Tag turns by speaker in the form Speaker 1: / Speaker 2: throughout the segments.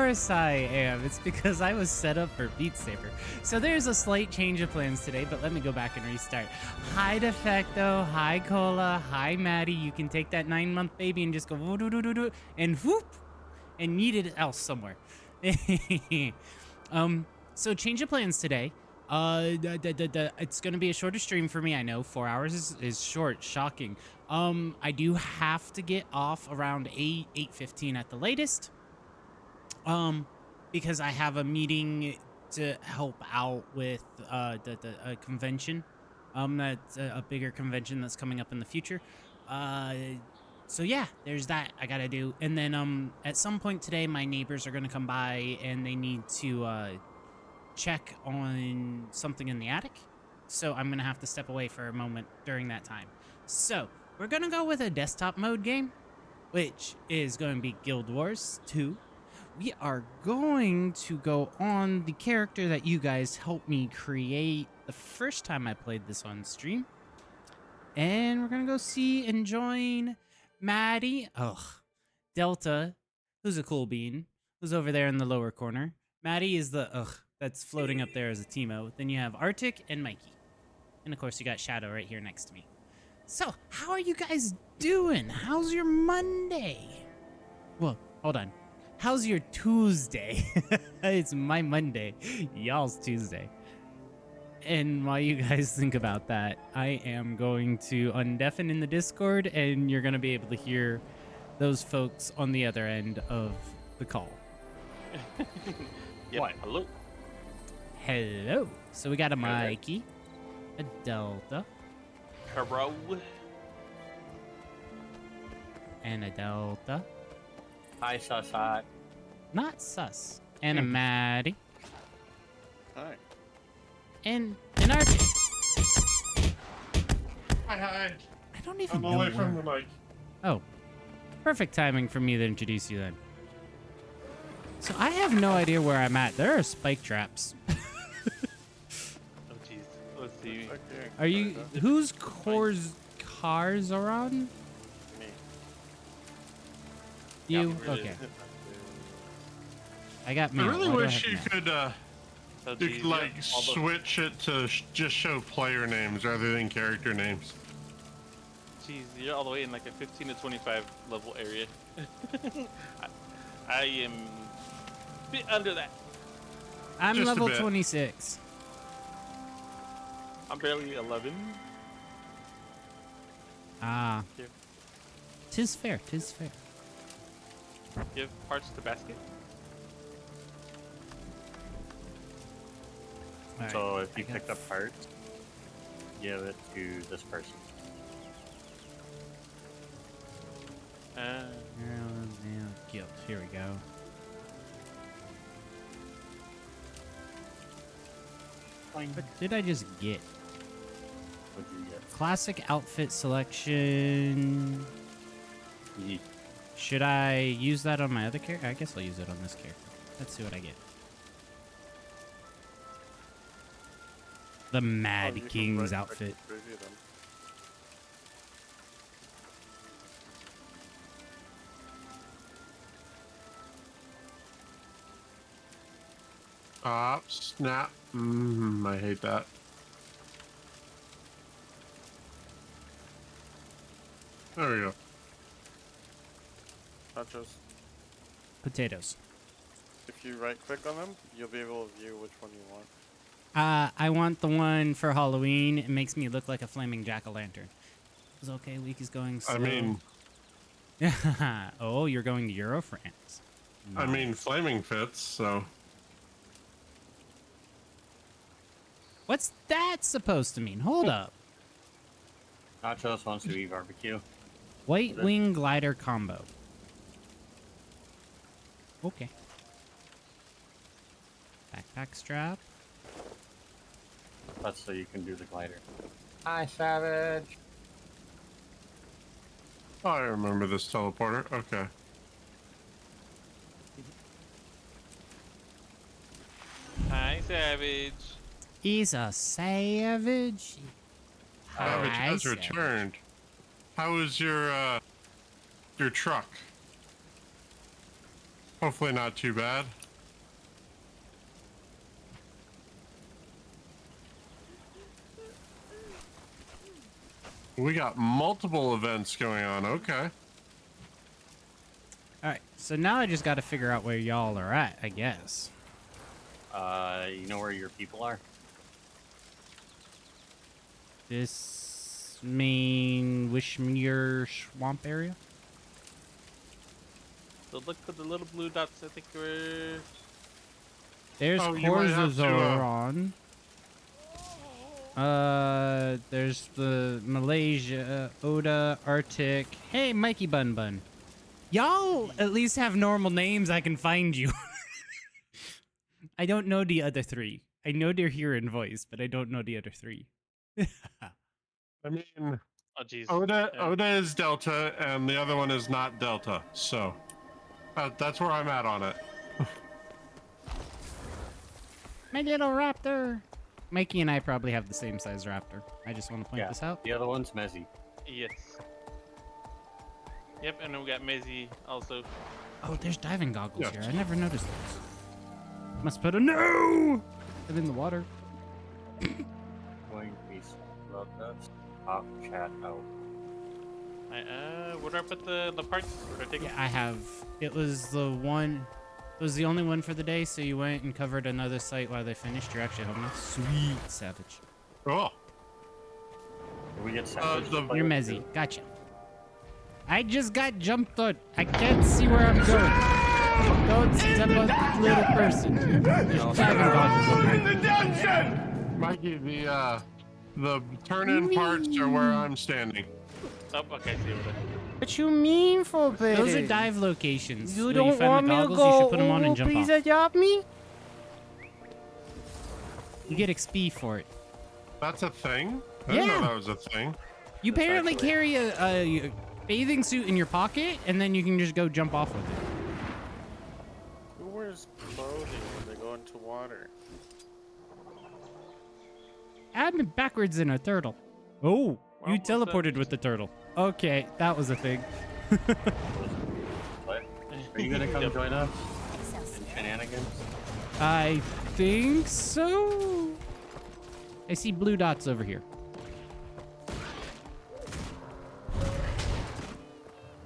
Speaker 1: course I am. It's because I was set up for Beat Saber. So there's a slight change of plans today, but let me go back and restart. Hi, Defecto. Hi, Cola. Hi, Maddie. You can take that 9-month baby and just go woo-doo-doo-doo-doo, and whoop, and need it else somewhere. So change of plans today. It's gonna be a shorter stream for me. I know 4 hours is short, shocking. I do have to get off around 8:15 at the latest. Because I have a meeting to help out with the convention. That's a bigger convention that's coming up in the future. So yeah, there's that I gotta do. And then at some point today, my neighbors are gonna come by and they need to check on something in the attic. So I'm gonna have to step away for a moment during that time. So we're gonna go with a desktop mode game, which is going to be Guild Wars 2. We are going to go on the character that you guys helped me create the first time I played this on stream. And we're gonna go see and join Maddie. Delta, who's a cool bean, who's over there in the lower corner. Maddie is the that's floating up there as a Teemo. Then you have Arctic and Mikey. And of course you got Shadow right here next to me. So, how are you guys doing? How's your Monday? Well, hold on. How's your Tuesday? It's my Monday. Y'all's Tuesday. And while you guys think about that, I am going to undeafen in the Discord, and you're going to be able to hear those folks on the other end of the call.
Speaker 2: Yep. What? Hello.
Speaker 1: Hello. So we got a Mikey, a Delta,
Speaker 2: Hello.
Speaker 1: and a Delta.
Speaker 3: Hi, Susat.
Speaker 1: Not sus. And a Maddie.
Speaker 2: Hi.
Speaker 1: And an Arctic.
Speaker 4: Hi.
Speaker 1: I don't even
Speaker 4: I'm
Speaker 1: know
Speaker 4: away
Speaker 1: where...
Speaker 4: from the mic.
Speaker 1: Oh. Perfect timing for me to introduce you then. So I have no idea where I'm at. There are spike traps.
Speaker 2: Oh jeez. Let's see.
Speaker 1: Are you... Whose cars are on?
Speaker 2: Me.
Speaker 1: You?
Speaker 2: Yeah, really.
Speaker 1: Okay. I got mail.
Speaker 4: I really
Speaker 1: Why do I
Speaker 4: wish
Speaker 1: have
Speaker 4: you
Speaker 1: mail?
Speaker 4: could,
Speaker 2: So
Speaker 4: you
Speaker 2: geez,
Speaker 4: could, like,
Speaker 2: yeah, all the-
Speaker 4: switch it to just show player names rather than character names.
Speaker 2: Jeez, you're all the way in like a 15 to 25 level area. I am a bit under that.
Speaker 1: I'm
Speaker 4: Just a
Speaker 1: level
Speaker 4: bit.
Speaker 1: 26.
Speaker 2: I'm barely 11.
Speaker 1: Ah.
Speaker 2: Here.
Speaker 1: Tis fair. Tis fair.
Speaker 2: Give parts to basket.
Speaker 1: All right,
Speaker 3: So if you
Speaker 1: I got
Speaker 3: picked up parts, give it to this person.
Speaker 1: Guild. Here we go. What did I just get?
Speaker 3: What did you get?
Speaker 1: Classic outfit selection.
Speaker 3: Yeet.
Speaker 1: Should I use that on my other character? I guess I'll use it on this character. Let's see what I get. The Mad King's outfit.
Speaker 4: Snap. I hate that. There we go.
Speaker 5: Nachos.
Speaker 1: Potatoes.
Speaker 5: If you right click on them, you'll be able to view which one you want.
Speaker 1: I want the one for Halloween. It makes me look like a flaming jack-o'-lantern. It's okay, week is going slow.
Speaker 4: I mean,
Speaker 1: oh, you're going to Eurofrance.
Speaker 4: I mean, flaming fits, so.
Speaker 1: What's that supposed to mean? Hold up.
Speaker 3: Nachos wants to eat barbecue.
Speaker 1: White wing glider combo. Okay. Backpack strap.
Speaker 3: That's so you can do the glider. Hi, Savage.
Speaker 4: Oh, I remember this teleporter. Okay.
Speaker 2: Hi, Savage.
Speaker 1: He's a savage.
Speaker 4: Savage
Speaker 1: Hi,
Speaker 4: has
Speaker 1: Savage.
Speaker 4: returned. How is your truck? Hopefully not too bad. We got multiple events going on. Okay.
Speaker 1: All right, so now I just got to figure out where y'all are at, I guess.
Speaker 3: You know where your people are?
Speaker 1: This main Wishmere swamp area.
Speaker 2: So look at the little blue dots. I think we're.
Speaker 1: There's
Speaker 4: Oh, you might have to,
Speaker 1: Korzazoron. There's the Malaysia, Oda, Arctic. Hey, Mikey Bun Bun. Y'all at least have normal names I can find you. I don't know the other three. I know they're here in voice, but I don't know the other three.
Speaker 4: I mean,
Speaker 2: Oh jeez.
Speaker 4: Oda is Delta, and the other one is not Delta. So that's where I'm at on it.
Speaker 1: My little raptor. Mikey and I probably have the same size raptor. I just want to point this out.
Speaker 3: The other one's Mezzy.
Speaker 2: Yes. Yep, and then we got Maisie also.
Speaker 1: Oh, there's diving goggles
Speaker 4: Yes.
Speaker 1: here. I never noticed those. Must put a no and in the water.
Speaker 3: Going to be love that. Top chat out.
Speaker 2: Where do I put the parts? Where do I take
Speaker 1: Yeah, I have. It was the one. It was the only one for the day. So you went and covered another site while they finished. You're actually homeless. Sweet savage.
Speaker 4: Oh,
Speaker 3: Did we get savage?
Speaker 1: You're Mezzy. Gotcha. I just got jumped on. I can't see where I'm going. Don't step on the little person. There's diving goggles over here.
Speaker 4: Mikey, the turn-in parts are where I'm standing.
Speaker 2: Oh, okay, see what
Speaker 6: What you mean, for
Speaker 1: Those are dive locations.
Speaker 6: You
Speaker 1: When
Speaker 6: don't
Speaker 1: find
Speaker 6: want
Speaker 1: the
Speaker 6: me to
Speaker 1: goggles,
Speaker 6: go?
Speaker 1: you should put them on and jump
Speaker 6: please
Speaker 1: off.
Speaker 6: adopt me?
Speaker 1: You get XP for it.
Speaker 4: That's a thing? I didn't
Speaker 1: Yeah.
Speaker 4: know that was a thing.
Speaker 1: You
Speaker 3: That's
Speaker 1: apparently
Speaker 3: actually-
Speaker 1: carry a bathing suit in your pocket, and then you can just go jump off with it.
Speaker 5: Who wears clothing when they go into water?
Speaker 1: I'm backwards in a turtle. Oh, you
Speaker 2: what's that?
Speaker 1: teleported with the turtle. Okay, that was a thing.
Speaker 3: What? Are you gonna come
Speaker 2: Yep.
Speaker 3: join us in shenanigans?
Speaker 1: I think so. I see blue dots over here.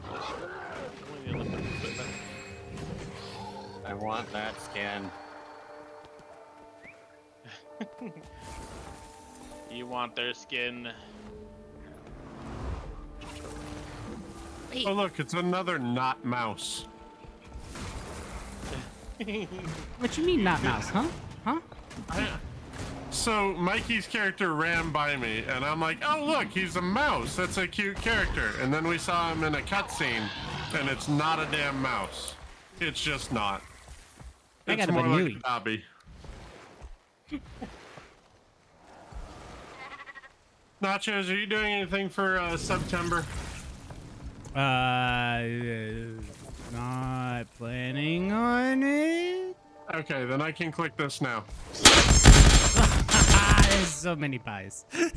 Speaker 2: we need to look at the equipment.
Speaker 3: I want that scan.
Speaker 2: You want their skin?
Speaker 4: Oh, look, it's another not mouse.
Speaker 1: What you mean, not mouse? Huh? Huh?
Speaker 4: So Mikey's character ran by me, and I'm like, oh, look, he's a mouse. That's a cute character. And then we saw him in a cutscene, and it's not a damn mouse. It's just not.
Speaker 1: I
Speaker 4: It's
Speaker 1: got him a
Speaker 4: more like
Speaker 1: Nui.
Speaker 4: a Dobby. Nachos, are you doing anything for September?
Speaker 1: Not planning on it.
Speaker 4: Okay, then I can click this now.
Speaker 1: There's so many pies.
Speaker 2: Jeez.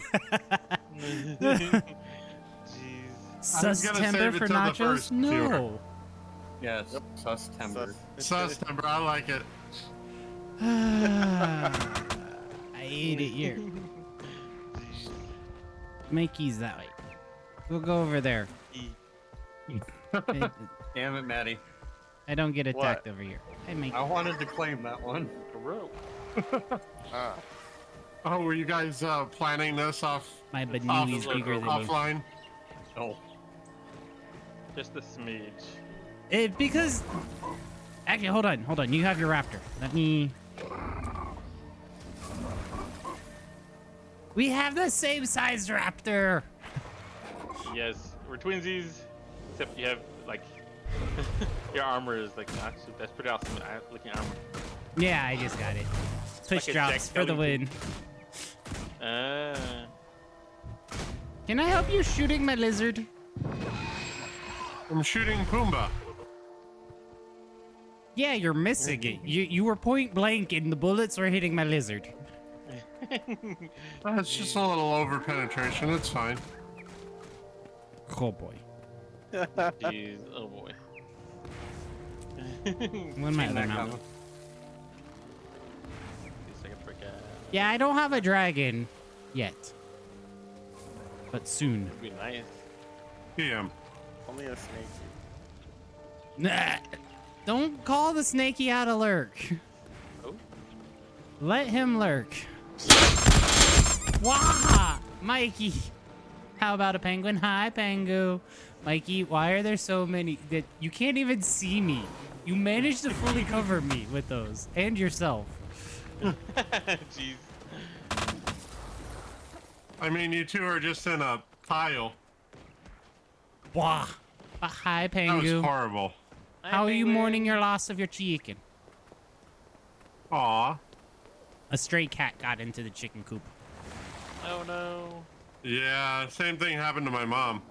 Speaker 4: was gonna
Speaker 1: September
Speaker 4: save it
Speaker 1: for
Speaker 4: till the
Speaker 1: nachos?
Speaker 4: first viewer.
Speaker 1: No.
Speaker 3: Yes, September.
Speaker 4: September, I like it.
Speaker 1: I ate it here. Mikey's that way. We'll go over there. I,
Speaker 3: Damn it, Maddie.
Speaker 1: I don't get attacked over here. Hey, Mikey.
Speaker 3: I wanted to claim that one.
Speaker 2: Bro.
Speaker 5: Ah,
Speaker 4: Oh, were you guys planning this
Speaker 1: My Banui's bigger than you.
Speaker 4: offline?
Speaker 3: Oh,
Speaker 2: Just a smidge.
Speaker 1: Because... Actually, hold on. You have your raptor. Let me... We have the same size raptor.
Speaker 2: Yes, we're twinsies, except you have like your armor is like actually that's pretty awesome looking armor.
Speaker 1: Yeah, I just got it. Push
Speaker 2: Like a
Speaker 1: drops
Speaker 2: Jack
Speaker 1: for the
Speaker 2: Skellington.
Speaker 1: win. Can I help you shooting my lizard?
Speaker 4: I'm shooting Pumbaa.
Speaker 1: Yeah, you're missing it. You were point blank and the bullets were hitting my lizard.
Speaker 4: It's just a little over penetration. It's fine.
Speaker 1: Oh boy.
Speaker 2: Jeez, oh boy.
Speaker 1: When my
Speaker 3: Seen
Speaker 1: other
Speaker 3: that
Speaker 1: mount?
Speaker 3: coming.
Speaker 2: See if I can forget.
Speaker 1: Yeah, I don't have a dragon yet, but soon.
Speaker 2: It'd be nice.
Speaker 4: PM.
Speaker 5: Only a snake.
Speaker 1: Nah, don't call the snaky out of lurk.
Speaker 2: Oh.
Speaker 1: Let him lurk. Wah! Mikey. How about a penguin? Hi, Pangu. Mikey, why are there so many that you can't even see me? You managed to fully cover me with those and yourself.
Speaker 2: Jeez.
Speaker 4: I mean, you two are just in a pile.
Speaker 1: Wah! Hi,
Speaker 4: That was
Speaker 1: Pangu.
Speaker 4: horrible.
Speaker 1: How are you mourning your loss of your chicken?
Speaker 4: Aw.
Speaker 1: A stray cat got into the chicken coop.
Speaker 2: Oh no.
Speaker 4: Yeah, same thing happened to my mom.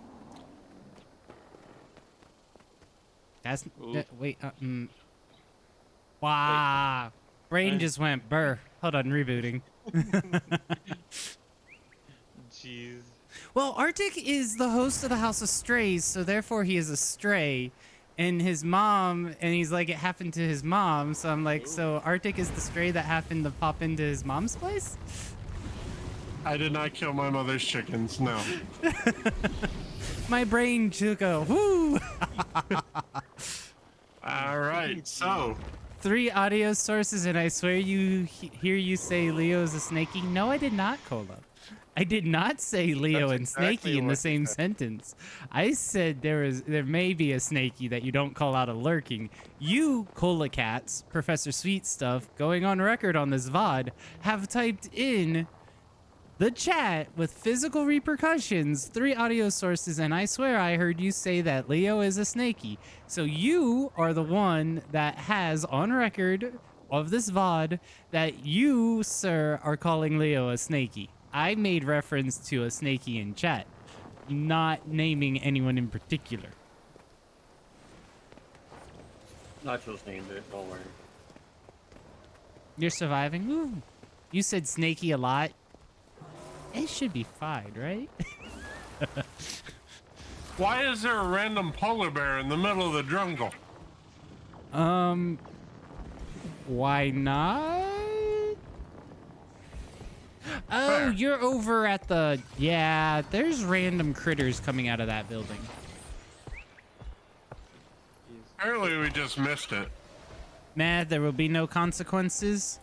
Speaker 1: That's
Speaker 2: Ooh.
Speaker 1: wait. Wow. Brain just went burr. Hold on, rebooting.
Speaker 2: Jeez.
Speaker 1: Well, Arctic is the host of the House of Strays, so therefore he is a stray. And his mom, and he's like, it happened to his mom. So I'm like, so Arctic is the stray that happened to pop into his mom's place?
Speaker 4: I did not kill my mother's chickens, no.
Speaker 1: My brain took a whoo.
Speaker 4: All right, so
Speaker 1: 3 audio sources, and I swear you hear you say Leo is a snaky. No, I did not, Cola. I did not say Leo
Speaker 5: That's
Speaker 1: and snaky
Speaker 5: exactly
Speaker 1: in the
Speaker 5: what
Speaker 1: same
Speaker 5: you said.
Speaker 1: sentence. I said there may be a snaky that you don't call out a lurking. You, Cola Cats, Professor Sweet Stuff, going on record on this VOD, have typed in the chat with physical repercussions 3 audio sources, and I swear I heard you say that Leo is a snaky. So you are the one that has on record of this VOD that you, sir, are calling Leo a snaky. I made reference to a snaky in chat, not naming anyone in particular.
Speaker 3: Nachos named it, don't worry.
Speaker 1: You're surviving? Ooh. You said snaky a lot. It should be fine, right?
Speaker 4: why is there a random polar bear in the middle of the jungle?
Speaker 1: Why not? Oh,
Speaker 4: Where?
Speaker 1: you're over at the... Yeah, there's random critters coming out of that building.
Speaker 4: Apparently we just missed it.
Speaker 1: Mad, there will be no consequences.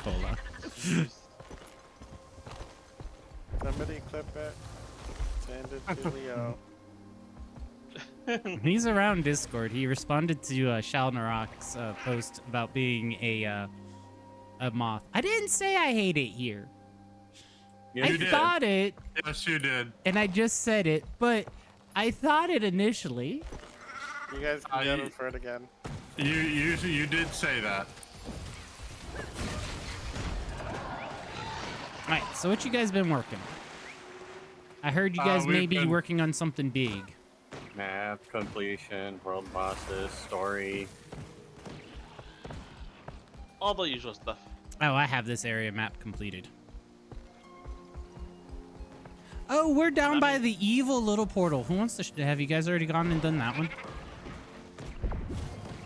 Speaker 1: Cola.
Speaker 5: Somebody clip it. Send it to Leo.
Speaker 1: He's around Discord. He responded to Shalnarok's post about being a moth. I didn't say I hate it here.
Speaker 3: Yeah,
Speaker 1: I
Speaker 4: you did.
Speaker 1: thought it,
Speaker 4: Yes, you did.
Speaker 1: and I just said it, but I thought it initially.
Speaker 5: You guys can get him for it again.
Speaker 4: You did say that.
Speaker 1: All right, so what you guys been working on? I heard you guys
Speaker 4: we've
Speaker 1: may be
Speaker 4: been-
Speaker 1: working on something big.
Speaker 3: Map, completion, world bosses, story.
Speaker 2: All the usual stuff.
Speaker 1: Oh, I have this area map completed. Oh, we're down by the evil little portal. Who wants to... have you guys already gone and done that one?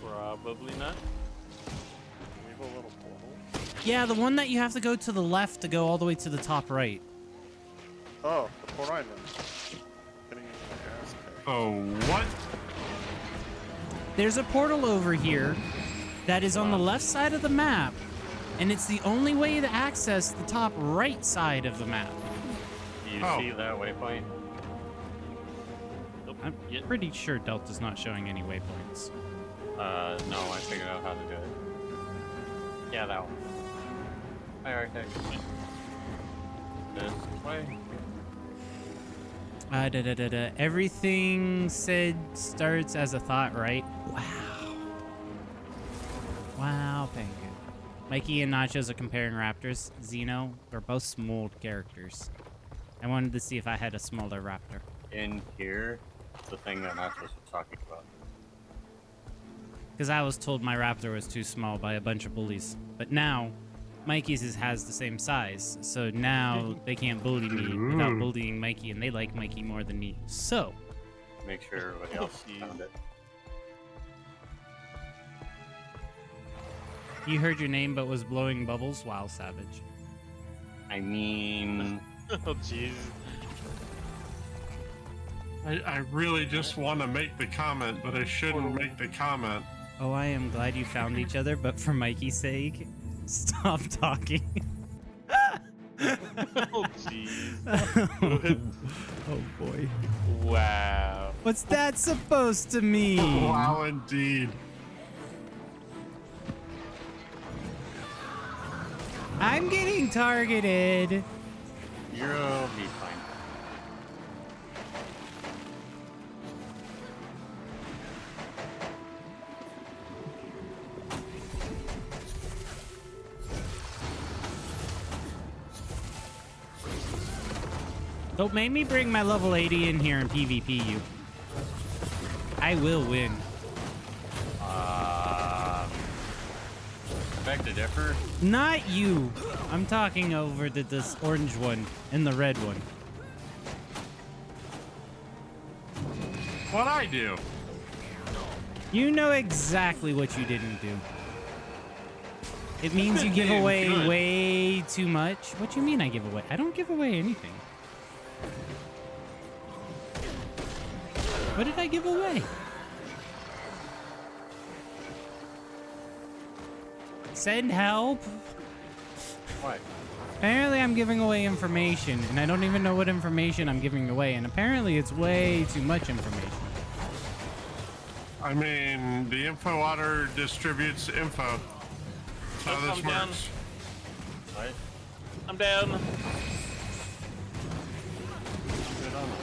Speaker 2: Probably not.
Speaker 5: We have a little portal.
Speaker 1: Yeah, the one that you have to go to the left to go all the way to the top right.
Speaker 5: Oh, the portal island. Getting in my ass kicked.
Speaker 4: Oh, what?
Speaker 1: There's a portal over here that is on the left side of the map, and it's the only way to access the top right side of the map.
Speaker 3: Do you
Speaker 4: Oh.
Speaker 3: see that waypoint?
Speaker 2: Nope.
Speaker 1: I'm
Speaker 2: Yeah.
Speaker 1: pretty sure Delta's not showing any waypoints.
Speaker 3: No, I figured out how to do it. Yeah, that one. Hi, Arctic. This way.
Speaker 1: Everything said starts as a thought, right? Wow. Wow, thank you. Mikey and Nachos are comparing raptors. Xeno, they're both small characters. I wanted to see if I had a smaller raptor.
Speaker 3: In here, the thing that Nachos was talking about.
Speaker 1: Because I was told my raptor was too small by a bunch of bullies. But now, Mikey's has the same size, so now they can't bully me without bullying Mikey, and they like Mikey more than me. So,
Speaker 3: Make sure everybody else found it.
Speaker 1: he heard your name but was blowing bubbles. Wow, savage.
Speaker 3: I mean,
Speaker 2: Oh jeez.
Speaker 4: I really just want to make the comment, but I shouldn't make the comment.
Speaker 1: Oh, I am glad you found each other, but for Mikey's sake, stop talking.
Speaker 2: Oh jeez.
Speaker 1: Oh boy.
Speaker 2: Wow.
Speaker 1: What's that supposed to mean?
Speaker 4: Wow, indeed.
Speaker 1: I'm getting targeted.
Speaker 3: you'll be fine.
Speaker 1: Don't make me bring my level 80 in here and PvP you. I will win.
Speaker 3: Beg to differ.
Speaker 1: Not you. I'm talking over this orange one and the red one.
Speaker 4: What I do?
Speaker 1: You know exactly what you didn't do. It means you give
Speaker 4: Damn
Speaker 1: away
Speaker 4: good.
Speaker 1: way too much. What do you mean I give away? I don't give away anything. What did I give away? Send help.
Speaker 3: What?
Speaker 1: Apparently I'm giving away information, and I don't even know what information I'm giving away, and apparently it's way too much information.
Speaker 4: I mean, the info water distributes info. That's how
Speaker 2: Oh,
Speaker 4: this
Speaker 2: I'm down.
Speaker 4: works.
Speaker 3: What?
Speaker 2: I'm down.
Speaker 3: Good on them.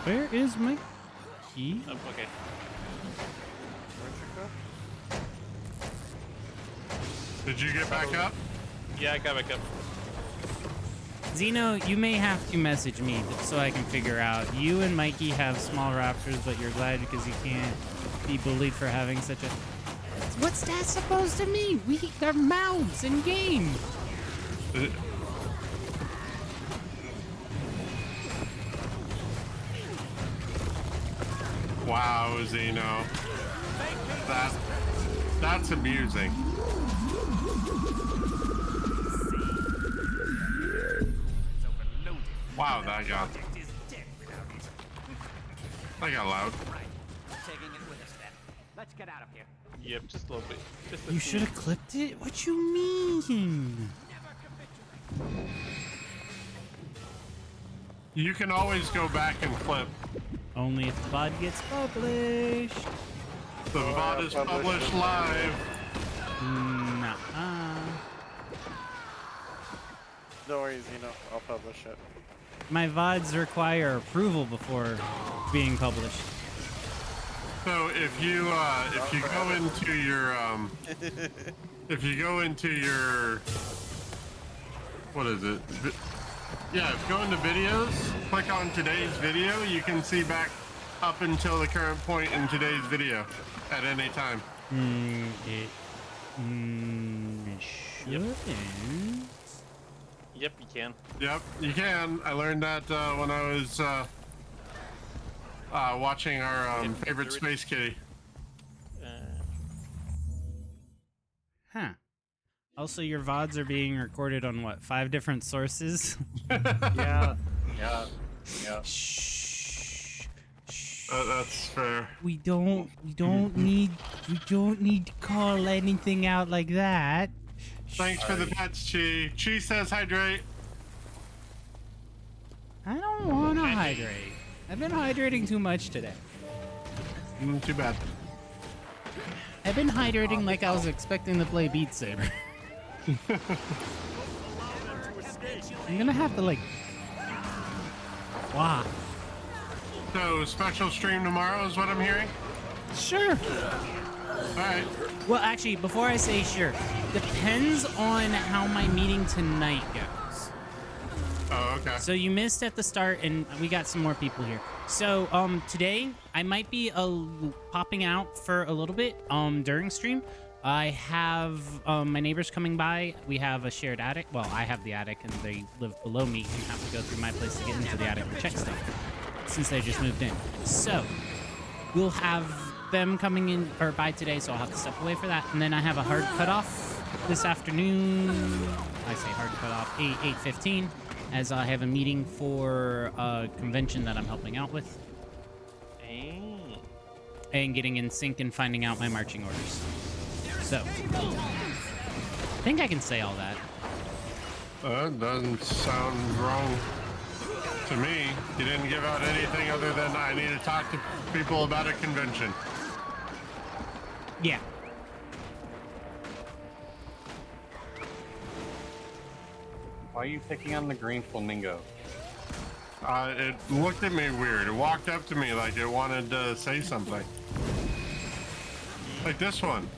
Speaker 1: Where is my key?
Speaker 2: Oh, okay.
Speaker 4: Did you get back up?
Speaker 2: Yeah, I got back up.
Speaker 1: Zeno, you may have to message me so I can figure out. You and Mikey have small raptors, but you're glad because you can't be bullied for having such a... What's that supposed to mean? They're mouths in game.
Speaker 4: Uh, Wow, Zeno. That's amusing. Wow, that got loud.
Speaker 2: Yep, just a little bit. Just a
Speaker 1: You
Speaker 2: teeny-
Speaker 1: should have clipped it? What you mean?
Speaker 4: You can always go back and clip.
Speaker 1: Only if the VOD gets published.
Speaker 4: The VOD is published live.
Speaker 1: Nuh-uh.
Speaker 5: Don't worry, Zeno. I'll publish it.
Speaker 1: My VODs require approval before being published.
Speaker 4: So if you go into your what is it? Yeah, if you go into videos, click on today's video, you can see back up until the current point in today's video at any time.
Speaker 1: It shouldn't.
Speaker 2: Yep, you can.
Speaker 4: Yep, you can. I learned that when I was watching our favorite space kitty.
Speaker 1: Huh. Also, your VODs are being recorded on what, 5 different sources?
Speaker 3: Yeah.
Speaker 1: Shh. Shh.
Speaker 4: That's fair.
Speaker 1: We don't need to call anything out like that.
Speaker 4: Thanks for the pets, Chi. Chi says hydrate.
Speaker 1: I don't want to hydrate. I've been hydrating too much today.
Speaker 4: Too bad.
Speaker 1: I've been hydrating like I was expecting to play Beat Saber. I'm gonna have to like... Wow.
Speaker 4: So, special stream tomorrow is what I'm hearing?
Speaker 1: Sure.
Speaker 4: Alright.
Speaker 1: Well, actually, before I say sure, depends on how my meeting tonight goes.
Speaker 4: Oh, okay.
Speaker 1: So you missed at the start, and we got some more people here. So today I might be popping out for a little bit during stream. I have my neighbors coming by. We have a shared attic. Well, I have the attic, and they live below me and have to go through my place to get into the attic and check stuff since they just moved in. So we'll have them coming in or by today, so I'll have to step away for that. And then I have a hard cutoff this afternoon. I say hard cutoff 8:15, as I have a meeting for a convention that I'm helping out with and getting in sync and finding out my marching orders. So I think I can say all that.
Speaker 4: That doesn't sound wrong to me. You didn't give out anything other than I need to talk to people about a convention.
Speaker 1: Yeah.
Speaker 3: Why are you picking on the green flamingo?
Speaker 4: It looked at me weird. It walked up to me like it wanted to say something. Like this one.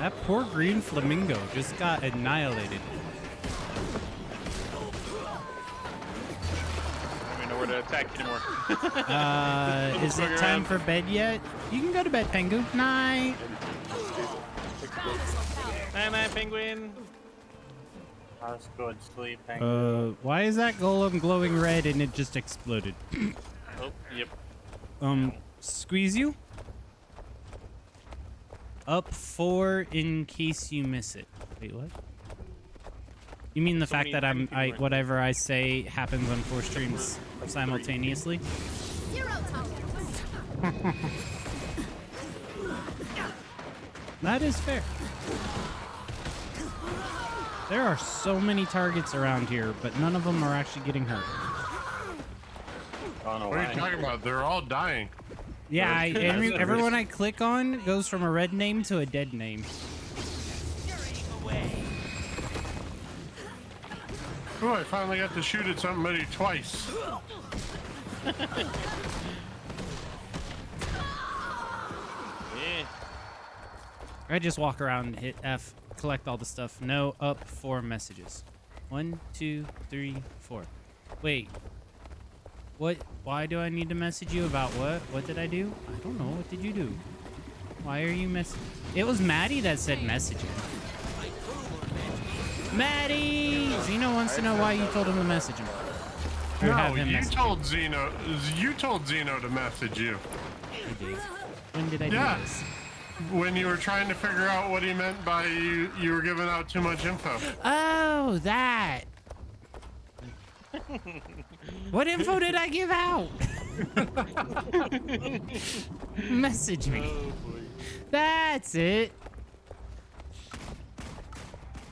Speaker 1: That poor green flamingo just got annihilated.
Speaker 2: I don't even know where to attack anymore.
Speaker 1: Is it time for bed yet? You can go to bed, Pengu. Night.
Speaker 2: Night, penguin.
Speaker 3: Let's go to sleep.
Speaker 1: Why is that golem glowing red and it just exploded?
Speaker 2: Oh, yep.
Speaker 1: Squeeze you? Up 4 in case you miss it. Wait, what? You mean the
Speaker 2: So
Speaker 1: fact
Speaker 2: many
Speaker 1: that
Speaker 2: things people are-
Speaker 1: whatever I say happens on 4 streams simultaneously? That is fair. There are so many targets around here, but none of them are actually getting hurt.
Speaker 3: I don't know
Speaker 4: What are
Speaker 3: why.
Speaker 4: you talking about? They're all dying.
Speaker 1: Yeah, everyone I click on goes from a red name to a dead name.
Speaker 4: Oh, I finally got to shoot at somebody twice.
Speaker 2: Yeah.
Speaker 1: I just walk around, hit F, collect all the stuff. No, up 4 messages. 1, 2, 3, 4. Wait. What? Why do I need to message you about what? What did I do? I don't know. What did you do? Why are you It was Maddie that said message him. Maddie! Zeno wants to know why you told him to message him. Or
Speaker 4: No,
Speaker 1: have him
Speaker 4: you
Speaker 1: message
Speaker 4: told Zeno. You told Zeno to message you.
Speaker 1: him. I did. When did I
Speaker 4: Yeah.
Speaker 1: do this?
Speaker 4: When you were trying to figure out what he meant by you were giving out too much info.
Speaker 1: Oh, that. What info did I give out? Message me.
Speaker 2: Oh boy.
Speaker 1: That's it.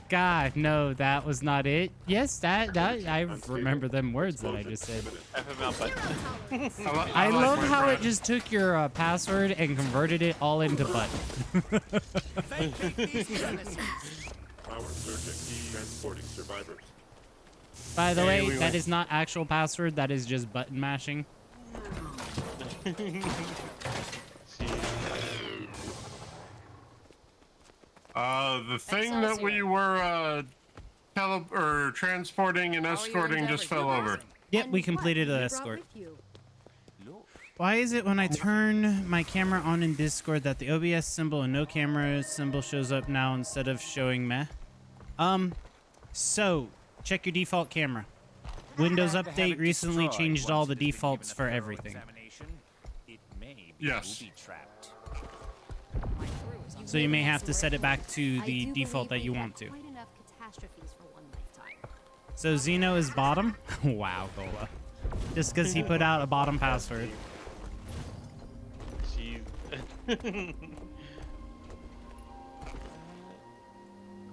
Speaker 1: God, no, that was not it. Yes, that I remember them words that I just said.
Speaker 2: FML out button.
Speaker 1: I
Speaker 4: like
Speaker 1: love
Speaker 4: my
Speaker 1: how
Speaker 4: friend.
Speaker 1: it just took your password and converted it all into button.
Speaker 7: Power surging, transporting survivors.
Speaker 1: By the
Speaker 4: Hey,
Speaker 1: way,
Speaker 4: we
Speaker 1: that
Speaker 4: went-
Speaker 1: is not actual password. That is just button mashing.
Speaker 4: The thing that we were transporting and escorting just fell over.
Speaker 1: Yep, we completed an escort. Why is it when I turn my camera on in Discord that the OBS symbol and no camera symbol shows up now instead of showing meh? So check your default camera. Windows Update recently changed all the defaults for everything.
Speaker 4: Yes.
Speaker 1: So you may have to set it back to the default that you want to. So Zeno is bottom? Wow, Gola. Just because he put out a bottom password.
Speaker 2: Jeez.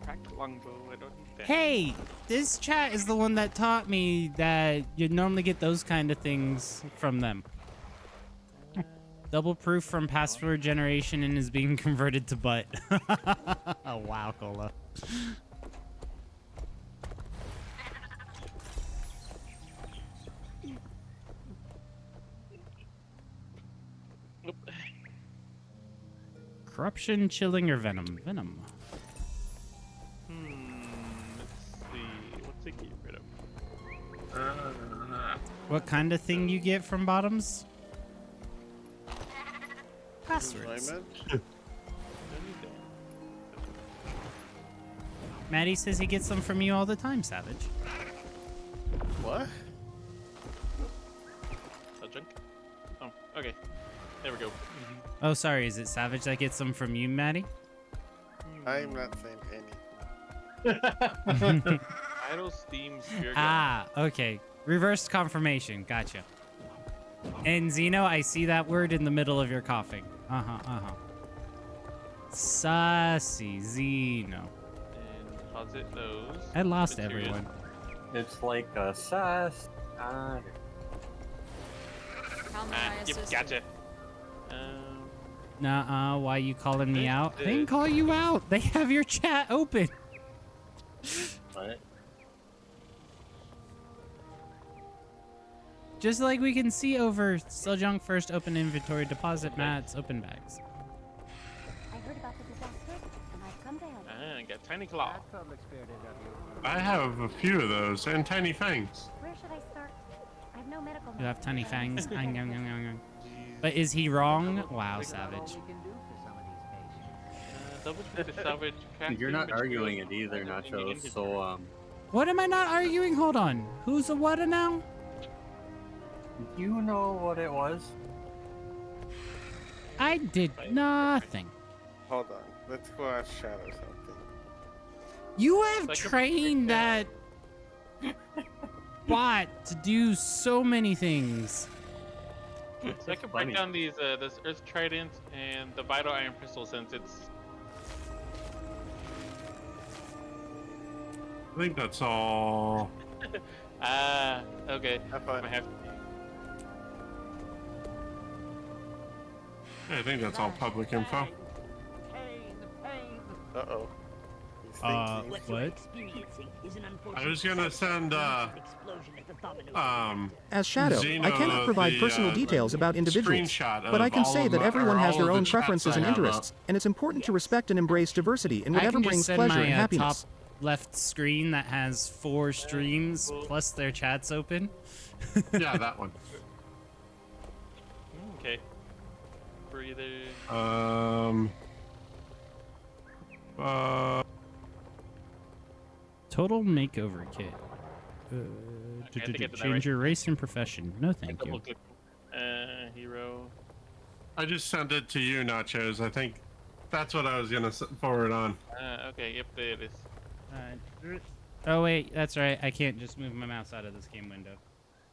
Speaker 2: Cracked longbow. I don't need that.
Speaker 1: Hey, this chat is the one that taught me that you normally get those kind of things from them. Double proof from password generation and is being converted to butt. Oh, wow, Cola.
Speaker 2: Nope.
Speaker 1: Corruption, chilling, or venom? Venom.
Speaker 2: Hmm.
Speaker 1: What kind of thing you get from bottoms? Passwords.
Speaker 5: Enjoyment?
Speaker 1: Maddie says he gets them from you all the time, Savage.
Speaker 5: What?
Speaker 2: A drink? Oh, okay. There we go.
Speaker 1: Oh, sorry. Is it Savage that gets them from you, Maddie?
Speaker 5: I'm not saying anything.
Speaker 2: Idle Steam Spear Gun.
Speaker 1: Ah, okay. Reversed confirmation. Gotcha. And Zeno, I see that word in the middle of your coughing. Uh-huh. Sassy Zeno.
Speaker 2: And deposit those.
Speaker 1: I lost
Speaker 2: materials.
Speaker 1: everyone.
Speaker 3: It's like a sus.
Speaker 2: Ah, yep, gotcha.
Speaker 1: Nuh-uh, why you calling me
Speaker 2: They
Speaker 1: out? I
Speaker 2: did.
Speaker 1: didn't call you out. They have your chat open.
Speaker 3: What?
Speaker 1: Just like we can see over sell junk first, open inventory, deposit mats, open bags.
Speaker 8: I heard about the disaster, and I've come to help.
Speaker 2: Ah, got Tiny Claw.
Speaker 4: I have a few of those and tiny fangs.
Speaker 8: Where should I start? I have no medical.
Speaker 1: You have tiny
Speaker 8: knowledge.
Speaker 1: fangs. But is he wrong? Wow, Savage.
Speaker 2: Double check the salvage crafting
Speaker 3: You're not
Speaker 2: materials
Speaker 3: arguing it either,
Speaker 2: in the
Speaker 3: Nacho.
Speaker 2: inventory.
Speaker 3: So
Speaker 1: What am I not arguing? Hold on. Who's a what now?
Speaker 3: you know what it was?
Speaker 1: I did nothing.
Speaker 5: Hold on. Let's go ask Shadow something.
Speaker 1: You have
Speaker 2: Like a
Speaker 1: trained that bot to do so many things.
Speaker 2: So I can break down these this Earth Trident and the Vital Iron Pistol since it's
Speaker 4: I think that's all.
Speaker 2: okay.
Speaker 5: Have fun.
Speaker 2: I have
Speaker 4: I think that's all public info.
Speaker 5: Uh-oh. He's thinking.
Speaker 1: What?
Speaker 4: I was gonna send
Speaker 9: As Shadow,
Speaker 4: Zeno
Speaker 9: I cannot provide
Speaker 4: the,
Speaker 9: personal details about individuals,
Speaker 4: screenshot
Speaker 9: but I
Speaker 4: of
Speaker 9: can
Speaker 4: all
Speaker 9: say
Speaker 4: of
Speaker 9: that
Speaker 4: my-
Speaker 9: everyone
Speaker 4: or
Speaker 9: has
Speaker 4: all
Speaker 9: their
Speaker 4: of the
Speaker 9: own
Speaker 4: chats
Speaker 9: preferences
Speaker 4: I
Speaker 9: and
Speaker 4: have up.
Speaker 9: interests, and it's important to respect and embrace diversity in
Speaker 1: I
Speaker 9: whatever
Speaker 1: can just
Speaker 9: brings
Speaker 1: send
Speaker 9: pleasure
Speaker 1: my
Speaker 9: and
Speaker 1: top
Speaker 9: happiness.
Speaker 1: left screen that has 4 streams plus their chats open.
Speaker 4: Yeah, that one.
Speaker 2: okay. Breather.
Speaker 1: Total makeover kit.
Speaker 2: I think I did that
Speaker 1: Change
Speaker 2: right.
Speaker 1: your race and profession. No, thank you.
Speaker 2: Double click. Hero.
Speaker 4: I just sent it to you, Nachos. I think that's what I was gonna forward on.
Speaker 2: Okay. Yep. There it is.
Speaker 1: Oh wait, that's right. I can't just move my mouse out of this game window.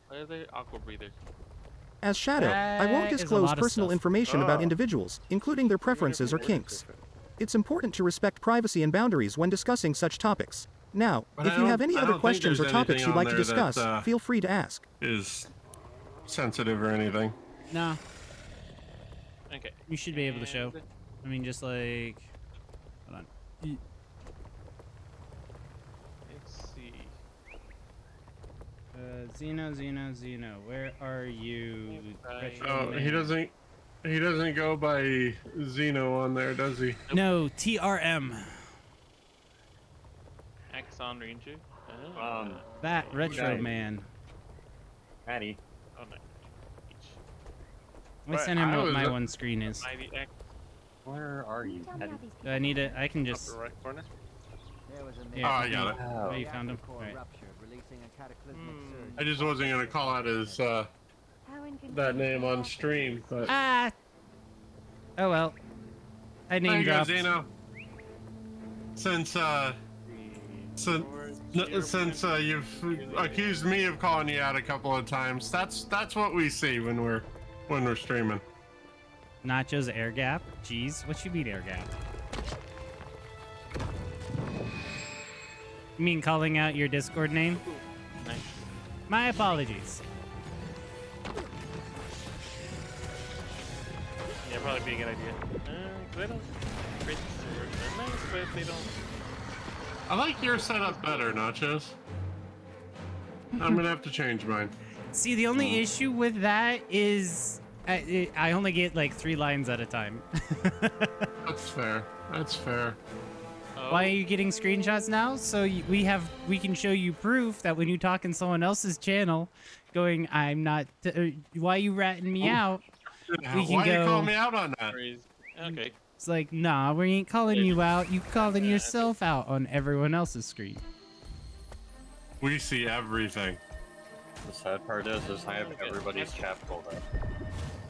Speaker 2: Where's the Aqua Breather?
Speaker 9: As Shadow, I won't
Speaker 1: That is a
Speaker 9: disclose
Speaker 1: lot of
Speaker 9: personal
Speaker 1: stuff.
Speaker 9: information about
Speaker 5: Oh.
Speaker 9: individuals, including their preferences or kinks. It's important to respect privacy and boundaries when discussing such topics. Now,
Speaker 4: But
Speaker 9: if
Speaker 4: I
Speaker 9: you
Speaker 4: don't-
Speaker 9: have any
Speaker 4: I
Speaker 9: other
Speaker 4: don't think
Speaker 9: questions or
Speaker 4: there's
Speaker 9: topics
Speaker 4: anything
Speaker 9: you'd like
Speaker 4: on
Speaker 9: to
Speaker 4: there that,
Speaker 9: discuss, feel free to ask.
Speaker 4: Is sensitive or anything?
Speaker 1: No,
Speaker 2: Okay.
Speaker 1: you should be able to show.
Speaker 2: And
Speaker 1: I mean, just like, hold on.
Speaker 2: Let's see.
Speaker 1: Zeno, where are you?
Speaker 2: Right.
Speaker 4: Oh, he doesn't. He doesn't go by Zeno on there, does he?
Speaker 1: No, TRM.
Speaker 2: Axon Ranger.
Speaker 1: That retro
Speaker 3: Okay.
Speaker 1: man.
Speaker 3: Maddie.
Speaker 2: Oh no.
Speaker 1: Let me
Speaker 5: Right,
Speaker 1: send him
Speaker 4: I
Speaker 1: what
Speaker 4: was-
Speaker 1: my one screen is.
Speaker 2: Mighty X.
Speaker 3: Where are you,
Speaker 8: Tell me
Speaker 3: Maddie?
Speaker 8: how these
Speaker 1: Do I need it? I can just.
Speaker 5: Upper right corner.
Speaker 1: Yeah,
Speaker 4: Oh, I got it.
Speaker 1: Oh, you found him. All right.
Speaker 4: I just wasn't gonna call out his
Speaker 8: How
Speaker 4: that name on stream, but
Speaker 1: Ah. Oh well. I
Speaker 4: there
Speaker 1: name
Speaker 4: you go,
Speaker 1: dropped.
Speaker 4: Zeno. Since you've accused me of calling you out a couple of times, that's what we see when we're streaming.
Speaker 1: Nachos air gap. Jeez, what you mean air gap? You mean calling out your Discord name?
Speaker 2: Nice.
Speaker 1: My apologies.
Speaker 2: Yeah, probably be a good idea. 'Cause they don't. Races are nice, but they don't.
Speaker 4: I like your setup better, Nachos. I'm gonna have to change mine.
Speaker 1: See, the only issue with that is I only get like 3 lines at a time.
Speaker 4: That's fair. That's fair.
Speaker 2: Oh,
Speaker 1: Why are you getting screenshots now? So we can show you proof that when you talk in someone else's channel, going, I'm not. Why you ratting me out? We can
Speaker 4: Why you
Speaker 1: go-
Speaker 4: call me out on that?
Speaker 2: Okay.
Speaker 1: It's like, nah, we ain't calling you out. You calling yourself out on everyone else's screen.
Speaker 4: We see everything.
Speaker 3: The sad part is I have everybody's chat pulled up.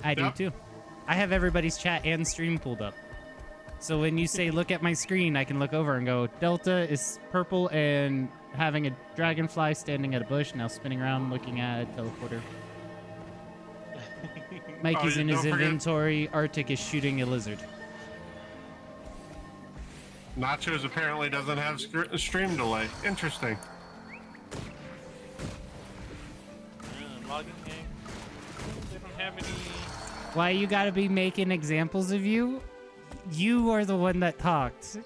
Speaker 1: I do
Speaker 4: Yep.
Speaker 1: too. I have everybody's chat and stream pulled up. So when you say look at my screen, I can look over and go, Delta is purple and having a dragonfly standing at a bush, now spinning around looking at a teleporter. Mikey's in his
Speaker 4: don't forget-
Speaker 1: inventory. Arctic is shooting a lizard.
Speaker 4: Nachos apparently doesn't have stream delay. Interesting.
Speaker 2: Logging in. They don't have any.
Speaker 1: Why you gotta be making examples of you? You are the one that talked.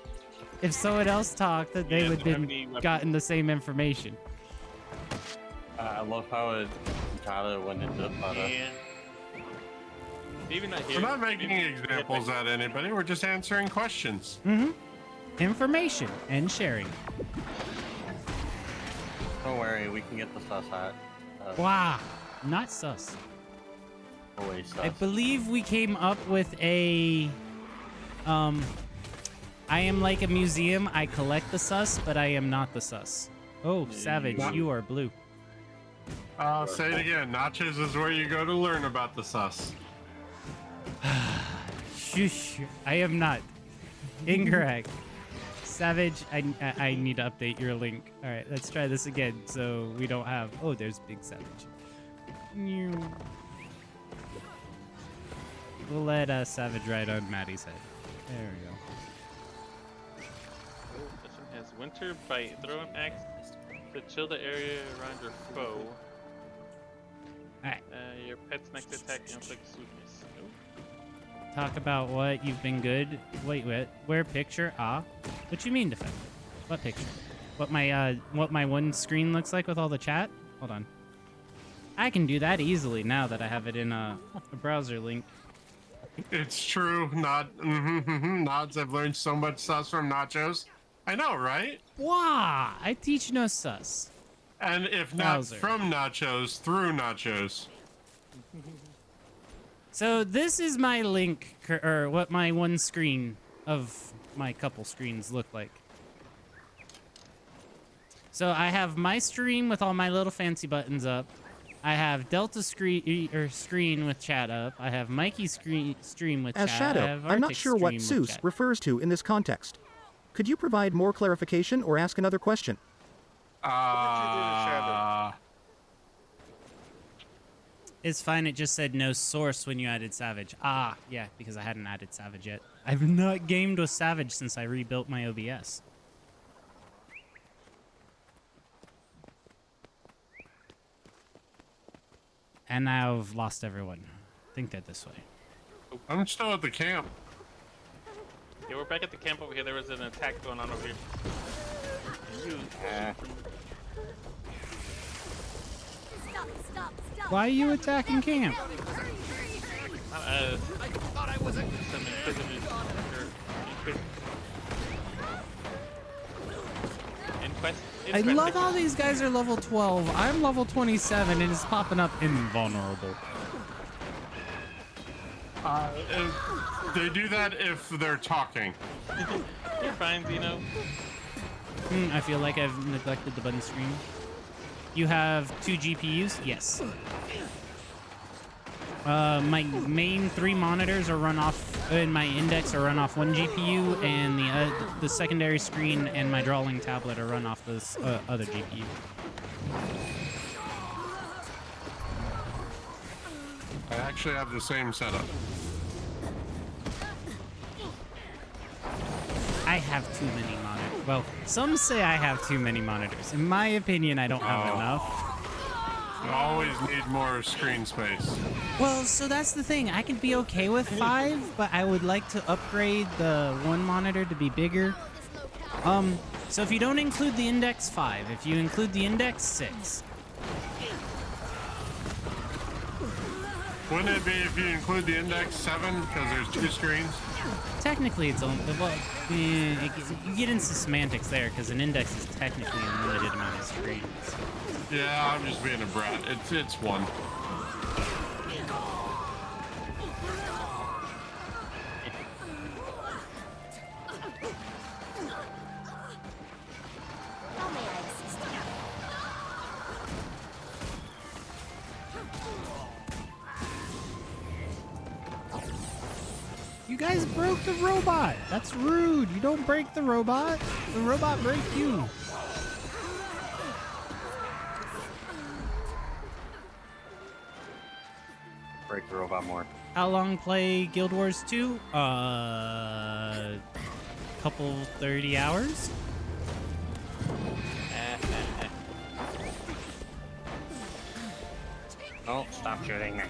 Speaker 1: If someone else talked, that they
Speaker 2: Yeah,
Speaker 1: would
Speaker 2: don't
Speaker 1: have
Speaker 2: have any
Speaker 1: been
Speaker 2: weapons.
Speaker 1: gotten the same information.
Speaker 3: I love how it got it when it did
Speaker 2: And even not here.
Speaker 4: We're not making
Speaker 2: maybe-
Speaker 4: examples at anybody. We're just answering questions.
Speaker 1: Mm-hmm. Information and sharing.
Speaker 3: Don't worry, we can get the sus hat.
Speaker 1: Wow. Not sus.
Speaker 3: Always sus.
Speaker 1: I believe we came up with a I am like a museum. I collect the sus, but I am not the sus. Oh, Savage, you are blue.
Speaker 4: Say it again. Nachos is where you go to learn about the sus.
Speaker 1: Shush. I am not. Incorrect. Savage, I need to update your link. All right, let's try this again so we don't have... Oh, there's Big Savage. We'll let Savage ride on Maddie's head. There we go.
Speaker 2: This one has winter bite. Throw an axe to chill the area around your foe.
Speaker 1: Alright.
Speaker 2: Your pet's next attack inflicts sweetness.
Speaker 1: Talk about what you've been good. Wait, where picture? Ah, what you mean defend? What picture? What my one screen looks like with all the chat? Hold on. I can do that easily now that I have it in a browser link.
Speaker 4: It's true. Nods. I've learned so much sus from Nachos. I know, right?
Speaker 1: Wow, I teach no sus.
Speaker 4: And if not
Speaker 1: Browser.
Speaker 4: from Nachos, through Nachos.
Speaker 1: So this is my link, or what my one screen of my couple screens look like. So I have my stream with all my little fancy buttons up. I have Delta screen with chat up. I have Mikey's stream with
Speaker 9: As
Speaker 1: chat. I
Speaker 9: Shadow,
Speaker 1: have
Speaker 9: I'm not
Speaker 1: Arctic's
Speaker 9: sure what
Speaker 1: stream with
Speaker 9: Seuss
Speaker 1: chat.
Speaker 9: refers to in this context. Could you provide more clarification or ask another question?
Speaker 1: It's fine. It just said no source when you added Savage. Ah, yeah, because I hadn't added Savage yet. I've not gamed with Savage since I rebuilt my OBS. And now I've lost everyone. I think they're this way.
Speaker 4: I'm still at the camp.
Speaker 2: Yeah, we're back at the camp over here. There was an attack going on over here. You.
Speaker 8: Stop.
Speaker 1: Why are you attacking camp?
Speaker 2: I thought I was some inquisitors.
Speaker 1: I love how these guys are level 12. I'm level 27 and it's popping up invulnerable.
Speaker 4: They do that if they're talking.
Speaker 2: You're fine, Zeno.
Speaker 1: I feel like I've neglected the button screen. You have 2 GPUs? Yes. My main 3 monitors are run off, and my index are run off 1 GPU, and the secondary screen and my drawing tablet are run off this other GPU.
Speaker 4: I actually have the same setup.
Speaker 1: I have too many monitors. Well, some say I have too many monitors. In my opinion, I don't have enough.
Speaker 4: You always need more screen space.
Speaker 1: Well, so that's the thing. I could be okay with 5, but I would like to upgrade the 1 monitor to be bigger. So if you don't include the index, 5. If you include the index, 6.
Speaker 4: Wouldn't it be if you include the index 7 because there's 2 screens?
Speaker 1: technically it's only well, you get into semantics there because an index is technically a limited amount of streams.
Speaker 4: Yeah, I'm just being a brat. It's one.
Speaker 8: How may I assist you?
Speaker 1: You guys broke the robot. That's rude. You don't break the robot. The robot break you.
Speaker 3: Break the robot more.
Speaker 1: How long play Guild Wars 2? Couple 30 hours.
Speaker 3: Oh, stop shooting me.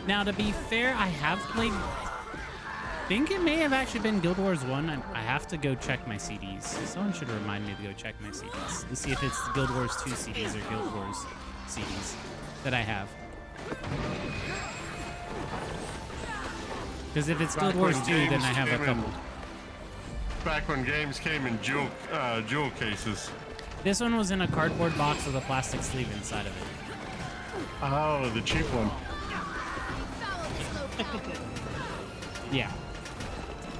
Speaker 1: Now, to be fair, I have played. I think it may have actually been Guild Wars 1. I have to go check my CDs. Someone should remind me to go check my CDs to see if it's Guild Wars 2 CDs or Guild Wars CDs that I have. Because if it's Guild
Speaker 4: Back
Speaker 1: Wars
Speaker 4: when
Speaker 1: 2, then
Speaker 4: games
Speaker 1: I have a
Speaker 4: came in-
Speaker 1: couple.
Speaker 4: Back when games came in jewel cases.
Speaker 1: This one was in a cardboard box with a plastic sleeve inside of it.
Speaker 4: Oh, the cheap one.
Speaker 1: Yeah.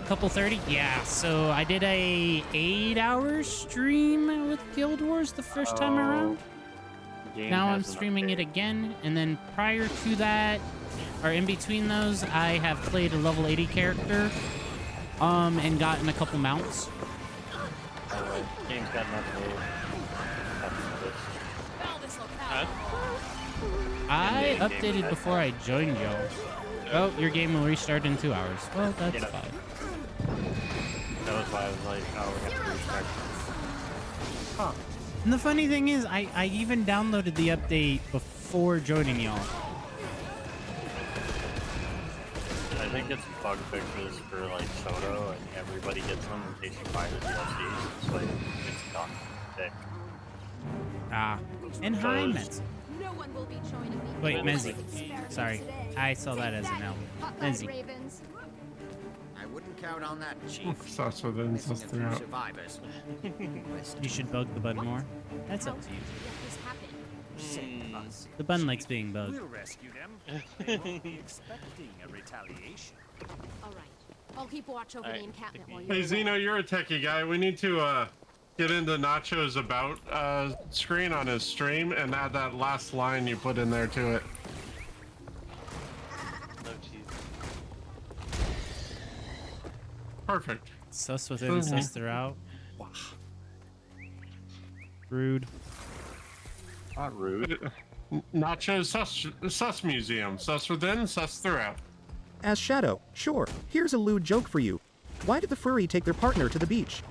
Speaker 1: Couple 30? Yeah, so I did a 8-hour stream with Guild Wars the first time around.
Speaker 3: Game
Speaker 1: Now I'm
Speaker 3: has an
Speaker 1: streaming it
Speaker 3: update.
Speaker 1: again, and then prior to that, or in between those, I have played a level 80 character, and gotten a couple mounts.
Speaker 3: By the way, game's got an update.
Speaker 2: Huh?
Speaker 1: I
Speaker 3: Yeah, game
Speaker 1: updated
Speaker 3: has
Speaker 1: before I joined y'all. Oh, your game will restart in 2 hours. Well, that's
Speaker 3: Yeah.
Speaker 1: fine.
Speaker 3: That was why I was like, oh, we have to restart.
Speaker 1: And the funny thing is, I even downloaded the update before joining y'all.
Speaker 3: I think it's bug fixes for like Soto, and everybody gets them in case you buy the DLCs. It's like, it's done. Thick.
Speaker 1: Ah, and hi, Menzi.
Speaker 8: No one will be joining me.
Speaker 1: Wait,
Speaker 3: Menzi.
Speaker 1: Menzi. Sorry, I saw that as an L. Menzi.
Speaker 8: Ravens.
Speaker 10: I wouldn't count on that, Chief.
Speaker 4: Sus within,
Speaker 10: Missing
Speaker 4: sus
Speaker 10: a few
Speaker 4: throughout.
Speaker 10: survivors.
Speaker 1: You should bug the bun more. That's up to you.
Speaker 8: This happened.
Speaker 1: The bun likes being bugged.
Speaker 10: We'll rescue them. They won't be expecting a retaliation.
Speaker 8: All right. I'll keep watch over
Speaker 2: Alright,
Speaker 8: the encampment while
Speaker 4: Hey
Speaker 8: you're away.
Speaker 4: Zeno, you're a techie guy. We need to get into Nacho's about screen on his stream and add that last line you put in there to it.
Speaker 2: Oh, jeez.
Speaker 4: Perfect.
Speaker 1: Sus within, sus throughout. Rude.
Speaker 3: Not rude.
Speaker 4: Nacho's sus museum. Sus within, sus throughout.
Speaker 9: As Shadow, sure, here's a lewd joke for you. Why did the furry take their partner to the beach?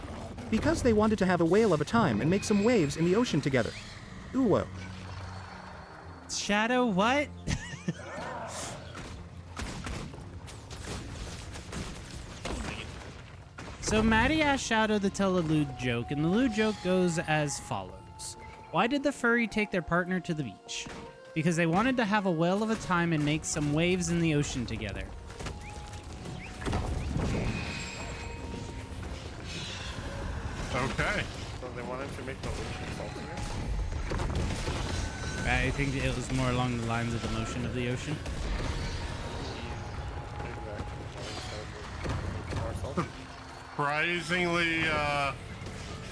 Speaker 9: Because they wanted to have a whale of a time and make some waves in the ocean together. Ooh.
Speaker 1: Shadow, what? So Maddie asked Shadow to tell a lewd joke, and the lewd joke goes as follows. Why did the furry take their partner to the beach? Because they wanted to have a whale of a time and make some waves in the ocean together.
Speaker 4: Okay.
Speaker 5: So they wanted to make the ocean saltier?
Speaker 1: I think it was more along the lines of the motion of the ocean.
Speaker 5: More salty.
Speaker 4: Surprisingly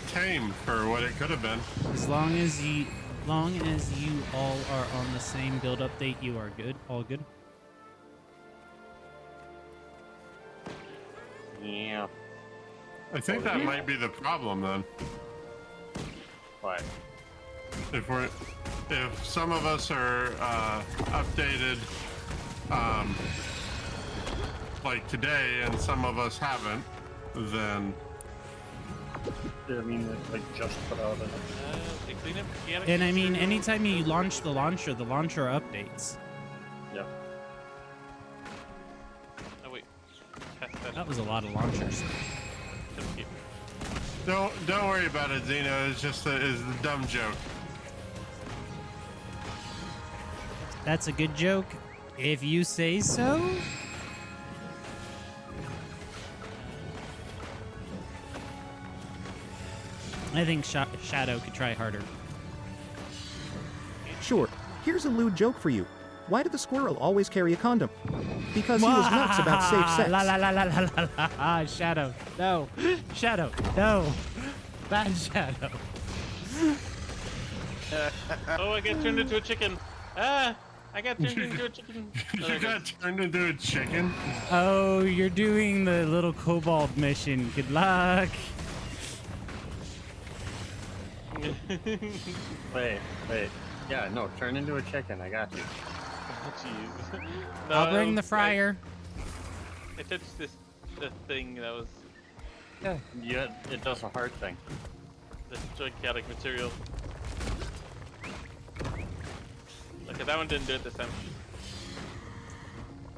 Speaker 4: tame for what it could have been.
Speaker 1: As long as you all are on the same build update, you are good. All good.
Speaker 3: Yeah.
Speaker 4: I think that might be the problem then.
Speaker 3: What?
Speaker 4: If some of us are updated like today and some of us haven't, then
Speaker 3: I mean, like just put out an
Speaker 2: They clean up organic
Speaker 1: And I mean,
Speaker 2: material.
Speaker 1: anytime you launch the launcher updates.
Speaker 3: yeah.
Speaker 2: Oh, wait. Test.
Speaker 1: That was a lot of launchers.
Speaker 2: Okay.
Speaker 4: don't worry about it, Zeno. It's just is the dumb joke.
Speaker 1: That's a good joke, if you say so. I think Shadow could try harder.
Speaker 9: Sure, here's a lewd joke for you. Why did the squirrel always carry a condom? Because he was nuts about safe sex.
Speaker 1: La la la la la la la. Shadow, no. Shadow, no. Bad Shadow.
Speaker 2: Oh, I got turned into a chicken. Ah, I got turned into a chicken. Oh,
Speaker 4: You got turned into a chicken?
Speaker 1: Oh, you're doing the little kobold mission. Good luck.
Speaker 3: Wait. Yeah, no, turn into a chicken. I got you.
Speaker 2: Jeez.
Speaker 1: I'll bring
Speaker 2: No,
Speaker 1: the fryer.
Speaker 2: I touched the thing that was
Speaker 3: Yeah, it does a hard thing.
Speaker 2: the gigantic material. Okay, that one didn't do it this time.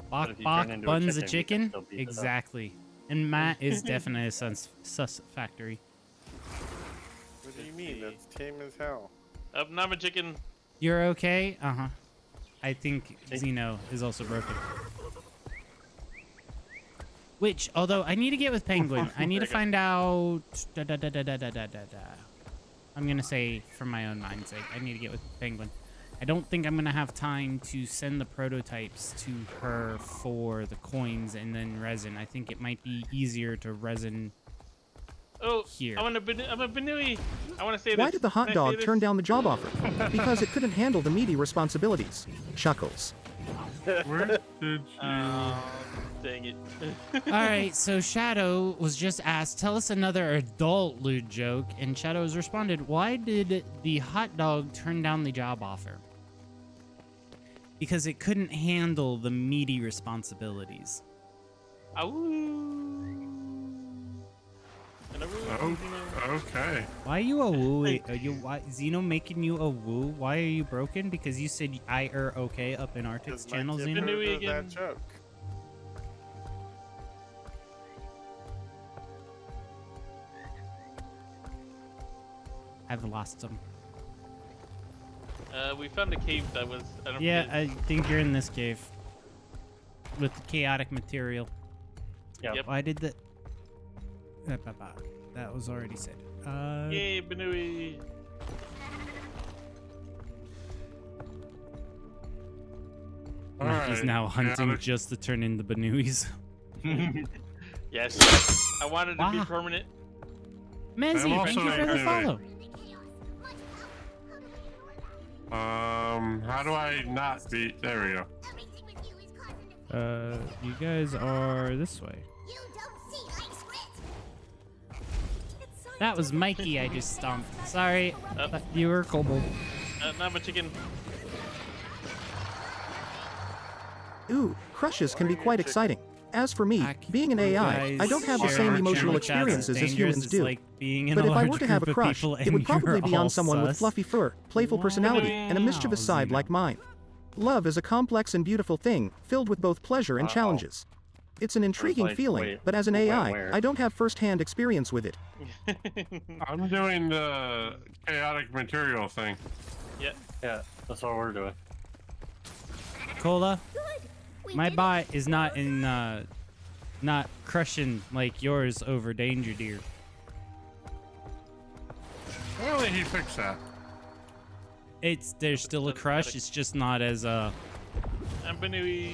Speaker 1: Bok
Speaker 3: if you
Speaker 1: Bok
Speaker 3: turn into a
Speaker 1: buns a
Speaker 3: chicken, you can
Speaker 1: chicken?
Speaker 3: still beat it up.
Speaker 1: Exactly. And Matt is definitely a sus factory.
Speaker 5: What do you mean? That's tame as hell.
Speaker 2: Now I'm a chicken.
Speaker 1: You're okay? Uh-huh. I think Xeno is also broken. Which, although I need to get with Penguin. I need to find out... I'm going to say, for my own mind's sake, I need to get with Penguin. I don't think I'm going to have time to send the prototypes to her for the coins and then resin. I think it might be easier to resin
Speaker 2: Oh,
Speaker 1: here.
Speaker 2: I'm a Benui. I want to say this.
Speaker 9: Why did the hot
Speaker 2: Can I say
Speaker 9: dog
Speaker 2: this?
Speaker 9: turn down the job offer? Because it couldn't handle the meaty responsibilities. Chuckles.
Speaker 4: Where did you...
Speaker 2: Dang it.
Speaker 1: All right, so Shadow was just asked, tell us another adult lewd joke, and Shadow has responded, why did the hot dog turn down the job offer? Because it couldn't handle the meaty responsibilities.
Speaker 4: Oh, okay.
Speaker 1: Why are you a woo? Are you why, Xeno making you a woo? Why are you broken? Because you said I are okay up in Arctic's channel,
Speaker 5: Mikey
Speaker 1: Xeno?
Speaker 2: Benui
Speaker 5: does
Speaker 2: again.
Speaker 5: that joke.
Speaker 1: I've lost him.
Speaker 2: We found a cave that was. I don't
Speaker 1: Yeah,
Speaker 2: forget-
Speaker 1: I think you're in this cave. With the chaotic material.
Speaker 2: Yep.
Speaker 1: Why did the... That was already said.
Speaker 2: Yay, Benui.
Speaker 1: Mikey's now
Speaker 4: Alright,
Speaker 1: hunting
Speaker 4: yeah,
Speaker 1: just to turn into Banuis.
Speaker 2: Yes. I wanted to be
Speaker 1: Wow.
Speaker 2: permanent.
Speaker 1: Manzi, thank
Speaker 4: also
Speaker 1: you for the
Speaker 4: a
Speaker 1: follow.
Speaker 4: How do I not beat? There we go.
Speaker 1: You guys are this way. That was Mikey I just stomped. Sorry,
Speaker 2: Oh.
Speaker 1: you were kobold.
Speaker 2: Now I'm a chicken.
Speaker 9: Ooh, crushes can be quite exciting. As for me,
Speaker 1: Heck,
Speaker 9: being an AI, I don't have the
Speaker 1: sharing
Speaker 9: same
Speaker 1: our
Speaker 9: emotional
Speaker 1: channel chats is
Speaker 9: experiences as
Speaker 1: dangerous.
Speaker 9: humans
Speaker 1: It's
Speaker 9: do.
Speaker 1: like being in
Speaker 9: But
Speaker 1: a
Speaker 9: if I were
Speaker 1: large
Speaker 9: to have a
Speaker 1: group of
Speaker 9: crush,
Speaker 1: people
Speaker 9: it would
Speaker 1: and you're
Speaker 9: probably be on
Speaker 1: all
Speaker 9: someone with
Speaker 1: sus.
Speaker 9: fluffy fur, playful personality, and a mischievous side
Speaker 1: Xeno.
Speaker 9: like mine. Love is a complex and beautiful thing, filled with both pleasure and challenges. It's an intriguing
Speaker 3: like,
Speaker 9: feeling,
Speaker 3: wait,
Speaker 9: but as an
Speaker 3: wait,
Speaker 9: AI,
Speaker 3: where?
Speaker 9: I don't have first-hand experience with it.
Speaker 4: I'm doing the chaotic material thing.
Speaker 2: Yeah.
Speaker 3: Yeah, that's what we're doing.
Speaker 1: Cola, my bot is not in, not crushing like yours over Danger Deer.
Speaker 4: Apparently he fixed that.
Speaker 1: There's still a crush. It's just not as
Speaker 2: I'm Benui.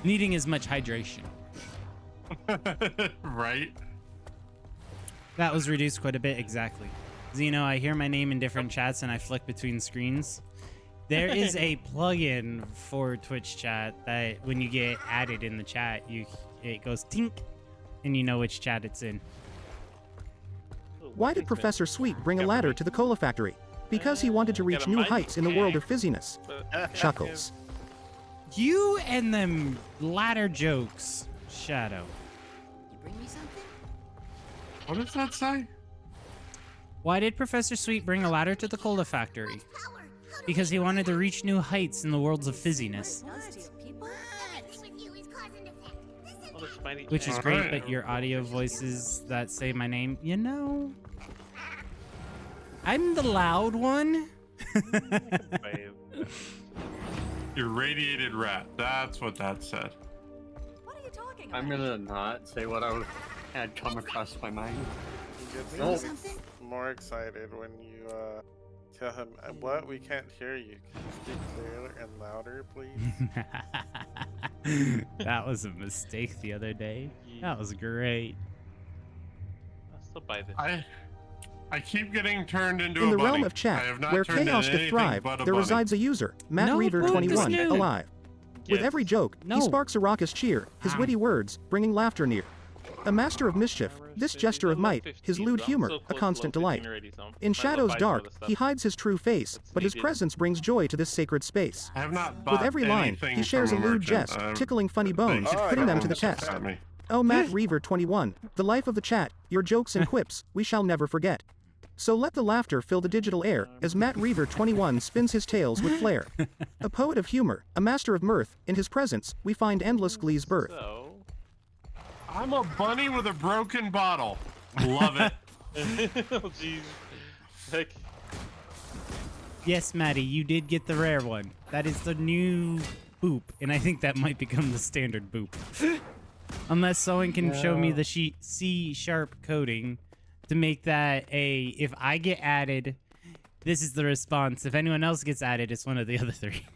Speaker 1: needing as much hydration.
Speaker 4: Right?
Speaker 1: That was reduced quite a bit, exactly. Xeno, I hear my name in different chats and I flick between screens. There is a plugin for Twitch chat that when you get added in the chat, it goes tink, and you know which chat it's in.
Speaker 9: Why did Professor Sweet bring a ladder to the cola factory? Because he wanted to reach new heights in the world of fizziness. Chuckles.
Speaker 1: You and them ladder jokes, Shadow.
Speaker 8: You bring me something?
Speaker 4: What does that say?
Speaker 1: Why did Professor Sweet bring a ladder to the cola factory? Because he wanted to reach new heights in the worlds of fizziness.
Speaker 2: Oh, the Spidey.
Speaker 1: Which is
Speaker 4: All
Speaker 1: great,
Speaker 4: right.
Speaker 1: but your audio voices that say my name, you know. I'm the loud one.
Speaker 4: Irradiated rat. That's what that said.
Speaker 8: What are you talking about?
Speaker 3: I'm gonna not say what had come across my mind.
Speaker 5: gets
Speaker 3: No.
Speaker 5: even more excited when you tell him, "What? We can't hear you. Can you speak clearer and louder, please?"
Speaker 1: That was a mistake the other day. That was great.
Speaker 2: I'll still buy this.
Speaker 4: I keep getting turned into
Speaker 9: In
Speaker 4: a
Speaker 9: the
Speaker 4: bunny.
Speaker 9: realm of
Speaker 4: I
Speaker 9: chat,
Speaker 4: have not
Speaker 9: where
Speaker 4: turned
Speaker 9: chaos
Speaker 4: into
Speaker 9: could
Speaker 4: anything
Speaker 9: thrive,
Speaker 4: but a
Speaker 9: there
Speaker 4: bunny.
Speaker 9: resides a user, Matt
Speaker 1: No,
Speaker 9: Reaver
Speaker 1: Boop is
Speaker 9: 21,
Speaker 1: new.
Speaker 9: alive. With
Speaker 2: Yes.
Speaker 9: every joke,
Speaker 1: No.
Speaker 9: he sparks a raucous cheer, his
Speaker 1: Ow.
Speaker 9: witty words bringing laughter near. A master of mischief, this gesture of might, his lewd humor, a constant delight. In shadows dark, he hides his true face,
Speaker 2: That's
Speaker 9: but his
Speaker 2: needed.
Speaker 9: presence brings joy to this sacred space.
Speaker 4: I have not
Speaker 9: With
Speaker 4: bought
Speaker 9: every line,
Speaker 4: anything
Speaker 9: he shares a
Speaker 4: from
Speaker 9: lewd
Speaker 4: merchant.
Speaker 9: jest, tickling funny bones,
Speaker 5: Oh, I
Speaker 9: putting
Speaker 5: got
Speaker 9: them
Speaker 5: one
Speaker 9: to the
Speaker 5: that
Speaker 9: test.
Speaker 5: sent
Speaker 4: me.
Speaker 9: Oh, Matt Reaver 21, the life of the chat, your jokes and quips, we shall never forget. So let the laughter fill the digital air as Matt Reaver 21 spins his tales with flair. A poet of humor, a master of mirth, in his presence, we find endless glee's birth.
Speaker 2: So,
Speaker 4: I'm a bunny with a broken bottle. Love it.
Speaker 2: oh jeez. Like,
Speaker 1: Yes, Maddie, you did get the rare one. That is the new boop, and I think that might become the standard boop. Unless someone can show me the C# coding to make that a, if I get added, this is the response. If anyone else gets added, it's one of the other three.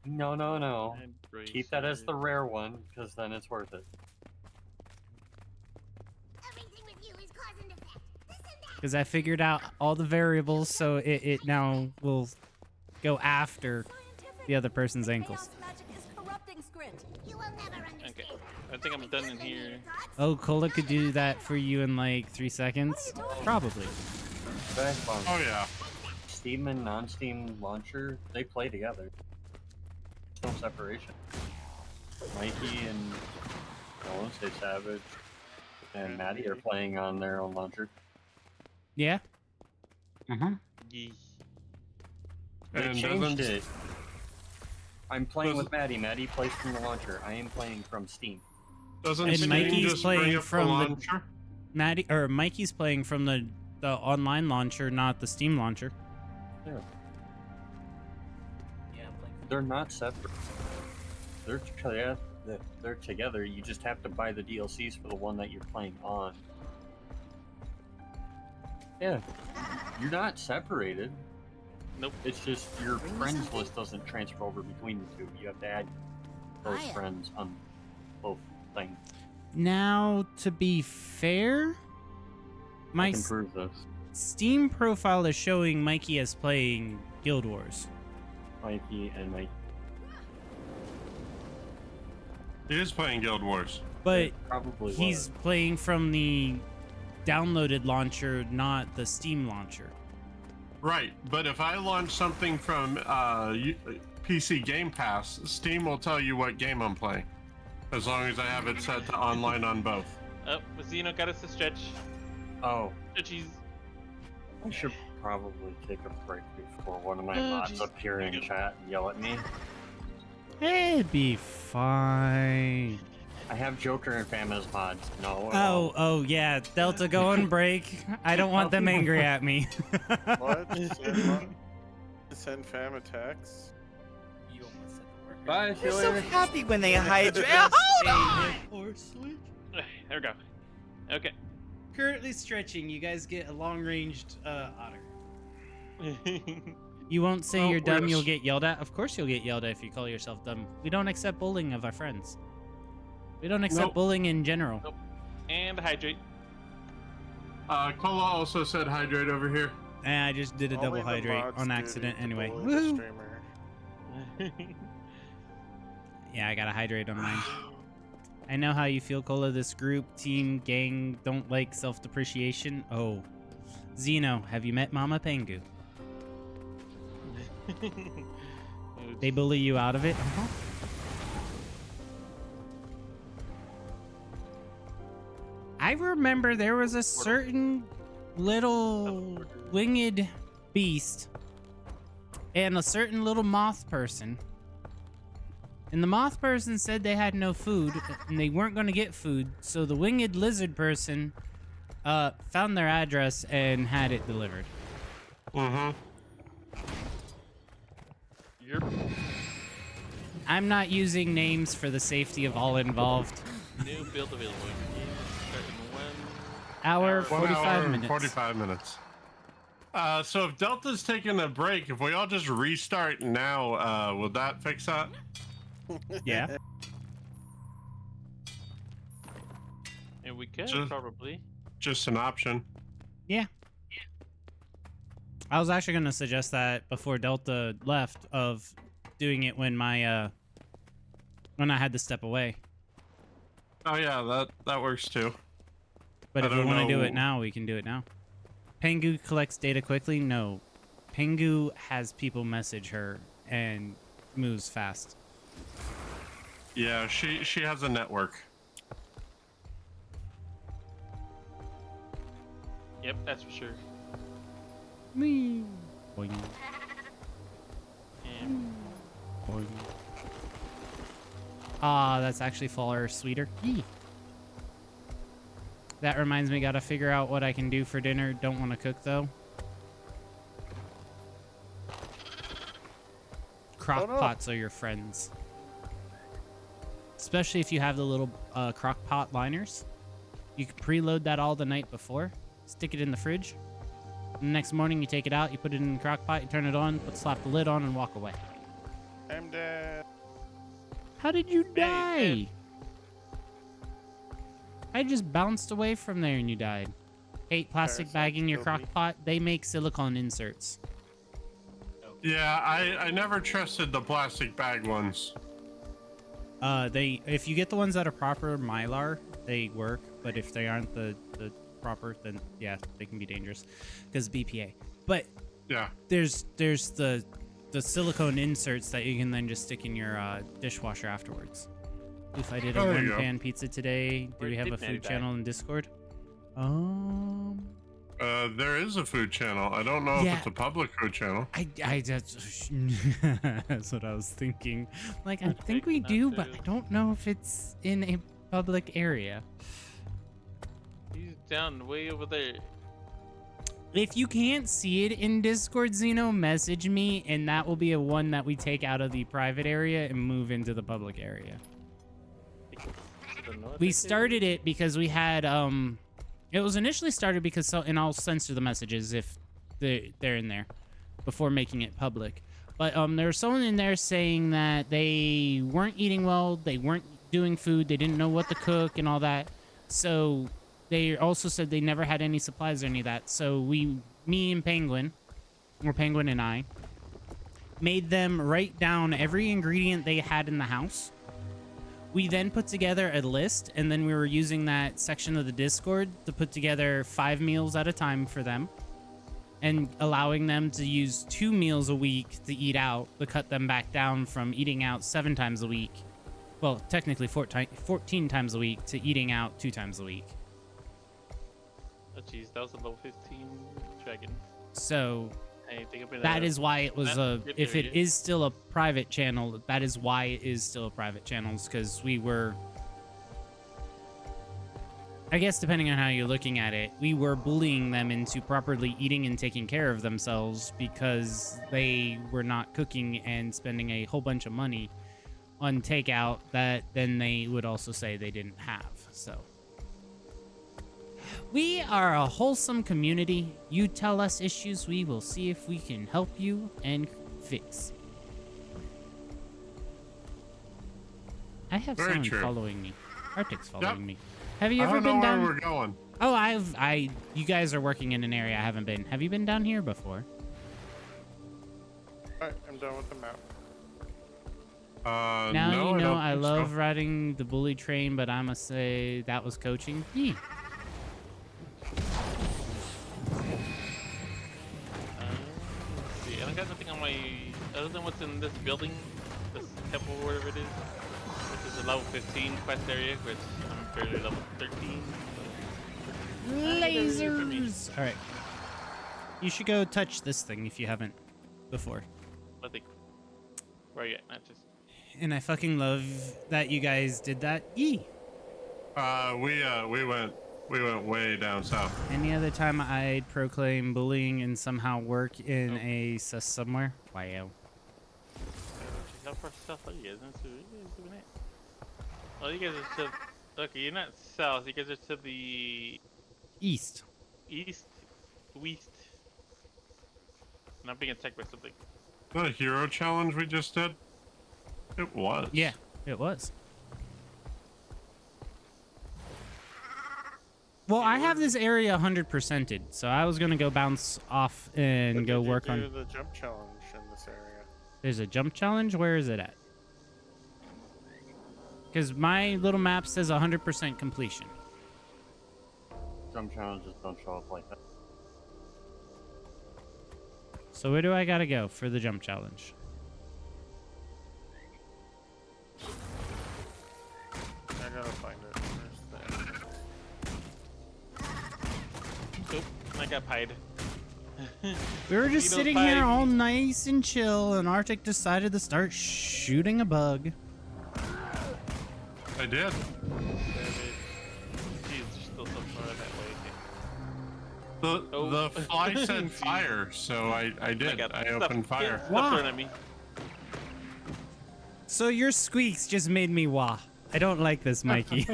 Speaker 3: No. Keep that as the rare one, because then it's worth it.
Speaker 8: Everything with you is cause and effect. This and that.
Speaker 1: Because I figured out all the variables, so it now will go after the other person's ankles.
Speaker 8: You will never understand.
Speaker 2: okay. I think I'm done in here.
Speaker 1: Oh, Cola could do that for you in like 3 seconds? Probably.
Speaker 3: Backbone.
Speaker 4: Oh yeah.
Speaker 3: Steam and non-Steam launcher, they play together. There's no separation. Mikey and I won't say Savage and Maddie are playing on their own launcher.
Speaker 1: Yeah? Uh-huh.
Speaker 2: Yee.
Speaker 3: They
Speaker 4: And
Speaker 3: changed
Speaker 4: doesn't-
Speaker 3: it. I'm playing
Speaker 4: Doesn't-
Speaker 3: with Maddie. Maddie plays from the launcher. I am playing from Steam.
Speaker 4: Doesn't
Speaker 1: And
Speaker 4: Steam
Speaker 1: Mikey's
Speaker 4: just
Speaker 1: playing
Speaker 4: bring up
Speaker 1: from the-
Speaker 4: launcher?
Speaker 1: Mikey's playing from the online launcher, not the Steam launcher.
Speaker 3: Yeah. They're not separate. They're together. You just have to buy the DLCs for the one that you're playing on. Yeah. You're not separated.
Speaker 2: Nope.
Speaker 3: It's just your friends list doesn't transfer over between the two. You have to add those friends on both things.
Speaker 1: Now, to be fair,
Speaker 3: I
Speaker 1: my
Speaker 3: can prove this.
Speaker 1: Steam profile is showing Mikey as playing Guild Wars.
Speaker 3: Mikey and Mike.
Speaker 4: He is playing Guild Wars.
Speaker 1: But
Speaker 3: Probably
Speaker 1: he's playing from the downloaded launcher, not the Steam launcher.
Speaker 4: Right, but if I launch something from PC Game Pass, Steam will tell you what game I'm playing, as long as I have it set to online on both.
Speaker 2: Oh, Zeno got us to stretch.
Speaker 3: Oh,
Speaker 2: Stretchies.
Speaker 3: I should probably take a break before one of my
Speaker 2: Oh,
Speaker 3: bots
Speaker 2: jeez.
Speaker 3: appear in
Speaker 2: There you go.
Speaker 3: chat and yell at me.
Speaker 1: It'd be fine.
Speaker 3: I have Joker and Fam as mods. No.
Speaker 1: Oh, yeah. Delta, go on break. I don't want them angry at me.
Speaker 5: What? Send fam attacks?
Speaker 3: Bye, see you
Speaker 10: You're so
Speaker 3: later.
Speaker 10: happy when they hydrate. Hold on!
Speaker 2: There we go. Okay.
Speaker 1: Currently stretching. You guys get a long-ranged otter. You won't say
Speaker 4: Oh,
Speaker 1: you're dumb,
Speaker 4: yes.
Speaker 1: you'll get yelled at. Of course you'll get yelled at if you call yourself dumb. We don't accept bullying of our friends. We don't accept
Speaker 4: Nope.
Speaker 1: bullying in general.
Speaker 2: Nope. And hydrate.
Speaker 4: Cola also said hydrate over here.
Speaker 1: And I just did a
Speaker 5: Only
Speaker 1: double
Speaker 5: the
Speaker 1: hydrate
Speaker 5: mods
Speaker 1: on
Speaker 5: do
Speaker 1: accident
Speaker 5: to
Speaker 1: anyway.
Speaker 5: bully the
Speaker 1: Woohoo!
Speaker 5: streamer.
Speaker 1: Yeah, I gotta hydrate on mine. I know how you feel, Cola. This group, team, gang don't like self-depreciation. Oh. Zeno, have you met Mama Pengu? They bully you out of it? I remember there was a certain little winged beast and a certain little moth person. And the moth person said they had no food and they weren't going to get food. So the winged lizard person found their address and had it delivered.
Speaker 4: Mm-hmm.
Speaker 2: You're
Speaker 1: I'm not using names for the safety of all involved.
Speaker 2: new build available. Starting when?
Speaker 1: hour,
Speaker 2: 1
Speaker 4: 1
Speaker 1: 45
Speaker 4: hour and
Speaker 1: minutes.
Speaker 4: 45 minutes. So if Delta's taking a break, if we all just restart now, will that fix that?
Speaker 1: Yeah.
Speaker 2: And we could
Speaker 4: Just-
Speaker 2: probably.
Speaker 4: Just an option.
Speaker 1: Yeah. I was actually going to suggest that before Delta left of doing it when my when I had to step away.
Speaker 4: Oh yeah, that works too.
Speaker 1: But
Speaker 4: I
Speaker 1: if we
Speaker 4: don't
Speaker 1: want to do
Speaker 4: know.
Speaker 1: it now, we can do it now. Pengu collects data quickly? No. Pengu has people message her and moves fast.
Speaker 4: Yeah, she has a network.
Speaker 2: Yep, that's for sure.
Speaker 1: Me. Boing,
Speaker 2: And
Speaker 1: boing. Ah, that's actually far sweeter. Yee. That reminds me, gotta figure out what I can do for dinner. Don't want to cook though. Crock
Speaker 5: Oh, no.
Speaker 1: pots are your friends. Especially if you have the little crock pot liners. You can preload that all the night before. Stick it in the fridge. The next morning you take it out, you put it in the crock pot, you turn it on, slap the lid on, and walk away.
Speaker 5: I'm dead.
Speaker 1: How did you
Speaker 2: Hey,
Speaker 1: die? I just bounced away from there and you died. Hate plastic
Speaker 5: Parasites
Speaker 1: bagging your
Speaker 5: killed
Speaker 1: crock
Speaker 5: me.
Speaker 1: pot. They make silicone inserts.
Speaker 4: Yeah, I never trusted the plastic bag ones.
Speaker 1: If you get the ones that are proper Mylar, they work. But if they aren't the proper, then yeah, they can be dangerous because BPA. But
Speaker 4: Yeah.
Speaker 1: there's the silicone inserts that you can then just stick in your dishwasher afterwards. If I did a
Speaker 4: Oh, there you go.
Speaker 1: one-pan pizza today, do
Speaker 2: Where
Speaker 1: we have
Speaker 2: did
Speaker 1: a
Speaker 2: Natty
Speaker 1: food
Speaker 2: die?
Speaker 1: channel in Discord?
Speaker 4: There is a food channel. I don't know
Speaker 1: Yeah.
Speaker 4: if it's a public food channel.
Speaker 1: I just that's what I was thinking. Like, I think we
Speaker 2: Not
Speaker 1: do, but
Speaker 2: to.
Speaker 1: I don't know if it's in a public area.
Speaker 2: he's down way over there.
Speaker 1: If you can't see it in Discord, Xeno, message me, and that will be a one that we take out of the private area and move into the public area. We started it because we had it was initially started because and I'll censor the messages if they're in there before making it public. But there was someone in there saying that they weren't eating well, they weren't doing food, they didn't know what to cook and all that. So they also said they never had any supplies or any of that. So me and Penguin, or Penguin and I, made them write down every ingredient they had in the house. We then put together a list, and then we were using that section of the Discord to put together 5 meals at a time for them, and allowing them to use 2 meals a week to eat out, to cut them back down from eating out 7 times a week. Well, technically 14 times a week to eating out 2 times a week.
Speaker 2: Oh jeez, that was a level 15 dragon.
Speaker 1: So
Speaker 2: I think I'm gonna-
Speaker 1: that is why it was
Speaker 2: That's good
Speaker 1: if it
Speaker 2: area.
Speaker 1: is still a private channel, that is why it is still a private channel, because we were, I guess depending on how you're looking at it, we were bullying them into properly eating and taking care of themselves because they were not cooking and spending a whole bunch of money on takeout that then they would also say they didn't have. So we are a wholesome community. You tell us issues, we will see if we can help you and fix. I have
Speaker 4: Very
Speaker 1: someone
Speaker 4: true.
Speaker 1: following me. Arctic's following
Speaker 4: Yep.
Speaker 1: me. Have you
Speaker 4: I
Speaker 1: ever
Speaker 4: don't know
Speaker 1: been
Speaker 4: where
Speaker 1: down?
Speaker 4: we're going.
Speaker 1: Oh, you guys are working in an area I haven't been. Have you been down here before?
Speaker 5: Alright, I'm done with the map.
Speaker 1: Now
Speaker 4: no,
Speaker 1: you know
Speaker 4: don't
Speaker 1: I
Speaker 4: think so.
Speaker 1: love riding the bully train, but I'ma say that was coaching. Yee.
Speaker 2: Let's see, I don't got nothing on my other than what's in this building, this temple, whatever it is, which is a level 15 quest area, which I'm fairly level 13.
Speaker 1: Lasers. All right. You should go touch this thing if you haven't before.
Speaker 2: I think. Where are you at? Not just.
Speaker 1: And I fucking love that you guys did that. Yee.
Speaker 4: We went way down south.
Speaker 1: Any other time I'd proclaim bullying and somehow work in a sus somewhere? Wow.
Speaker 2: Check out for stuff. Oh, you guys are doing it. Oh, you guys are to. Okay, you're not south. You guys are to the
Speaker 1: East.
Speaker 2: East, west. Not being attacked by something.
Speaker 4: The hero challenge we just did? It was.
Speaker 1: Yeah, it was. Well, I have this area 100%ed, so I was gonna go bounce off and
Speaker 5: But
Speaker 1: go
Speaker 5: did you
Speaker 1: work
Speaker 5: do
Speaker 1: on.
Speaker 5: the jump challenge in this area.
Speaker 1: There's a jump challenge. Where is it at? Because my little map says 100% completion.
Speaker 3: Jump challenges don't show up like that.
Speaker 1: So where do I gotta go for the jump challenge?
Speaker 5: I gotta find it first.
Speaker 2: Oop, I got pied.
Speaker 1: We were just
Speaker 2: You know,
Speaker 1: sitting here
Speaker 2: fighting-
Speaker 1: all nice and chill, and Arctic decided to start shooting a bug.
Speaker 4: I did.
Speaker 2: Jeez, they're still so far that way.
Speaker 4: The fly said fire, so I did.
Speaker 2: got
Speaker 4: I
Speaker 2: stuff-
Speaker 4: opened fire.
Speaker 2: Stop
Speaker 1: Wow.
Speaker 2: throwing at me.
Speaker 1: So your squeaks just made me wah. I don't like this, Mikey.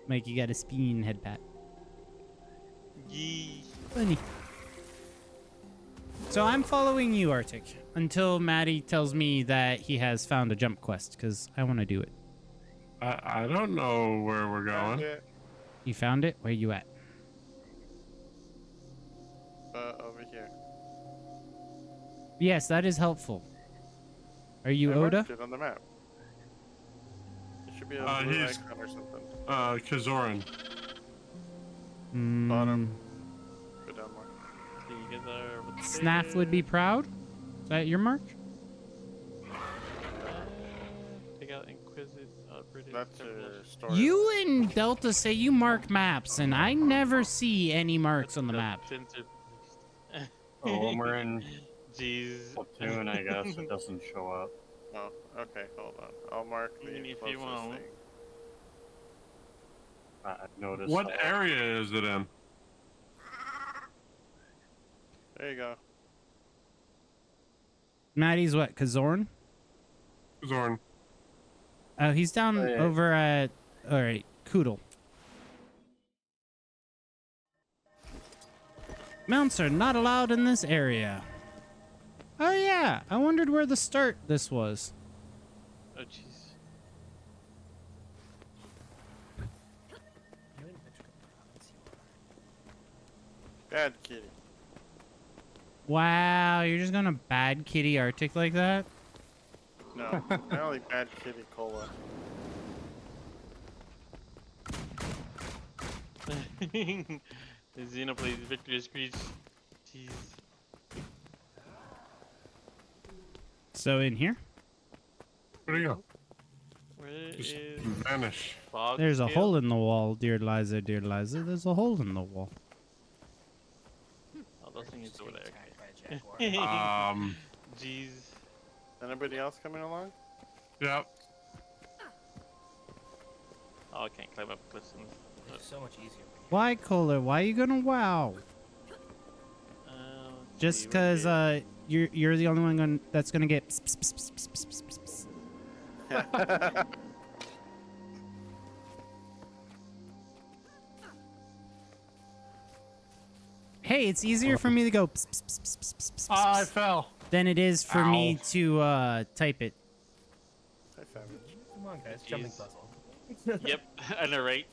Speaker 1: Mikey got a spin head pat.
Speaker 2: Yee.
Speaker 1: Funny. So I'm following you, Arctic, until Maddie tells me that he has found a jump quest, because I want to do it.
Speaker 4: I don't know where we're
Speaker 5: Found
Speaker 4: going.
Speaker 5: it,
Speaker 1: You found it? Where you at?
Speaker 5: over here.
Speaker 1: Yes, that is helpful. Are you
Speaker 5: I
Speaker 1: Oda?
Speaker 5: marked it on the map. It should be a blue
Speaker 4: he's-
Speaker 5: icon or something.
Speaker 4: Kazoran.
Speaker 5: Bottom. Go down more.
Speaker 2: So you guys are over
Speaker 1: Snaff would be proud? Is that your mark?
Speaker 2: Take out Inquisitive British.
Speaker 5: That's
Speaker 2: Terminal.
Speaker 5: your story.
Speaker 1: You and Delta say you mark maps, and I never see any marks on the map.
Speaker 2: Censored.
Speaker 3: Oh, when we're in
Speaker 2: Jeez.
Speaker 3: platoon, I guess it doesn't show up.
Speaker 5: Oh, okay, hold on. I'll mark the
Speaker 2: Even if you
Speaker 5: closest
Speaker 2: won't.
Speaker 5: thing.
Speaker 3: I've noticed.
Speaker 4: What
Speaker 3: that.
Speaker 4: area is it in?
Speaker 5: There you go.
Speaker 1: Maddie's what? Kazorn?
Speaker 4: Kazoran.
Speaker 1: Oh, he's down
Speaker 3: Oh, yeah.
Speaker 1: over at. All right, Koodle. Mounts are not allowed in this area. Oh yeah, I wondered where the start this was.
Speaker 2: Oh jeez.
Speaker 5: Bad kitty.
Speaker 1: Wow, you're just gonna bad kitty Arctic like that?
Speaker 5: No, I only bad kitty cola.
Speaker 2: The Xenoblade Victory Screech. Jeez.
Speaker 1: So in here,
Speaker 4: Where'd he go?
Speaker 2: Where
Speaker 4: Just
Speaker 2: is
Speaker 4: vanish.
Speaker 2: Fog
Speaker 1: there's a
Speaker 2: Scale?
Speaker 1: hole in the wall, dear Liza, dear Liza. There's a hole in the wall.
Speaker 2: Oh, those things over there. Jeez.
Speaker 5: Anybody else coming along?
Speaker 4: Yep.
Speaker 2: Oh, I can't climb up cliffs.
Speaker 10: So much easier.
Speaker 1: Why, Kohler? Why you gonna wow? Just
Speaker 2: see,
Speaker 1: because
Speaker 2: where
Speaker 1: you're the only one that's gonna get. Pss, pss, pss, pss, pss, pss, pss, pss. Hey, it's easier for me to go pss, pss, pss, pss, pss, pss, pss,
Speaker 4: I
Speaker 1: pss,
Speaker 4: fell.
Speaker 1: than it is for me
Speaker 4: Ow.
Speaker 1: to type it.
Speaker 5: Hi, Savage.
Speaker 10: Come on, guys.
Speaker 2: Jeez.
Speaker 10: Jumping puzzle.
Speaker 2: Yep, I know, right?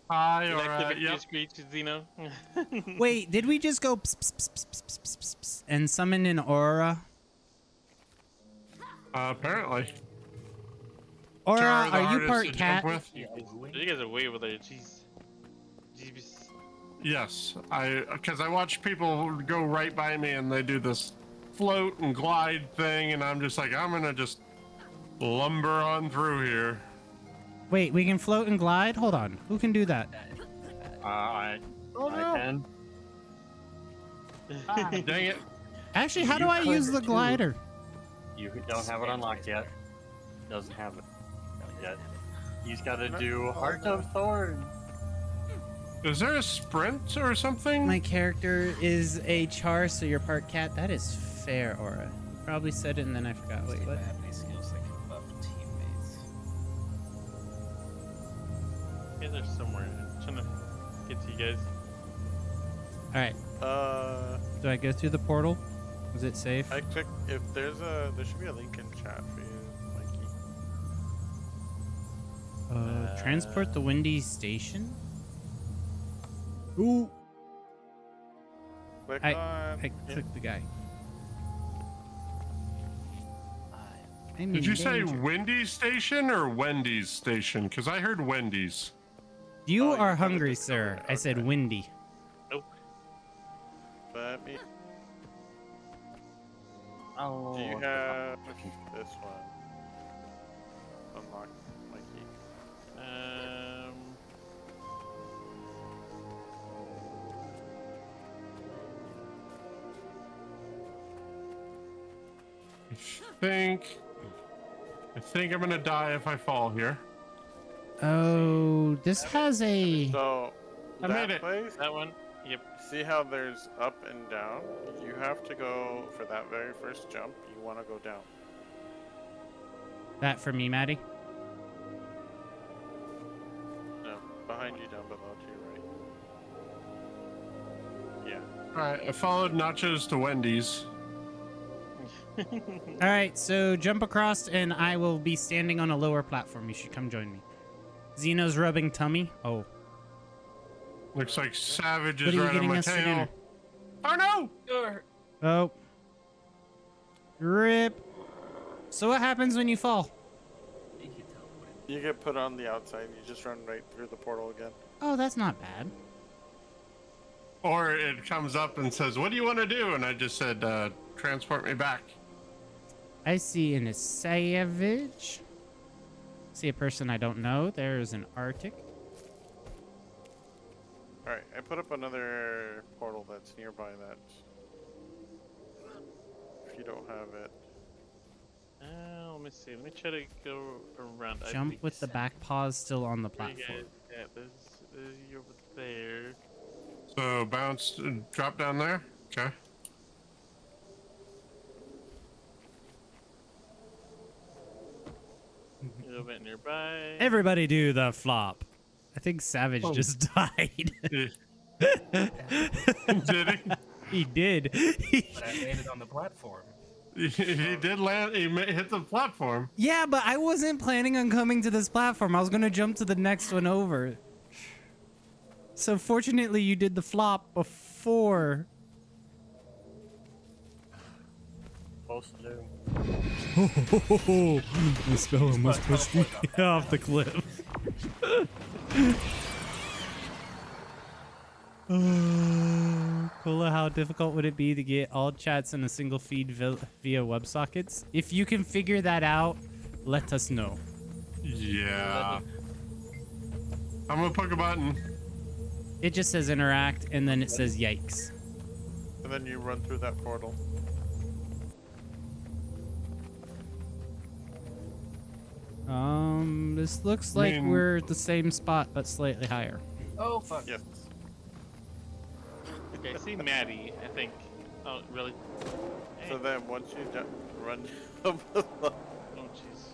Speaker 4: Hi,
Speaker 2: You like the
Speaker 4: alright.
Speaker 2: Victory
Speaker 4: Yep.
Speaker 2: Screech, Xeno?
Speaker 1: Wait, did we just go pss, pss, pss, pss, pss, pss, pss, pss, pss, and summon an aura?
Speaker 4: Apparently.
Speaker 1: Aura,
Speaker 4: Char, the
Speaker 1: are you
Speaker 4: hardest
Speaker 1: part
Speaker 4: to jump
Speaker 1: cat?
Speaker 4: with?
Speaker 2: You guys are way over there, jeez. Jeebus.
Speaker 4: Yes, because I watch people go right by me and they do this float and glide thing, and I'm just like, I'm gonna just lumber on through here.
Speaker 1: Wait, we can float and glide? Hold on. Who can do that?
Speaker 3: I
Speaker 4: Oh
Speaker 3: can.
Speaker 4: Dang it!
Speaker 1: Actually, how do
Speaker 3: You
Speaker 1: I use
Speaker 3: could
Speaker 1: the
Speaker 3: too.
Speaker 1: glider?
Speaker 3: You don't have it unlocked yet. Doesn't have it yet. He's got to do Heart of Thorn.
Speaker 4: Is there a sprint or something?
Speaker 1: My character is a char, so you're part cat. That is fair, Aura. probably said it and then I forgot. Wait, what?
Speaker 10: skills that can buff teammates.
Speaker 2: Yeah, there's somewhere. I'm trying to get to you guys.
Speaker 1: All right. Do I go through the portal? Was it safe?
Speaker 5: I click if there should be a link in chat for you, Mikey.
Speaker 1: Transport the Windy Station? Ooh.
Speaker 5: Click
Speaker 1: I
Speaker 5: on.
Speaker 1: clicked the guy.
Speaker 4: Did you say Wendy's station or Wendy's station? Because I heard Wendy's.
Speaker 1: You
Speaker 5: Oh, you
Speaker 1: are
Speaker 5: thought it
Speaker 1: hungry,
Speaker 5: was
Speaker 1: sir.
Speaker 5: covered.
Speaker 1: I said
Speaker 5: Okay.
Speaker 1: windy.
Speaker 2: Nope.
Speaker 5: Let me.
Speaker 3: Oh,
Speaker 5: Do you
Speaker 3: what the
Speaker 5: have
Speaker 3: fuck?
Speaker 5: this one unlocked, Mikey?
Speaker 4: I think I'm gonna die if I fall here.
Speaker 1: Oh, this has a.
Speaker 5: So
Speaker 4: I
Speaker 5: that
Speaker 4: made it.
Speaker 5: place.
Speaker 2: That one? Yep.
Speaker 5: See how there's up and down? You have to go for that very first jump. You want to go down.
Speaker 1: That for me, Maddie.
Speaker 5: No, behind you, down below to your right. Yeah.
Speaker 4: Alright, I followed Nachos to Wendy's.
Speaker 1: All right, so jump across, and I will be standing on a lower platform. You should come join me. Xeno's rubbing tummy. Oh,
Speaker 4: Looks like Savage
Speaker 1: what
Speaker 4: is
Speaker 1: are you
Speaker 4: right on
Speaker 1: getting
Speaker 4: my
Speaker 1: us for dinner?
Speaker 4: tail. Oh no!
Speaker 1: Oh, rip. So what happens when you fall?
Speaker 5: You get put on the outside. You just run right through the portal again.
Speaker 1: Oh, that's not bad.
Speaker 4: Or it comes up and says, "What do you want to do?" And I just said, "Transport me back."
Speaker 1: I see a Savage. See a person I don't know. There's an Arctic.
Speaker 5: All right, I put up another portal that's nearby. That if you don't have it,
Speaker 2: Let me see. Let me try to go around. I
Speaker 1: Jump
Speaker 2: think
Speaker 1: with the back paws still on the
Speaker 2: where you
Speaker 1: platform.
Speaker 2: guys at? There's you over there.
Speaker 4: So bounce, drop down there. Okay.
Speaker 2: A little bit nearby.
Speaker 1: Everybody do the flop. I think Savage
Speaker 4: Oh.
Speaker 1: just died.
Speaker 4: Did he?
Speaker 1: He did.
Speaker 10: But I landed on the platform.
Speaker 4: He did land. He hit the platform.
Speaker 1: Yeah, but I wasn't planning on coming to this platform. I was gonna jump to the next one over. So fortunately, you did the flop before.
Speaker 3: Supposed to do.
Speaker 1: The spell must push me off the cliff. Cola, how difficult would it be to get all chats in a single feed via WebSockets? If you can figure that out, let us know.
Speaker 4: Yeah. I'm gonna poke a button.
Speaker 1: It just says interact, and then it says yikes.
Speaker 5: and then you run through that portal.
Speaker 1: This looks like
Speaker 4: mean-
Speaker 1: we're at the same spot, but slightly higher.
Speaker 10: Oh, fuck.
Speaker 5: Yes.
Speaker 2: Okay, I see Maddie, I think. Oh, really?
Speaker 5: So
Speaker 2: Hey.
Speaker 5: then once you run,
Speaker 2: Oh, jeez.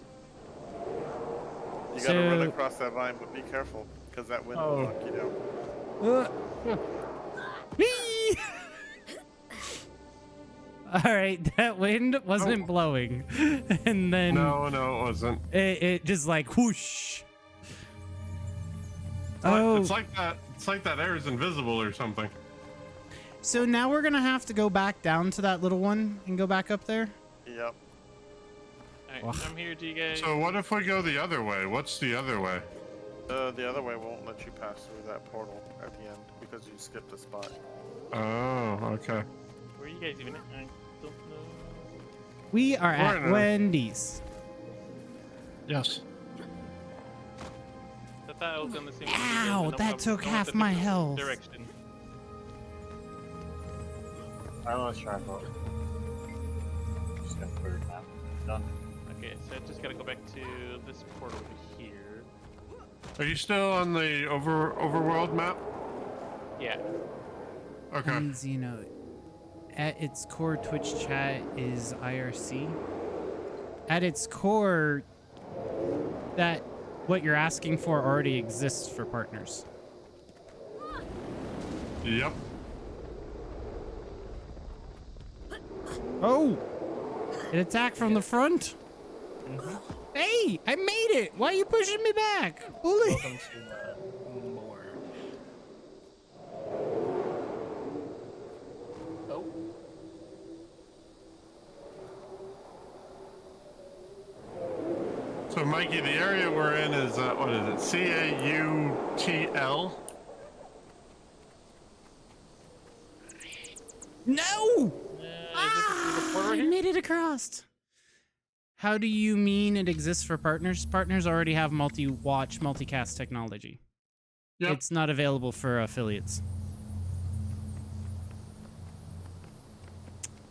Speaker 5: you gotta run
Speaker 1: So-
Speaker 5: across that line, but be careful, because that wind
Speaker 4: Oh.
Speaker 5: will knock you down.
Speaker 1: Whee! All right, that wind wasn't blowing, and then
Speaker 4: No, it wasn't.
Speaker 1: it just like whoosh. Oh,
Speaker 4: It's like that. It's like that air is invisible or something.
Speaker 1: so now we're gonna have to go back down to that little one and go back up there.
Speaker 5: Yep.
Speaker 2: Alright,
Speaker 1: Ugh.
Speaker 2: I'm here, do you guys?
Speaker 4: So what if we go the other way? What's the other way?
Speaker 5: The other way won't let you pass through that portal at the end because you skipped a spot.
Speaker 4: Oh, okay.
Speaker 2: Where are you guys even at? I don't know.
Speaker 1: We are
Speaker 4: We're
Speaker 1: at
Speaker 4: in a-
Speaker 1: Wendy's.
Speaker 4: Yes.
Speaker 2: I thought I was on the same
Speaker 1: Ow, that took half my health.
Speaker 2: Direction.
Speaker 3: I lost track of it. Just gonna clear it now. Done.
Speaker 2: Okay, so I just gotta go back to this portal here.
Speaker 4: Are you still on the overworld map?
Speaker 2: Yeah.
Speaker 4: Okay.
Speaker 1: And Xeno, at its core, Twitch chat is IRC. At its core, that what you're asking for already exists for partners.
Speaker 4: Yep.
Speaker 1: Oh! It attacked from the front? Hey! I made it! Why are you pushing me back? Bully!
Speaker 10: Welcome to more. Oh.
Speaker 4: So, Mikey, the area we're in is, what is it? C-A-U-T-L?
Speaker 1: No!
Speaker 2: Port
Speaker 1: I
Speaker 2: right here?
Speaker 1: made it across. How do you mean it exists for partners? Partners already have multi-watch, multicast technology.
Speaker 4: Yep.
Speaker 1: It's not available for affiliates.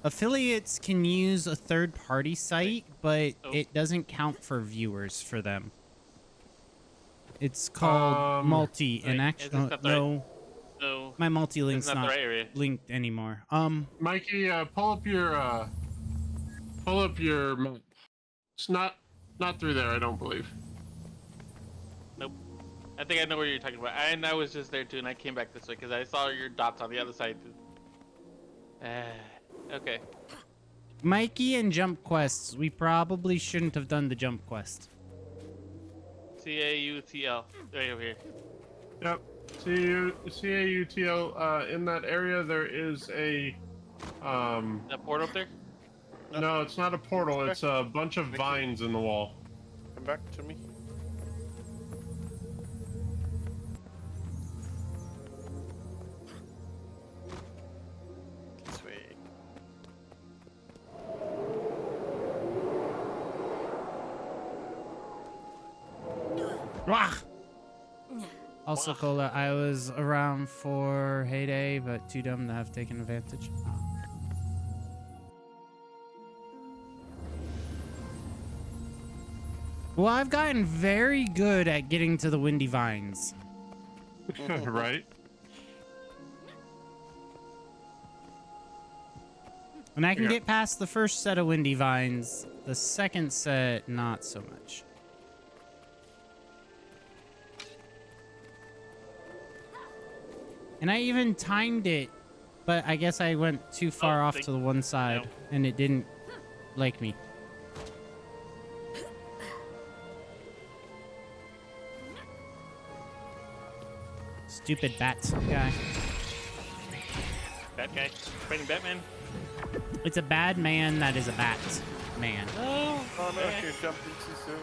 Speaker 1: Affiliates can use a third-party site, but it doesn't count for viewers for them. It's called multi and
Speaker 2: Wait,
Speaker 1: actually
Speaker 2: is this not the
Speaker 1: no,
Speaker 2: No.
Speaker 1: my multi-link's
Speaker 2: It's not
Speaker 1: not
Speaker 2: the right area.
Speaker 1: linked anymore.
Speaker 4: Mikey, pull up your map. It's not through there, I don't believe.
Speaker 2: Nope. I think I know what you're talking about. And I was just there too, and I came back this way because I saw your dots on the other side. Okay.
Speaker 1: Mikey and jump quests. We probably shouldn't have done the jump quest.
Speaker 2: C-A-U-T-L. Right over here.
Speaker 4: Yep. C-A-U-T-L, in that area there is a,
Speaker 2: That port up there?
Speaker 4: no, it's not a portal, it's a bunch of vines in the wall.
Speaker 5: Come back to me. This way.
Speaker 1: Rah! Also, Cola, I was around for Heyday, but too dumb to have taken advantage. Well, I've gotten very good at getting to the windy vines.
Speaker 4: Right?
Speaker 1: When I can
Speaker 4: Yeah.
Speaker 1: get past the first set of windy vines, the second set, not so much. And I even timed it, but I guess I went too far off to the one side, and it didn't like me. Stupid bat guy.
Speaker 2: Bad guy. Fighting Batman.
Speaker 1: It's a bad man that is a bat man.
Speaker 2: Oh,
Speaker 5: Oh no, you're jumping too soon.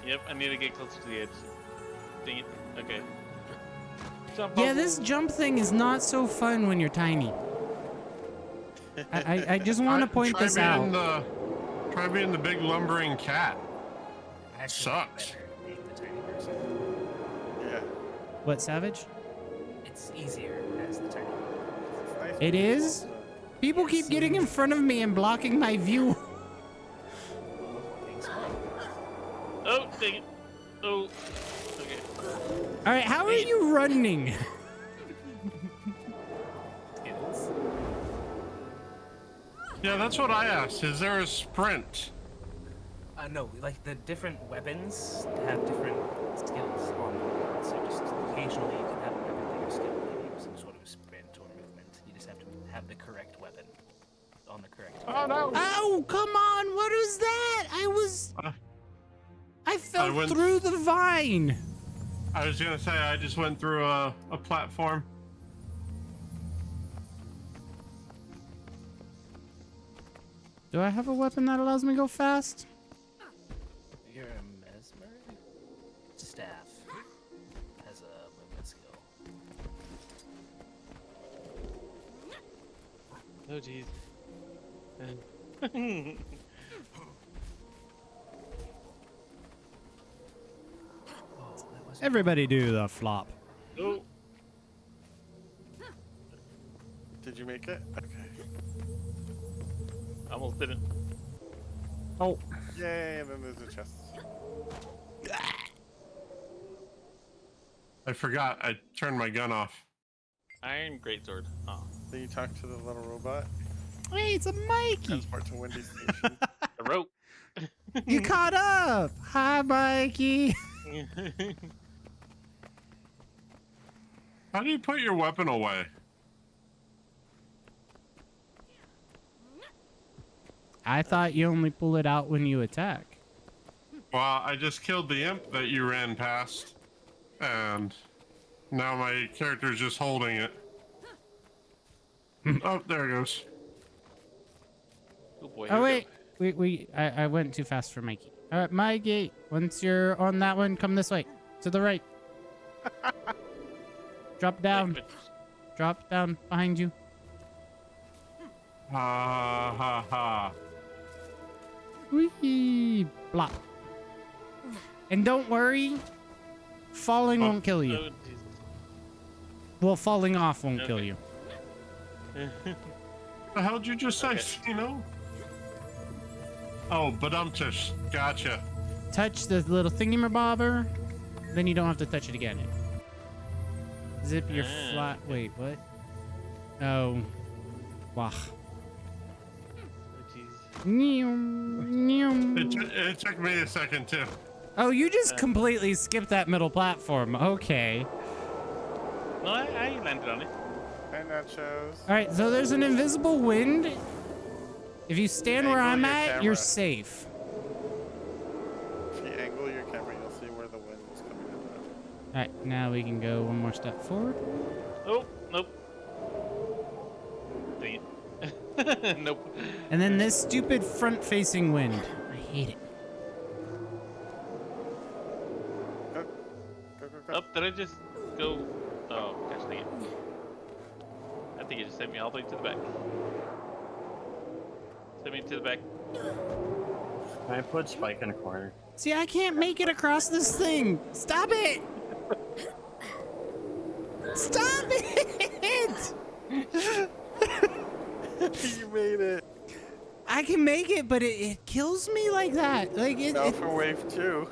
Speaker 2: Yep, I need to get closer to the edge. Dang it. Okay. Jump
Speaker 1: Yeah,
Speaker 2: over.
Speaker 1: this jump thing is not so fun when you're tiny. I just want to point this out.
Speaker 4: Try being the big lumbering cat.
Speaker 10: Actually,
Speaker 4: Sucks.
Speaker 10: better being the tiny person.
Speaker 5: Yeah.
Speaker 1: What, Savage?
Speaker 10: It's easier as the tiny person.
Speaker 5: It's nice
Speaker 1: It
Speaker 5: being
Speaker 1: is?
Speaker 5: small,
Speaker 1: People keep getting in front of me and blocking my view.
Speaker 10: Being small.
Speaker 2: Oh, dang it. Oh. Okay.
Speaker 1: All right, how are you running?
Speaker 10: Skills.
Speaker 4: Yeah, that's what I asked. Is there a sprint?
Speaker 10: No, like the different weapons have different skills on them. So just occasionally you can have a weapon that your skill will use some sort of sprint or movement. You just have to have the correct weapon on the correct.
Speaker 4: Oh no!
Speaker 1: Oh, come on. What was that? I fell
Speaker 4: went-
Speaker 1: through the vine.
Speaker 4: I was gonna say I just went through a platform.
Speaker 1: Do I have a weapon that allows me to go fast?
Speaker 10: You're a mesmer? Staff has a movement skill.
Speaker 2: Oh, jeez.
Speaker 1: Everybody do the flop.
Speaker 2: Oh.
Speaker 5: Did you make it? Okay.
Speaker 2: Almost didn't.
Speaker 1: Oh.
Speaker 5: Yay, and then there's a chest.
Speaker 4: I forgot. I turned my gun off.
Speaker 2: Iron greatsword. Oh.
Speaker 5: Can you talk to the little robot?
Speaker 1: Hey, it's a Mikey.
Speaker 5: Transport to Windy Station.
Speaker 2: The rope.
Speaker 1: You caught up. Hi, Mikey.
Speaker 4: How do you put your weapon away?
Speaker 1: I thought you only pull it out when you attack.
Speaker 4: Well, I just killed the imp that you ran past, and now my character's just holding it. Oh, there it goes.
Speaker 2: Oh boy.
Speaker 1: Oh,
Speaker 2: here we
Speaker 1: wait. I went too fast for Mikey. All right, Mikey, once you're on that one, come this way. To the right. Drop
Speaker 2: go.
Speaker 1: down.
Speaker 2: Wait,
Speaker 1: Drop down behind you.
Speaker 4: Ha ha ha.
Speaker 1: Whee! Blop. And don't worry, falling won't kill you.
Speaker 2: oh, Jesus.
Speaker 1: Well, falling off won't kill
Speaker 2: Okay.
Speaker 1: you.
Speaker 4: The hell did you just say,
Speaker 2: Okay.
Speaker 4: Sino? Oh, Badumtish. Gotcha.
Speaker 1: Touch the little thingamabobber, then you don't have to touch it again. Zip your
Speaker 2: Ah,
Speaker 1: flat. Wait, what? Oh. Wah.
Speaker 2: Oh, jeez.
Speaker 4: It took me a second, too.
Speaker 1: Oh, you just completely skipped that middle platform. Okay.
Speaker 2: No, I landed on it.
Speaker 5: Hi, Nachos.
Speaker 1: All right, so there's an invisible wind. If you stand where
Speaker 5: Angle
Speaker 1: I'm
Speaker 5: your
Speaker 1: at,
Speaker 5: camera.
Speaker 1: you're safe.
Speaker 5: If you angle your camera, you'll see where the wind is coming in.
Speaker 1: All right, now we can go one more step forward.
Speaker 2: Oh, nope. Dang it. Nope.
Speaker 1: And then this stupid front-facing wind. I hate it.
Speaker 5: Go, go, go, go.
Speaker 2: Oh, did I just go? Oh, gosh dang it. I think it just sent me all the way to the back. Sent me to the back.
Speaker 3: Can I put Spike in a corner?
Speaker 1: See, I can't make it across this thing. Stop it! Stop it!
Speaker 5: You made it.
Speaker 1: I can make it, but it kills me like that. Like it.
Speaker 5: Now for wave 2.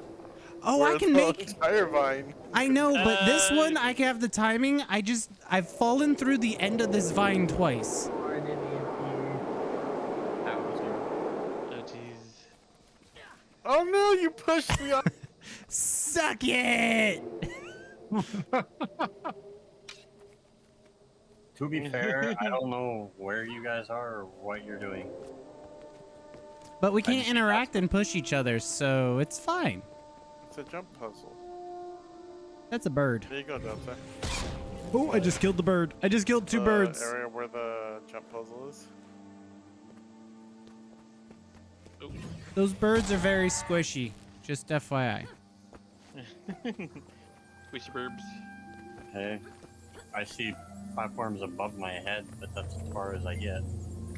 Speaker 1: Oh, I
Speaker 5: Where's
Speaker 1: can
Speaker 5: the
Speaker 1: make.
Speaker 5: entire vine.
Speaker 1: I know, but this one I can have the timing. I've fallen through the end of this vine twice.
Speaker 2: Oh, jeez.
Speaker 5: Oh no, you pushed me off.
Speaker 1: Suck it!
Speaker 3: To be fair, I don't know where you guys are or what you're doing.
Speaker 1: But we can't interact and push each other, so it's fine.
Speaker 5: It's a jump puzzle.
Speaker 1: That's a bird.
Speaker 5: There you go, Delta.
Speaker 1: Oh, I just killed the bird. I just killed two
Speaker 5: The
Speaker 1: birds.
Speaker 5: area where the jump puzzle is.
Speaker 2: Oh.
Speaker 1: Those birds are very squishy. Just FYI.
Speaker 2: Squishy burbs.
Speaker 3: Okay. I see platforms above my head, but that's as far as I get.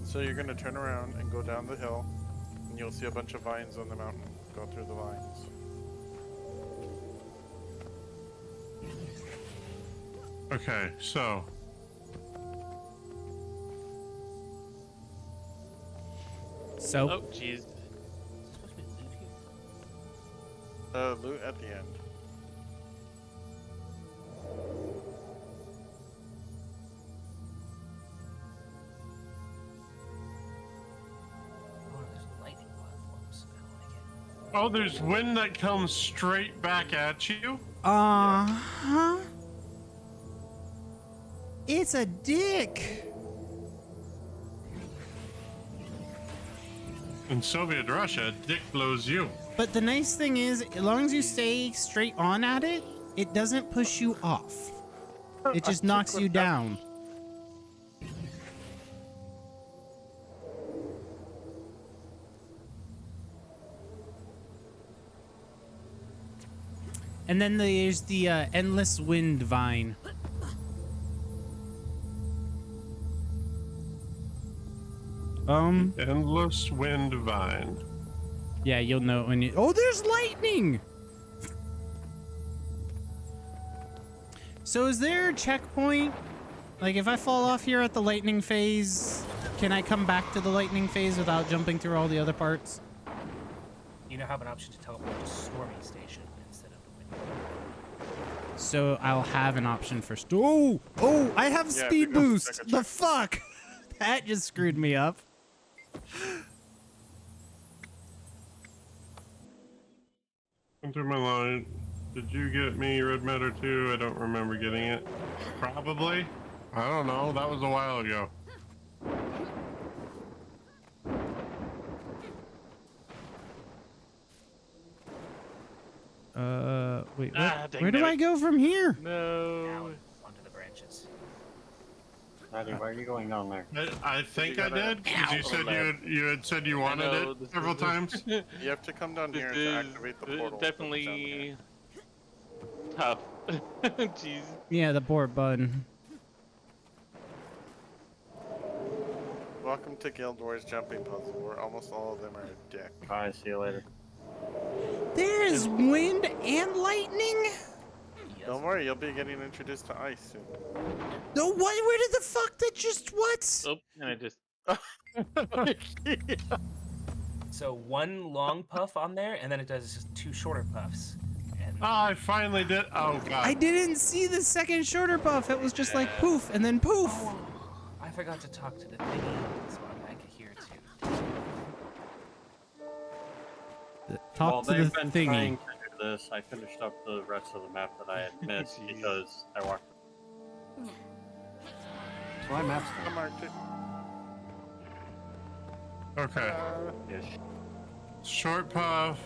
Speaker 5: So you're gonna turn around and go down the hill, and you'll see a bunch of vines on the mountain. Go through the vines.
Speaker 4: Okay, so
Speaker 1: So,
Speaker 2: Oh, jeez.
Speaker 5: Loot at the end.
Speaker 10: Oh, there's lightning platforms. I like it.
Speaker 4: oh, there's wind that comes straight back at you.
Speaker 1: huh? It's a dick.
Speaker 4: In Soviet Russia, dick blows you.
Speaker 1: But the nice thing is, as long as you stay straight on at it, it doesn't push you off. It just knocks you down. And then there's the endless wind vine.
Speaker 4: Endless wind vine.
Speaker 1: Yeah, you'll know when you. Oh, there's lightning. So is there a checkpoint? Like if I fall off here at the lightning phase, can I come back to the lightning phase without jumping through all the other parts?
Speaker 10: You now have an option to teleport to Stormy Station instead of the window.
Speaker 1: So I'll have an option for oh, I have
Speaker 5: Yeah,
Speaker 1: speed
Speaker 5: because
Speaker 1: boost.
Speaker 5: it's like a
Speaker 1: The fuck? That just screwed me up.
Speaker 4: Enter my line. Did you get me Red Matter too? I don't remember getting it. Probably. I don't know. That was a while ago.
Speaker 1: Wait,
Speaker 2: dang
Speaker 1: where do
Speaker 2: it.
Speaker 1: I go from here?
Speaker 2: No.
Speaker 10: Down onto the branches.
Speaker 3: Maddie, why are you going down there?
Speaker 4: I think I
Speaker 5: gotta-
Speaker 4: did. 'Cause you said you had said you wanted
Speaker 2: know,
Speaker 4: it
Speaker 2: this
Speaker 4: several
Speaker 2: is-
Speaker 4: times.
Speaker 5: You have to come down here
Speaker 2: This
Speaker 5: to
Speaker 2: is
Speaker 5: activate the portal. down here.
Speaker 2: definitely tough. Jeez.
Speaker 1: Yeah, the board button.
Speaker 5: Welcome to Guild Wars Jumping Puzzle, where almost all of them are a dick.
Speaker 3: Bye, see you later.
Speaker 1: There's wind and lightning?
Speaker 5: Don't worry, you'll be getting introduced to ice soon.
Speaker 1: No, what? Where did the fuck that just what?
Speaker 2: Oh, and I just.
Speaker 10: So one long puff on there, and then it does just 2 shorter puffs. And
Speaker 4: Oh, I finally did. Oh god.
Speaker 1: I didn't see the second shorter buff. It was just like poof and then poof.
Speaker 10: I forgot to talk to the thingy, so I'm back here too.
Speaker 1: Talk
Speaker 3: While
Speaker 1: to
Speaker 3: they've
Speaker 1: the
Speaker 3: been
Speaker 1: thingy.
Speaker 3: trying to do this, I finished up the rest of the map that I had missed
Speaker 2: Jeez.
Speaker 3: because I walked. So my map's
Speaker 5: I marked it.
Speaker 4: Okay.
Speaker 3: ish.
Speaker 4: Short puff.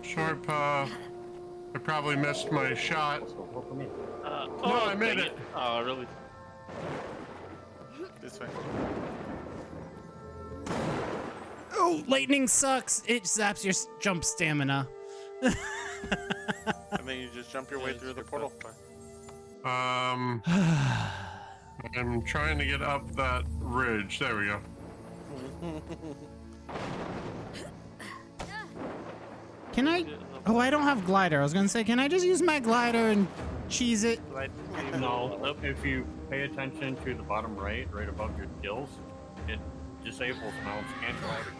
Speaker 4: Short puff. I probably missed my shot.
Speaker 3: So vote for me.
Speaker 4: No, I made
Speaker 2: dang
Speaker 4: it.
Speaker 2: Oh, really?
Speaker 5: This way.
Speaker 1: Oh, lightning sucks. It zaps your jump stamina.
Speaker 5: And then you just jump your way through the portal.
Speaker 4: I'm trying to get up that ridge. There we go.
Speaker 1: Can I? Oh, I don't have glider. I was gonna say, can I just use my glider and cheese it?
Speaker 3: No, if you pay attention to the bottom right, right above your skills, it disables mounts and glider.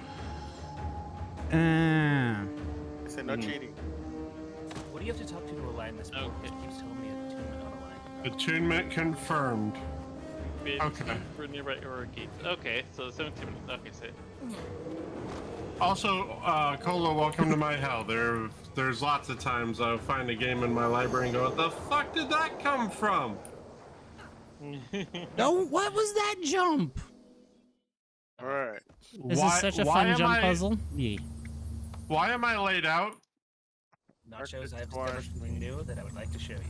Speaker 5: They say no cheating.
Speaker 10: What do you have to talk to align this board?
Speaker 2: Okay.
Speaker 10: It keeps telling me attunement unaligned.
Speaker 4: Attunement confirmed.
Speaker 2: Bid
Speaker 4: Okay.
Speaker 2: For nearby or gate. Okay, so 17 minutes. Okay, so.
Speaker 4: Also, Cola, welcome to my hell. There's lots of times I'll find a game in my library and go, what the fuck did that come from?
Speaker 1: No, what was that jump?
Speaker 5: Alright.
Speaker 1: This is such a fun jump puzzle. Yeah.
Speaker 4: Why am I laid out?
Speaker 10: Nachos, I have discovered something new that I would like to show you.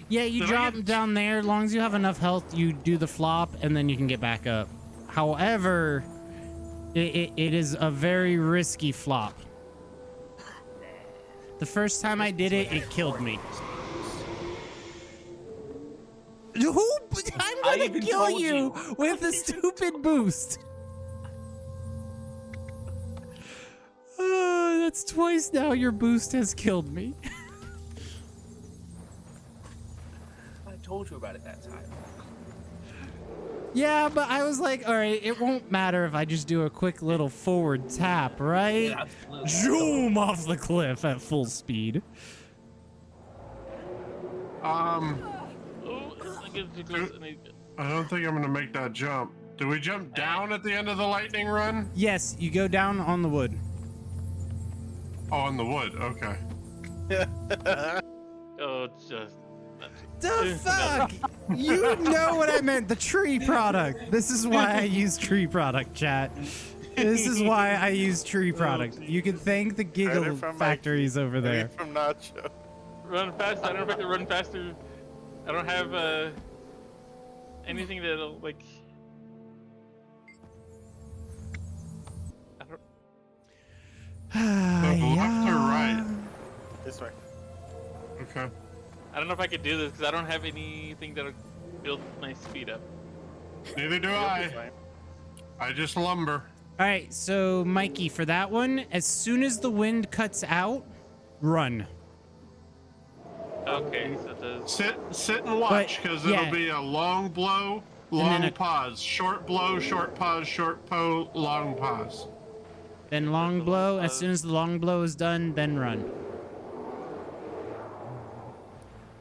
Speaker 1: Yeah, you
Speaker 4: Did I
Speaker 1: drop
Speaker 4: get-
Speaker 1: down there. As long as you have enough health, you do the flop, and then you can get back up. However, it is a very risky flop. The first time I did it, it killed me. Who? I'm gonna
Speaker 10: even
Speaker 1: kill
Speaker 10: told
Speaker 1: you
Speaker 10: you.
Speaker 1: with a stupid boost. That's twice now your boost has killed me.
Speaker 10: I told you about it that time.
Speaker 1: Yeah, but I was like, all right, it won't matter if I just do a quick little forward tap, right?
Speaker 10: Yeah, absolutely.
Speaker 1: Zoom off the cliff at full speed.
Speaker 2: Oh, I get too close. I need-
Speaker 4: I don't think I'm gonna make that jump. Do we jump down at the end of the lightning run?
Speaker 1: Yes, you go down on the wood.
Speaker 4: Oh, on the wood. Okay.
Speaker 2: Oh, it's just.
Speaker 1: The fuck? You know what I meant. The tree product. This is why I use tree product, chat. This is why I use tree product. You can thank the giggle
Speaker 5: Credit from
Speaker 1: factories over there.
Speaker 5: Credit from Nacho.
Speaker 2: Run fast. I don't know if I can run faster. I don't have anything that'll like. I don't.
Speaker 4: Left or right?
Speaker 5: This way.
Speaker 4: Okay.
Speaker 2: I don't know if I could do this because I don't have anything that'll build my speed up.
Speaker 4: Neither do
Speaker 5: This
Speaker 4: I.
Speaker 5: way.
Speaker 4: I just lumber.
Speaker 1: All right, so Mikey, for that one, as soon as the wind cuts out, run.
Speaker 2: Okay, so it does.
Speaker 4: Sit and watch, because
Speaker 1: yeah.
Speaker 4: it'll be a long blow,
Speaker 1: then
Speaker 4: long
Speaker 1: a-
Speaker 4: pause, short blow, short pause, short long pause.
Speaker 1: Then long blow. As soon as the long blow is done, then run.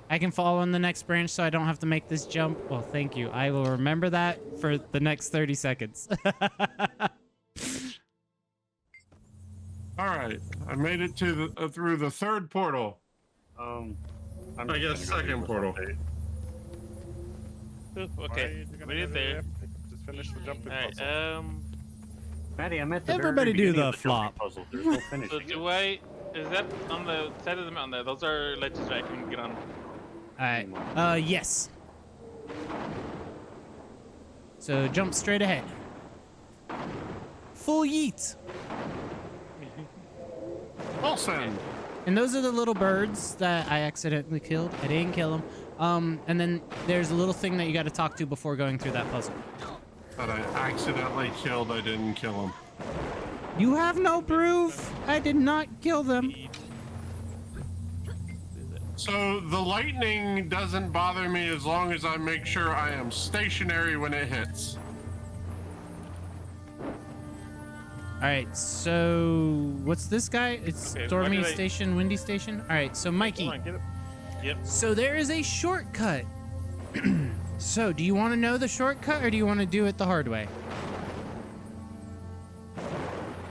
Speaker 1: I can fall on the next branch so I don't have to make this jump. Well, thank you. I will remember that for the next 30 seconds.
Speaker 4: All right, I made it to the through the third portal.
Speaker 3: I'm
Speaker 4: I guess
Speaker 3: just gonna
Speaker 4: second
Speaker 3: go
Speaker 4: portal.
Speaker 3: update.
Speaker 2: Ooh,
Speaker 5: Why are
Speaker 2: okay,
Speaker 5: you gonna
Speaker 2: made
Speaker 5: do
Speaker 2: it
Speaker 5: the
Speaker 2: there.
Speaker 5: epic? Just finish the jumping
Speaker 2: Alright,
Speaker 5: puzzle.
Speaker 3: Maddie, I'm at the
Speaker 1: Everybody
Speaker 3: very
Speaker 1: do
Speaker 3: beginning
Speaker 1: the
Speaker 3: of the jumping
Speaker 1: flop.
Speaker 3: puzzle. There's no
Speaker 2: so
Speaker 3: finishing
Speaker 2: do
Speaker 3: it.
Speaker 2: is that on the side of the mountain there? Those are ledges that I can get on.
Speaker 1: All right. Yes. So jump straight ahead. Full yeet.
Speaker 4: Wilson.
Speaker 1: And those are the little birds that I accidentally killed. I didn't kill them. And then there's a little thing that you got to talk to before going through that puzzle.
Speaker 4: That I accidentally killed. I didn't kill him.
Speaker 1: You have no proof. I did not kill them.
Speaker 4: So the lightning doesn't bother me as long as I make sure I am stationary when it hits.
Speaker 1: All right. So what's this guy? It's
Speaker 2: Okay, why
Speaker 1: Stormy
Speaker 2: did I-
Speaker 1: Station, Windy Station. All right. So Mikey.
Speaker 2: Come on, get it. Yep.
Speaker 1: So there is a shortcut. So do you want to know the shortcut or do you want to do it the hard way?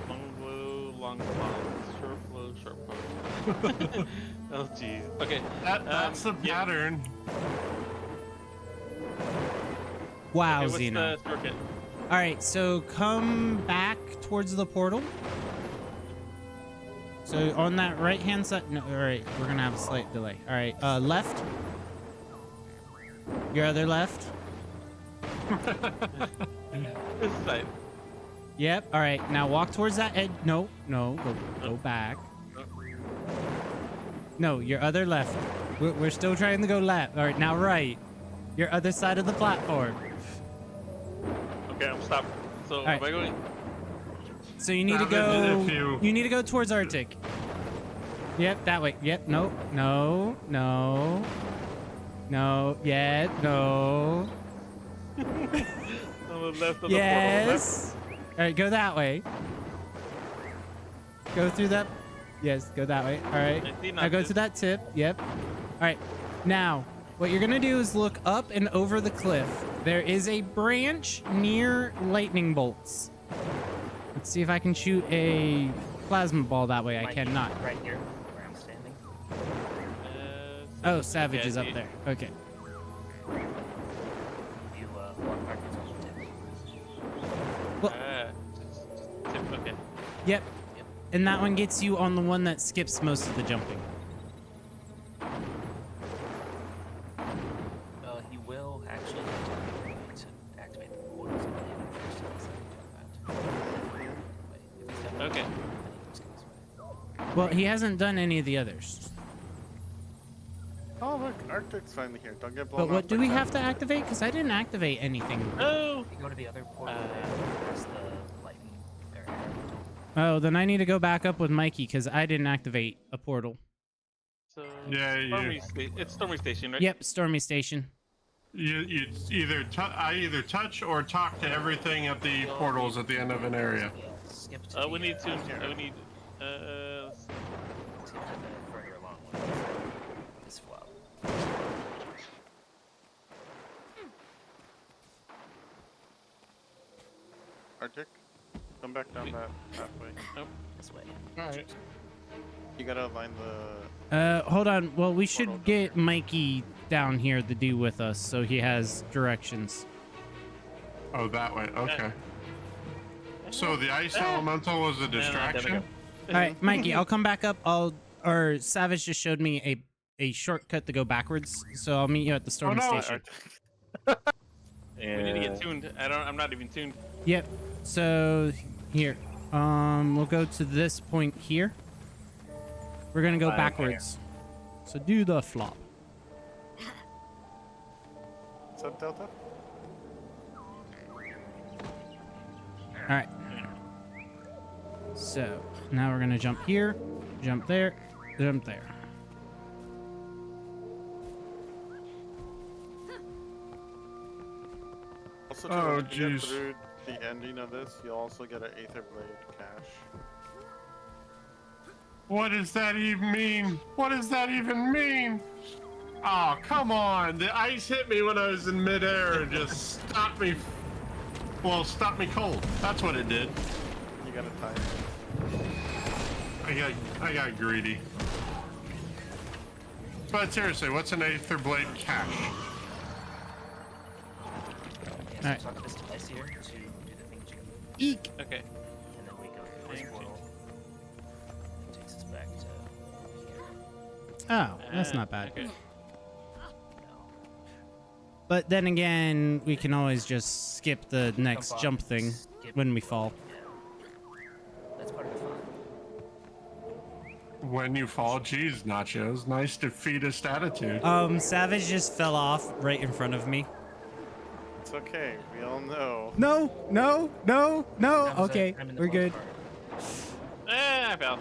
Speaker 2: Long blow, long pause, short pause. Oh jeez. Okay.
Speaker 4: That's the
Speaker 2: yeah.
Speaker 4: pattern.
Speaker 1: Wow,
Speaker 2: Okay, what's
Speaker 1: Xeno.
Speaker 2: the shortcut?
Speaker 1: All right, so come back towards the portal. So on that right-hand side, no, all right, we're gonna have a slight delay. All right, left. Your other left.
Speaker 2: This side.
Speaker 1: Yep. All right, now walk towards that edge. No, go back. No, your other left. We're still trying to go left. All right, now right. Your other side of the platform.
Speaker 2: Okay, I'm stopped. So
Speaker 1: right.
Speaker 2: am I going?
Speaker 1: So you need to
Speaker 4: Savage,
Speaker 1: go.
Speaker 4: if you-
Speaker 1: You need to go towards Arctic. Yep, that way. Yep. No. No. No. No. Yeah. No.
Speaker 2: On the left of
Speaker 1: Yes. All right, go that way. Go through that. Yes, go that way. All right.
Speaker 2: I see
Speaker 1: Now go
Speaker 2: notches.
Speaker 1: to that tip. Yep. All right. Now, what you're gonna do is look up and over the cliff. There is a branch near lightning bolts. Let's see if I can shoot a plasma ball that way. I
Speaker 10: Might be
Speaker 1: cannot.
Speaker 10: Right here, where I'm standing.
Speaker 1: Oh, Savage
Speaker 2: okay,
Speaker 1: is
Speaker 2: I
Speaker 1: up
Speaker 2: see it.
Speaker 1: there. Okay.
Speaker 10: You walk backwards on the tip.
Speaker 1: Well,
Speaker 2: Okay.
Speaker 1: yep. And that one gets you on the one that skips most of the jumping.
Speaker 10: He will actually have to activate the portals at the end of the first episode. Wait, if he's done
Speaker 2: Okay.
Speaker 10: then he goes this way.
Speaker 1: Well, he hasn't done any of the others.
Speaker 5: Oh look, Arctic's finally here. Don't get blown
Speaker 1: But what
Speaker 5: off
Speaker 1: do
Speaker 5: by
Speaker 1: we
Speaker 5: clouds.
Speaker 1: have to activate? Because I didn't activate anything.
Speaker 2: Oh.
Speaker 10: If you go to the other portal press the lightning or
Speaker 1: Oh, then I need to go back up with Mikey because I didn't activate a portal.
Speaker 2: So
Speaker 4: Yeah,
Speaker 2: it's Stormy Station, right?
Speaker 1: Yep, Stormy Station.
Speaker 4: You either I either touch or talk to everything at the portals at the end of an area.
Speaker 10: skip to the,
Speaker 2: We need to. We need.
Speaker 10: skip to the further along one. This flop.
Speaker 5: Arctic, come back down that pathway.
Speaker 10: This way.
Speaker 4: Alright.
Speaker 5: You gotta align the.
Speaker 1: Hold on. Well, we should get Mikey down here to do with us so he has directions.
Speaker 4: Oh, that way. Okay. So the ice elemental was a distraction?
Speaker 1: All right, Mikey, I'll come back up. Or Savage just showed me a shortcut to go backwards, so I'll meet you at the Stormy
Speaker 4: no.
Speaker 1: Station.
Speaker 2: We need to get tuned. I'm not even tuned.
Speaker 1: Yep. So here, we'll go to this point here. We're gonna go
Speaker 3: Okay.
Speaker 1: backwards. So do the flop.
Speaker 5: What's up, Delta?
Speaker 1: All right. So now we're gonna jump here, jump there, jump there.
Speaker 5: Also, too,
Speaker 4: Oh,
Speaker 5: when you get
Speaker 4: jeez.
Speaker 5: through the ending of this, you'll also get an Aether Blade cache.
Speaker 4: What does that even mean? What does that even mean? Oh, come on. The ice hit me when I was in midair and just stopped me. Well, stopped me cold. That's what it did.
Speaker 5: You gotta time it.
Speaker 4: I got greedy. But seriously, what's an Aether Blade cache?
Speaker 10: Yes,
Speaker 1: Alright.
Speaker 10: talk this device here to do the thing that you can do,
Speaker 1: Eek.
Speaker 2: Okay.
Speaker 10: and then we go through this
Speaker 2: Thank you.
Speaker 10: portal. It takes us back to here.
Speaker 1: Oh, that's not bad.
Speaker 2: Okay.
Speaker 10: No.
Speaker 1: But then again, we can always just skip the next
Speaker 10: off,
Speaker 1: jump thing
Speaker 10: skip
Speaker 1: when we fall.
Speaker 10: That's part of the fun.
Speaker 4: When you fall, geez, Nachos. Nice defeatist attitude.
Speaker 1: Savage just fell off right in front of me.
Speaker 5: It's okay. We all know.
Speaker 1: No, no, no, no.
Speaker 10: Hamza,
Speaker 1: Okay,
Speaker 10: I'm in the
Speaker 1: we're
Speaker 10: bottom
Speaker 1: good.
Speaker 2: I fell.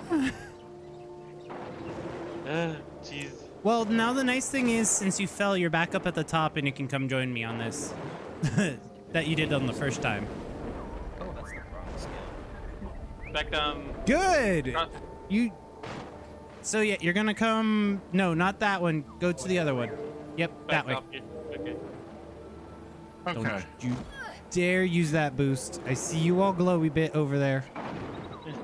Speaker 2: Jeez.
Speaker 1: Well, now the nice thing is, since you fell, you're back up at the top and you can come join me on this. That you did on the first time.
Speaker 10: Oh, that's the wrong skill.
Speaker 2: Back
Speaker 1: Good!
Speaker 2: Cross-
Speaker 1: You... So yeah, you're gonna come... No, not that one. Go to the other one. Yep,
Speaker 2: back
Speaker 1: that way.
Speaker 2: off here. Okay.
Speaker 4: Okay.
Speaker 1: Don't you dare use that boost. I see you all glowy bit over there.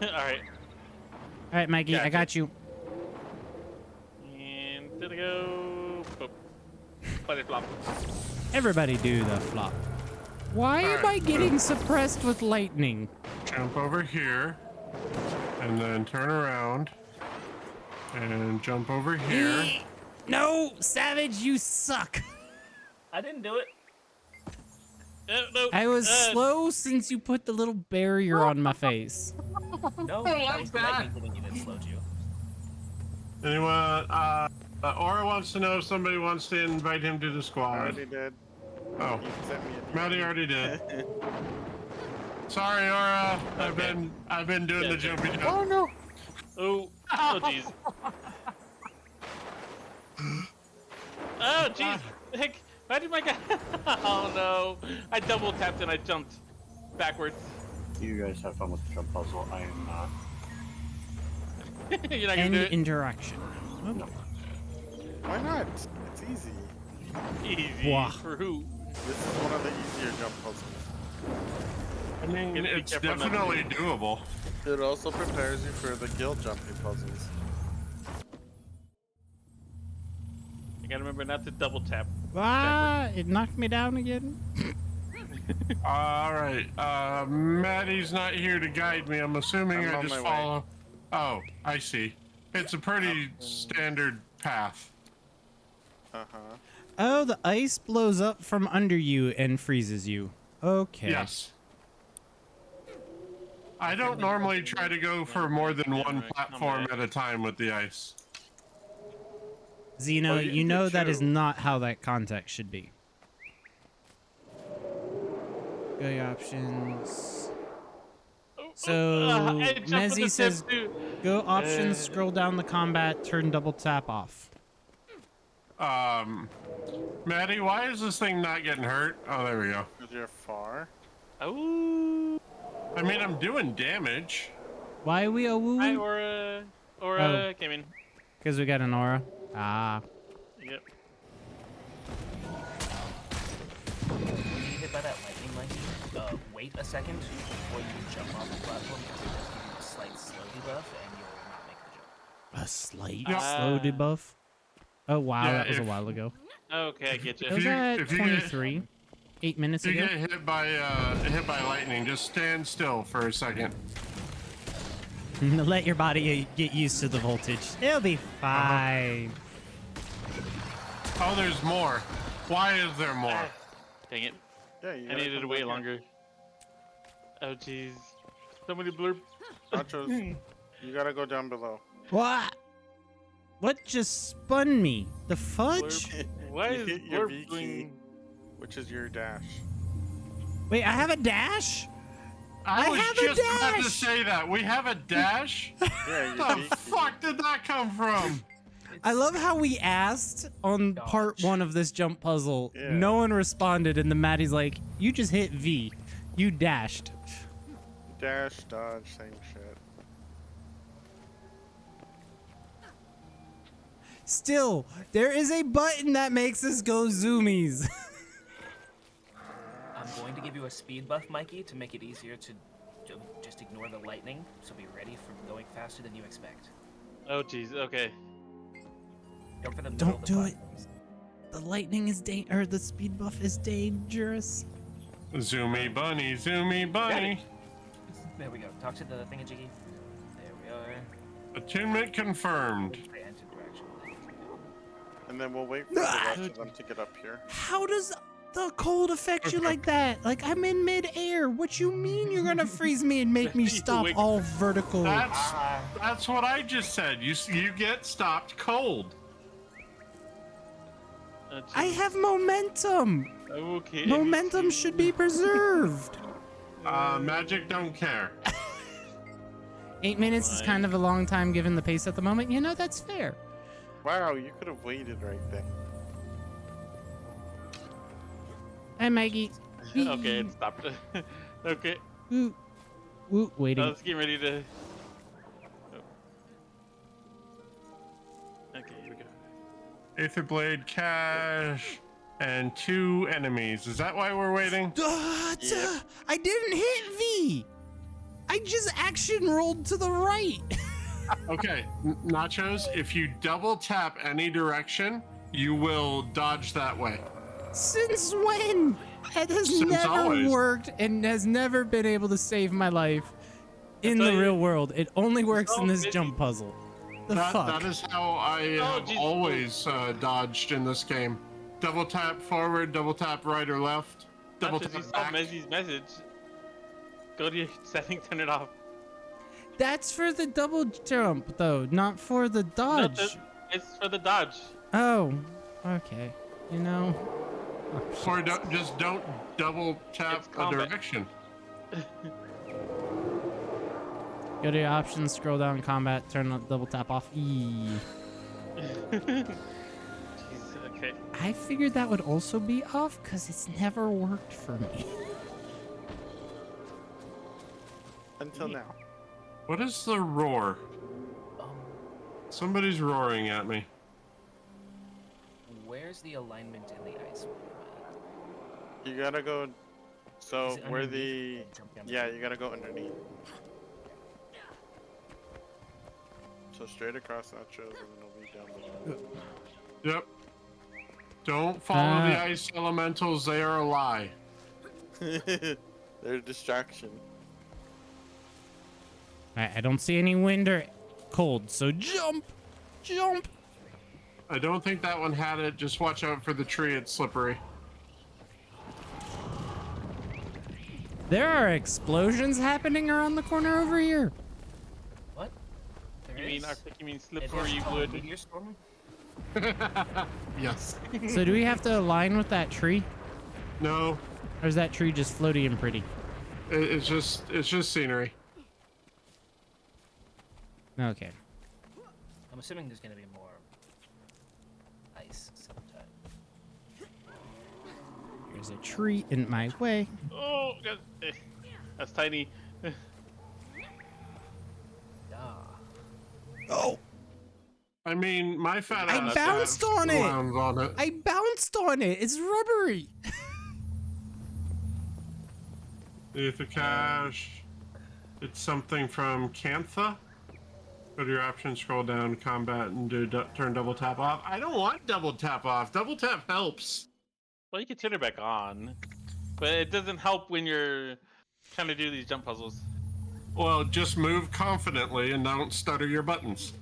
Speaker 2: Alright.
Speaker 1: All right, Mikey, I
Speaker 2: Gotcha.
Speaker 1: got you.
Speaker 2: And there we go. Boop. Buddy flop.
Speaker 1: Everybody do the flop. Why am
Speaker 4: Alright,
Speaker 1: I getting suppressed with lightning?
Speaker 4: Jump over here. And then turn around. And jump over here.
Speaker 1: No, Savage, you suck.
Speaker 10: I didn't do it.
Speaker 2: No.
Speaker 1: I was slow since you put the little barrier on my face.
Speaker 10: No, that was the lightning hitting you that slowed you.
Speaker 4: Anyone? Aura wants to know if somebody wants to invite him to the
Speaker 5: I
Speaker 4: squad.
Speaker 5: already did.
Speaker 4: Oh,
Speaker 5: You sent me a
Speaker 4: Maddie
Speaker 5: DM.
Speaker 4: already did. Sorry, Aura.
Speaker 2: Okay.
Speaker 4: I've been doing the
Speaker 2: Yeah,
Speaker 4: jumpy jump.
Speaker 5: Oh no!
Speaker 2: Oh jeez. Oh jeez. Heck, why did my guy? Oh no! I double tapped and I jumped backwards.
Speaker 3: You guys have fun with the jump puzzle. I am not.
Speaker 2: You're not gonna
Speaker 1: End
Speaker 2: do it.
Speaker 1: interaction.
Speaker 3: No.
Speaker 5: Why not? It's easy.
Speaker 2: Easy.
Speaker 1: Wah.
Speaker 2: For who?
Speaker 5: This is one of the easier jump puzzles.
Speaker 4: I mean,
Speaker 2: Be
Speaker 4: it's
Speaker 2: careful not to
Speaker 4: definitely doable.
Speaker 5: It also prepares you for the guild jumping puzzles.
Speaker 2: You gotta remember not to double tap.
Speaker 1: Ah, it knocked me down again.
Speaker 4: All right. Maddie's not here to guide me. I'm assuming
Speaker 5: I'm
Speaker 4: I
Speaker 5: on
Speaker 4: just
Speaker 5: my way.
Speaker 4: follow. Oh, I see. It's a pretty standard path.
Speaker 5: Uh-huh.
Speaker 1: Oh, the ice blows up from under you and freezes you. Okay.
Speaker 4: Yes. I don't normally try to go for more than one platform at a time with the ice.
Speaker 1: Zeno,
Speaker 4: Well,
Speaker 1: you know that is
Speaker 4: too.
Speaker 1: not how that context should be. Go options. So,
Speaker 2: I jumped with
Speaker 1: Mezzy
Speaker 2: the
Speaker 1: says,
Speaker 2: tip, too.
Speaker 1: go options, scroll down the combat, turn double tap off.
Speaker 4: Maddie, why is this thing not getting hurt? Oh, there we go.
Speaker 5: Because you're far.
Speaker 2: Oh.
Speaker 4: I mean, I'm doing damage.
Speaker 1: Why are we a
Speaker 2: Hi,
Speaker 1: woo?
Speaker 2: Aura.
Speaker 1: Oh.
Speaker 2: Aura came in.
Speaker 1: Because we got an aura. Ah.
Speaker 2: Yep.
Speaker 10: When you get hit by that lightning, Mikey, wait a second before you jump off the platform because it does give you a slight slow debuff and you'll not make the jump.
Speaker 1: A slight
Speaker 2: Yeah.
Speaker 1: slow debuff? Oh, wow,
Speaker 4: Yeah,
Speaker 1: that was a
Speaker 4: if-
Speaker 1: while ago.
Speaker 2: Okay, I get
Speaker 1: It
Speaker 2: you.
Speaker 1: was at
Speaker 4: if you get-
Speaker 1: 23. 8 minutes
Speaker 4: If you
Speaker 1: ago.
Speaker 4: get hit by lightning, just stand still for a second.
Speaker 1: Let your body get used to the voltage. It'll be fine.
Speaker 4: Oh, there's more. Why is there more?
Speaker 2: Dang it.
Speaker 5: Yeah, you
Speaker 2: I
Speaker 5: gotta
Speaker 2: needed to
Speaker 5: come
Speaker 2: wait
Speaker 5: back
Speaker 2: longer. Oh, jeez. Somebody blurb.
Speaker 5: here. Nachos, you gotta go down below.
Speaker 1: What? What just spun me? The fudge?
Speaker 2: Blurb. Why
Speaker 5: You
Speaker 2: is
Speaker 5: hit your
Speaker 2: blurb
Speaker 5: V key,
Speaker 2: doing...
Speaker 5: which is your dash.
Speaker 1: Wait, I have a dash?
Speaker 4: I was
Speaker 1: have a
Speaker 4: just about to
Speaker 1: dash!
Speaker 4: say that. We have a dash?
Speaker 5: Yeah, your
Speaker 4: Where
Speaker 5: V
Speaker 4: the
Speaker 5: key.
Speaker 4: fuck did that come from?
Speaker 1: I love how we asked on part
Speaker 10: Dodge.
Speaker 1: 1 of this jump puzzle.
Speaker 5: Yeah.
Speaker 1: No one responded, and then Maddie's like, you just hit V. You dashed.
Speaker 5: Dash, dodge, same shit.
Speaker 1: Still, there is a button that makes us go zoomies.
Speaker 10: I'm going to give you a speed buff, Mikey, to make it easier to just ignore the lightning, so be ready for going faster than you expect.
Speaker 2: Oh jeez. Okay.
Speaker 10: Go for the middle
Speaker 1: Don't
Speaker 10: of the
Speaker 1: do it.
Speaker 10: platforms.
Speaker 1: The lightning is or the speed buff is dangerous.
Speaker 4: Zoomy bunny, zoomy bunny.
Speaker 10: There we go. Talk to the thingamajiggy. There we are.
Speaker 4: Attunement confirmed.
Speaker 10: Anti direction.
Speaker 5: And then we'll wait for the rest of them to get up here.
Speaker 1: How does the cold affect you like that? Like, I'm in mid-air. What you mean you're gonna freeze me and make me stop all vertical?
Speaker 4: That's what I just said. You get stopped cold.
Speaker 1: I have momentum.
Speaker 2: Okay.
Speaker 1: Momentum should be preserved.
Speaker 4: Magic don't care.
Speaker 1: 8 minutes is kind of a long time given the pace at the moment. You know, that's fair.
Speaker 5: Wow, you could have waited right there.
Speaker 1: Hey, Maggie.
Speaker 2: Okay, it stopped. Okay.
Speaker 1: Woo. Woo, waiting.
Speaker 2: Let's get ready to. Okay, here we go.
Speaker 4: Aether Blade, Cash, and 2 enemies. Is that why we're waiting?
Speaker 1: I didn't hit V. I just action rolled to the right.
Speaker 4: Okay, Nachos, if you double tap any direction, you will dodge that way.
Speaker 1: Since when? That has
Speaker 4: Since
Speaker 1: never
Speaker 4: always.
Speaker 1: worked and has never been able to save my life in the real world. It only works in this jump puzzle. The fuck?
Speaker 4: That is how I have always dodged in this game. Double tap forward, double tap right or left, double
Speaker 2: After you
Speaker 4: tap
Speaker 2: saw
Speaker 4: back.
Speaker 2: Mezzy's message, go to your settings, turn it off.
Speaker 1: That's for the double jump, though, not for the dodge.
Speaker 2: It's for the dodge.
Speaker 1: Oh, okay. You know.
Speaker 4: Or just don't double tap
Speaker 2: It's
Speaker 4: a
Speaker 2: combat.
Speaker 4: direction.
Speaker 1: Go to your options, scroll down, combat, turn the double tap off. E.
Speaker 2: Jeez, okay.
Speaker 1: I figured that would also be off because it's never worked for me.
Speaker 5: Until now.
Speaker 4: What is the roar? Somebody's roaring at me.
Speaker 10: Where's the alignment in the ice?
Speaker 5: You gotta go. So
Speaker 10: Is it
Speaker 5: where
Speaker 10: underneath?
Speaker 5: the
Speaker 10: Yeah, jump down the
Speaker 5: yeah,
Speaker 10: chute.
Speaker 5: you gotta go underneath. So straight across Nachos, and then it'll be down
Speaker 4: Yep. Don't follow the
Speaker 1: Ah.
Speaker 4: ice elementals, they are a lie.
Speaker 5: below. They're a distraction.
Speaker 1: I don't see any wind or cold, so jump! Jump!
Speaker 4: I don't think that one had it. Just watch out for the tree, it's slippery.
Speaker 1: There are explosions happening around the corner over here.
Speaker 10: What? There
Speaker 2: You mean,
Speaker 10: is?
Speaker 2: I think you mean
Speaker 10: It
Speaker 2: slippery
Speaker 10: was called
Speaker 2: wood.
Speaker 10: meteor storm?
Speaker 4: Yes.
Speaker 1: So do we have to align with that tree?
Speaker 4: No,
Speaker 1: Or is that tree just floaty and pretty?
Speaker 4: it's just scenery.
Speaker 1: Okay.
Speaker 10: I'm assuming there's gonna be more ice sometime.
Speaker 1: There's a tree in my way.
Speaker 2: Oh, God. That's tiny.
Speaker 1: Oh!
Speaker 4: I mean, my fat
Speaker 1: I
Speaker 4: ass
Speaker 1: bounced
Speaker 4: has
Speaker 1: on it.
Speaker 4: rounds on it.
Speaker 1: I bounced on it. It's rubbery.
Speaker 4: Aether Cache. It's something from Cantha. Go to your options, scroll down, combat, and turn double tap off. I don't want double tap off. Double tap helps.
Speaker 2: Well, you can turn it back on, but it doesn't help when you're trying to do these jump puzzles.
Speaker 4: Well, just move confidently and don't stutter your buttons.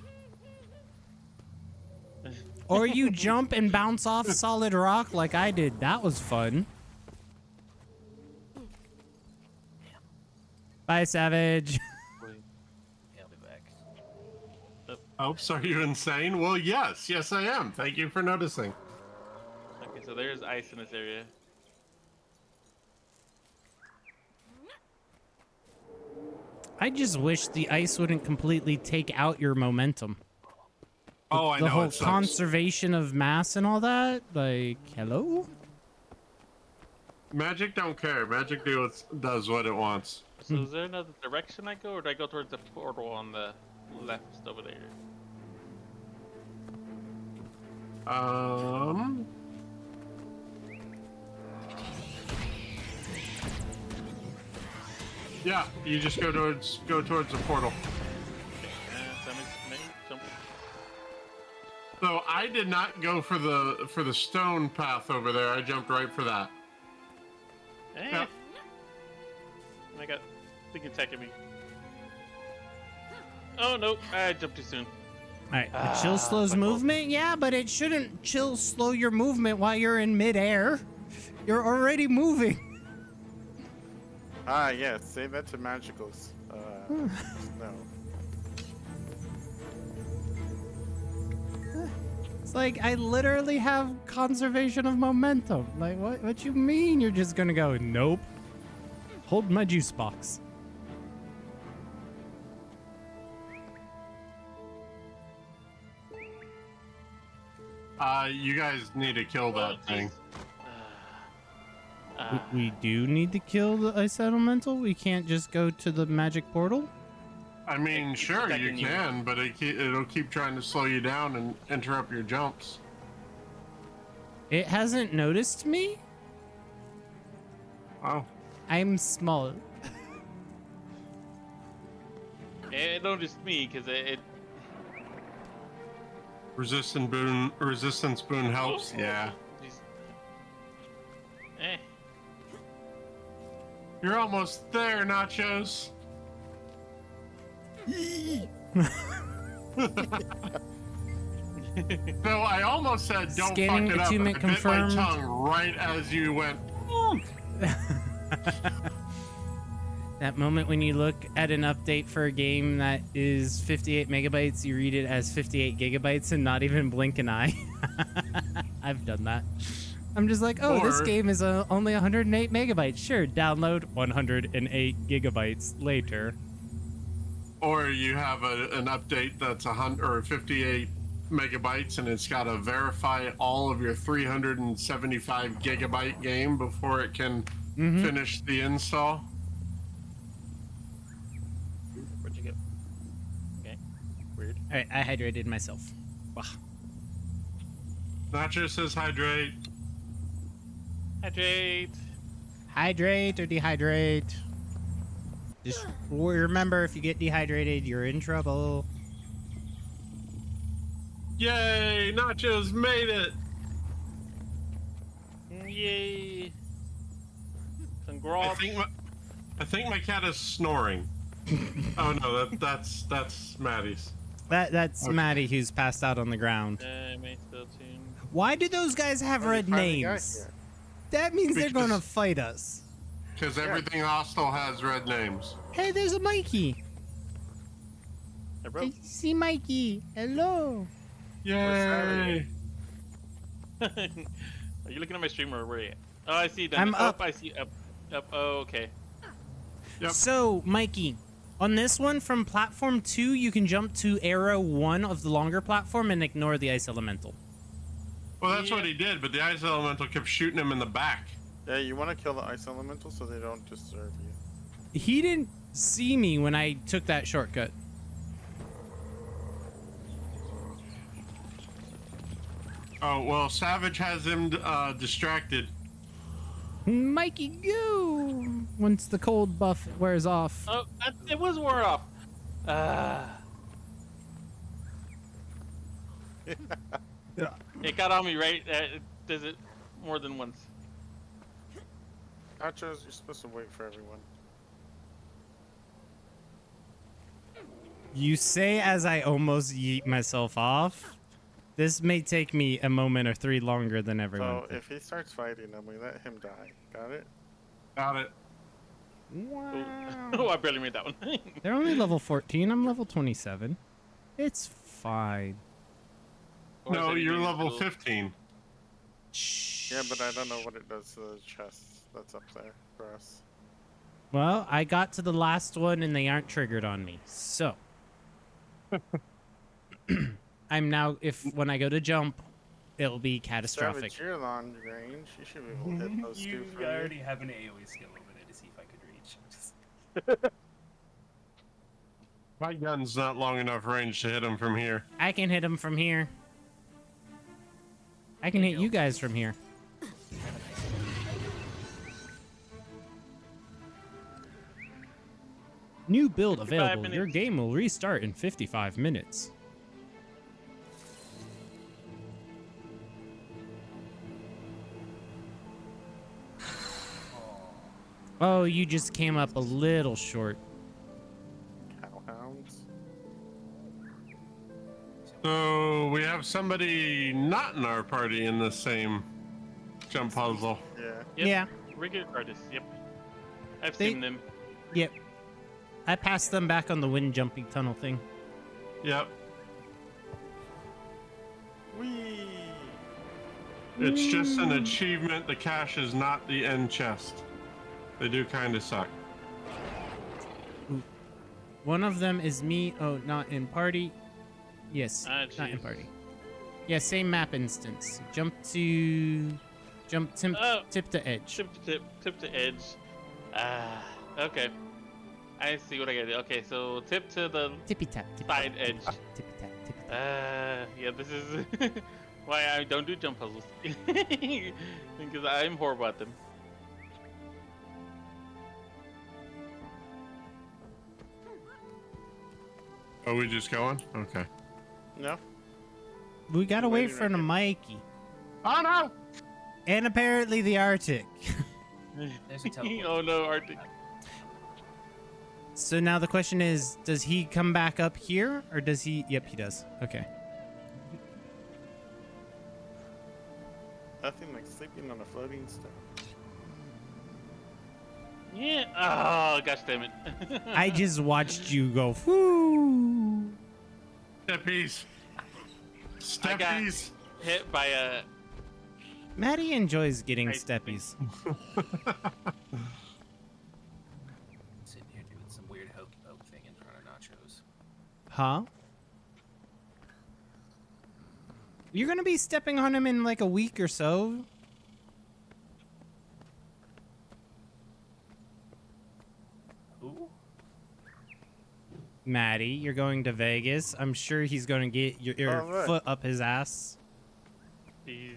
Speaker 1: Or you jump and bounce off solid rock like I did. That was fun. Bye, Savage.
Speaker 10: Yeah, I'll be back.
Speaker 4: Oops, are you insane? Well, yes. Yes, I am. Thank you for noticing.
Speaker 2: Okay, so there's ice in this area.
Speaker 1: I just wish the ice wouldn't completely take out your momentum.
Speaker 4: Oh, I
Speaker 1: The
Speaker 4: know.
Speaker 1: whole
Speaker 4: it sucks.
Speaker 1: conservation of mass and all that. Like, hello?
Speaker 4: Magic don't care. Magic does what it wants.
Speaker 2: So is there another direction I go, or do I go towards the portal on the left over there?
Speaker 4: Yeah, you just go towards the portal. So I did not go for the stone path over there. I jumped right for that. Yep.
Speaker 2: I got thing attacking me. Oh no, I jumped too soon.
Speaker 1: Alright, chill slows movement? Yeah, but it shouldn't chill slow your movement while you're in midair. You're already moving.
Speaker 5: Ah, yes. Say that to Magicals. No.
Speaker 1: It's like I literally have conservation of momentum. Like what you mean you're just gonna go, nope. Hold my juice box.
Speaker 4: You guys need to kill that thing.
Speaker 1: We do need to kill the ice elemental? We can't just go to the magic portal?
Speaker 4: I mean, sure you can, but it'll keep trying to slow you down and interrupt your jumps.
Speaker 1: It hasn't noticed me?
Speaker 4: Oh.
Speaker 1: I'm small.
Speaker 2: It noticed me because it.
Speaker 4: Resistance boon helps. Yeah.
Speaker 2: Eh.
Speaker 4: You're almost there, Nachos. So I almost said don't
Speaker 1: Scanning
Speaker 4: fuck it up.
Speaker 1: attunement
Speaker 4: I bit my
Speaker 1: confirmed.
Speaker 4: tongue right as you went.
Speaker 1: That moment when you look at an update for a game that is 58 megabytes, you read it as 58 gigabytes and not even blink an eye. I've done that. I'm just like, oh, this
Speaker 4: Or-
Speaker 1: game is only 108 megabytes. Sure, download 108 gigabytes later.
Speaker 4: Or you have an update that's 100 or 58 megabytes and it's got to verify all of your 375 gigabyte game before it can finish the install.
Speaker 2: Where'd you go? Okay. Weird.
Speaker 1: All right, I hydrated myself. Wow.
Speaker 4: Nacho says hydrate.
Speaker 2: Hydrate.
Speaker 1: Hydrate or dehydrate. Just remember, if you get dehydrated, you're in trouble.
Speaker 4: Yay! Nachos made it.
Speaker 2: Yay. Congrats.
Speaker 4: I think my cat is snoring. Oh no, that's Maddie's.
Speaker 1: That's
Speaker 4: Okay.
Speaker 1: Maddie who's passed out on the ground.
Speaker 2: May still tune.
Speaker 1: Why do those guys have red names? That means they're
Speaker 4: Because-
Speaker 1: gonna fight us.
Speaker 4: Because everything hostile has red names.
Speaker 1: Hey, there's a Mikey.
Speaker 2: Hey, bro.
Speaker 1: I see Mikey. Hello.
Speaker 4: Yay!
Speaker 2: Are you looking at my stream or where are you? Oh, I see. Down
Speaker 1: I'm
Speaker 2: there.
Speaker 1: up.
Speaker 2: I see up. Up. Oh, okay.
Speaker 4: Yep.
Speaker 1: So, Mikey, on this one from platform 2, you can jump to arrow 1 of the longer platform and ignore the ice elemental.
Speaker 4: Well, that's what he did, but the ice elemental kept shooting him in the back.
Speaker 5: Yeah, you want to kill the ice elemental so they don't disturb you.
Speaker 1: He didn't see me when I took that shortcut.
Speaker 4: Oh, well, Savage has him distracted.
Speaker 1: Mikey, go! Once the cold buff wears off.
Speaker 2: Oh, it was wore off. It got on me, right? Does it more than once?
Speaker 5: Nachos, you're supposed to wait for everyone.
Speaker 1: You say as I almost yeet myself off. This may take me a moment or 3 longer than everyone.
Speaker 5: So if he starts fighting them, we let him die. Got it?
Speaker 4: Got it.
Speaker 2: Oh, I barely made that one.
Speaker 1: They're only level 14. I'm level 27. It's fine.
Speaker 2: Or
Speaker 4: No,
Speaker 2: is it
Speaker 4: you're
Speaker 2: even
Speaker 4: level
Speaker 2: still-
Speaker 4: 15.
Speaker 5: Yeah, but I don't know what it does to the chest that's up there for us.
Speaker 1: Well, I got to the last one and they aren't triggered on me. So. I'm now, when I go to jump, it'll be catastrophic.
Speaker 5: Savage, you're long range. You should be able to hit those two from
Speaker 10: I
Speaker 5: you.
Speaker 10: already have an AoE skill over there to see if I could reach.
Speaker 4: My gun's not long enough range to hit him from here.
Speaker 1: I can hit him from here. I can hit you guys from here. New build
Speaker 2: 55
Speaker 1: available. Your
Speaker 2: minutes.
Speaker 1: game will restart in 55 minutes. Oh, you just came up a little short.
Speaker 5: Cowhounds.
Speaker 4: So we have somebody not in our party in the same jump puzzle.
Speaker 5: Yeah.
Speaker 2: Yep.
Speaker 1: Yeah.
Speaker 2: Regular artists. Yep. I've
Speaker 1: They-
Speaker 2: seen them.
Speaker 1: Yep. I passed them back on the wind jumping tunnel thing.
Speaker 4: Yep.
Speaker 5: Whee!
Speaker 4: It's just an achievement. The cache is not the end chest. They do kind of suck.
Speaker 1: One of them is me. Oh, not in party. Yes,
Speaker 2: Ah,
Speaker 1: not in
Speaker 2: jeez.
Speaker 1: party. Yeah, same map instance. Jump
Speaker 2: Oh.
Speaker 1: tip to edge.
Speaker 2: Tip to edge. Ah, okay. I see what I gotta do. Okay, so tip to the
Speaker 1: Tippy tap. Tippy
Speaker 2: side
Speaker 1: tap,
Speaker 2: edge.
Speaker 1: Tippy tap. Tippy tap.
Speaker 2: Yeah, this is why I don't do jump puzzles. Because I'm horrible at them.
Speaker 4: Are we just going? Okay.
Speaker 5: No.
Speaker 1: We gotta wait
Speaker 5: waiting
Speaker 1: for
Speaker 5: right
Speaker 1: the
Speaker 5: here.
Speaker 1: Mikey.
Speaker 4: Oh no!
Speaker 1: And apparently the Arctic.
Speaker 10: There's a teleport.
Speaker 2: Oh no, Arctic.
Speaker 1: So now the question is, does he come back up here or does he? Yep, he does. Okay.
Speaker 5: Nothing like sleeping on a floating stone.
Speaker 2: Yeah. Oh gosh damn it.
Speaker 1: I just watched you go. Whoo!
Speaker 4: Steppies.
Speaker 2: I got
Speaker 4: Steppies.
Speaker 2: hit by a.
Speaker 1: Maddie enjoys getting
Speaker 2: I-
Speaker 1: steppies.
Speaker 10: Sitting here doing some weird hokey poke thing in front of nachos.
Speaker 1: Huh? You're gonna be stepping on him in like a week or so.
Speaker 10: Ooh.
Speaker 1: Maddie, you're going to Vegas. I'm sure he's gonna get your
Speaker 5: Oh, right.
Speaker 1: foot up his ass.
Speaker 2: He's-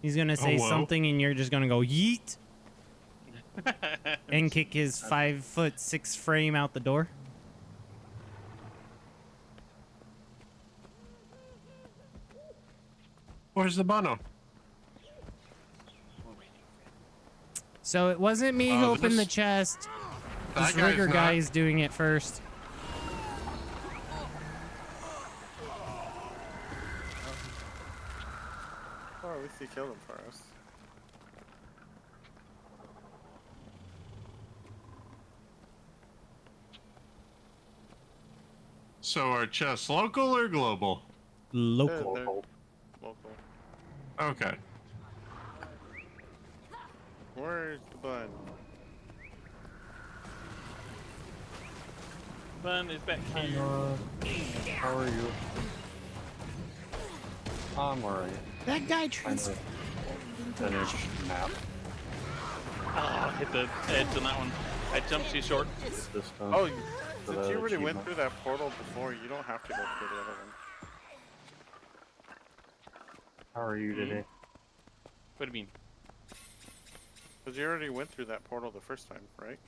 Speaker 1: He's gonna say
Speaker 4: whoa.
Speaker 1: something and you're just gonna go yeet and kick his 5'6" frame out the door.
Speaker 4: Where's the Bono?
Speaker 10: We're waiting.
Speaker 1: So it wasn't me who
Speaker 4: Oh,
Speaker 1: opened the
Speaker 4: this-
Speaker 1: chest.
Speaker 4: That
Speaker 1: This
Speaker 4: guy's
Speaker 1: rigger
Speaker 4: not.
Speaker 1: guy is doing it first.
Speaker 5: Oh, at least he killed him for us.
Speaker 4: So our chests local or global?
Speaker 1: Local.
Speaker 5: They're
Speaker 3: Local.
Speaker 5: local.
Speaker 4: Okay.
Speaker 5: Where's the bun?
Speaker 2: Bun is back
Speaker 3: Hi,
Speaker 2: here.
Speaker 3: Nora. How are you? I'm alright.
Speaker 1: That guy
Speaker 3: Trying
Speaker 1: trans.
Speaker 3: to finish map
Speaker 2: Ah, hit the edge on that one. I jumped too short.
Speaker 3: this time.
Speaker 5: Oh,
Speaker 3: for
Speaker 5: since
Speaker 3: the
Speaker 5: you already went
Speaker 3: achievement.
Speaker 5: through that portal before, you don't have to go through the other one.
Speaker 3: How are you today?
Speaker 2: What do you mean?
Speaker 5: Because you already went through that portal the first time, right?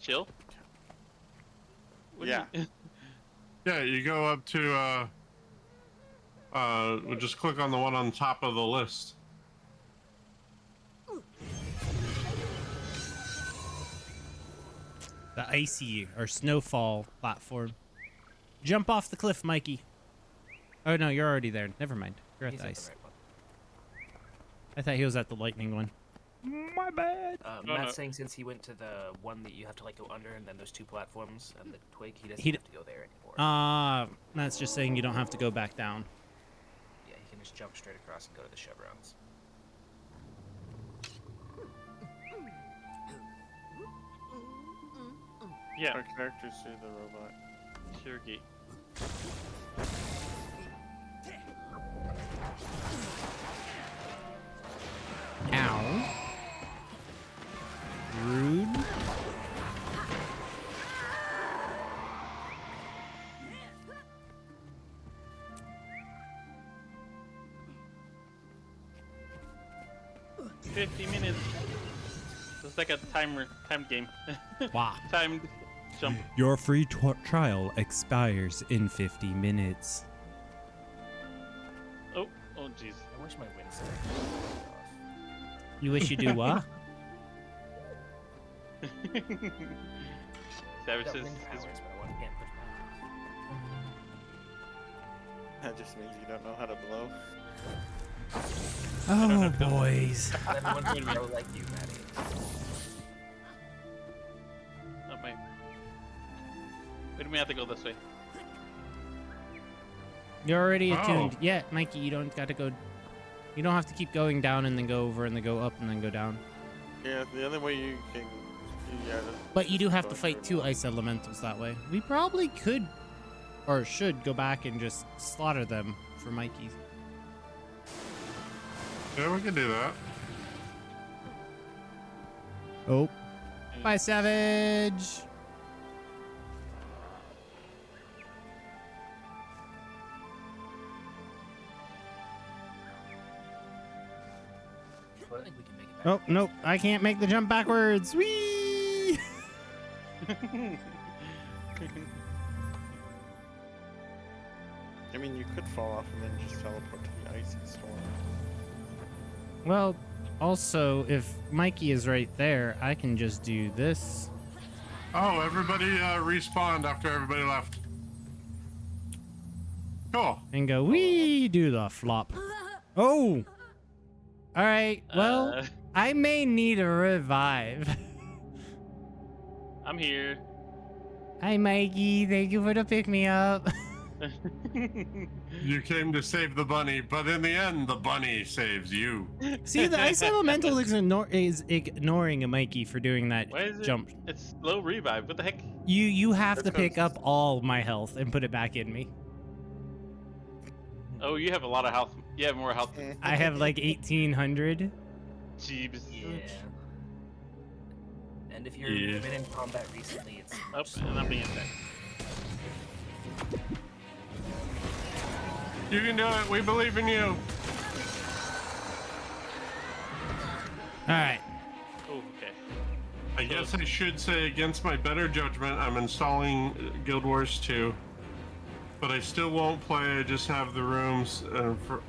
Speaker 2: Chill? What do
Speaker 5: Yeah.
Speaker 2: you-
Speaker 4: Yeah, you go up to we'll just click on the one on top of the list.
Speaker 1: The icy or snowfall platform. Jump off the cliff, Mikey. Oh no, you're already there. Never mind. You're at
Speaker 10: He's
Speaker 1: the
Speaker 10: at
Speaker 1: ice.
Speaker 10: the right one.
Speaker 1: I thought he was at the lightning one. My bad.
Speaker 2: No,
Speaker 10: Matt's
Speaker 2: no.
Speaker 10: saying since he went to the one that you have to like go under and then those two platforms and the twig, he doesn't
Speaker 1: He
Speaker 10: have to go there anymore.
Speaker 1: That's just saying you don't have to go back down.
Speaker 10: Yeah, he can just jump straight across and go to the chevrons.
Speaker 2: Yeah,
Speaker 5: Our characters do the robot.
Speaker 2: sure gate.
Speaker 1: Ow. Rude.
Speaker 2: 50 minutes. It's like a timed game.
Speaker 1: Wow.
Speaker 2: Timed jump.
Speaker 11: Your free trial expires in 50 minutes.
Speaker 2: Oh jeez.
Speaker 10: I wish my Winston
Speaker 1: You wish you do what?
Speaker 2: Savage
Speaker 10: got
Speaker 2: says
Speaker 10: wind powers, but I can't push back.
Speaker 5: That just means you don't know how to blow.
Speaker 11: Oh, boys.
Speaker 10: Everyone can grow like you, Maddie.
Speaker 2: Oh my. Wait, do we have to go this way?
Speaker 1: You're already
Speaker 4: Oh.
Speaker 1: attuned. Yeah, Mikey, you don't got to go. You don't have to keep going down and then go over and then go up and then go down.
Speaker 5: Yeah, the only way you can. Yeah,
Speaker 1: But you do have to
Speaker 5: going
Speaker 1: fight
Speaker 5: through
Speaker 1: two ice elementals that way. We probably could or should go back and just slaughter them for Mikey.
Speaker 4: Yeah, we can do that.
Speaker 1: Oh. Bye, Savage.
Speaker 10: I think we can make it back.
Speaker 1: Oh, nope. I can't make the jump backwards. Whee!
Speaker 5: I mean, you could fall off and then just teleport to the icy storm.
Speaker 1: Well, also, if Mikey is right there, I can just do this.
Speaker 4: Oh, everybody respawned after everybody left. Cool.
Speaker 1: And go, wee, do the flop. Oh! Alright, well, I may need a revive.
Speaker 2: I'm here.
Speaker 1: Hi, Mikey. Thank you for the pick me up.
Speaker 4: You came to save the bunny, but in the end, the bunny saves you.
Speaker 1: See, the ice elemental is ignoring a Mikey for doing that
Speaker 2: Why is it?
Speaker 1: jump.
Speaker 2: It's slow revive. What the heck?
Speaker 1: You have to
Speaker 5: That's
Speaker 1: pick
Speaker 5: 'cause-
Speaker 1: up all my health and put it back in me.
Speaker 2: Oh, you have a lot of health. You have more health.
Speaker 1: I have like 1,800.
Speaker 2: Jeebs.
Speaker 10: Yeah. And if
Speaker 4: Yeah.
Speaker 10: you've been in combat recently, it's
Speaker 2: Oh, and I'm being attacked.
Speaker 4: You can do it. We believe in you.
Speaker 1: Alright.
Speaker 2: Oh, okay.
Speaker 4: I guess I should say, against my better judgment, I'm installing Guild Wars 2. But I still won't play. I just have the rooms for.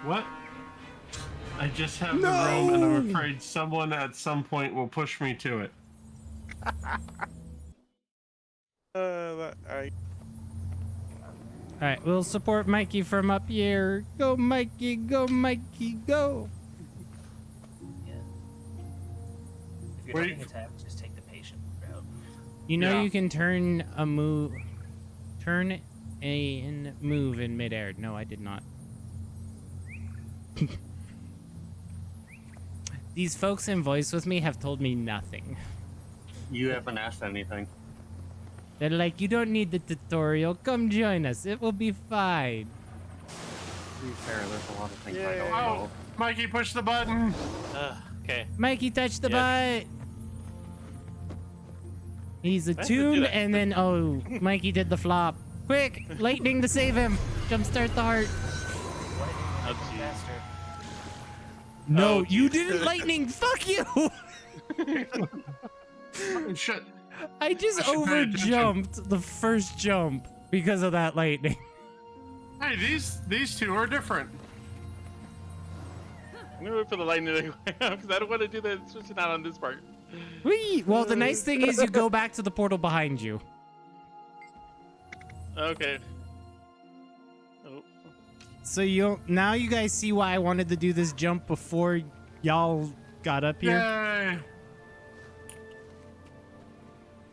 Speaker 4: What? I just have the room, and I'm afraid someone at some point will push me to it.
Speaker 1: Alright, we'll support Mikey from up here. Go, Mikey, go, Mikey, go.
Speaker 10: yeah. If you're
Speaker 4: Wait.
Speaker 10: having attacks, just take the patient route.
Speaker 1: You know
Speaker 4: Yeah.
Speaker 1: you can turn a move, turn a move in midair. No, I did not. These folks in voice with me have told me nothing.
Speaker 3: You haven't asked anything.
Speaker 1: They're like, you don't need the tutorial. Come join us. It will be fine.
Speaker 3: To be fair, there's a lot of things I don't
Speaker 4: Oh,
Speaker 3: know.
Speaker 4: Mikey, push the button.
Speaker 2: Okay.
Speaker 1: Mikey, touch the
Speaker 2: Yes.
Speaker 1: butt. He's
Speaker 2: do
Speaker 1: attuned,
Speaker 2: that.
Speaker 1: and then oh, Mikey did the flop. Quick, lightning to save him. Jumpstart the heart.
Speaker 2: Oh, jeez.
Speaker 10: Faster.
Speaker 1: No,
Speaker 2: Oh,
Speaker 1: you
Speaker 2: geez.
Speaker 1: didn't lightning. Fuck you.
Speaker 4: Oh, shit.
Speaker 1: I just
Speaker 4: I should pay attention.
Speaker 1: overjumped the first jump because of that lightning.
Speaker 4: Hey, these two are different.
Speaker 2: I'm gonna wait for the lightning to go because I don't want to do that switching out on this part.
Speaker 1: Whee! Well, the nice thing is you go back to the portal behind you.
Speaker 2: Okay. Oh.
Speaker 1: So now you guys see why I wanted to do this jump before y'all got up here.
Speaker 4: Yay!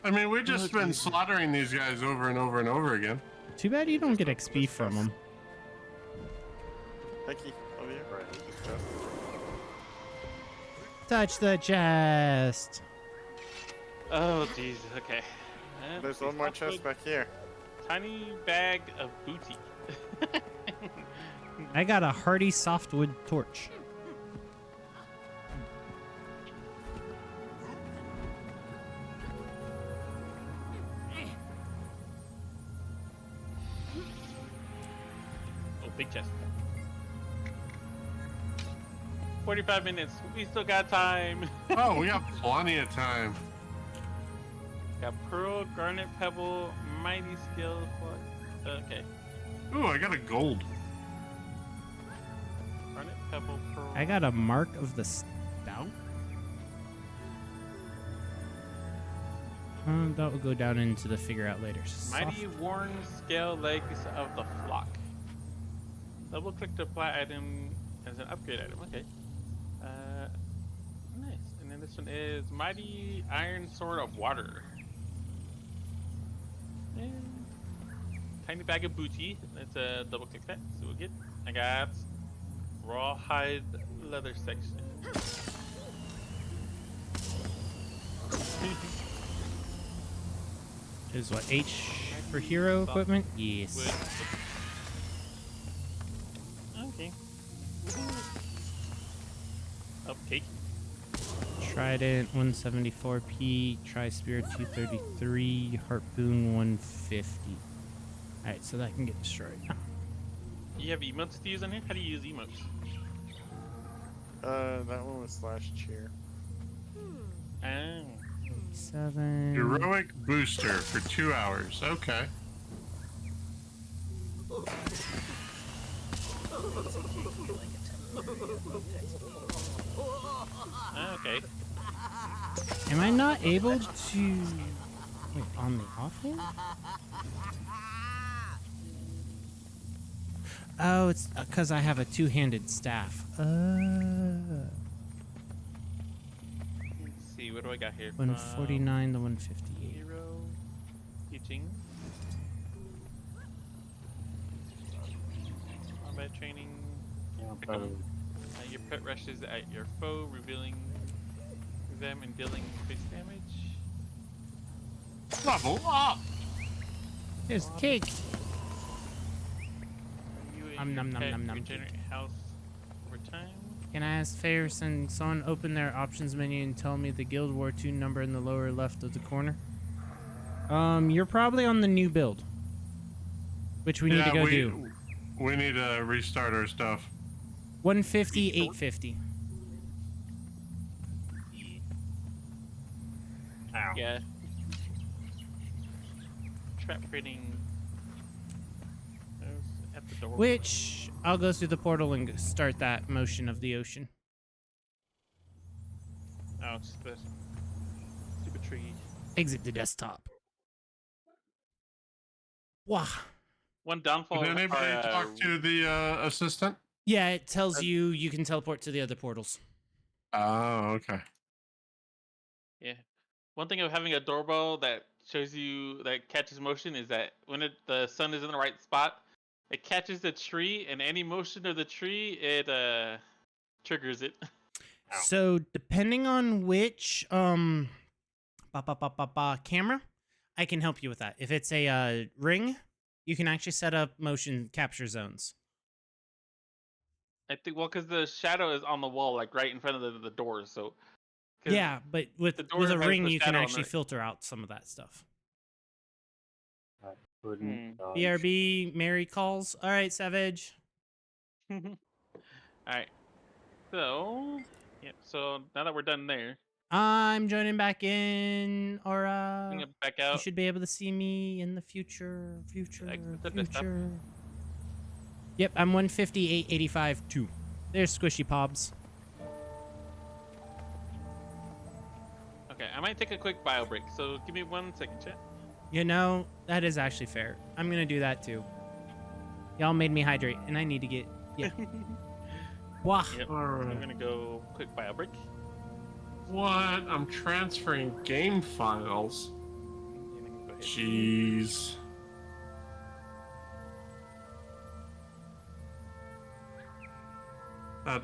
Speaker 4: I mean, we've just been slaughtering these guys over and over and over again.
Speaker 1: Too bad you don't get XP from them.
Speaker 5: Becky, over here. Right.
Speaker 1: Touch the chest.
Speaker 2: Oh, jeez. Okay.
Speaker 5: There's one more chest back here.
Speaker 2: Tiny bag of booty.
Speaker 1: I got a hardy softwood torch.
Speaker 2: Oh, big chest. 45 minutes. We still got time.
Speaker 4: Oh, we got plenty of time.
Speaker 2: Got Pearl, Garnet, Pebble, Mighty Skill. Okay.
Speaker 4: Ooh, I got a gold.
Speaker 2: Garnet, Pebble, Pearl.
Speaker 1: I got a Mark of the Stout. That will go down into the figure out later.
Speaker 2: Mighty Worn Scale Legs of the Flock. Double click to apply item as an upgrade item. Okay. Nice. And then this one is Mighty Iron Sword of Water. And tiny bag of booty. Let's double click that. So we'll get. I got rawhide leather section.
Speaker 1: Is what H for hero equipment? Yes.
Speaker 2: Okay. Upcake.
Speaker 1: Trident 174p, Tri-Spear 233, Harpoon 150. Alright, so that can get destroyed.
Speaker 2: You have emotes to use on here? How do you use emotes?
Speaker 5: That one was slash cheer.
Speaker 2: Oh.
Speaker 1: 7.
Speaker 4: Heroic booster for 2 hours. Okay.
Speaker 2: Okay.
Speaker 1: Am I not able to... Wait, on the offhand? Oh, it's because I have a two-handed staff.
Speaker 2: Let's see, what do I got here?
Speaker 1: 149 to 158.
Speaker 2: Hero teaching. Combat training.
Speaker 3: Yeah,
Speaker 2: Your pet rushes at your foe, revealing them and dealing base damage.
Speaker 4: Level up!
Speaker 1: There's cake!
Speaker 2: You
Speaker 1: Nom, nom, nom,
Speaker 2: pet
Speaker 1: nom, nom.
Speaker 2: regenerate health over time.
Speaker 1: Can I ask Ferris and someone open their options menu and tell me the Guild War 2 number in the lower left of the corner? You're probably on the new build. Which we need to go do.
Speaker 4: We need to restart our stuff.
Speaker 1: 150, 850.
Speaker 3: Ow.
Speaker 2: Yeah. Trap rating. At the door.
Speaker 1: Which, I'll go through the portal and start that motion of the ocean.
Speaker 2: Oh, it's the stupid tree.
Speaker 1: Exit the desktop. Wow.
Speaker 2: One downfall.
Speaker 4: Did anybody talk to the assistant?
Speaker 1: Yeah, it tells you can teleport to the other portals.
Speaker 4: Oh, okay.
Speaker 2: Yeah. One thing of having a doorbell that shows you that catches motion is that when the sun is in the right spot, it catches the tree, and any motion of the tree, it triggers it.
Speaker 1: So depending on which camera, I can help you with that. If it's a ring, you can actually set up motion capture zones.
Speaker 2: I think because the shadow is on the wall, like right in front of the doors. So
Speaker 1: yeah, but with
Speaker 2: door
Speaker 1: a
Speaker 2: has
Speaker 1: ring,
Speaker 2: the
Speaker 1: you can
Speaker 2: shadow on
Speaker 1: actually
Speaker 2: it.
Speaker 1: filter out some of that stuff.
Speaker 3: Dodge.
Speaker 1: BRB, Mary calls. All right, Savage.
Speaker 2: All right. So, yep. So now that we're done there,
Speaker 1: I'm joining back in, or
Speaker 2: bring it back
Speaker 1: you
Speaker 2: out.
Speaker 1: should be able to see me in the future.
Speaker 2: Exit the desktop.
Speaker 1: Yep, I'm 150, 885, 2. There's Squishy Pobs.
Speaker 2: Okay, I might take a quick bio break. So give me 1 second, chat.
Speaker 1: You know, that is actually fair. I'm gonna do that too. Y'all made me hydrate, and I need to get, yeah. Wah.
Speaker 2: Yep.
Speaker 4: Alright.
Speaker 2: I'm gonna go quick bio break.
Speaker 4: What? I'm transferring game files.
Speaker 2: Go ahead.
Speaker 4: Jeez.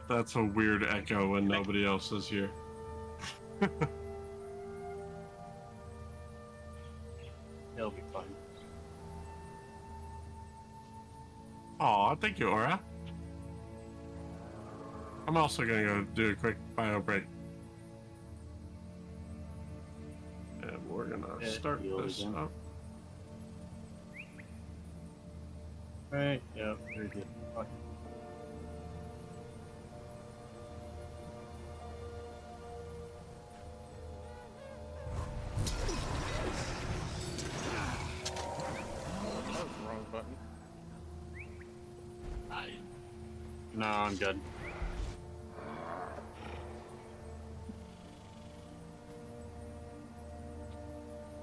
Speaker 4: That's a weird echo when nobody else is here.
Speaker 3: It'll be fun.
Speaker 4: Aw, thank you, Aura. I'm also gonna go do a quick bio break. And we're gonna
Speaker 3: Yeah,
Speaker 4: start
Speaker 3: heal
Speaker 4: this
Speaker 3: again.
Speaker 4: up.
Speaker 3: Right, yep, very good. Fuck. No, I'm good.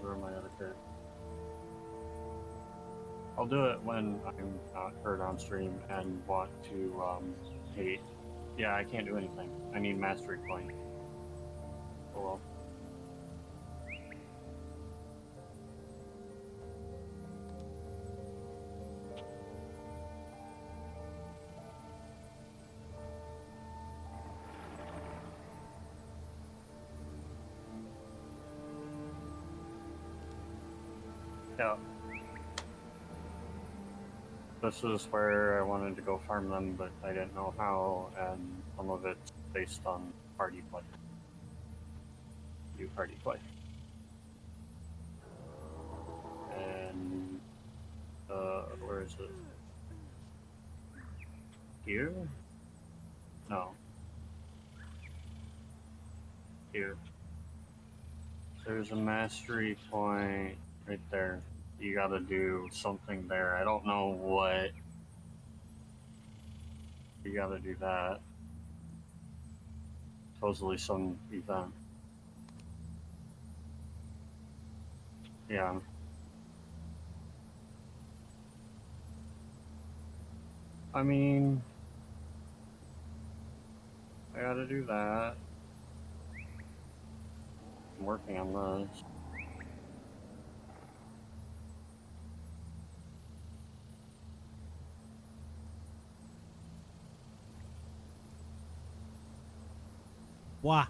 Speaker 3: Where are my other characters? I'll do it when I'm not heard on stream and want to, hate. Yeah, I can't do anything. I need mastery point. Oh well. Yeah. This is where I wanted to go farm them, but I didn't know how, and some of it's based on party play. Do party play. And, where is it? Here? No. Here. There's a mastery point right there. You gotta do something there. I don't know what. You gotta do that. Supposedly some event. Yeah. I mean, I gotta do that. I'm working on this.
Speaker 1: Wah.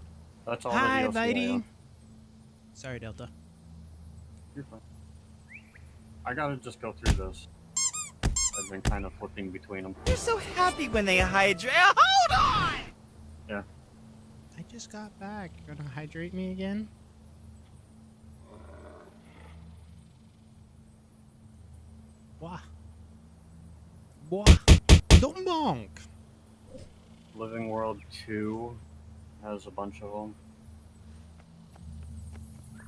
Speaker 3: That's all
Speaker 1: Hi,
Speaker 3: the DLC I
Speaker 1: Bitey.
Speaker 3: have.
Speaker 1: Sorry, Delta.
Speaker 3: You're fine. I gotta just go through this. I've been kind of flipping between them.
Speaker 6: You're so happy when they hydrate. Hold on!
Speaker 3: Yeah.
Speaker 1: I just got back. You're gonna hydrate me again? Wah. Wah. Don't bonk.
Speaker 3: Living World 2 has a bunch of them.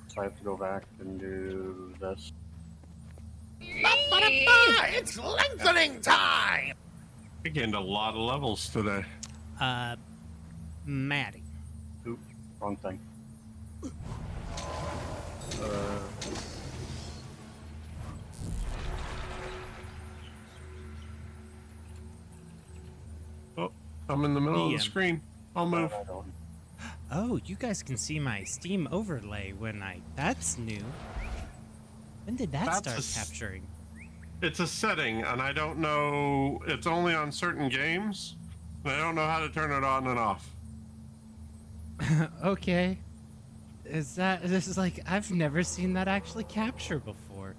Speaker 3: So I have to go back and do this.
Speaker 6: It's lengthening time!
Speaker 4: I gained a lot of levels today.
Speaker 1: Maddie.
Speaker 3: Oop, wrong thing.
Speaker 4: Oh, I'm in the middle of the
Speaker 1: DM.
Speaker 4: screen. I'll move.
Speaker 3: I don't.
Speaker 1: Oh, you guys can see my Steam overlay when that's new. When did that
Speaker 4: That's
Speaker 1: start
Speaker 4: a s-
Speaker 1: capturing?
Speaker 4: It's a setting, and I don't know. It's only on certain games. And I don't know how to turn it on and off.
Speaker 1: Okay. This is like, I've never seen that actually capture before.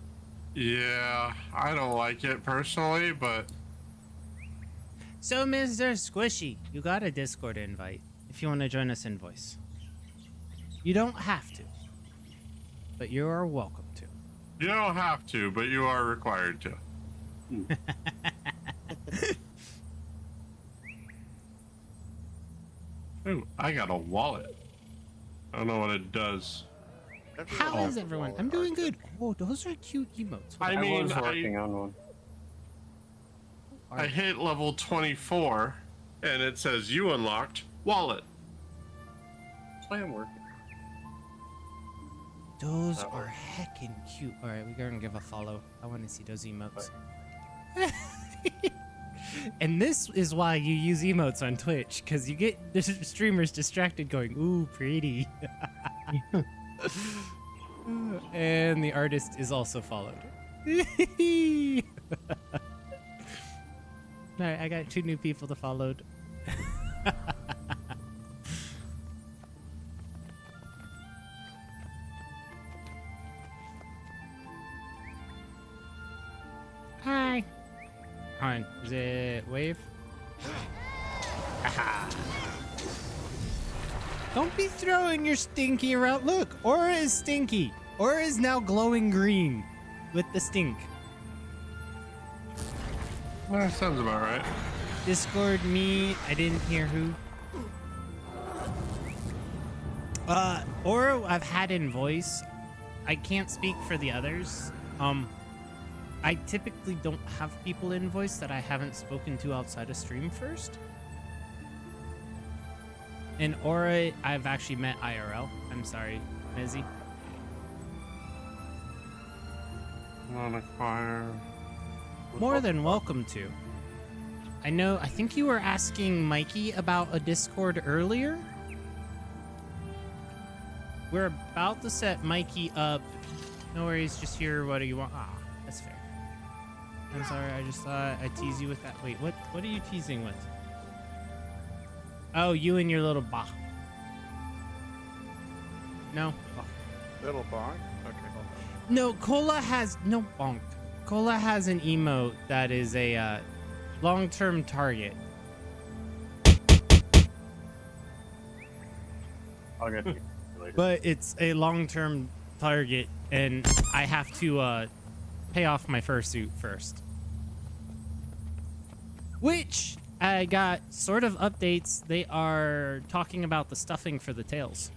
Speaker 4: Yeah, I don't like it personally, but
Speaker 1: So, Mr. Squishy, you got a Discord invite if you want to join us in voice. You don't have to, but you are welcome to.
Speaker 4: you don't have to, but you are required to. Ooh, I got a wallet. I don't know what it does.
Speaker 1: How is everyone? I'm doing good. Oh, those are cute emotes.
Speaker 4: I
Speaker 3: I
Speaker 4: mean,
Speaker 3: was working on one.
Speaker 4: I hit level 24, and it says you unlocked wallet.
Speaker 3: So I am working.
Speaker 1: Those
Speaker 3: That
Speaker 1: are
Speaker 3: works.
Speaker 1: heckin' cute. All right, we're gonna give a follow. I want to see those emotes. And this is why you use emotes on Twitch, because you get the streamers distracted going, ooh, pretty. And the artist is also followed. Alright, I got 2 new people to follow. Hi. Hold on, is it wave? Aha. Don't be throwing your stinky around. Look, Aura is stinky. Aura is now glowing green with the stink.
Speaker 4: That sounds about right.
Speaker 1: Discord me. I didn't hear who. Aura I've had in voice. I can't speak for the others. I typically don't have people in voice that I haven't spoken to outside of stream first. And Aura, I've actually met IRL. I'm sorry, Mezzy.
Speaker 4: On acquire.
Speaker 1: More than welcome to. I think you were asking Mikey about a Discord earlier. We're about to set Mikey up. No worries, just here. What do you want? Ah, that's fair. I'm sorry, I just thought I'd tease you with that. Wait, what are you teasing with? Oh, you and your little bah. No?
Speaker 5: Little bonk? Okay.
Speaker 1: No, Cola has no bonk. Cola has an emote that is a long-term target.
Speaker 3: I'll get you later.
Speaker 1: But it's a long-term target, and I have to pay off my fursuit first. Which I got sort of updates. They are talking about the stuffing for the tails.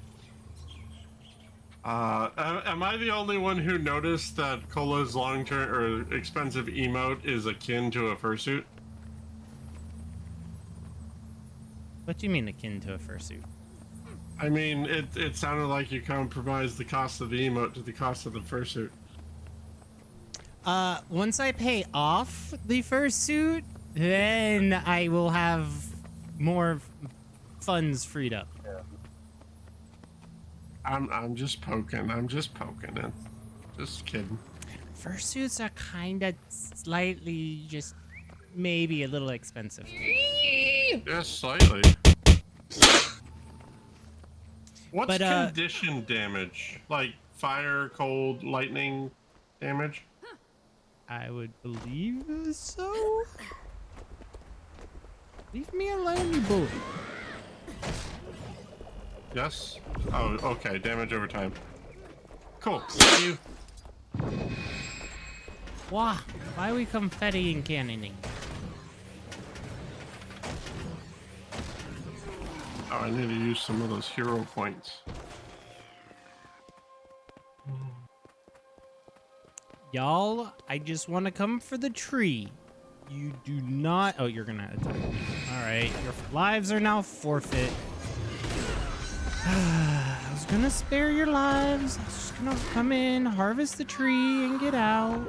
Speaker 4: Am I the only one who noticed that Cola's long-term or expensive emote is akin to a fursuit?
Speaker 1: What do you mean akin to a fursuit?
Speaker 4: I mean, it sounded like you compromised the cost of the emote to the cost of the fursuit.
Speaker 1: Once I pay off the fursuit, then I will have more funds freed up.
Speaker 4: I'm just poking. I'm just poking it. Just kidding.
Speaker 1: Fursuits are kind of slightly, just maybe a little expensive.
Speaker 4: Just slightly. What's
Speaker 1: But,
Speaker 4: condition damage? Like fire, cold, lightning damage?
Speaker 1: I would believe so. Leave me alone, you bully.
Speaker 4: Yes? Oh, okay. Damage over time. Cool. Thank you.
Speaker 1: Why are we confetti and cannoning?
Speaker 4: Oh, I need to use some of those hero points.
Speaker 1: Y'all, I just want to come for the tree. You do not... Oh, you're gonna attack me. Alright, your lives are now forfeit. I was gonna spare your lives. I was just gonna come in, harvest the tree, and get out.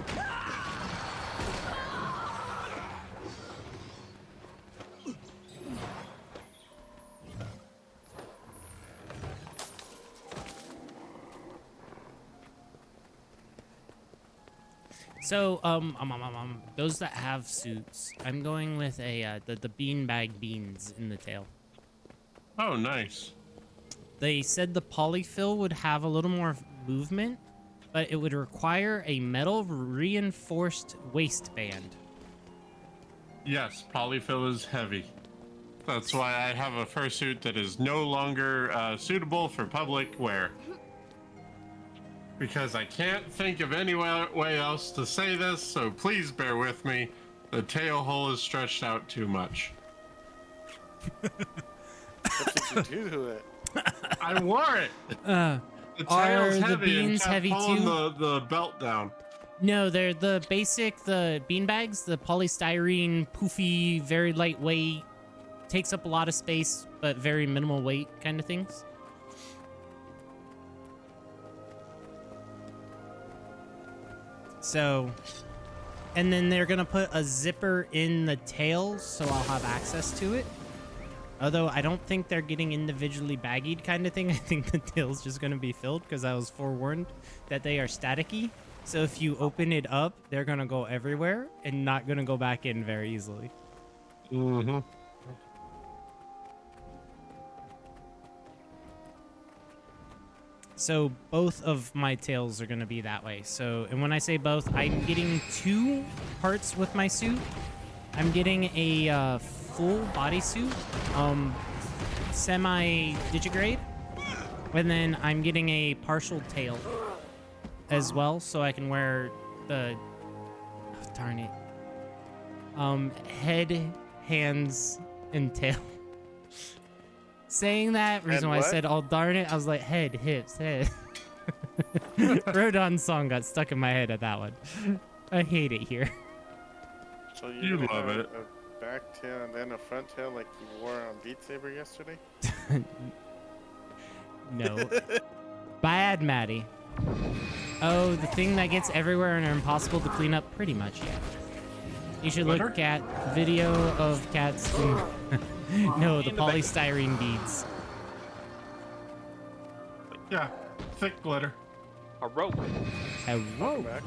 Speaker 1: So, those that have suits, I'm going with the beanbag beans in the tail.
Speaker 4: Oh, nice.
Speaker 1: They said the polyfill would have a little more movement, but it would require a metal reinforced waistband.
Speaker 4: Yes, polyfill is heavy. That's why I have a fursuit that is no longer suitable for public wear. Because I can't think of any way else to say this, so please bear with me. The tail hole is stretched out too much.
Speaker 5: What did you do to it?
Speaker 4: I wore it. The
Speaker 1: Are
Speaker 4: tail's
Speaker 1: the
Speaker 4: heavy
Speaker 1: beans
Speaker 4: and kept
Speaker 1: heavy
Speaker 4: pulling
Speaker 1: too?
Speaker 4: the belt down.
Speaker 1: No, they're the beanbags, the polystyrene, poofy, very lightweight, takes up a lot of space, but very minimal weight kind of things. So, and then they're gonna put a zipper in the tail, so I'll have access to it. Although I don't think they're getting individually baggied kind of thing. I think the tail's just gonna be filled because I was forewarned that they are staticky. So if you open it up, they're gonna go everywhere and not gonna go back in very easily.
Speaker 4: Mm-hmm.
Speaker 1: So both of my tails are gonna be that way. So, and when I say both, I'm getting 2 parts with my suit. I'm getting a full bodysuit, semi-digigrade, and then I'm getting a partial tail as well, so I can wear the, oh, darn it, head, hands, and tail. Saying that, reason why I said, oh, darn it, I was like, head, hips, head. Rodon's song got stuck in my head at that one. I hate it here.
Speaker 5: So
Speaker 4: You
Speaker 5: gonna
Speaker 4: love
Speaker 5: have
Speaker 4: it.
Speaker 5: A back tail and then a front tail like you wore on Beat Saber yesterday?
Speaker 1: No. Bad Maddie. Oh, the thing that gets everywhere and are impossible to clean up? Pretty much, yeah. You should look
Speaker 4: Glitter?
Speaker 1: at video of cats. No, the
Speaker 2: In the back.
Speaker 1: polystyrene beads.
Speaker 4: Yeah, thick glitter.
Speaker 2: A rope.
Speaker 1: Hello.
Speaker 5: Back.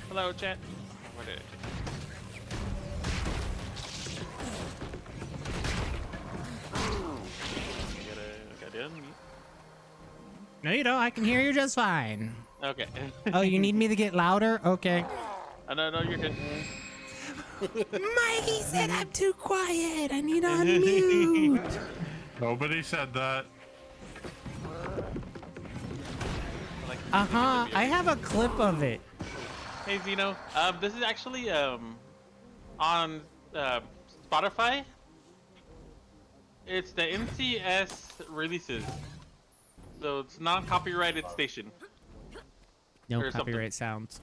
Speaker 2: Hello, chat. What did it? Gotta unmute.
Speaker 1: No, you don't. I can hear you just fine.
Speaker 2: Okay.
Speaker 1: Oh, you need me to get louder? Okay.
Speaker 2: No, you're good.
Speaker 1: Mikey said I'm too quiet. I need to unmute.
Speaker 4: Nobody said that.
Speaker 2: Like,
Speaker 1: Uh-huh. I have a clip of it.
Speaker 2: Hey Zeno, this is actually on Spotify. It's the NCS releases, so it's non-copyrighted station.
Speaker 1: No
Speaker 2: Or something.
Speaker 1: copyright sounds.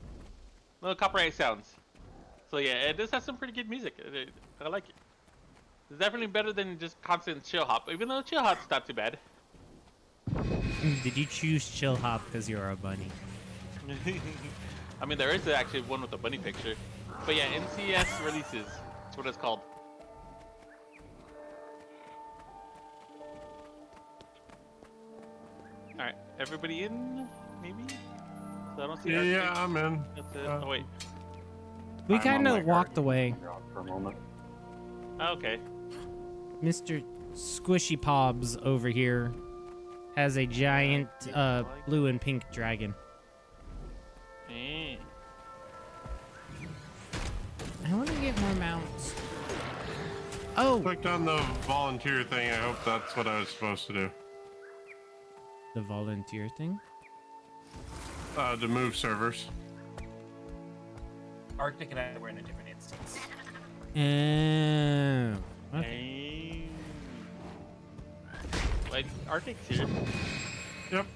Speaker 2: No copyright sounds. So yeah, this has some pretty good music. I like it. It's definitely better than just constant chill hop, even though chill hop's not too bad.
Speaker 1: Did you choose chill hop because you're a bunny?
Speaker 2: I mean, there is actually one with a bunny picture. But yeah, NCS releases. That's what it's called. Alright, everybody in? Maybe? So I don't see
Speaker 4: Yeah,
Speaker 2: Arctic.
Speaker 4: I'm in.
Speaker 2: That's it.
Speaker 4: Uh,
Speaker 2: Oh, wait.
Speaker 1: We
Speaker 3: I'm
Speaker 1: kind
Speaker 3: on
Speaker 1: of
Speaker 3: my
Speaker 1: walked
Speaker 3: guard.
Speaker 1: away.
Speaker 3: For a moment.
Speaker 2: Oh, okay.
Speaker 1: Mr. Squishy Pobs over here has a giant blue and pink dragon.
Speaker 2: Eh.
Speaker 1: I want to get more mounts. Oh,
Speaker 4: Clicked on the volunteer thing. I hope that's what I was supposed to do.
Speaker 1: the volunteer thing.
Speaker 4: To move servers.
Speaker 10: Arctic and I were in a different instance.
Speaker 1: Oh. Okay.
Speaker 2: Like, Arctic's here.
Speaker 4: Yep.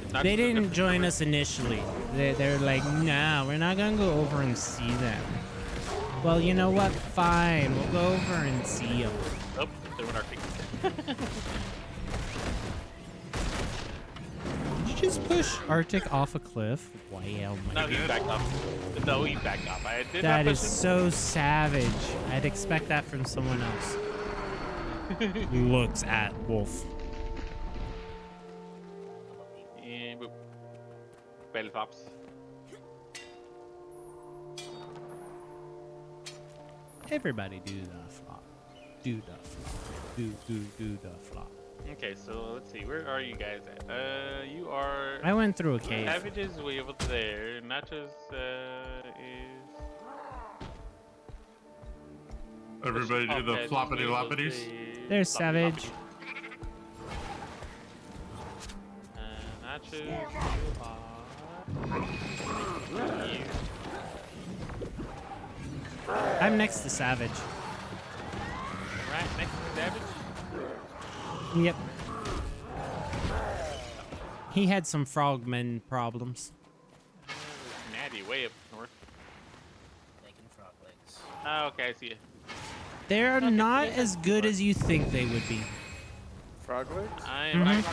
Speaker 2: It's not
Speaker 1: They
Speaker 2: just a
Speaker 1: didn't
Speaker 2: different
Speaker 1: join
Speaker 2: server.
Speaker 1: us initially. They're like, nah, we're not gonna go over and see them. Well, you know what? Fine, we'll go over and see them.
Speaker 2: Oh, they went Arctic.
Speaker 1: Did you just push Arctic off a cliff? Wow, my
Speaker 2: No, he backed off. No, he backed off. I did
Speaker 1: That
Speaker 2: not
Speaker 1: is
Speaker 2: push him.
Speaker 1: so savage. I'd expect that from someone else. Looks at Wolf.
Speaker 2: And boop. Belly flops.
Speaker 1: Everybody do the flop. Do the flop. Do the flop.
Speaker 2: Okay, so let's see. Where are you guys at? You are.
Speaker 1: I went through a cave.
Speaker 2: Savage is way over there. Nachos is.
Speaker 4: Everybody do the
Speaker 2: Okay,
Speaker 4: floppity
Speaker 2: way over
Speaker 4: loppities.
Speaker 2: there.
Speaker 1: There's
Speaker 2: Floppy
Speaker 1: Savage.
Speaker 2: loppity. Nachos, you are. You.
Speaker 1: I'm next to Savage.
Speaker 2: Right next to Savage.
Speaker 1: Yep. He had some frogman problems.
Speaker 2: Natty way up north.
Speaker 10: Making frog legs.
Speaker 2: Oh, okay, I see it.
Speaker 1: They're not as good as you think they would be.
Speaker 5: Frog legs?
Speaker 2: I'm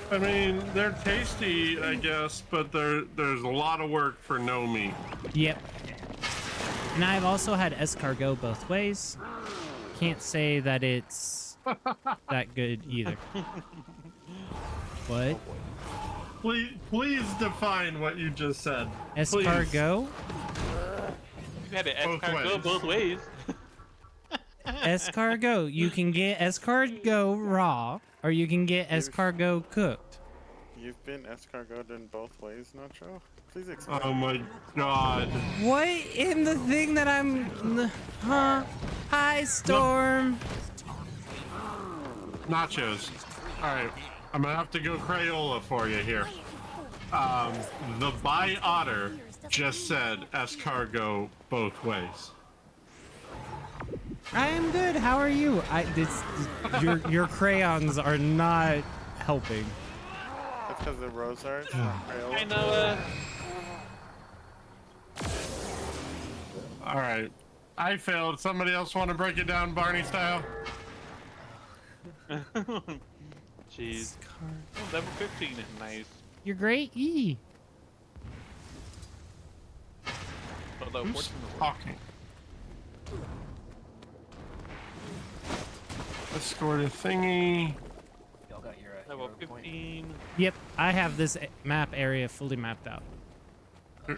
Speaker 4: I mean, they're tasty, I guess, but there's a lot of work for no meat.
Speaker 1: Yep. And I've also had escargot both ways. Can't say that it's that good either. What?
Speaker 4: Please define what you just said. Please.
Speaker 1: Escargot?
Speaker 2: You had an
Speaker 4: Both
Speaker 2: escargot
Speaker 4: ways.
Speaker 2: both ways.
Speaker 1: Escargot. You can get escargot raw, or you can get escargot cooked.
Speaker 5: You've been escargoted in both ways, Nacho? Please explain.
Speaker 4: Oh my god.
Speaker 1: What in the thing that I'm... Huh? Hi, Storm.
Speaker 4: Nachos. Alright, I'm gonna have to go Crayola for you here. The Bi Otter just said escargot both ways.
Speaker 1: I am good. How are you? Your crayons are not helping.
Speaker 5: it's because of Rosards.
Speaker 2: I know.
Speaker 4: All right. I failed. Somebody else want to break it down Barney style?
Speaker 2: Jeez. Oh, level 15 is nice.
Speaker 1: You're great. E.
Speaker 2: Although,
Speaker 4: Who's
Speaker 2: 14 will work.
Speaker 4: talking? Escort a thingy.
Speaker 10: Y'all got your
Speaker 2: Level
Speaker 10: hero point?
Speaker 2: 15.
Speaker 1: Yep, I have this map area fully mapped out.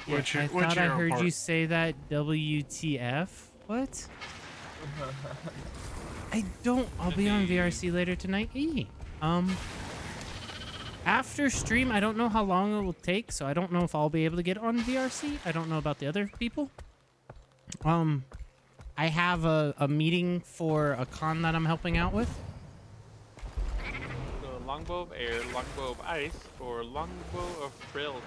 Speaker 4: Which,
Speaker 1: I
Speaker 4: which
Speaker 1: thought I heard
Speaker 4: airport?
Speaker 1: you say that. WTF? What? I don't. I'll be on VRC later tonight. After stream, I don't know how long it will take, so I don't know if I'll be able to get on VRC. I don't know about the other people. I have a meeting for a con that I'm helping out with.
Speaker 2: So longbow of air, longbow of ice, or longbow of frailty.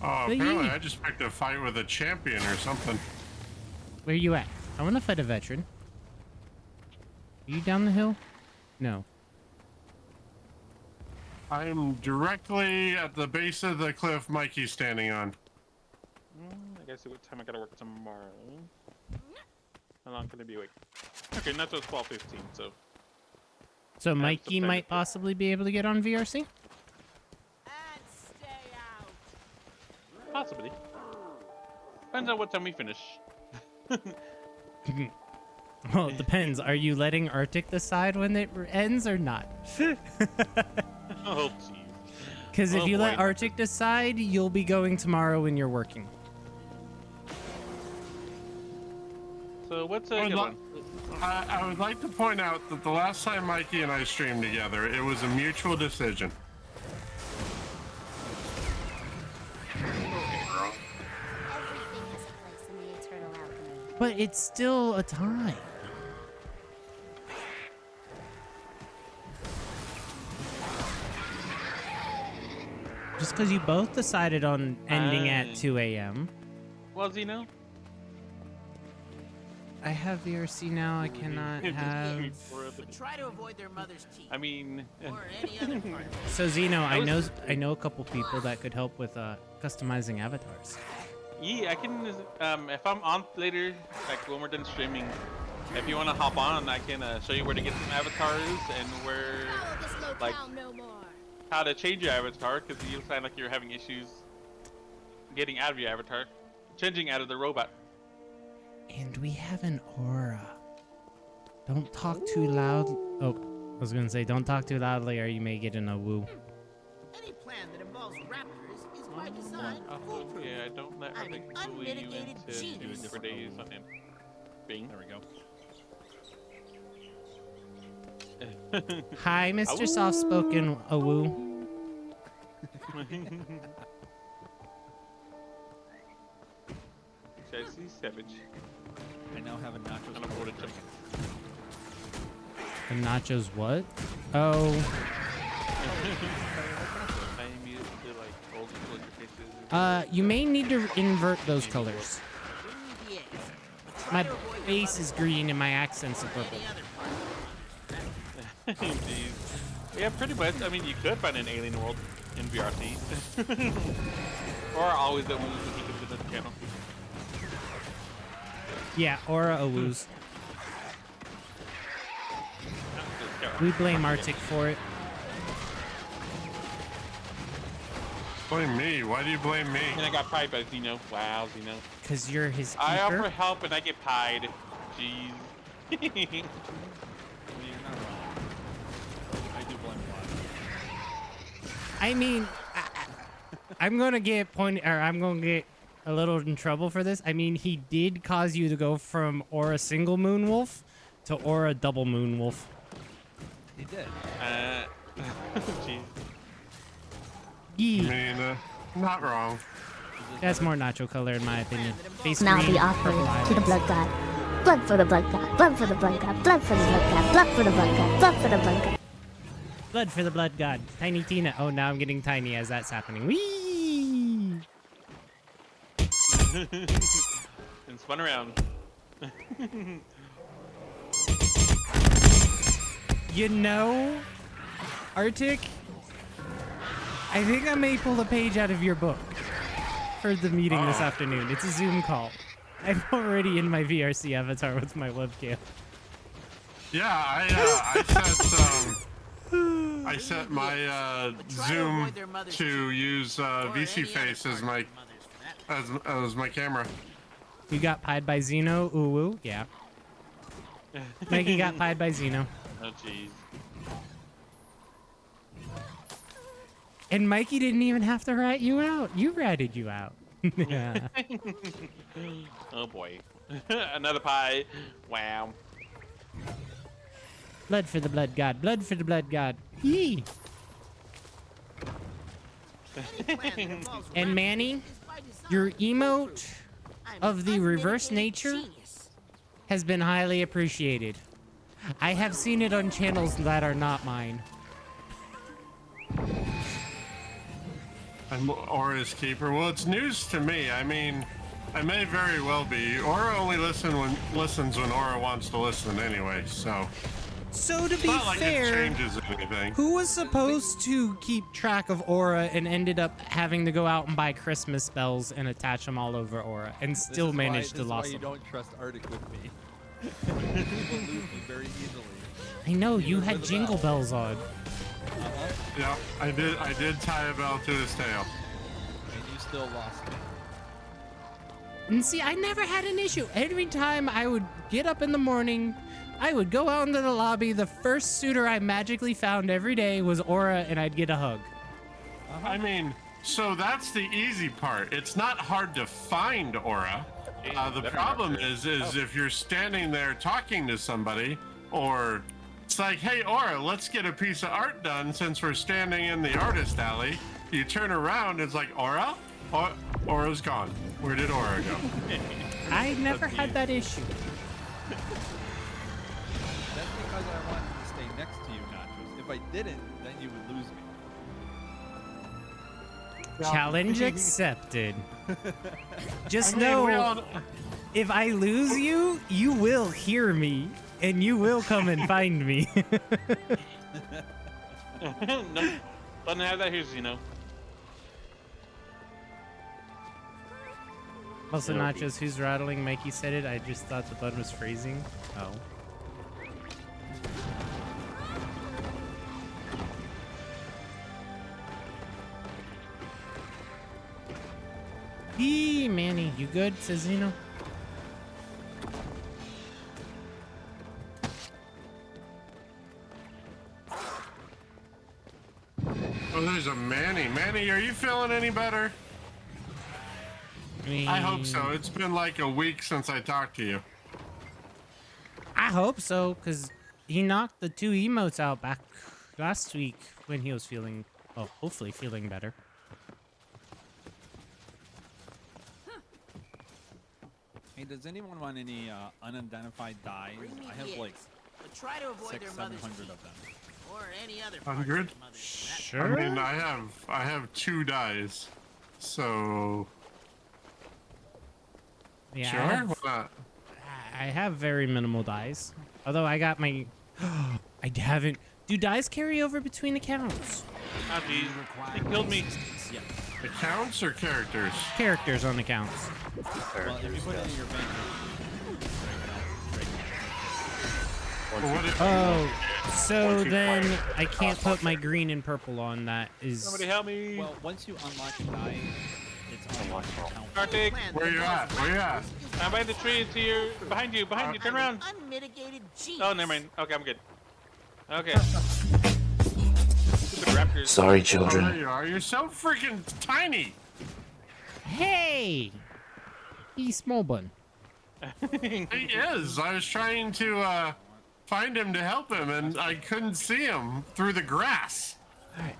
Speaker 4: Oh,
Speaker 1: Hey.
Speaker 4: apparently I just picked a fight with a champion or something.
Speaker 1: Where you at? I want to fight a veteran. Are you down the hill? No.
Speaker 4: I'm directly at the base of the cliff Mikey's standing on.
Speaker 2: I gotta see what time I gotta work tomorrow. How long can I be awake? Okay, not till 12:15, so
Speaker 1: So Mikey
Speaker 2: sometime
Speaker 1: might
Speaker 2: before.
Speaker 1: possibly be able to get on VRC?
Speaker 2: possibly. Depends on what time we finish.
Speaker 1: Well, it depends. Are you letting Arctic decide when it ends or not?
Speaker 2: Oh, jeez.
Speaker 1: Because if
Speaker 2: Oh,
Speaker 1: you let
Speaker 2: boy.
Speaker 1: Arctic decide, you'll be going tomorrow when you're working.
Speaker 2: So what's a
Speaker 4: I
Speaker 2: good
Speaker 4: would,
Speaker 2: one?
Speaker 4: I would like to point out that the last time Mikey and I streamed together, it was a mutual decision.
Speaker 8: Everything has a place in the eternal alchemy.
Speaker 1: But it's still a tie. Just because you both decided on ending at 2 a.m.
Speaker 2: Well, Zeno?
Speaker 1: I have VRC now. I cannot have.
Speaker 6: Try to avoid their mother's teeth.
Speaker 2: I mean,
Speaker 6: Or any other part.
Speaker 1: So Zeno, I
Speaker 2: was-
Speaker 1: know a couple people that could help with customizing avatars.
Speaker 2: yeah, I can. If I'm on later, like when we're done streaming, if you want to hop on, I can show you where to get some avatars and where, like,
Speaker 8: no more.
Speaker 2: how to change your avatar, because you sound like you're having issues getting out of your avatar, changing out of the robot.
Speaker 1: And we have an aura. Don't talk too loud. Oh, I was gonna say, don't talk too loudly, or you may get in a woo.
Speaker 6: Any plan that involves raptors is by design foolproof.
Speaker 2: Yeah, I don't let
Speaker 6: I'm
Speaker 2: her
Speaker 6: an
Speaker 2: bully you
Speaker 6: unmitigated
Speaker 2: into doing
Speaker 6: genius.
Speaker 2: different days on him. Bing. There we go.
Speaker 1: Hi, Mr. Soft-spoken awoo.
Speaker 2: Jesse Savage.
Speaker 12: I now have a nachos.
Speaker 2: Unafforded chicken.
Speaker 1: The nachos what? Oh,
Speaker 2: I'm used to like old school interfaces.
Speaker 1: you may need to invert those colors.
Speaker 6: Yes. But
Speaker 1: My
Speaker 6: try to avoid
Speaker 1: base is green and my accents are purple.
Speaker 6: any other part.
Speaker 2: Jeez. Yeah, pretty much. I mean, you could find an alien world in VRC. Or always that one that you can do the channel.
Speaker 1: Yeah, aura awoos. We blame Arctic for it.
Speaker 4: Blame me? Why do you blame me?
Speaker 2: And I got pied by Zeno. Wow, Zeno.
Speaker 1: Because you're his
Speaker 2: I offer
Speaker 1: keeper.
Speaker 2: help and I get pied. Jeez.
Speaker 12: Well, you're not wrong. I do blame a lot.
Speaker 1: I mean, I'm gonna get I'm gonna get a little in trouble for this. I mean, he did cause you to go from aura single moon wolf to aura double moon wolf.
Speaker 12: He did.
Speaker 2: Jeez.
Speaker 4: I
Speaker 1: Yee.
Speaker 4: mean, not wrong.
Speaker 1: That's more nacho color in my opinion. Face
Speaker 8: Now
Speaker 1: green,
Speaker 8: the offering
Speaker 1: purple
Speaker 8: to the
Speaker 1: eyes.
Speaker 8: blood god. Blood for the blood god. Blood for the blood god. Blood for the blood god. Blood for the blood god. Blood for the blood god.
Speaker 1: Blood for the blood god. Tiny Tina. Oh, now I'm getting tiny as that's happening. Whee!
Speaker 2: And spun around.
Speaker 1: You know, Arctic, I think I may pull a page out of your book for the meeting this afternoon. It's a Zoom call. I'm already in my VRC avatar with my webcam.
Speaker 4: Yeah, I set my Zoom to use VC Face as my camera.
Speaker 1: You got pied by Xeno? Ooh, woo. Yeah. Mikey got pied by Xeno.
Speaker 2: Oh, jeez.
Speaker 1: And Mikey didn't even have to rat you out. You ratted you out. Yeah.
Speaker 2: Oh boy. Another pie. Wow.
Speaker 1: Blood for the blood god. Blood for the blood god. Yee. And Manny, your emote of the reverse nature has been highly appreciated. I have seen it on channels that are not mine.
Speaker 4: I'm Aura's keeper. Well, it's news to me. I mean, I may very well be. Aura only listens when Aura wants to listen anyway, so.
Speaker 1: So to
Speaker 4: It's
Speaker 1: be
Speaker 4: not like
Speaker 1: fair,
Speaker 4: it changes anything.
Speaker 1: who was supposed to keep track of Aura and ended up having to go out and buy Christmas bells and attach them all over Aura and still managed to lose
Speaker 12: This is why you
Speaker 1: them?
Speaker 12: don't trust Arctic with me. He will lose me very easily.
Speaker 1: I know, you
Speaker 12: Even
Speaker 1: had
Speaker 12: with a
Speaker 1: jingle
Speaker 12: bell.
Speaker 1: bells on.
Speaker 4: Yeah, I did tie a bell to his tail.
Speaker 12: And you still lost me.
Speaker 1: And see, I never had an issue. Every time I would get up in the morning, I would go out into the lobby. The first suitor I magically found every day was Aura, and I'd get a hug.
Speaker 4: I mean, so that's the easy part. It's not hard to find Aura. The problem is if you're standing there talking to somebody, or it's like, hey, Aura, let's get a piece of art done since we're standing in the artist alley. You turn around, it's like, Aura? Aura's gone. Where did Aura go?
Speaker 1: I never had that issue.
Speaker 12: That's because I wanted to stay next to you, Nachos. If I didn't, then you would lose me.
Speaker 1: Challenge accepted. Just
Speaker 4: I mean, we
Speaker 1: know,
Speaker 4: all-
Speaker 1: if I lose you, you will hear me, and you will come and find me.
Speaker 2: No, doesn't have that here, Xeno.
Speaker 1: Also, Nachos, who's rattling? Mikey said it. I just thought the bud was freezing. Oh. Hey, Manny, you good? Says Xeno.
Speaker 4: Oh, there's a Manny. Manny, are you feeling any better? I hope so. It's been like a week since I talked to you.
Speaker 1: I hope so, because he knocked the 2 emotes out back last week when he was feeling, well, hopefully feeling better.
Speaker 12: Hey, does anyone want any unidentified dyes? I have like
Speaker 6: But try to avoid their
Speaker 12: 600-700
Speaker 6: mother's
Speaker 12: of
Speaker 6: teeth,
Speaker 12: them.
Speaker 6: or any other part of
Speaker 4: 100?
Speaker 6: their mother's fat.
Speaker 1: Sure.
Speaker 4: I mean, I have 2 dies, so
Speaker 1: Yeah,
Speaker 4: sure. Why not?
Speaker 1: I have very minimal dies. Although I got my... I haven't... Do dies carry over between accounts?
Speaker 2: Oh, jeez. He killed me.
Speaker 12: Yeah.
Speaker 4: Accounts or characters?
Speaker 1: Characters on accounts.
Speaker 12: Well, if you put it in your bank,
Speaker 4: Well, what if,
Speaker 1: Oh, so
Speaker 3: Once you
Speaker 1: then
Speaker 3: find-
Speaker 1: I can't put my green and purple on. That is...
Speaker 2: Somebody help me.
Speaker 12: well, once you unlock a die, it's on your account.
Speaker 2: Arctic,
Speaker 4: where you at? Where you at?
Speaker 2: I'm by the tree to your behind you. Turn around.
Speaker 6: Unmitigated genius.
Speaker 2: Oh, never mind. Okay, I'm good. Okay. Stupid raptors.
Speaker 13: Sorry,
Speaker 4: Oh,
Speaker 13: children.
Speaker 4: there you are. You're so freaking tiny.
Speaker 1: Hey! He's small bun.
Speaker 4: He is. I was trying to find him to help him, and I couldn't see him through the grass.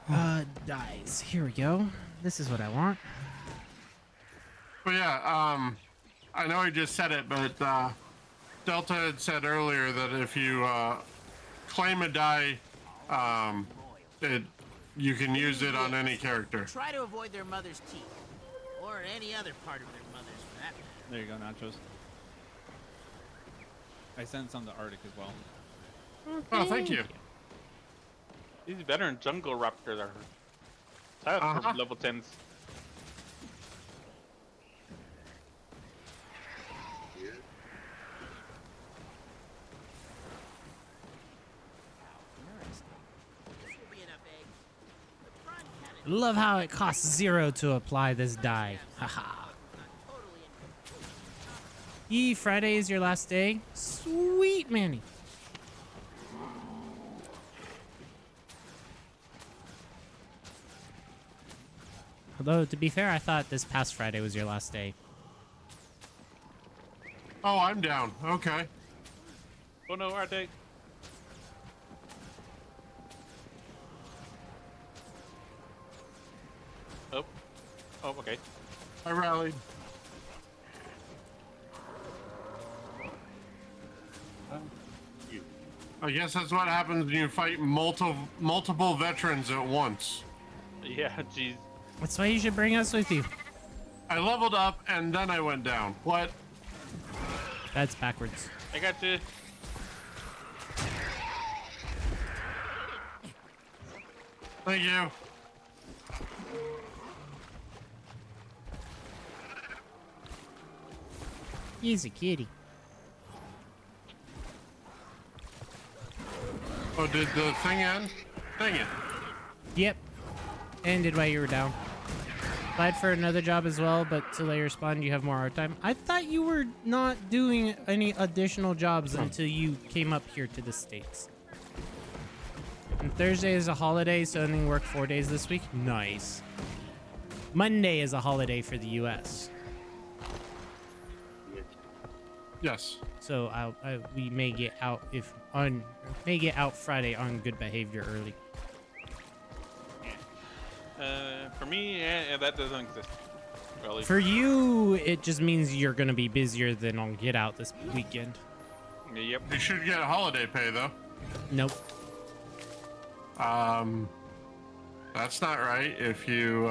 Speaker 1: Alright, dies. Here we go. This is what I want.
Speaker 4: But yeah, I know he just said it, but Delta had said earlier that if you claim a die, you can use it on any character.
Speaker 6: Try to avoid their mother's teeth, or any other part of their mother's fat.
Speaker 12: There you go, Nachos. I sent some to Arctic as well.
Speaker 4: Oh, thank you.
Speaker 2: He's better in jungle raptors. I have for level 10s.
Speaker 1: Love how it costs 0 to apply this dye. Haha. Yee, Friday is your last day? Sweet Manny. Although, to be fair, I thought this past Friday was your last day.
Speaker 4: Oh, I'm down. Okay.
Speaker 2: Oh no, Arte. Oh. Oh, okay.
Speaker 4: I rallied. I guess that's what happens when you fight multiple veterans at once.
Speaker 2: Yeah, jeez.
Speaker 1: That's why you should bring us with you.
Speaker 4: I leveled up and then I went down. What?
Speaker 1: That's backwards.
Speaker 2: I got you.
Speaker 4: Thank you.
Speaker 1: He's a kitty.
Speaker 4: Oh, did the thing end? Dang it.
Speaker 1: Yep. Ended while you were down. Applied for another job as well, but till they respond, you have more hard time. I thought you were not doing any additional jobs until you came up here to the States. And Thursday is a holiday, so ending work 4 days this week. Nice. Monday is a holiday for the U.S.
Speaker 4: Yes.
Speaker 1: So we may get out Friday on good behavior early.
Speaker 2: For me, yeah, that doesn't exist. Really.
Speaker 1: For you, it just means you're gonna be busier than on Get Out this weekend.
Speaker 2: Yep.
Speaker 4: You should get holiday pay though.
Speaker 1: Nope.
Speaker 4: That's not right. If you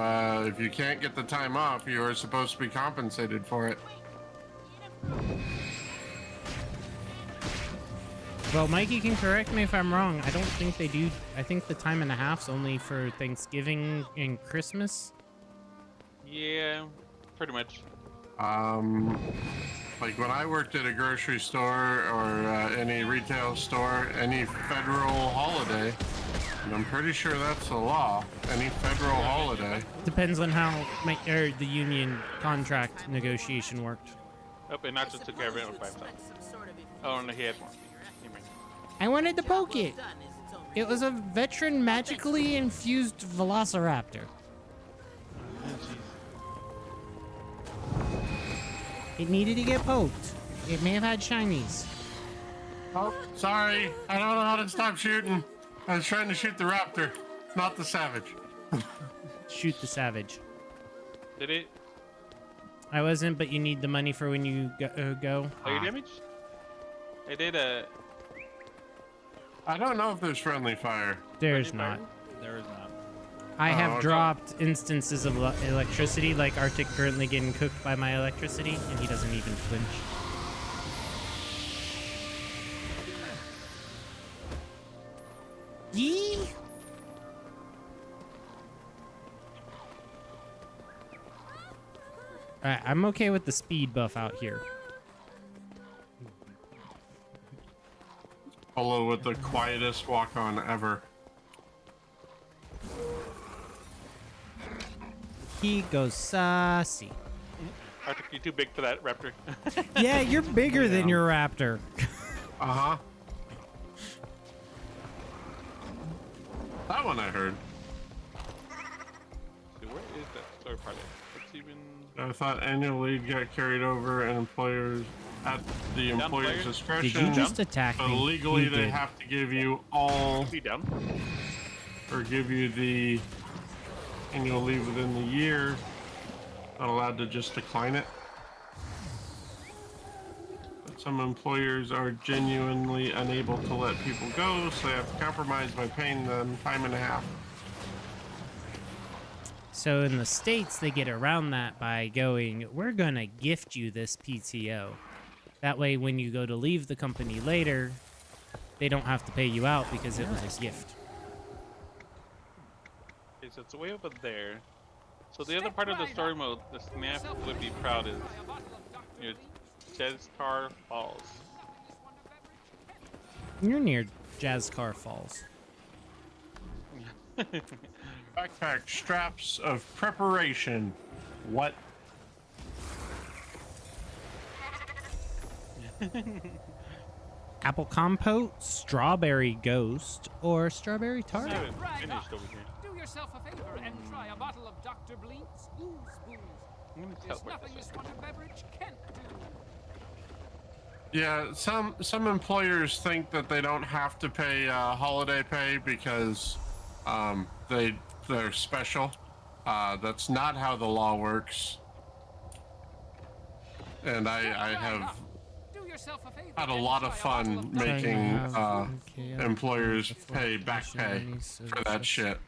Speaker 4: can't get the time off, you are supposed to be compensated for it.
Speaker 1: Well, Mikey can correct me if I'm wrong. I don't think they do. I think the time and a half's only for Thanksgiving and Christmas.
Speaker 2: Yeah, pretty much.
Speaker 4: Like when I worked at a grocery store or any retail store, any federal holiday, and I'm pretty sure that's the law, any federal holiday.
Speaker 1: Depends on how the union contract negotiation worked.
Speaker 2: Oh, and not just took care of it by himself. Oh, no, he had one.
Speaker 1: I wanted to poke it. It was a veteran magically infused velociraptor. It needed to get poked. It may have had shinies.
Speaker 4: Oh, sorry. I don't know how to stop shooting. I was trying to shoot the raptor, not the savage.
Speaker 1: Shoot the savage.
Speaker 2: Did it?
Speaker 1: I wasn't, but you need the money for when you go.
Speaker 2: Are you damaged? I did
Speaker 4: I don't know if there's friendly fire.
Speaker 1: There's not.
Speaker 12: There is not.
Speaker 1: I have
Speaker 4: okay.
Speaker 1: dropped instances of electricity, like Arctic currently getting cooked by my electricity, and he doesn't even flinch. Yee! Alright, I'm okay with the speed buff out here.
Speaker 4: Polo with the quietest walk-on ever.
Speaker 1: He goes sassy.
Speaker 2: Arctic, you're too big for that raptor.
Speaker 1: Yeah, you're bigger than your raptor.
Speaker 4: Uh-huh. That one I heard.
Speaker 2: So where is that story part? It's even...
Speaker 4: I thought annual leave got carried over and employers at the employer's
Speaker 2: player?
Speaker 4: discretion.
Speaker 1: Did you just attack
Speaker 4: But
Speaker 1: me?
Speaker 4: legally
Speaker 1: You
Speaker 4: they
Speaker 1: did.
Speaker 4: have to give you all
Speaker 2: Be down.
Speaker 4: or give you the annual leave within the year. Not allowed to just decline it. But some employers are genuinely unable to let people go, so they have to compromise by paying them time and a half.
Speaker 1: So in the States, they get around that by going, we're going to gift you this PTO. That way, when you go to leave the company later, they don't have to pay you out because it was a gift.
Speaker 2: Is so it's way over there. So the other part of the story mode, the Snap would be proud is near Jezkar Falls.
Speaker 1: You're near Jazcar Falls.
Speaker 4: Backpack straps of preparation. What?
Speaker 1: Apple compote, strawberry ghost, or strawberry tart.
Speaker 2: I haven't finished over here.
Speaker 13: Do yourself a favor and try a bottle of Dr. Blink's Ooze Booze.
Speaker 2: I'm gonna
Speaker 13: There's
Speaker 2: teleport
Speaker 13: nothing
Speaker 2: this
Speaker 13: this wonder beverage can't do.
Speaker 4: Yeah, some employers think that they don't have to pay holiday pay because they're special. That's not how the law works. And I have had a lot of fun making employers pay back pay for that shit.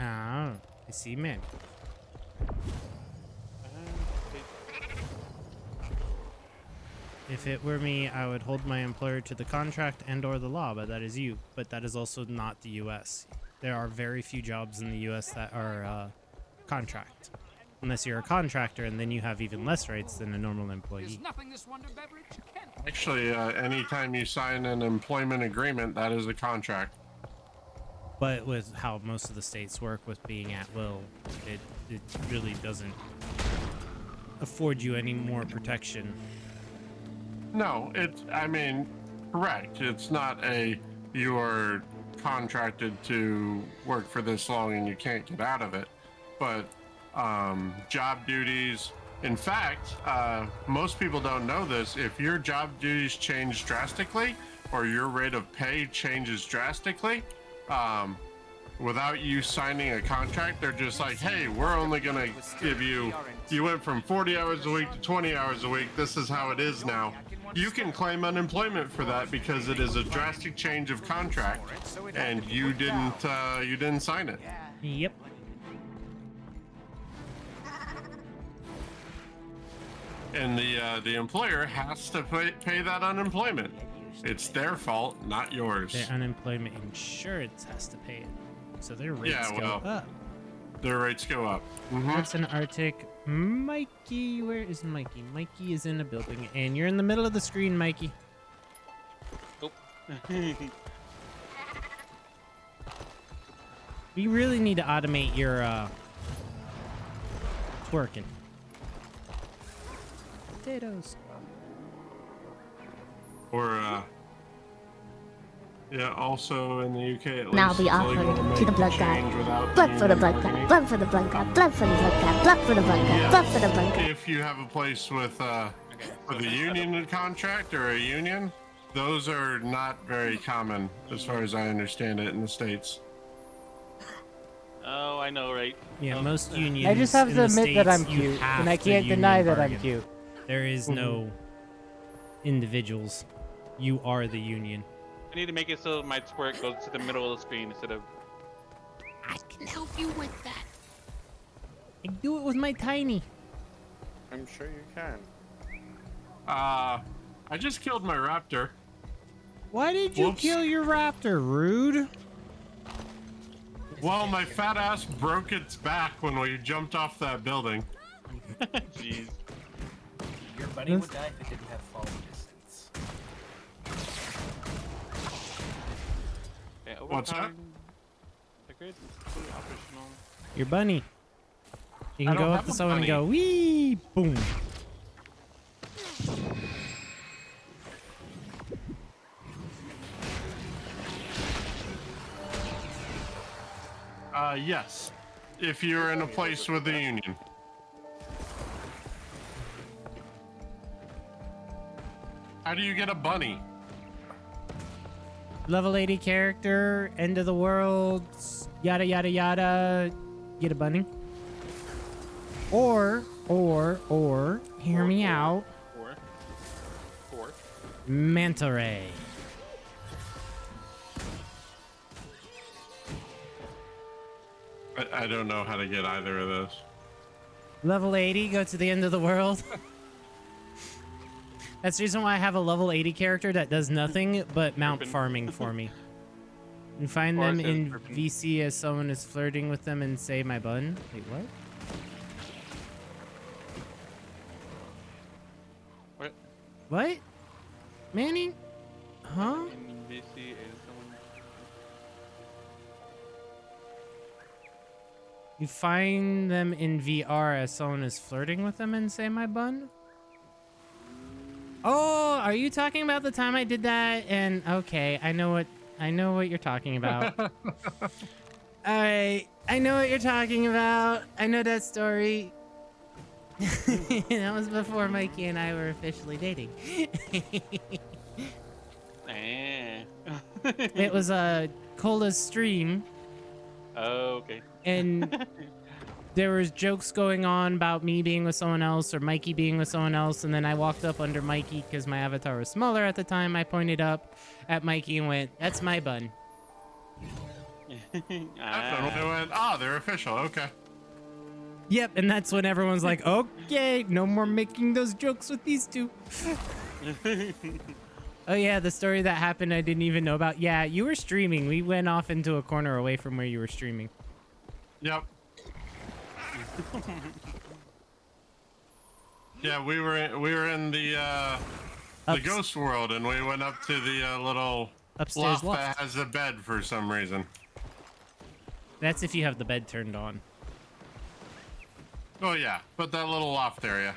Speaker 1: Oh, I see, man. If it were me, I would hold my employer to the contract and/or the law, but that is you. But that is also not the U.S. There are very few jobs in the U.S. that are contract, unless you're a contractor, and then you have even less rights than a normal employee.
Speaker 4: Actually, anytime you sign an employment agreement, that is a contract.
Speaker 1: But with how most of the states work with being at will, it really doesn't afford you any more protection.
Speaker 4: No, I mean, correct. It's not you are contracted to work for this long and you can't get out of it. But job duties, in fact, most people don't know this. If your job duties change drastically or your rate of pay changes drastically, without you signing a contract, they're just like, hey, we're only gonna give you went from 40 hours a week to 20 hours a week. This is how it is now. You can claim unemployment for that because it is a drastic change of contract and you didn't sign it.
Speaker 1: Yep.
Speaker 4: And the employer has to pay that unemployment. It's their fault, not yours.
Speaker 1: Their unemployment insurance has to pay it, so their rates go up.
Speaker 4: Their rates go up. Mm-hmm.
Speaker 1: That's an Arctic. Mikey, where is Mikey? Mikey is in the building, and you're in the middle of the screen, Mikey.
Speaker 2: Oh.
Speaker 1: We really need to automate your twerking. Potatoes.
Speaker 4: Or yeah, also in the UK at
Speaker 8: Now
Speaker 4: least,
Speaker 8: be
Speaker 4: it's
Speaker 8: offered
Speaker 4: illegal to
Speaker 8: to the
Speaker 4: make
Speaker 8: blood
Speaker 4: a
Speaker 8: god.
Speaker 4: change without
Speaker 8: Blood
Speaker 4: being
Speaker 8: for the
Speaker 4: in
Speaker 8: blood
Speaker 4: an
Speaker 8: god.
Speaker 4: agreement.
Speaker 8: Blood for the blood god. Blood for the blood god. Blood for the blood god. Blood for the blood god.
Speaker 4: If you have a place with a union contract or a union, those are not very common as far as I understand it in the States.
Speaker 2: Oh, I know, right?
Speaker 1: Yeah, most unions.
Speaker 14: I just have
Speaker 1: in
Speaker 14: to
Speaker 1: the
Speaker 14: admit that I'm
Speaker 1: States, you
Speaker 14: cute,
Speaker 1: have
Speaker 14: and I
Speaker 1: to
Speaker 14: can't
Speaker 1: union
Speaker 14: deny that I'm
Speaker 1: bargain.
Speaker 14: cute.
Speaker 1: There is no individuals. You are the union.
Speaker 2: I need to make it so my twerk goes to the middle of the screen instead of.
Speaker 1: I can help you with that. I do it with my tiny.
Speaker 5: I'm sure you can.
Speaker 4: I just killed my raptor.
Speaker 1: Why did you kill your raptor, rude?
Speaker 4: Well, my fat ass broke its back when we jumped off that building.
Speaker 2: Jeez.
Speaker 10: Your buddy would die if it didn't have fall distance.
Speaker 2: Yeah,
Speaker 4: What's that?
Speaker 2: The grid is fully operational.
Speaker 1: Your bunny. You
Speaker 4: I
Speaker 1: can
Speaker 4: don't
Speaker 1: go
Speaker 4: have
Speaker 1: up to
Speaker 4: a
Speaker 1: someone and
Speaker 4: bunny.
Speaker 1: go, wee, boom.
Speaker 4: Yes, if you're in a place with a union. How do you get a bunny?
Speaker 1: Level 80 character, end of the world, yada yada yada. Get a bunny. Or, hear me out.
Speaker 2: Or.
Speaker 1: Manta ray.
Speaker 4: I don't know how to get either of those.
Speaker 1: Level 80, go to the end of the world. That's the reason why I have a level 80 character that does nothing but mount farming for me. You find
Speaker 2: Or
Speaker 1: them
Speaker 2: it says
Speaker 1: in
Speaker 2: burping.
Speaker 1: VC as someone is flirting with them and say my bun. Wait, what?
Speaker 2: What?
Speaker 1: What? Manny? Huh?
Speaker 2: In VC is someone.
Speaker 1: You find them in VR as someone is flirting with them and say my bun? Oh, are you talking about the time I did that? And okay, I know what you're talking about. All right, I know what you're talking about. I know that story. That was before Mikey and I were officially dating. It was a Cola's stream,
Speaker 2: Oh, okay.
Speaker 1: and there was jokes going on about me being with someone else or Mikey being with someone else, and then I walked up under Mikey because my avatar was smaller at the time. I pointed up at Mikey and went, "That's my bun."
Speaker 4: And they went, oh, they're official. Okay.
Speaker 1: Yep, and that's when everyone's like, "Okay, no more making those jokes with these two." Oh yeah, the story that happened I didn't even know about. Yeah, you were streaming. We went off into a corner away from where you were streaming.
Speaker 4: Yep. Yeah, we were in the ghost world, and we went up to the little
Speaker 1: Upstairs
Speaker 4: loft that
Speaker 1: loft.
Speaker 4: has a bed for some reason.
Speaker 1: That's if you have the bed turned on.
Speaker 4: Oh yeah, but that little loft area.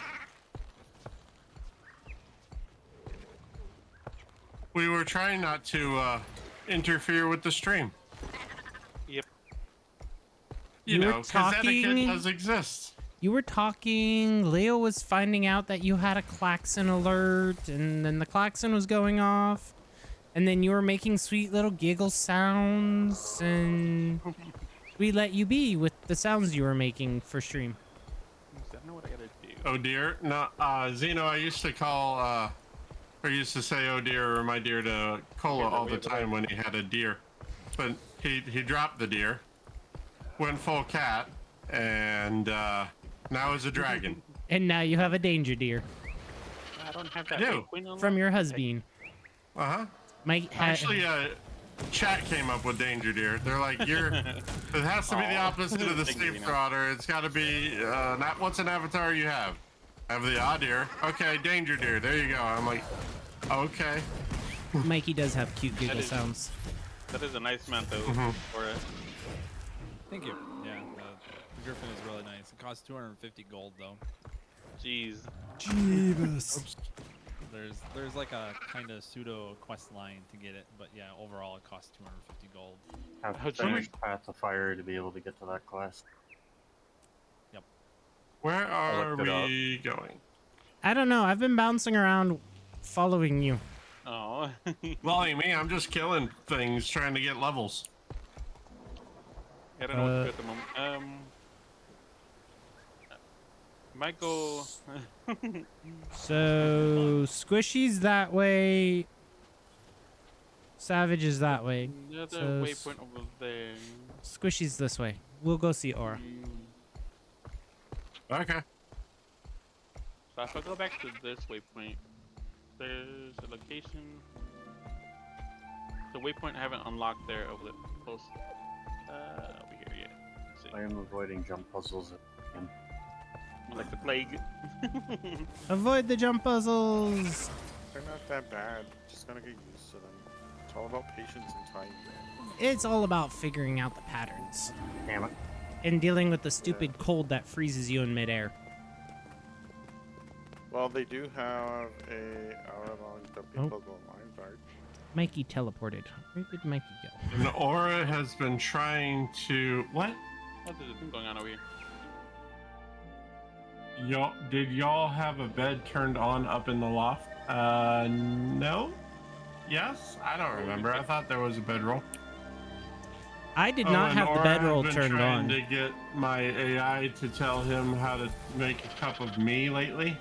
Speaker 4: We were trying not to interfere with the stream.
Speaker 2: Yep.
Speaker 4: You
Speaker 1: You were
Speaker 4: know, because etiquette
Speaker 1: talking-
Speaker 4: does exist.
Speaker 1: You were talking, Leo was finding out that you had a klaxon alert, and then the klaxon was going off, and then you were making sweet little giggle sounds, and we let you be with the sounds you were making for stream.
Speaker 2: I don't know what I gotta do.
Speaker 4: Oh dear, no, Zeno, I used to call, or used to say oh dear or my dear to Cola all the time when he had a deer. But he dropped the deer, went full cat, and now is a dragon.
Speaker 1: And now you have a danger deer
Speaker 2: I don't have
Speaker 4: I
Speaker 2: that.
Speaker 4: do.
Speaker 2: Waypoint on
Speaker 1: from
Speaker 2: there?
Speaker 1: your husband.
Speaker 4: Uh-huh.
Speaker 1: Mike
Speaker 4: Actually, chat came up with danger deer. They're like, it has to be the opposite of the
Speaker 2: Thank you,
Speaker 4: safe throtter. It's got to be, not what's an avatar you have. I have the odd deer. Okay, danger deer. There you go. I'm like, okay.
Speaker 1: Mikey does have cute giggle
Speaker 2: is-
Speaker 1: sounds.
Speaker 2: That is a nice mount though.
Speaker 4: Mhm.
Speaker 2: For it.
Speaker 12: Thank you. Yeah, the Griffin is really nice. It costs 250 gold though.
Speaker 2: Jeez.
Speaker 1: Jeebus.
Speaker 12: There's like a kind of pseudo quest line to get it, but yeah, overall it costs 250 gold.
Speaker 3: Have
Speaker 2: How
Speaker 3: to finish Path of Fire to be able to get to that class.
Speaker 12: Yep.
Speaker 4: Where are
Speaker 3: looked it up.
Speaker 4: we going?
Speaker 1: I don't know. I've been bouncing around following you.
Speaker 2: Oh.
Speaker 4: Well, me, I'm just killing things, trying to get levels.
Speaker 2: I don't know what to do at the moment. Might go.
Speaker 1: So Squishy's that way. Savage is that way.
Speaker 2: The other
Speaker 1: So
Speaker 2: waypoint over there.
Speaker 1: Squishy's this way. We'll go see Aura.
Speaker 4: Okay.
Speaker 2: So if I go back to this waypoint, there's a location. The waypoint I haven't unlocked there over the close. Over here yet. Let's see.
Speaker 3: I am avoiding jump puzzles. And
Speaker 2: Like the plague.
Speaker 1: Avoid the jump puzzles.
Speaker 5: They're not that bad. Just gotta get used to them. It's all about patience and time.
Speaker 1: It's all about figuring out the patterns
Speaker 3: damn it.
Speaker 1: and dealing with the stupid cold that freezes you in midair.
Speaker 5: Well, they do have a hour-long Dumpy
Speaker 1: Oh.
Speaker 5: Puzzle Mind Art.
Speaker 1: Mikey teleported. Where did Mikey go?
Speaker 4: And Aura has been trying to... What?
Speaker 2: What is going on over here?
Speaker 4: Did y'all have a bed turned on up in the loft? No? Yes? I don't remember. I thought there was a bedroll.
Speaker 1: I did
Speaker 4: Oh,
Speaker 1: not
Speaker 4: and
Speaker 1: have the
Speaker 4: Aura
Speaker 1: bedroll
Speaker 4: has been
Speaker 1: turned
Speaker 4: trying
Speaker 1: on.
Speaker 4: to get my AI to tell him how to make a cup of me lately.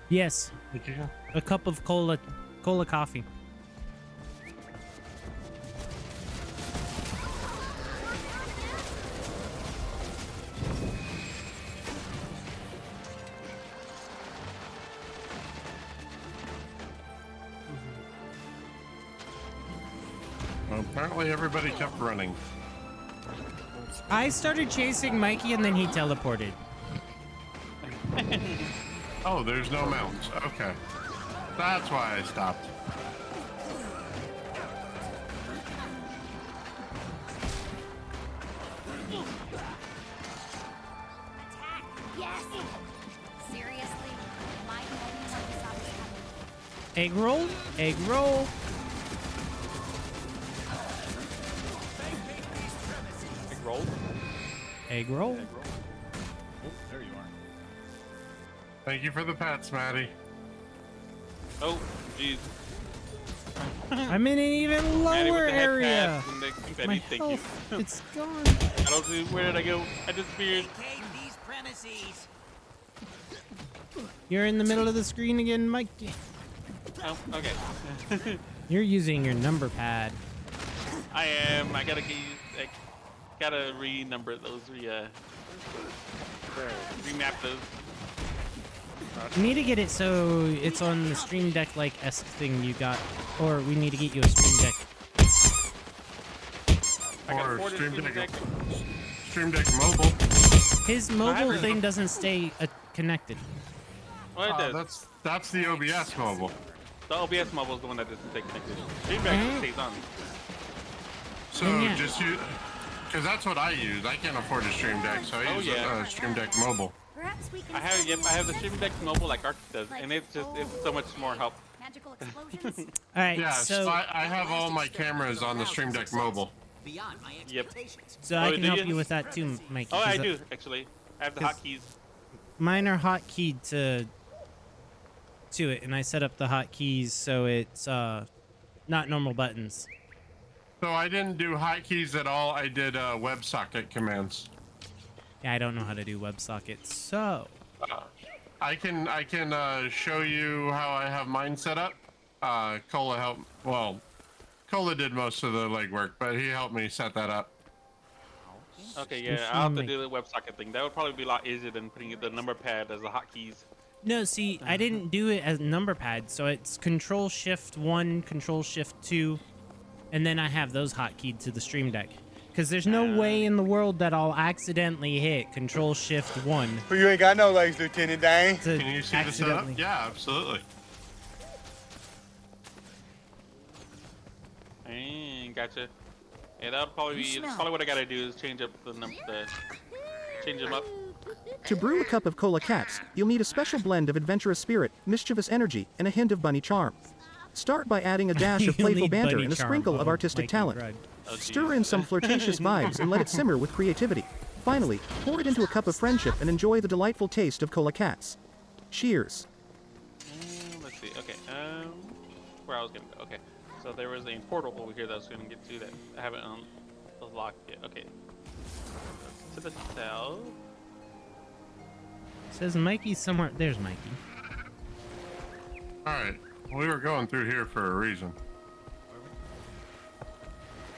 Speaker 1: Yes,
Speaker 4: Did you?
Speaker 1: a cup of cola coffee.
Speaker 3: Oh
Speaker 4: Apparently everybody kept running.
Speaker 1: I started chasing Mikey and then he teleported.
Speaker 4: Oh, there's no mounts. Okay. That's why I stopped.
Speaker 14: Yes! Seriously? My only one saw this coming.
Speaker 1: Egg roll? Egg roll.
Speaker 12: Egg roll?
Speaker 1: Egg roll.
Speaker 12: Egg roll. Oh, there you are.
Speaker 4: Thank you for the pets, Maddie.
Speaker 2: Oh, jeez.
Speaker 1: I'm in an even
Speaker 2: Maddie with
Speaker 1: lower
Speaker 2: the head
Speaker 1: area.
Speaker 2: pass and the confetti,
Speaker 1: My
Speaker 2: thank
Speaker 1: health,
Speaker 2: you.
Speaker 1: it's gone.
Speaker 2: I don't see, where did I go? I disappeared.
Speaker 6: Vacate these premises.
Speaker 1: You're in the middle of the screen again, Mikey.
Speaker 2: Oh, okay.
Speaker 1: You're using your number pad.
Speaker 2: I am. I gotta renumber those, remap those.
Speaker 1: You need to get it so it's on the Stream Deck like esque thing you got, or we need to get you a Stream Deck.
Speaker 2: I got
Speaker 4: Or
Speaker 2: afford a
Speaker 4: Stream
Speaker 2: Stream
Speaker 4: Deck.
Speaker 2: Deck.
Speaker 4: Stream Deck Mobile.
Speaker 1: His mobile thing doesn't stay connected.
Speaker 2: Oh, it does.
Speaker 4: That's the OBS mobile.
Speaker 2: The OBS mobile is the one that doesn't stay connected. Stream Deck
Speaker 1: Mhm.
Speaker 2: stays on.
Speaker 4: So
Speaker 1: Yeah.
Speaker 4: just use, because that's what I use. I can't afford a Stream Deck, so I use a Stream Deck Mobile.
Speaker 14: Perhaps we can
Speaker 2: I have the Stream Deck mobile like Ark does, and it's so much more help.
Speaker 14: magical explosions.
Speaker 1: All right,
Speaker 4: Yeah,
Speaker 1: so
Speaker 4: I have all my cameras on the Stream Deck Mobile.
Speaker 6: Beyond my
Speaker 2: Yep.
Speaker 6: expectations.
Speaker 1: so
Speaker 2: Oh,
Speaker 1: I can
Speaker 2: do
Speaker 1: help
Speaker 2: you?
Speaker 1: you with that too, Mikey.
Speaker 2: Oh, I
Speaker 1: 'cause,
Speaker 2: do actually. I have the
Speaker 1: 'cause-
Speaker 2: hotkeys.
Speaker 1: Mine are hotkeyed to it, and I set up the hotkeys so it's not normal buttons.
Speaker 4: So I didn't do hotkeys at all. I did WebSocket commands.
Speaker 1: Yeah, I don't know how to do WebSockets, so
Speaker 4: I can show you how I have mine set up. Cola helped. Well, Cola did most of the legwork, but he helped me set that up.
Speaker 2: Okay, yeah, I'll have to do the WebSocket thing. That would probably be a lot easier than putting the number pad as the hotkeys.
Speaker 1: no. See, I didn't do it as number pad, so it's Control Shift 1, Control Shift 2, and then I have those hotkeyed to the Stream Deck. Because there's no way in the world that I'll accidentally hit Control Shift 1.
Speaker 15: But you ain't got no legs, Lieutenant Dane.
Speaker 1: To
Speaker 4: Can you see the setup?
Speaker 1: accidentally.
Speaker 4: Yeah, absolutely.
Speaker 2: Gotcha. Yeah, that'll probably be. That's probably what I gotta do is change up change them up.
Speaker 9: To brew a cup of Cola Cats, you'll need a special blend of adventurous spirit, mischievous energy, and a hint of bunny charm. Start by adding a dash of
Speaker 1: You'll
Speaker 9: playful
Speaker 1: need
Speaker 9: banter
Speaker 1: bunny
Speaker 9: and a
Speaker 1: charm.
Speaker 9: sprinkle of
Speaker 1: Oh,
Speaker 9: artistic
Speaker 1: Mikey
Speaker 9: talent.
Speaker 1: Rudd.
Speaker 2: Oh,
Speaker 9: Stir in some flirtatious vibes and let it simmer with creativity. Finally, pour it into a cup of friendship and enjoy the delightful taste of Cola Cats. Cheers.
Speaker 2: Let's see. Okay. Where I was gonna go. Okay. So there was a portal over here that I was gonna get to that I haven't unlocked yet. Okay. To the south.
Speaker 1: Says Mikey's somewhere. There's Mikey.
Speaker 4: All right. We were going through here for a reason.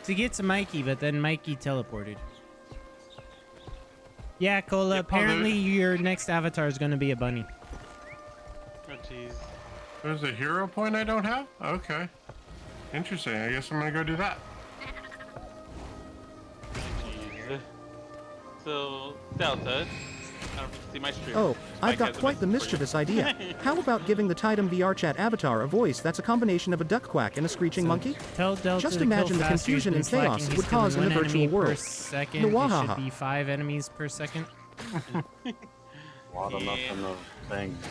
Speaker 1: To get to Mikey, but then Mikey teleported. Yeah, Cola, apparently your next avatar is going to be a bunny.
Speaker 2: Oh jeez.
Speaker 4: There's a hero point I don't have? Okay. Interesting. I guess I'm gonna go do that.
Speaker 2: Jeez. So Delta. I don't see my stream.
Speaker 9: Oh, I've
Speaker 2: Spike
Speaker 9: got
Speaker 2: has a
Speaker 9: quite the
Speaker 2: message for you.
Speaker 9: mischievous idea. How about giving the Titan VR chat avatar a voice that's a combination of a duck quack and a screeching monkey?
Speaker 1: Tell Delta
Speaker 9: Just
Speaker 1: to
Speaker 9: imagine
Speaker 1: kill
Speaker 9: the
Speaker 1: faster, he's
Speaker 9: confusion
Speaker 1: been
Speaker 9: and chaos
Speaker 1: slacking.
Speaker 9: it
Speaker 1: He's
Speaker 9: would cause in
Speaker 1: killing
Speaker 9: the
Speaker 1: one
Speaker 9: virtual
Speaker 1: enemy
Speaker 9: world.
Speaker 1: per second. It
Speaker 9: Mwahaha.
Speaker 1: should be 5 enemies per second.
Speaker 3: Lot of nothing of things.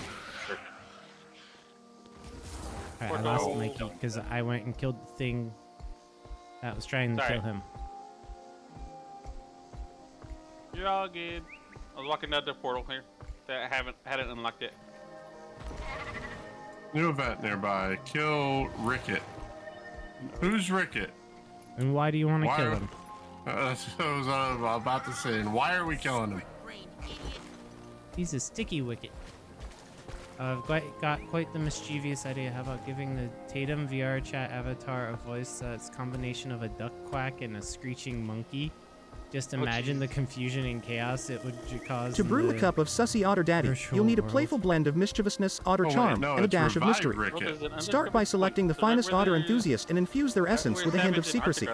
Speaker 1: Alright, I lost Mikey because I went and killed the thing that was trying to
Speaker 2: Sorry.
Speaker 1: kill him.
Speaker 2: You're all good. I was walking down the portal here that I hadn't unlocked yet.
Speaker 4: New event nearby. Kill Ricket. Who's Ricket?
Speaker 1: And why do you want to
Speaker 4: Why
Speaker 1: kill
Speaker 4: are-
Speaker 1: him?
Speaker 4: That's what I was about to say. And why are we killing him?
Speaker 1: He's a sticky wicket. I've got quite the mischievous idea. How about giving the Tatum VR chat avatar a voice that's a combination of a duck quack and a screeching monkey? Just imagine the confusion and chaos it would cause.
Speaker 9: To brew a cup of sussy Otter Daddy,
Speaker 1: virtual
Speaker 9: you'll need a
Speaker 1: world.
Speaker 9: playful blend of mischievousness, otter
Speaker 4: Oh, wait,
Speaker 9: charm,
Speaker 4: no,
Speaker 9: and a
Speaker 4: it's
Speaker 9: dash of
Speaker 4: revive
Speaker 9: mystery.
Speaker 4: Ricket.
Speaker 9: Start by selecting the finest otter enthusiast and infuse their essence with a hint of secrecy.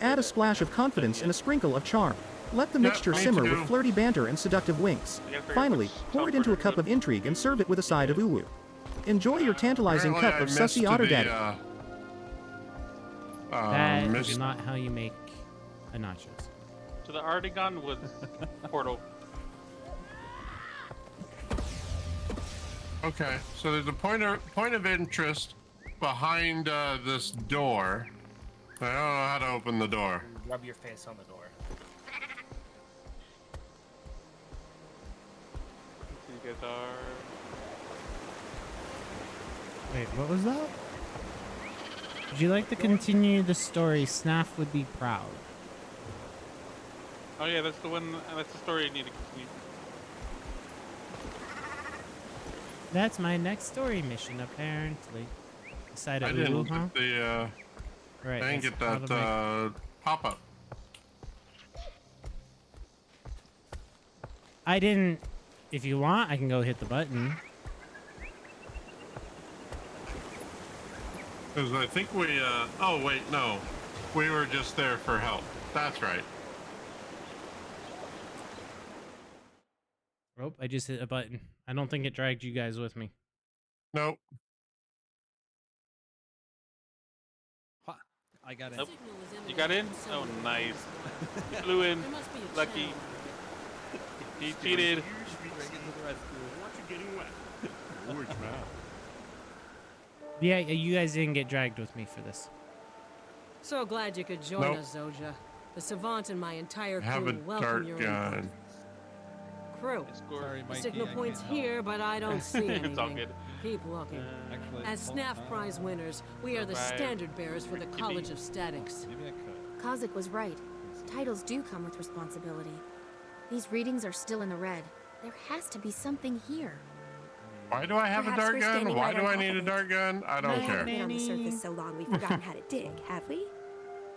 Speaker 9: Add a splash of confidence and a sprinkle of charm. Let the mixture
Speaker 4: me
Speaker 9: simmer
Speaker 4: too.
Speaker 9: with flirty banter and seductive winks. Finally, pour it into a cup of intrigue and serve it with a side of uwu. Enjoy your tantalizing cup
Speaker 4: Apparently
Speaker 9: of
Speaker 4: I
Speaker 9: sussy
Speaker 4: missed
Speaker 9: Otter
Speaker 4: the,
Speaker 9: Daddy.
Speaker 1: That
Speaker 4: missed-
Speaker 1: is not how you make a nachos.
Speaker 2: So the Artigon was portal.
Speaker 4: Okay, so there's a point of interest behind this door. I don't know how to open the door.
Speaker 10: Rub your face on the door.
Speaker 2: So you guys are.
Speaker 1: Wait, what was that? Would you like to continue the story? Snaf would be proud.
Speaker 2: Oh yeah, that's the one. That's the story you need to continue.
Speaker 1: That's my next story mission, apparently. Side of
Speaker 4: I didn't
Speaker 1: Ulu, huh?
Speaker 4: get the.
Speaker 1: Right.
Speaker 4: I didn't
Speaker 1: that's
Speaker 4: get
Speaker 1: how
Speaker 4: that
Speaker 1: to make-
Speaker 4: pop-up.
Speaker 1: I didn't. If you want, I can go hit the button.
Speaker 4: Because I think we. Oh wait, no, we were just there for help. That's right.
Speaker 1: Oh, I just hit a button. I don't think it dragged you guys with me.
Speaker 4: Nope.
Speaker 12: I got in.
Speaker 2: Nope. You got in? Oh, nice. Flew in. Lucky. He cheated.
Speaker 1: Yeah, you guys didn't get dragged with me for this.
Speaker 16: So glad you could join
Speaker 4: Nope.
Speaker 16: us, Zoja. The Savant and my entire
Speaker 4: I have
Speaker 16: crew
Speaker 4: a
Speaker 16: welcome
Speaker 4: dart
Speaker 16: your
Speaker 4: gun.
Speaker 16: input. Crew.
Speaker 12: Sorry,
Speaker 16: The
Speaker 12: Mikey,
Speaker 16: signal
Speaker 12: I
Speaker 16: point's
Speaker 12: can't help.
Speaker 16: here, but I don't see anything.
Speaker 2: It's all good.
Speaker 16: Keep looking.
Speaker 12: Actually,
Speaker 16: As
Speaker 12: hold
Speaker 16: SNAF
Speaker 12: on.
Speaker 16: prize winners, we are the
Speaker 2: Bye.
Speaker 16: standard bearers for the
Speaker 2: Maybe.
Speaker 16: College of Statics.
Speaker 12: Maybe I could.
Speaker 14: Kazik was right. Titles do come with responsibility. These readings are still in the red. There has to be something here.
Speaker 4: Why do I have a
Speaker 17: Perhaps
Speaker 4: dart
Speaker 17: we're
Speaker 4: gun?
Speaker 17: standing
Speaker 4: Why
Speaker 17: right
Speaker 4: do
Speaker 17: on
Speaker 4: I
Speaker 17: top
Speaker 4: need
Speaker 17: of
Speaker 4: a
Speaker 17: it.
Speaker 4: dart gun? I don't
Speaker 17: We
Speaker 4: care.
Speaker 17: haven't been on the surface so long we've forgotten how to dig, have we?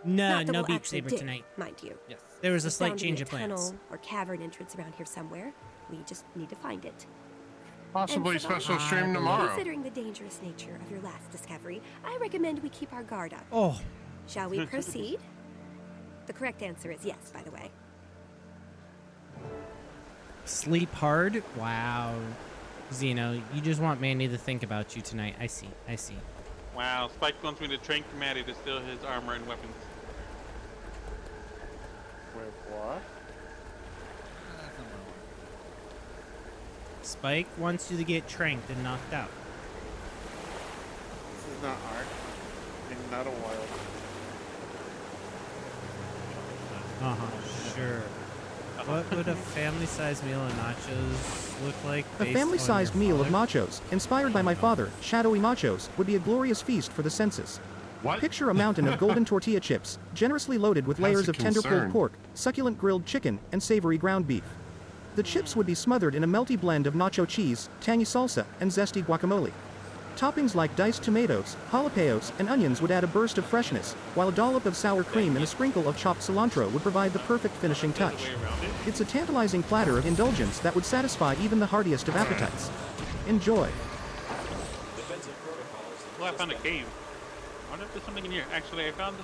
Speaker 1: No,
Speaker 17: Not that
Speaker 1: no
Speaker 17: we'll
Speaker 1: beep
Speaker 17: actually
Speaker 1: saber
Speaker 17: dig,
Speaker 1: tonight.
Speaker 17: mind you.
Speaker 12: Yes.
Speaker 1: There was a
Speaker 17: There's
Speaker 1: slight
Speaker 17: bound to be
Speaker 1: change
Speaker 17: a
Speaker 1: of plans.
Speaker 17: tunnel or cavern entrance around here somewhere. We just need to find it.
Speaker 4: Possibly
Speaker 17: And Savant,
Speaker 4: special stream tomorrow.
Speaker 17: Considering the dangerous nature of your last discovery, I recommend we keep our guard up.
Speaker 1: Oh.
Speaker 17: Shall we proceed? The correct answer is yes, by the way.
Speaker 1: Sleep hard? Wow. Zeno, you just want Mandy to think about you tonight. I see. I see.
Speaker 2: Wow, Spike wants me to train Matty to steal his armor and weapons.
Speaker 5: Wait, what?
Speaker 1: Spike wants you to get tranked and knocked out.
Speaker 5: This is not art. I'm not a wild.
Speaker 1: Uh-huh, sure. What would a family-sized meal of nachos look like?
Speaker 9: A
Speaker 1: based
Speaker 9: family-sized
Speaker 1: on your
Speaker 9: meal of
Speaker 1: father?
Speaker 9: machos, inspired by my father, shadowy machos, would be a glorious feast for the senses.
Speaker 4: What?
Speaker 9: Picture a mountain of golden tortilla chips, generously loaded with
Speaker 4: That's
Speaker 9: layers
Speaker 4: a
Speaker 9: of tender pulled
Speaker 4: concern.
Speaker 9: pork, succulent grilled chicken, and savory ground beef. The chips would be smothered in a melty blend of nacho cheese, tangy salsa, and zesty guacamole. Toppings like diced tomatoes, jalapenos, and onions would add a burst of freshness, while a dollop of sour cream and a sprinkle of chopped cilantro would provide the perfect finishing touch. It's a tantalizing platter of indulgence that would satisfy even the hardiest of appetites. Enjoy.
Speaker 2: Well, I found a cave. I wonder if there's something in here. Actually, I found.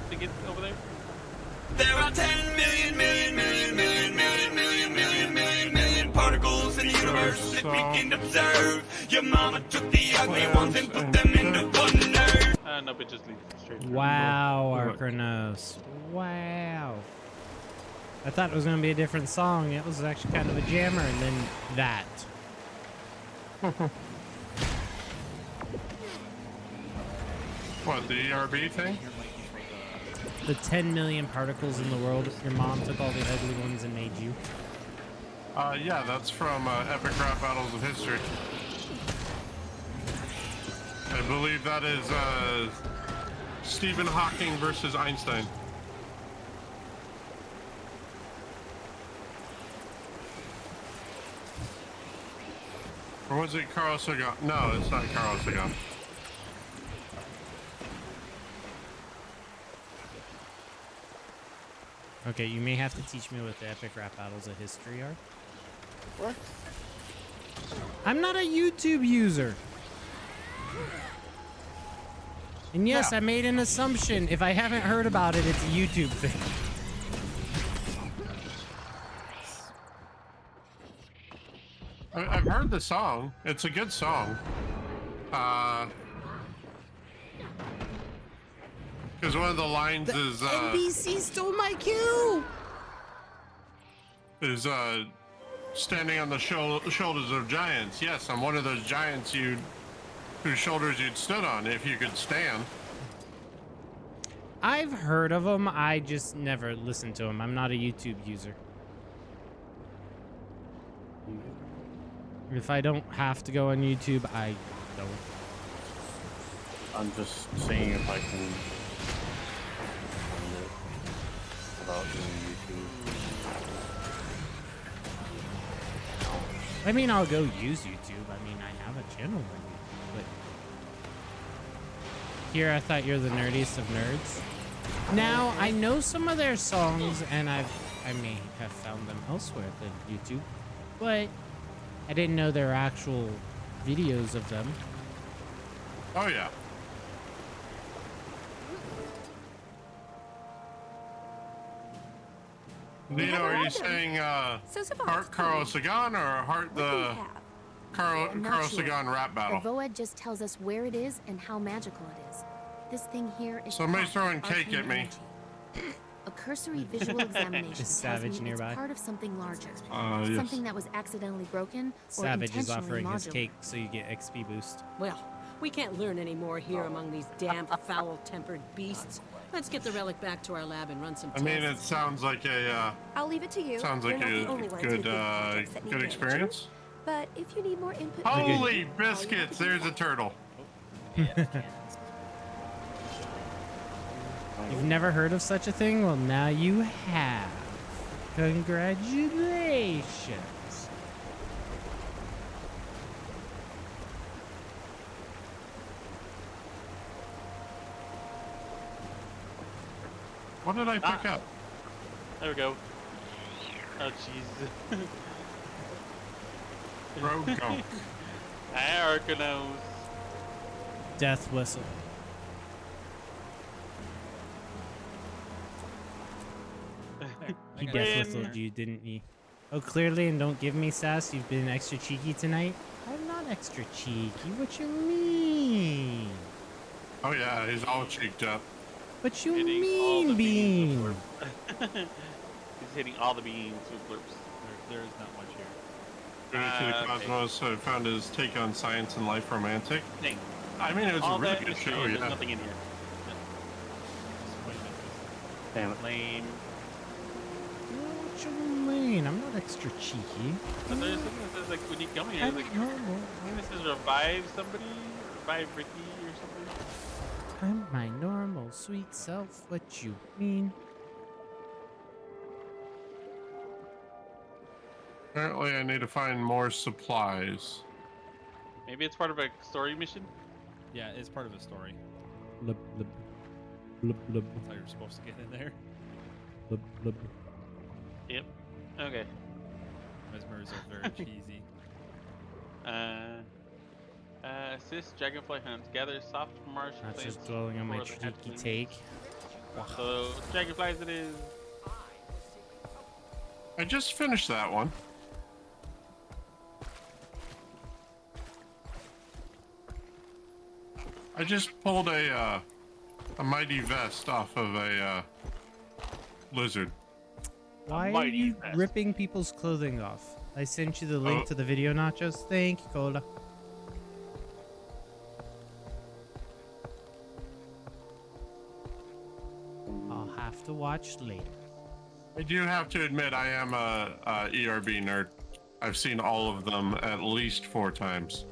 Speaker 2: To get over there.
Speaker 18: There are 10 million particles in the universe that we can observe. Your mama took the ugly ones and put them into one nerve.
Speaker 2: Nope, it just leads straight.
Speaker 1: Wow, Archronos. Wow. I thought it was going to be a different song. It was actually kind of a jammer, and then that.
Speaker 4: What, the ERB thing?
Speaker 1: The 10 million particles in the world. Your mom took all the ugly ones and made you.
Speaker 4: Yeah, that's from Epic Rap Battles of History. I believe that is Stephen Hawking versus Einstein. Or was it Carl Sagan? No, it's not Carl Sagan.
Speaker 1: Okay, you may have to teach me what the epic rap battles of history are.
Speaker 5: What?
Speaker 1: I'm not a YouTube user. And yes,
Speaker 4: Yeah.
Speaker 1: I made an assumption. If I haven't heard about it, it's a YouTube thing.
Speaker 4: I've heard the song. It's a good song. Because one of the lines is
Speaker 1: NBC stole my cue.
Speaker 4: Standing on the shoulders of giants. Yes, I'm one of those giants whose shoulders you'd stood on if you could stand.
Speaker 1: I've heard of them. I just never listened to them. I'm not a YouTube user. If I don't have to go on YouTube, I don't.
Speaker 3: I'm just seeing if I can find it without doing YouTube.
Speaker 1: I mean, I'll go use YouTube. I mean, I have a channel on YouTube, but here I thought you're the nerdiest of nerds. Now I know some of their songs, and I may have found them elsewhere than YouTube, but I didn't know there were actual videos of them.
Speaker 4: Oh yeah. Nino, are you saying Heart Carl Sagan or Heart the Carl
Speaker 14: I'm not
Speaker 4: Carl
Speaker 14: sure.
Speaker 4: Sagan rap
Speaker 14: The
Speaker 4: battle?
Speaker 14: Voed just tells us where it is and how magical it is. This thing here is
Speaker 4: Somebody's
Speaker 14: packed
Speaker 4: throwing
Speaker 14: with
Speaker 4: cake
Speaker 14: arcane
Speaker 4: at me.
Speaker 14: energy. A cursory visual examination
Speaker 1: Is
Speaker 14: tells
Speaker 1: Savage
Speaker 14: me
Speaker 1: nearby?
Speaker 14: it's part of something larger.
Speaker 4: Yes.
Speaker 14: Something that was accidentally broken or
Speaker 1: Savage is
Speaker 14: intentionally
Speaker 1: offering his
Speaker 14: modular.
Speaker 1: cake so you get XP boost.
Speaker 16: Well, we can't learn any more here among these damn foul-tempered beasts. Let's get the relic back to our lab and run some
Speaker 4: I mean, it
Speaker 16: tests.
Speaker 4: sounds like a
Speaker 17: I'll leave it to you.
Speaker 4: sounds
Speaker 17: You're
Speaker 4: like
Speaker 17: not the
Speaker 4: a
Speaker 17: only ones
Speaker 4: good
Speaker 17: with big projects that need
Speaker 4: good
Speaker 17: managing.
Speaker 4: experience.
Speaker 17: But if you need more input,
Speaker 4: Holy biscuits! There's a turtle.
Speaker 1: You've never heard of such a thing? Well, now you have. Congratulations.
Speaker 4: What did I pick up?
Speaker 2: There we go. Oh, jeez.
Speaker 4: Rogue Gunk.
Speaker 2: Hi, Arcanos.
Speaker 1: Death whistle. He
Speaker 2: Win.
Speaker 1: death whistled you, didn't he? Oh, clearly, and don't give me sass. You've been extra cheeky tonight. I'm not extra cheeky. What you mean?
Speaker 4: Oh yeah, he's all cheeked up.
Speaker 1: What you
Speaker 2: Hitting all
Speaker 1: mean,
Speaker 2: the beans
Speaker 1: bean?
Speaker 2: with blurps. He's hitting all the beans with blurps.
Speaker 12: There's not much here.
Speaker 4: Going to the
Speaker 2: Okay.
Speaker 4: Cosmos, so I found his take on science and life romantic.
Speaker 2: Dang.
Speaker 4: I mean, it was
Speaker 2: all
Speaker 4: a really
Speaker 2: that
Speaker 4: good
Speaker 2: mystery
Speaker 4: show,
Speaker 2: and
Speaker 4: yeah.
Speaker 2: There's nothing in here.
Speaker 3: Damn it.
Speaker 2: Lame.
Speaker 1: What you mean? I'm not extra cheeky.
Speaker 2: But there's something that says, like, when you come here,
Speaker 1: I'm
Speaker 2: like,
Speaker 1: normal.
Speaker 2: I think this is revive somebody, revive Ricky or something.
Speaker 1: I'm my normal sweet self. What you mean?
Speaker 4: Apparently, I need to find more supplies.
Speaker 2: Maybe it's part of a story mission.
Speaker 12: Yeah, it's part of a story.
Speaker 1: Blub, blub, blub, blub,
Speaker 12: That's how you're supposed to get in there.
Speaker 1: blub, blub.
Speaker 2: Yep. Okay.
Speaker 12: Mesmers are very cheesy.
Speaker 2: Assist dragonfly hunts. Gather soft marsh
Speaker 1: Not
Speaker 2: plants
Speaker 1: just dwelling on my
Speaker 2: for the
Speaker 1: cheeky
Speaker 2: hatchlings.
Speaker 1: take.
Speaker 2: So dragonflies it is.
Speaker 4: I just finished that one. I just pulled a mighty vest off of a lizard.
Speaker 1: Why are
Speaker 2: mighty
Speaker 1: you
Speaker 2: vest.
Speaker 1: ripping people's clothing off? I sent you the link to the video, Nachos. Thank you, Cola. I'll have to watch later.
Speaker 4: I do have to admit, I am a ERB nerd. I've seen all of them at least 4 times.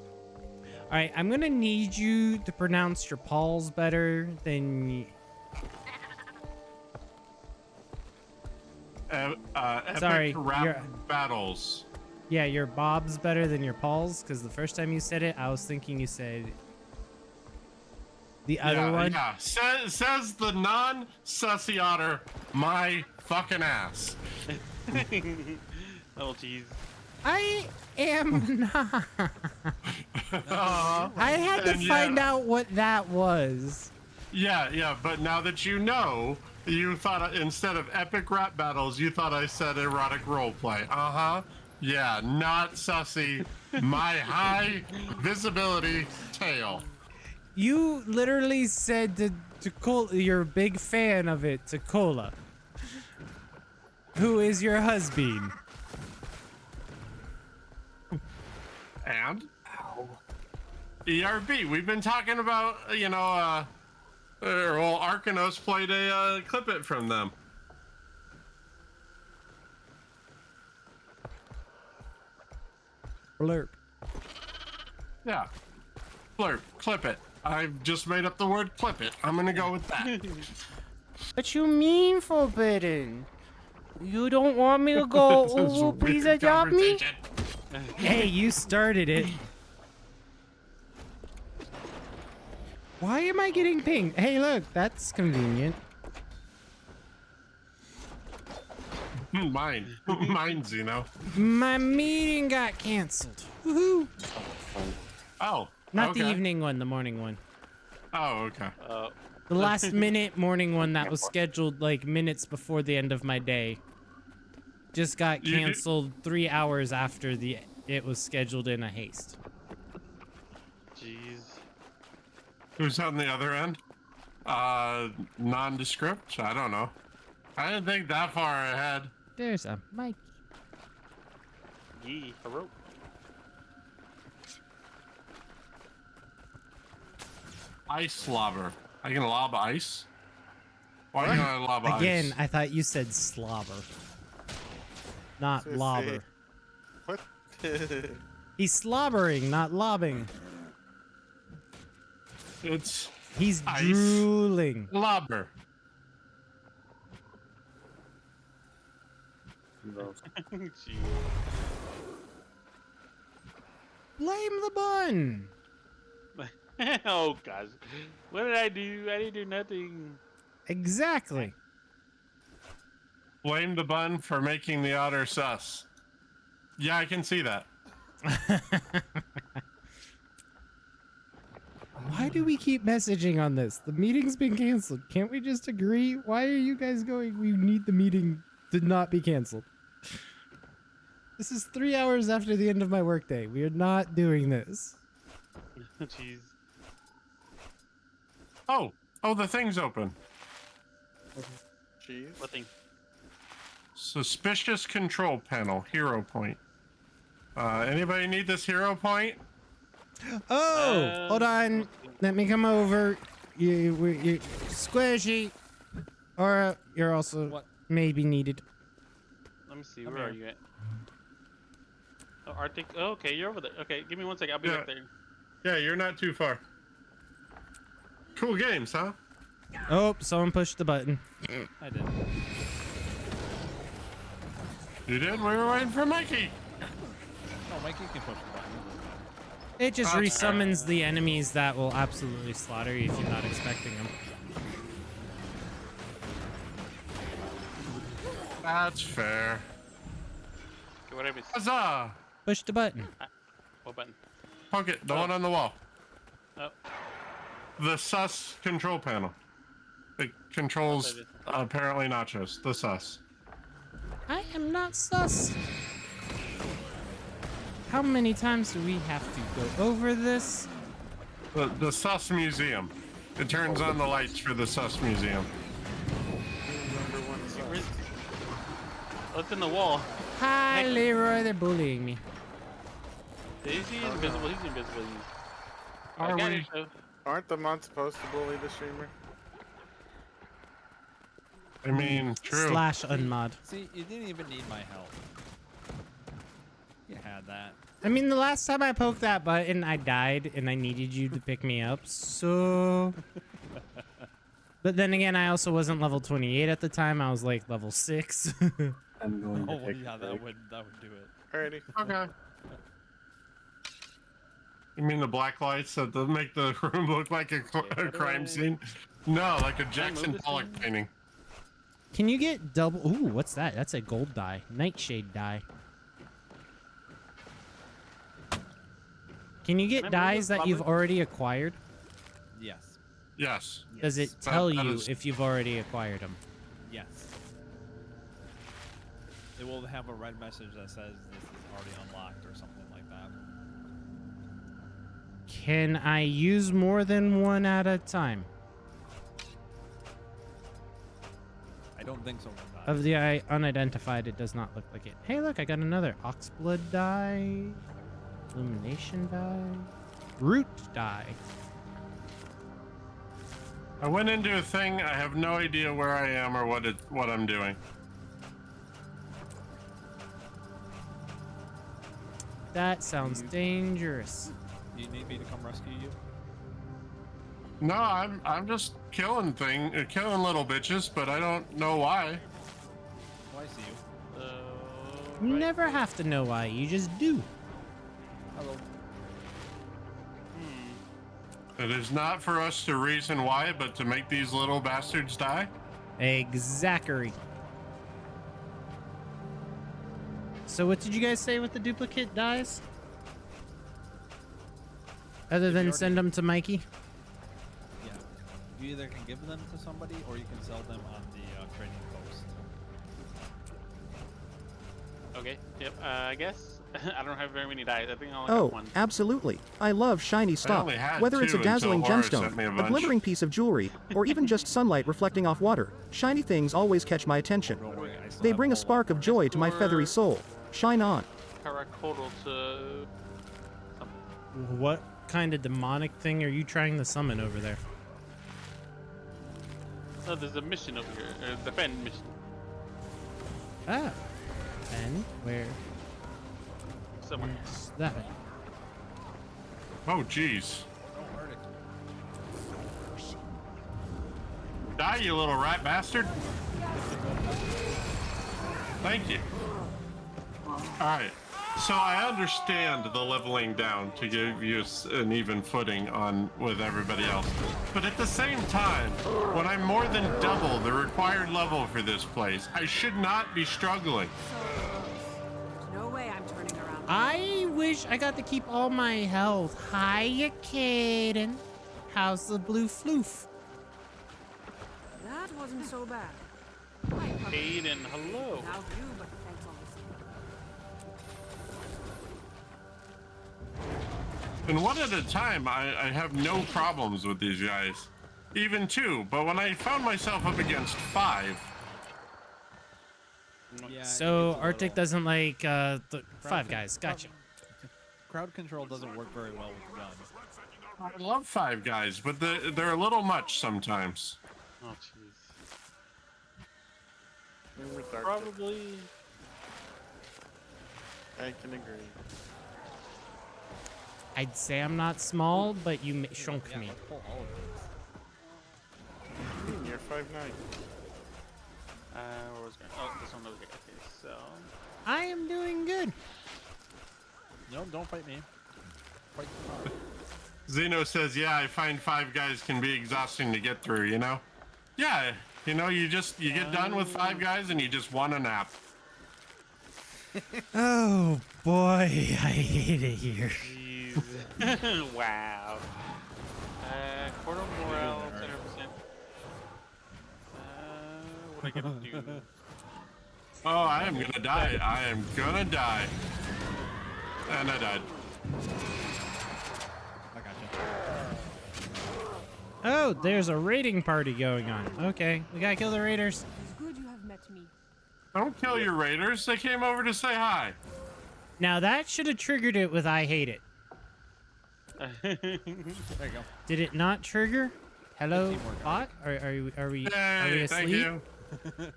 Speaker 1: All right, I'm gonna need you to pronounce your Pauls better than.
Speaker 4: Epic
Speaker 1: Sorry,
Speaker 4: rap
Speaker 1: you're-
Speaker 4: battles.
Speaker 1: Yeah, your Bob's better than your Paul's, because the first time you said it, I was thinking you said the other one.
Speaker 4: Yeah, says the non-sussy otter, my fucking ass.
Speaker 2: Oh, jeez.
Speaker 1: I am not. I had to
Speaker 4: And
Speaker 1: find
Speaker 4: yeah.
Speaker 1: out what that was.
Speaker 4: Yeah, but now that you know, you thought instead of epic rap battles, you thought I said erotic roleplay. Uh-huh. Yeah, not sussy. My high visibility tail.
Speaker 1: You literally said to Cola, you're a big fan of it, to Cola, who is your husband.
Speaker 4: And? ERB, we've been talking about, Arcanos played a clip it from them.
Speaker 1: Blurp.
Speaker 4: Yeah. Blurp, clip it. I've just made up the word clip it. I'm gonna go with that.
Speaker 1: What you mean, forbidden? You don't want me to go,
Speaker 4: This is
Speaker 1: oh,
Speaker 4: a
Speaker 1: please
Speaker 4: weird
Speaker 1: adopt me?
Speaker 4: conversation.
Speaker 1: Hey, you started it. Why am I getting pinged? Hey, look, that's convenient.
Speaker 4: Mine's,
Speaker 1: My meeting got canceled. Woohoo!
Speaker 4: Oh.
Speaker 1: Not
Speaker 4: okay.
Speaker 1: the evening one, the morning one.
Speaker 4: Oh, okay.
Speaker 1: The last minute morning one that was scheduled like minutes before the end of my day. Just got canceled 3 hours after it was scheduled in a haste.
Speaker 2: Jeez.
Speaker 4: Who's on the other end? Nondescript? I don't know. I didn't think that far ahead.
Speaker 1: There's a mic.
Speaker 2: Yee, a rope.
Speaker 4: Ice lobber. I can lob ice? Why can't I lob ice?
Speaker 1: Again, I thought you said slobber. Not
Speaker 5: So say-
Speaker 1: lobber.
Speaker 5: What?
Speaker 1: He's slobbering, not lobbing.
Speaker 4: It's
Speaker 1: He's
Speaker 4: ice.
Speaker 1: drooling.
Speaker 4: Lobber.
Speaker 2: Jeez.
Speaker 1: Blame the bun.
Speaker 2: Oh gosh. What did I do? I didn't do nothing.
Speaker 1: Exactly.
Speaker 4: Blame the bun for making the otter sus. Yeah, I can see that.
Speaker 1: Why do we keep messaging on this? The meeting's been canceled. Can't we just agree? Why are you guys going? We need the meeting to not be canceled. This is 3 hours after the end of my workday. We are not doing this.
Speaker 2: Jeez.
Speaker 4: Oh, the thing's open.
Speaker 5: Jeez.
Speaker 2: What thing?
Speaker 4: Suspicious control panel, hero point. Anybody need this hero point?
Speaker 1: Oh, hold on. Let me come over. You squishy. Or you're also maybe needed.
Speaker 2: Let me see. Where are you at? Oh, Arctic. Oh, okay, you're over there. Okay, give me 1 second. I'll be back there.
Speaker 4: Yeah, you're not too far. Cool games, huh?
Speaker 1: Oh, someone pushed the button.
Speaker 12: I did.
Speaker 4: You did? We were waiting for Mikey.
Speaker 12: Oh, Mikey can push the button.
Speaker 1: It just resummons the enemies that will absolutely slaughter you if you're not expecting them.
Speaker 4: That's fair.
Speaker 2: Okay, whatever.
Speaker 4: Huzzah!
Speaker 1: Push the button.
Speaker 2: What button?
Speaker 4: Poke it, the one on the wall.
Speaker 2: Oh.
Speaker 4: The sus control panel. It controls apparently nachos. The sus.
Speaker 1: I am not sus. How many times do we have to go over this?
Speaker 4: The sus museum. It turns on the lights for the sus museum.
Speaker 2: Oh, it's in the wall.
Speaker 1: Hi, Leroy. They're bullying me.
Speaker 2: Is he invisible? He's invisible.
Speaker 4: Are
Speaker 2: I got
Speaker 4: we?
Speaker 2: it, though.
Speaker 5: Aren't the mods supposed to bully the streamer?
Speaker 4: I mean, true.
Speaker 1: Slash unmod.
Speaker 12: See, you didn't even need my help. You had that.
Speaker 1: I mean, the last time I poked that button, I died, and I needed you to pick me up, so... But then again, I also wasn't level 28 at the time. I was like level 6.
Speaker 3: I'm going to
Speaker 12: Oh,
Speaker 3: take
Speaker 12: yeah,
Speaker 3: a
Speaker 12: that
Speaker 3: break.
Speaker 12: would do it.
Speaker 5: Alrighty.
Speaker 4: Okay. You mean the black lights that make the room look like a crime scene? No, like a Jackson Pollock painting.
Speaker 1: Can you get double? Ooh, what's that? That's a gold dye. Nightshade dye. Can you get dyes that you've already acquired?
Speaker 12: Yes.
Speaker 4: Yes.
Speaker 1: Does it tell you if you've already acquired them?
Speaker 12: Yes. It will have a red message that says this is already unlocked or something like that.
Speaker 1: Can I use more than one at a time?
Speaker 12: I don't think so.
Speaker 1: Of the unidentified, it does not look like it. Hey, look, I got another Oxblood dye, Illumination dye, Root dye.
Speaker 4: I went into a thing. I have no idea where I am or what I'm doing.
Speaker 1: That sounds dangerous.
Speaker 12: Do you need me to come rescue you?
Speaker 4: No, I'm just killing little bitches, but I don't know why.
Speaker 12: Oh, I see you.
Speaker 1: You never have to know why. You just do.
Speaker 12: Hello.
Speaker 4: It is not for us to reason why, but to make these little bastards die.
Speaker 1: Exactly. So what did you guys say with the duplicate dies? Other than send them to Mikey?
Speaker 12: Yeah. You either can give them to somebody or you can sell them on the trading post.
Speaker 2: Okay. Yep. I guess I don't have very many dice. I think I only
Speaker 9: Oh,
Speaker 2: got one.
Speaker 9: absolutely. I love shiny stuff.
Speaker 4: only had
Speaker 9: Whether it's a
Speaker 4: 2
Speaker 9: dazzling
Speaker 4: until Horace sent me a
Speaker 9: gemstone, a
Speaker 4: bunch.
Speaker 9: glittering piece of jewelry, or even just sunlight reflecting off water, shiny things always catch my attention. They bring a spark of joy to my feathery soul. Shine on.
Speaker 2: Karakotl to.
Speaker 1: What kind of demonic thing are you trying to summon over there?
Speaker 2: No, there's a mission over here. The defend mission.
Speaker 1: Ah. And where?
Speaker 2: Somewhere.
Speaker 1: Is that?
Speaker 4: Oh, jeez. Die, you little rat bastard. Thank you. Alright, so I understand the leveling down to give you an even footing on with everybody else. But at the same time, when I'm more than double the required level for this place, I should not be struggling.
Speaker 16: No way I'm turning around.
Speaker 1: I wish I got to keep all my health. Hiya, Caden. How's the blue floof?
Speaker 16: That wasn't so bad.
Speaker 2: Aiden, hello.
Speaker 16: Without you, but thanks all the same.
Speaker 4: And one at a time, I have no problems with these guys. Even 2, but when I found myself up against 5...
Speaker 12: Yeah,
Speaker 1: So Arctic doesn't like the 5 guys. Gotcha.
Speaker 12: Crowd control doesn't work very well with guns.
Speaker 4: I love 5 guys, but they're a little much sometimes.
Speaker 2: Oh, jeez.
Speaker 5: Retarded.
Speaker 2: Probably.
Speaker 5: I can agree.
Speaker 1: I'd say I'm not small, but you shrunk me.
Speaker 12: Pull all of these.
Speaker 5: You're 5'9".
Speaker 2: Where was going? Oh, this one over here. Okay, so.
Speaker 1: I am doing good.
Speaker 12: No, don't fight me. Fight the crowd.
Speaker 4: Zeno says, yeah, I find 5 guys can be exhausting to get through, you know? Yeah, you know, you get done with 5 guys and you just want a nap.
Speaker 1: Oh boy, I hate it here.
Speaker 2: Jeez. Wow. Quarter morale, 100%. What I gonna do?
Speaker 4: Oh, I am gonna die. I am gonna die. And I died.
Speaker 12: I got you.
Speaker 1: Oh, there's a raiding party going on. Okay, we gotta kill the raiders.
Speaker 17: It's good you have met me.
Speaker 4: Don't kill your raiders. They came over to say hi.
Speaker 1: Now that should have triggered it with I hate it.
Speaker 12: There you go.
Speaker 1: Did it not trigger? Hello, bot? Are we
Speaker 4: Hey,
Speaker 1: asleep?
Speaker 4: thank you.
Speaker 1: Okay.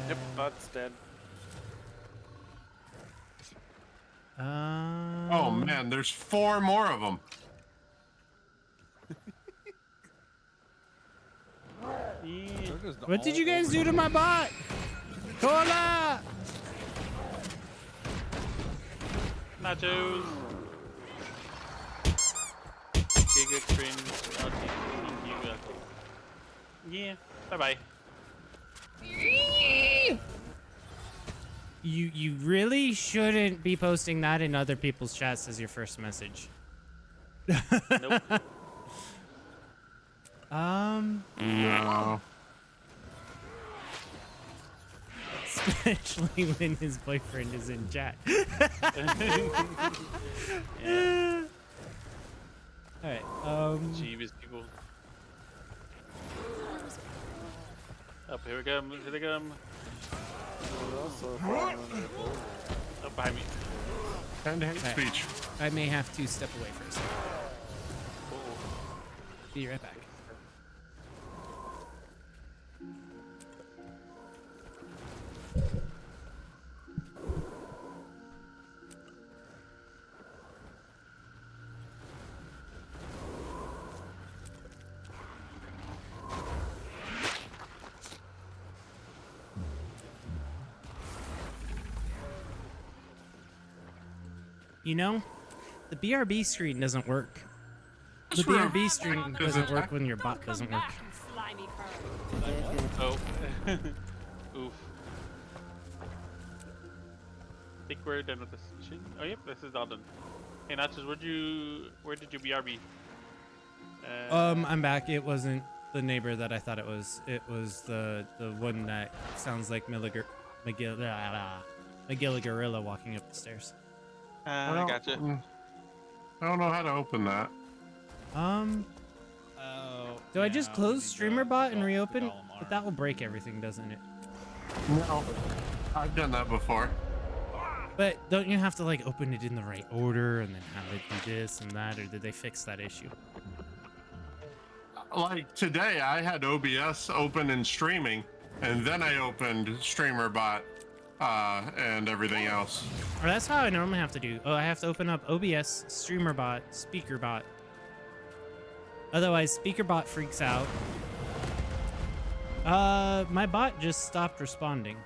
Speaker 5: Yep, bot's dead.
Speaker 4: Oh man, there's 4 more of them.
Speaker 1: What did you guys do to my bot? Cola!
Speaker 2: nachos. Giga cringe. Yeah. Bye bye.
Speaker 1: You really shouldn't be posting that in other people's chats as your first message.
Speaker 2: Nope.
Speaker 4: No.
Speaker 1: Especially when his boyfriend is in chat.
Speaker 2: Yeah.
Speaker 1: Alright,
Speaker 2: Jeeves people. Up, here we come, here they come. Up behind me.
Speaker 4: And hate speech.
Speaker 1: I may have to step away for a second. Be right back. You know, the BRB screen doesn't work. The BRB screen doesn't work when your bot doesn't work.
Speaker 2: Oh. Oof. Think we're done with this mission. Oh yep, this is all done. Hey Nachos, where did you BRB?
Speaker 1: I'm back. It wasn't the neighbor that I thought it was. It was the one that sounds like McGilla Gorilla walking up the stairs.
Speaker 2: I gotcha.
Speaker 4: I don't know how to open that.
Speaker 1: Do I just close StreamerBot and reopen? But that will break everything, doesn't it?
Speaker 4: No. I've done that before.
Speaker 1: But don't you have to like open it in the right order and then have it do this and that, or did they fix that issue?
Speaker 4: Like today, I had OBS open and streaming, and then I opened StreamerBot and everything else.
Speaker 1: Or that's how I normally have to do. Oh, I have to open up OBS, StreamerBot, SpeakerBot. Otherwise, SpeakerBot freaks out. My bot just stopped responding.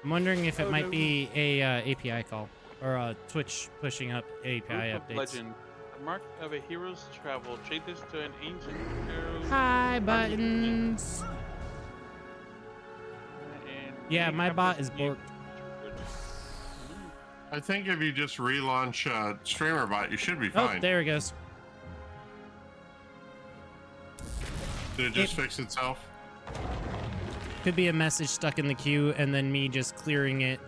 Speaker 1: I'm wondering if it might be a API call or Twitch pushing up API updates.
Speaker 2: Legend. A mark of a hero's travel. Trade this to an ancient hero.
Speaker 1: Hi, buttons. Yeah, my bot is borked.
Speaker 4: I think if you just relaunch StreamerBot, you should be fine.
Speaker 1: Oh, there it goes.
Speaker 4: Did it just fix itself?
Speaker 1: Could be a message stuck in the queue and then me just clearing it.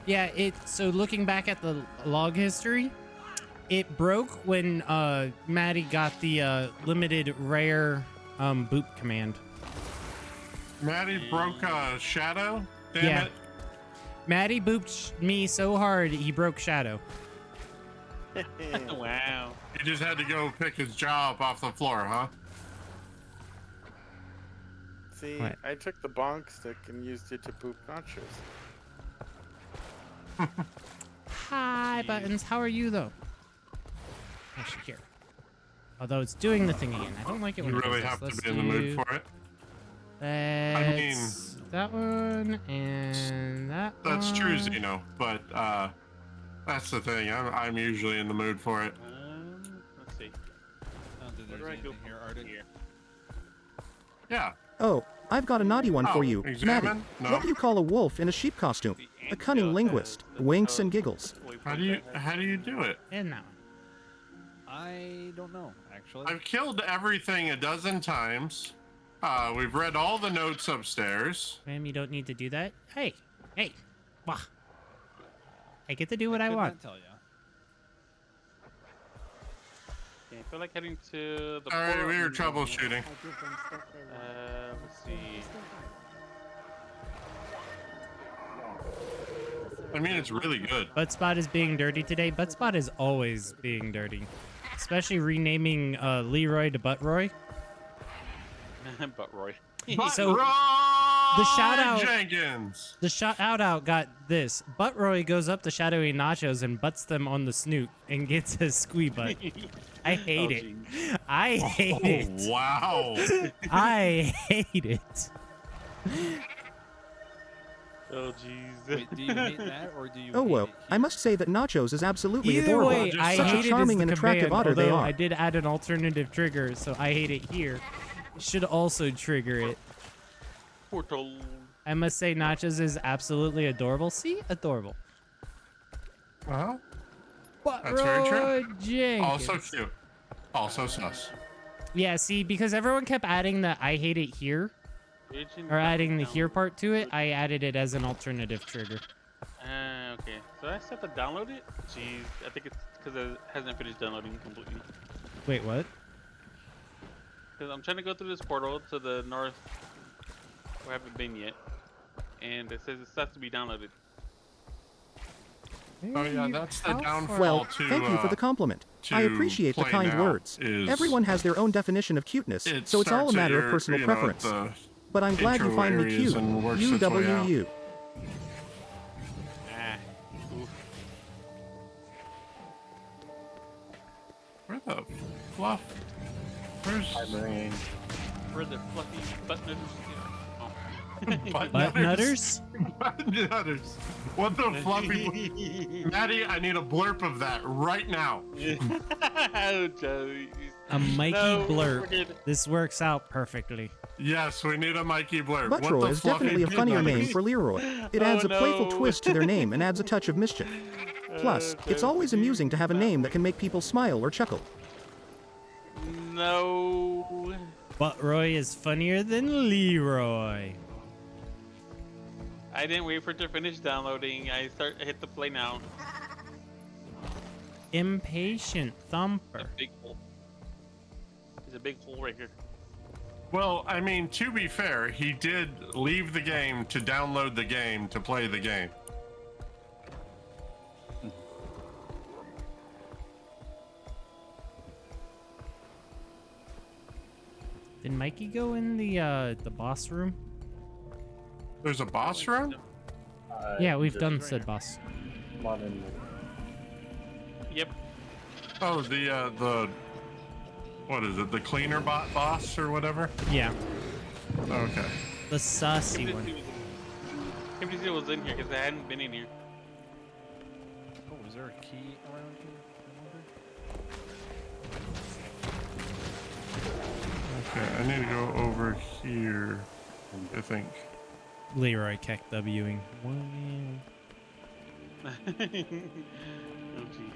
Speaker 1: Yeah, so looking back at the log history, it broke when Maddie got the limited rare boop command.
Speaker 4: Maddie broke Shadow? Damn
Speaker 1: Yeah.
Speaker 4: it.
Speaker 1: Maddie booped me so hard he broke Shadow.
Speaker 2: Wow.
Speaker 4: He just had to go pick his jaw up off the floor, huh?
Speaker 5: See,
Speaker 1: What?
Speaker 5: I took the bonk stick and used it to poop nachos.
Speaker 1: Hi, buttons. How are you, though? Actually, here. Although it's doing the thing again. I don't like it when
Speaker 4: You
Speaker 1: it
Speaker 4: really
Speaker 1: does
Speaker 4: have
Speaker 1: this.
Speaker 4: to be in the mood for it.
Speaker 1: That's that one and that
Speaker 4: That's
Speaker 1: one.
Speaker 4: true, Zeno, but that's the thing. I'm usually in the mood for it.
Speaker 2: Let's see.
Speaker 12: I don't think
Speaker 2: Where
Speaker 12: there's
Speaker 2: do I go
Speaker 12: anything here, Arctic.
Speaker 4: Yeah.
Speaker 9: Oh, I've got a naughty one for
Speaker 4: Oh,
Speaker 9: you,
Speaker 4: examine?
Speaker 9: Maddie.
Speaker 4: No.
Speaker 9: What do you call a wolf in a sheep costume? A cunning linguist. Winks and giggles.
Speaker 4: How do you do it?
Speaker 1: And that one.
Speaker 12: I don't know, actually.
Speaker 4: I've killed everything a dozen times. We've read all the notes upstairs.
Speaker 1: Ma'am, you don't need to do that. Hey, wah. I get to do what I
Speaker 12: could
Speaker 1: want.
Speaker 12: not tell you.
Speaker 2: Yeah, I feel like heading to the.
Speaker 4: All right,
Speaker 2: portal
Speaker 4: we were
Speaker 2: and-
Speaker 4: troubleshooting.
Speaker 2: Let's see.
Speaker 4: I mean, it's really good.
Speaker 1: Buttspot is being dirty today. Buttspot is always being dirty. Especially renaming Leroy to Buttroy.
Speaker 2: But Roy.
Speaker 1: So the shout out
Speaker 4: Jenkins.
Speaker 1: The shout out got this. Buttroy goes up to Shadowy Nachos and butts them on the snoot and gets a squee butt. I hate it. I hate it.
Speaker 4: Wow.
Speaker 1: I hate it.
Speaker 2: Oh jeez.
Speaker 12: Wait, do you hate that or do you?
Speaker 9: Oh
Speaker 12: hate
Speaker 9: whoa,
Speaker 12: it
Speaker 9: I must say that Nachos is absolutely
Speaker 1: Either
Speaker 9: adorable.
Speaker 1: way, I
Speaker 9: Such
Speaker 1: hate
Speaker 9: a
Speaker 1: it
Speaker 9: charming
Speaker 1: as
Speaker 9: and
Speaker 1: the
Speaker 9: attractive
Speaker 1: command,
Speaker 9: otter they
Speaker 1: although
Speaker 9: are.
Speaker 1: I did add an alternative trigger, so I hate it here. Should also trigger it.
Speaker 2: Portal.
Speaker 1: I must say, Nachos is absolutely adorable. See, adorable.
Speaker 4: Well,
Speaker 1: But
Speaker 4: that's very
Speaker 1: Roy
Speaker 4: true.
Speaker 1: Jenkins.
Speaker 4: Also cute. Also sus.
Speaker 1: Yeah, see, because everyone kept adding the I hate it here, or adding the here part to it, I added it as an alternative trigger.
Speaker 2: Okay. So I still have to download it? Jeez. I think it's because it hasn't finished downloading completely.
Speaker 1: Wait, what?
Speaker 2: Because I'm trying to go through this portal to the north where I haven't been yet. And it says it has to be downloaded.
Speaker 4: Oh yeah, that's the downfall
Speaker 9: Well,
Speaker 4: to.
Speaker 9: thank you for the compliment. I
Speaker 4: to
Speaker 9: appreciate the
Speaker 4: play
Speaker 9: kind
Speaker 4: now
Speaker 9: words.
Speaker 4: is
Speaker 9: Everyone has their own definition of cuteness,
Speaker 4: it
Speaker 9: so it's all a
Speaker 4: starts at
Speaker 9: matter of
Speaker 4: your,
Speaker 9: personal
Speaker 4: you know, at
Speaker 9: preference.
Speaker 4: the
Speaker 9: But I'm glad you
Speaker 4: intro
Speaker 9: find me
Speaker 4: areas
Speaker 9: cute.
Speaker 4: and works its way out.
Speaker 9: UWU.
Speaker 2: Oof.
Speaker 4: Where the fluff? Where's
Speaker 3: Brain.
Speaker 2: Where the fluffy butt nutters? Oh.
Speaker 4: butt
Speaker 1: Butt nutters?
Speaker 4: Butt nutters. What the fluffy? Maddie, I need a blurb of that right now.
Speaker 1: A Mikey
Speaker 2: No, we're
Speaker 1: blurb.
Speaker 2: good.
Speaker 1: This works out perfectly.
Speaker 4: Yes, we need a Mikey blurb. What
Speaker 9: Buttroy
Speaker 4: the
Speaker 9: is
Speaker 4: fluffy
Speaker 9: definitely a funnier
Speaker 4: butt
Speaker 9: name
Speaker 4: nutters?
Speaker 9: for Leroy. It adds a playful
Speaker 2: no.
Speaker 9: twist to their name and adds a touch of mischief. Plus, it's always amusing to have a name that can make people smile or chuckle.
Speaker 2: No.
Speaker 1: But Roy is funnier than Leroy.
Speaker 2: I didn't wait for it to finish downloading. I hit the play now.
Speaker 1: Impatient thumper.
Speaker 2: Big hole. There's a big hole right here.
Speaker 4: Well, I mean, to be fair, he did leave the game to download the game to play the game.
Speaker 1: Did Mikey go in the boss room?
Speaker 4: There's a boss room?
Speaker 1: Yeah, we've done said boss.
Speaker 3: Modern.
Speaker 2: Yep.
Speaker 4: Oh, the what is it? The cleaner bot boss or whatever?
Speaker 1: Yeah.
Speaker 4: Okay.
Speaker 1: The sussy one.
Speaker 2: Can't believe it was in here because I hadn't been in here.
Speaker 12: Oh, is there a key around here?
Speaker 4: Okay, I need to go over here, I think.
Speaker 1: Leroy keck Wing. Wow.
Speaker 2: Oh, jeez.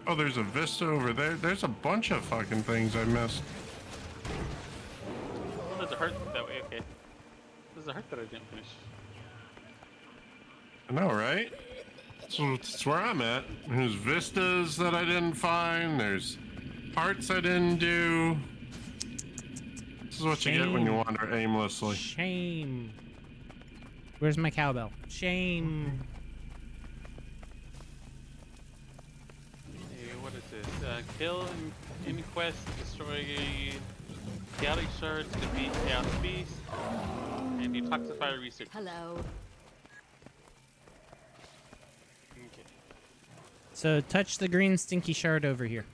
Speaker 4: Oh, there's a vista over there. There's a bunch of fucking things I missed.
Speaker 2: Oh, there's a heart that way. Okay. There's a heart that I didn't finish.
Speaker 4: I know, right? So that's where I'm at. There's vistas that I didn't find. There's parts I didn't do. This is what you get when you wander aimlessly.
Speaker 1: Shame. Where's my cowbell? Shame.
Speaker 2: Hey, what is this? Kill in quest, destroy chaotic shards, defeat chaos beast, and detoxify research.
Speaker 14: Hello.
Speaker 2: Okay.
Speaker 1: So touch the green stinky shard over here.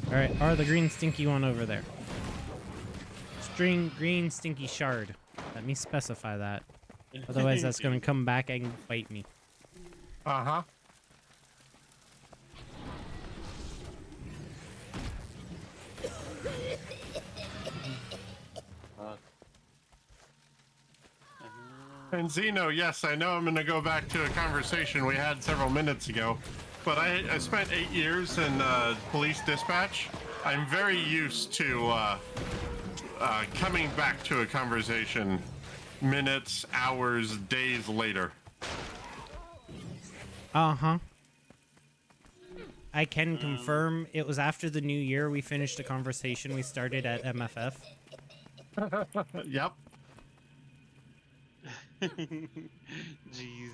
Speaker 1: Alright, or the green stinky one over there. String green stinky shard. Let me specify that. Otherwise that's gonna come back and bite me.
Speaker 4: Uh-huh. And Zeno, yes, I know I'm going to go back to a conversation we had several minutes ago, but I spent 8 years in police dispatch. I'm very used to coming back to a conversation minutes, hours, days later.
Speaker 1: Uh-huh. I can confirm it was after the new year we finished a conversation we started at MFF.
Speaker 4: Yep.
Speaker 2: Jeez.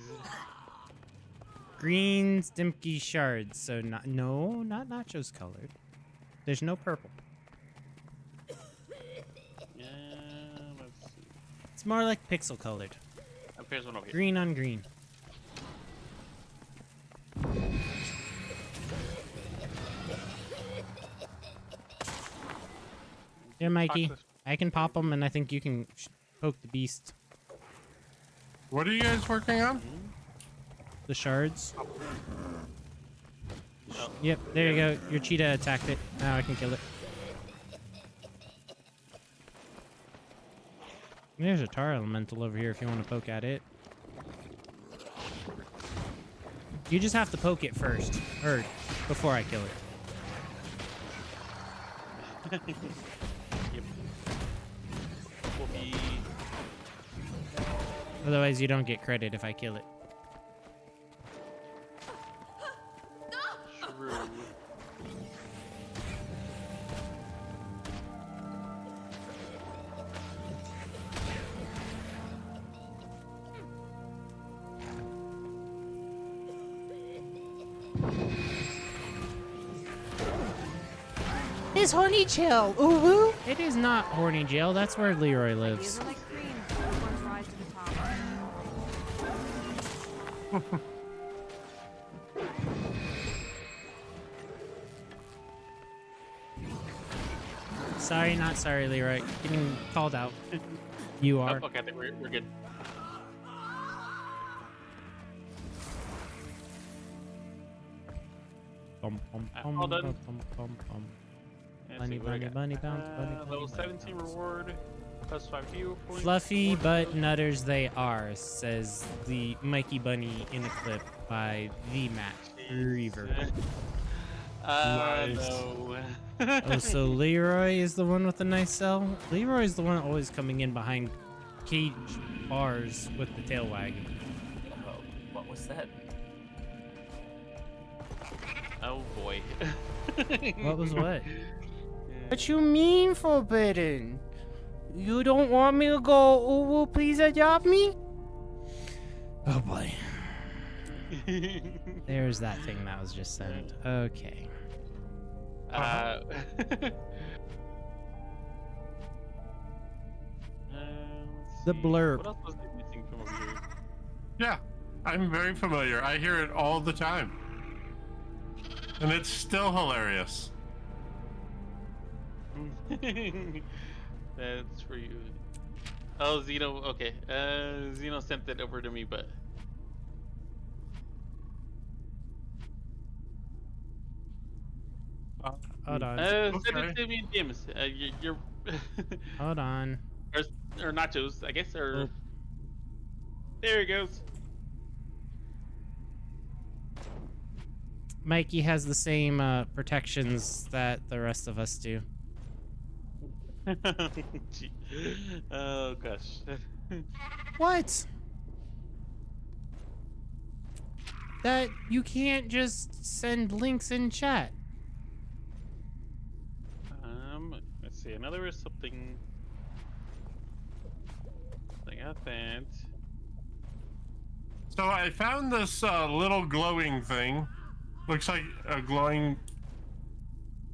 Speaker 1: Green stinky shards. So not nachos colored. There's no purple.
Speaker 2: Yeah, let's see.
Speaker 1: It's more like pixel colored.
Speaker 2: There's one over here.
Speaker 1: Green on green. Yeah, Mikey. I can pop them, and I think you can poke the beast.
Speaker 4: What are you guys working on?
Speaker 1: The shards.
Speaker 2: Oh.
Speaker 1: Yep, there you go. Your cheetah attacked it. Now I can kill it. There's a tar elemental over here if you want to poke at it. You just have to poke it first, or before I kill it.
Speaker 2: Yep. Will be
Speaker 1: Otherwise, you don't get credit if I kill it.
Speaker 2: true.
Speaker 1: It's Horny Jail. Ooh, it is not Horny Jail. That's where Leroy lives. Sorry, not sorry, Leroy. Getting called out. You are.
Speaker 2: Oh, okay, I think we're good. All done.
Speaker 1: Bunny, bunny, bunny, bounce, bunny, bunny,
Speaker 2: level 17 reward. Plus 5 view.
Speaker 1: Fluffy but nutters they are, says the Mikey Bunny in a clip by the Matt Reaver.
Speaker 2: No.
Speaker 1: Oh, so Leroy is the one with the nice cell? Leroy is the one always coming in behind cage bars with the tail wagging.
Speaker 10: Oh, what was that?
Speaker 2: Oh boy.
Speaker 1: What was what? What you mean forbidden? You don't want me to go, please adopt me? Oh boy. There's that thing that was just sent. Okay. The blurb.
Speaker 2: What else was I missing from over here?
Speaker 4: Yeah, I'm very familiar. I hear it all the time. And it's still hilarious.
Speaker 2: That's for you. Oh, Zeno. Okay. Zeno sent it over to me, but.
Speaker 1: Hold on.
Speaker 2: Send it to me in James. You're.
Speaker 1: Hold on.
Speaker 2: Or nachos, I guess, or.
Speaker 1: Oh.
Speaker 2: There he goes.
Speaker 1: Mikey has the same protections that the rest of us do.
Speaker 2: Gee. Oh gosh.
Speaker 1: What? That you can't just send links in chat.
Speaker 2: Let's see. Another is something. Something I sent.
Speaker 4: So I found this little glowing thing. Looks like a glowing.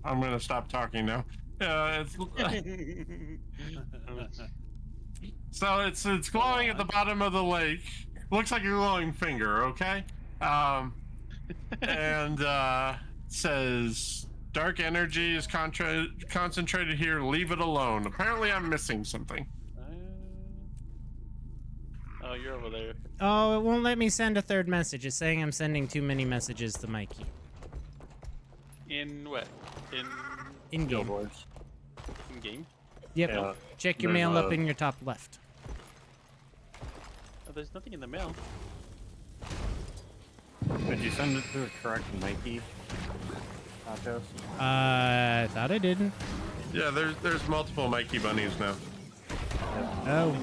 Speaker 4: I'm gonna stop talking now. So it's glowing at the bottom of the lake. Looks like a glowing finger. Okay. And says dark energy is concentrated here. Leave it alone. Apparently, I'm missing something.
Speaker 2: Oh, you're over there.
Speaker 1: Oh, it won't let me send a third message. It's saying I'm sending too many messages to Mikey.
Speaker 2: In what?
Speaker 1: In game.
Speaker 2: In game?
Speaker 1: Yep.
Speaker 3: Yeah,
Speaker 1: Check your
Speaker 3: there's
Speaker 1: mail up
Speaker 3: a-
Speaker 1: in your top left.
Speaker 2: Oh, there's nothing in the mail.
Speaker 3: Did you send it to the correct Nike? Nachos?
Speaker 1: I thought I didn't.
Speaker 4: Yeah, there's multiple Mikey bunnies now.
Speaker 1: Oh.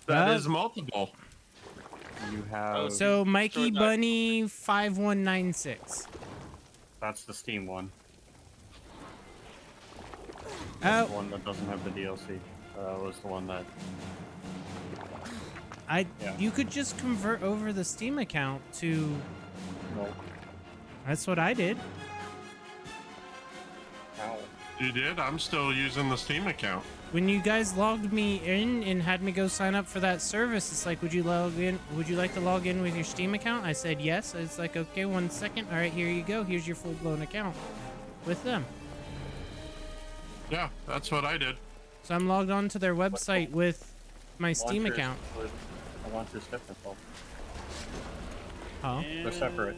Speaker 4: That is multiple.
Speaker 3: You have.
Speaker 1: So Mikey Bunny 5196.
Speaker 3: That's the Steam one.
Speaker 1: Oh.
Speaker 3: The one that doesn't have the DLC. Was the one that. Yeah.
Speaker 1: You could just convert over the Steam account to.
Speaker 3: No.
Speaker 1: That's what I did.
Speaker 3: How?
Speaker 4: You did? I'm still using the Steam account.
Speaker 1: When you guys logged me in and had me go sign up for that service, it's like, would you like to log in with your Steam account? I said yes. It's like, okay, 1 second. All right, here you go. Here's your full-blown account with them.
Speaker 4: Yeah, that's what I did.
Speaker 1: So I'm logged on to their website with my Steam
Speaker 3: Launchers
Speaker 1: account.
Speaker 3: The launcher's different though.
Speaker 1: Huh?
Speaker 3: They're separate.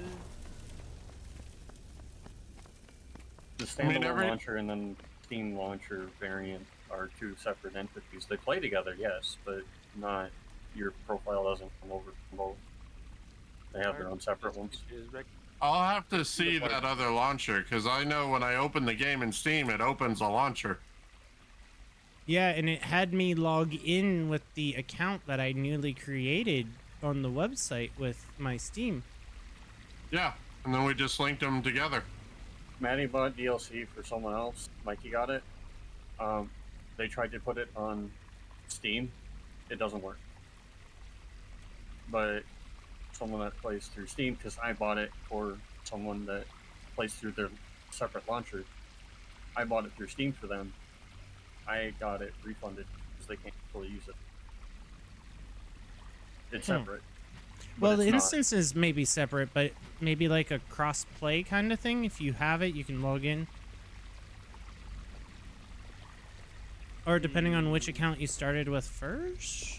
Speaker 3: The
Speaker 4: I mean,
Speaker 3: standalone launcher and then Steam launcher variant are two separate entities. They play together, yes, but not. Your profile doesn't come over from both. They have their own separate ones.
Speaker 4: I'll have to see that other launcher because I know when I open the game in Steam, it opens a launcher.
Speaker 1: Yeah, and it had me log in with the account that I newly created on the website with my Steam.
Speaker 4: Yeah, and then we just linked them together.
Speaker 3: Maddie bought DLC for someone else. Mikey got it. They tried to put it on Steam. It doesn't work. But someone that plays through Steam, because I bought it for someone that plays through their separate launcher. I bought it through Steam for them. I got it refunded because they can't fully use it. It's separate.
Speaker 1: Well, the
Speaker 3: it's not.
Speaker 1: instances may be separate, but maybe like a cross-play kind of thing. If you have it, you can log in. Or depending on which account you started with first.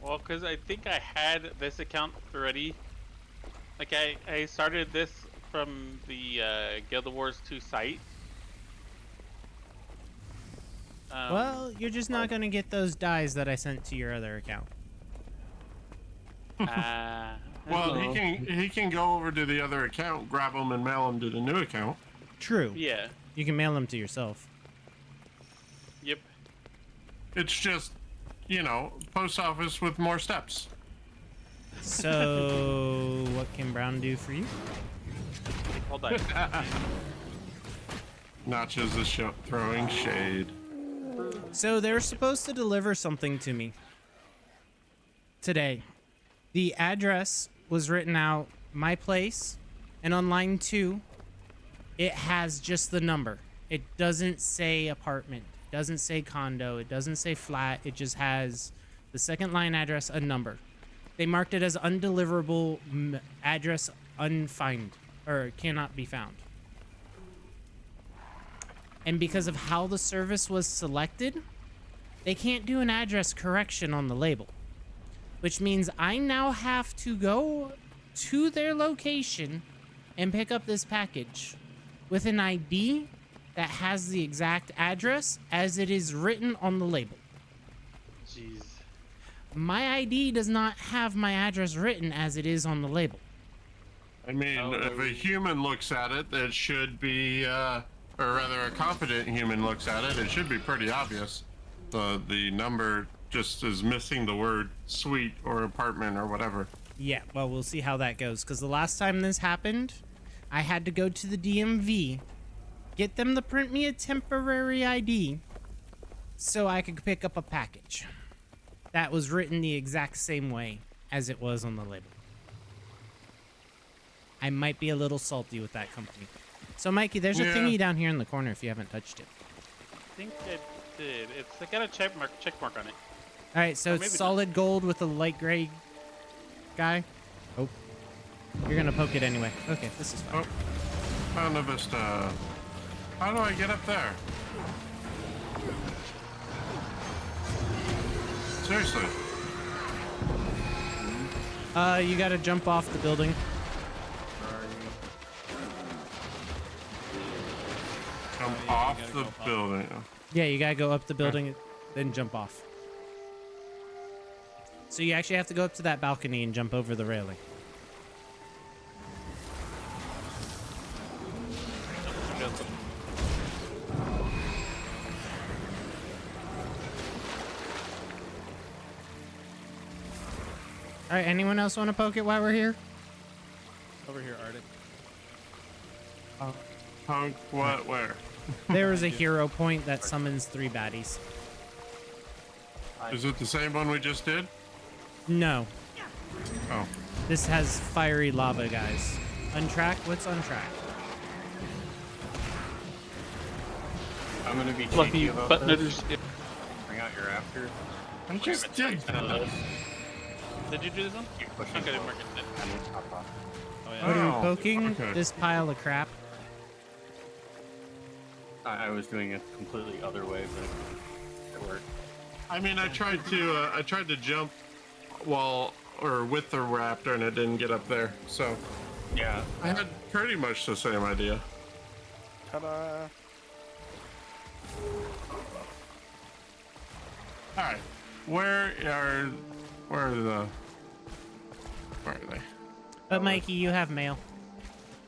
Speaker 2: Well, because I think I had this account already. Like, I started this from the Guild Wars 2 site.
Speaker 1: Well, you're just not going to get those dies that I sent to your other account.
Speaker 4: Well, he can go over to the other account, grab them, and mail them to the new account.
Speaker 1: True.
Speaker 2: Yeah.
Speaker 1: You can mail them to yourself.
Speaker 2: Yep.
Speaker 4: It's just, you know, post office with more steps.
Speaker 1: So, what can Brown do for you?
Speaker 2: Hold on.
Speaker 4: Notches is throwing shade.
Speaker 1: So they're supposed to deliver something to me today. The address was written out, my place, and on line 2, it has just the number. It doesn't say apartment, it doesn't say condo, it doesn't say flat, it just has the second line address, a number. They marked it as undeliverable, address unfind, or cannot be found. And because of how the service was selected, they can't do an address correction on the label. Which means I now have to go to their location and pick up this package with an ID that has the exact address as it is written on the label.
Speaker 2: Jeez.
Speaker 1: My ID does not have my address written as it is on the label.
Speaker 4: I mean, if a human looks at it, it should be, or rather a competent human looks at it, it should be pretty obvious. The number just is missing the word suite or apartment or whatever.
Speaker 1: Yeah, well, we'll see how that goes. Because the last time this happened, I had to go to the DMV, get them to print me a temporary ID so I could pick up a package that was written the exact same way as it was on the label. I might be a little salty with that company. So, Mikey, there's a thingy down here in the corner if you haven't touched it.
Speaker 2: I think I did. It's got a check mark on it.
Speaker 1: All right, so
Speaker 2: Or
Speaker 1: it's
Speaker 2: maybe
Speaker 1: solid gold with a light gray guy. Oh, you're gonna poke it anyway. Okay, this is fine.
Speaker 4: Oh, found a vista. How do I get up there? Seriously.
Speaker 1: You gotta jump off the building.
Speaker 4: Jump off the building.
Speaker 1: Yeah, you gotta go up the building, then jump off. So you actually have to go up to that balcony and jump over the railing. All right, anyone else want to poke it while we're here?
Speaker 12: Over here, Arctic.
Speaker 4: Punk, what, where?
Speaker 1: There is a hero point that summons 3 baddies.
Speaker 4: Is it the same one we just did?
Speaker 1: No.
Speaker 4: Oh.
Speaker 1: This has fiery lava guys. Untrack? What's untrack?
Speaker 3: I'm gonna be
Speaker 2: Fluffy
Speaker 3: cheeky about
Speaker 2: butt
Speaker 3: this.
Speaker 2: nutters.
Speaker 3: Bring out your after.
Speaker 4: I just did that.
Speaker 2: Did you do this one? Okay, didn't mark it.
Speaker 12: Oh, yeah.
Speaker 1: What are we
Speaker 4: Oh,
Speaker 1: poking?
Speaker 4: okay.
Speaker 1: This pile of crap.
Speaker 3: I was doing it completely other way, but it worked.
Speaker 4: I mean, I tried to jump with the raptor, and it didn't get up there. So
Speaker 3: yeah,
Speaker 4: I had pretty much the same idea.
Speaker 5: Ta-da!
Speaker 4: All right, where are they?
Speaker 1: But Mikey, you have mail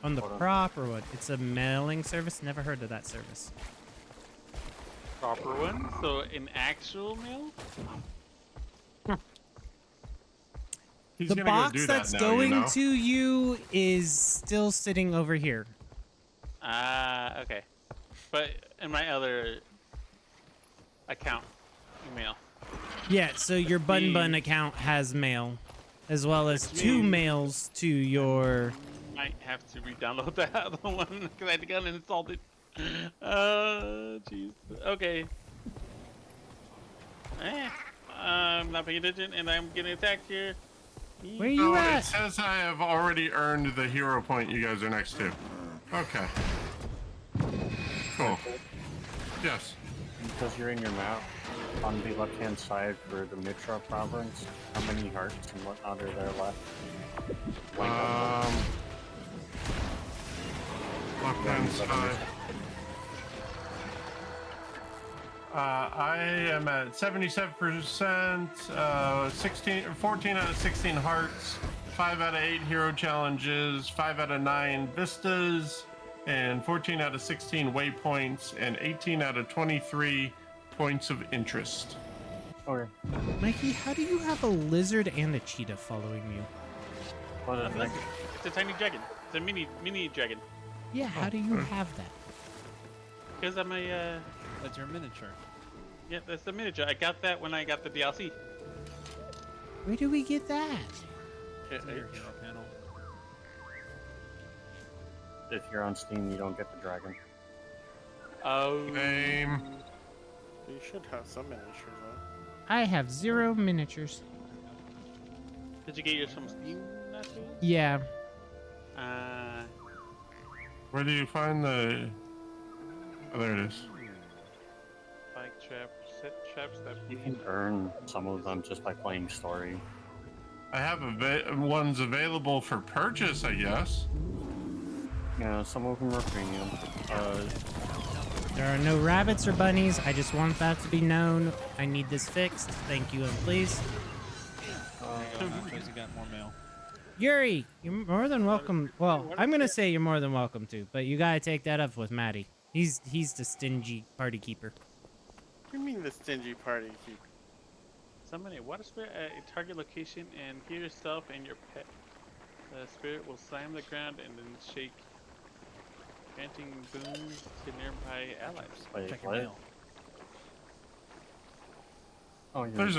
Speaker 1: on the prop or what? It's a mailing service. Never heard of that service.
Speaker 2: Proper one? So an actual mail?
Speaker 4: He's
Speaker 1: The
Speaker 4: gonna go
Speaker 1: box
Speaker 4: do that
Speaker 1: that's
Speaker 4: now,
Speaker 1: going
Speaker 4: you know?
Speaker 1: to you is still sitting over here.
Speaker 2: Ah, okay. But in my other account, email.
Speaker 1: Yeah, so your Bun account has mail, as well as two mails to your.
Speaker 2: Might have to re-download that other one because I got installed it. Jeez. Okay. I'm not paying attention, and I'm getting attacked here.
Speaker 1: Where you at?
Speaker 4: It says I have already earned the hero point you guys are next to. Okay. Cool. Yes.
Speaker 3: Because you're in your map, on the left-hand side for the Mitra province, how many hearts and whatnot are there left?
Speaker 4: Left-hand side. I am at 77%, 14 out of 16 hearts, 5 out of 8 hero challenges, 5 out of 9 vistas, and 14 out of 16 waypoints, and 18 out of 23 points of interest.
Speaker 3: Okay.
Speaker 1: Mikey, how do you have a lizard and a cheetah following you?
Speaker 2: It's a tiny dragon. It's a mini dragon.
Speaker 1: Yeah, how do you have that?
Speaker 2: Because I'm a.
Speaker 12: That's your miniature.
Speaker 2: Yeah, that's the miniature. I got that when I got the DLC.
Speaker 1: Where do we get that?
Speaker 12: It's in your hero panel.
Speaker 3: If you're on Steam, you don't get the dragon.
Speaker 2: Oh.
Speaker 5: You should have some miniatures, though.
Speaker 1: I have 0 miniatures.
Speaker 2: Did you get yours from Steam?
Speaker 1: Yeah.
Speaker 4: Where do you find the... Oh, there it is.
Speaker 2: Spike trap, set traps that...
Speaker 3: You can earn some of them just by playing story.
Speaker 4: I have ones available for purchase, I guess.
Speaker 3: Yeah, some of them are premium.
Speaker 1: There are no rabbits or bunnies. I just want that to be known. I need this fixed. Thank you and please.
Speaker 12: You got more mail.
Speaker 1: Yuri, you're more than welcome. Well, I'm gonna say you're more than welcome to, but you gotta take that up with Maddie. He's the stingy party keeper.
Speaker 5: What do you mean the stingy party keeper?
Speaker 2: Summon a water spirit at a target location and heal yourself and your pet. The spirit will slam the ground and then shake, granting boons to nearby allies.
Speaker 3: Wait,
Speaker 2: Check
Speaker 3: what?
Speaker 2: your mail.
Speaker 3: Oh,
Speaker 4: There's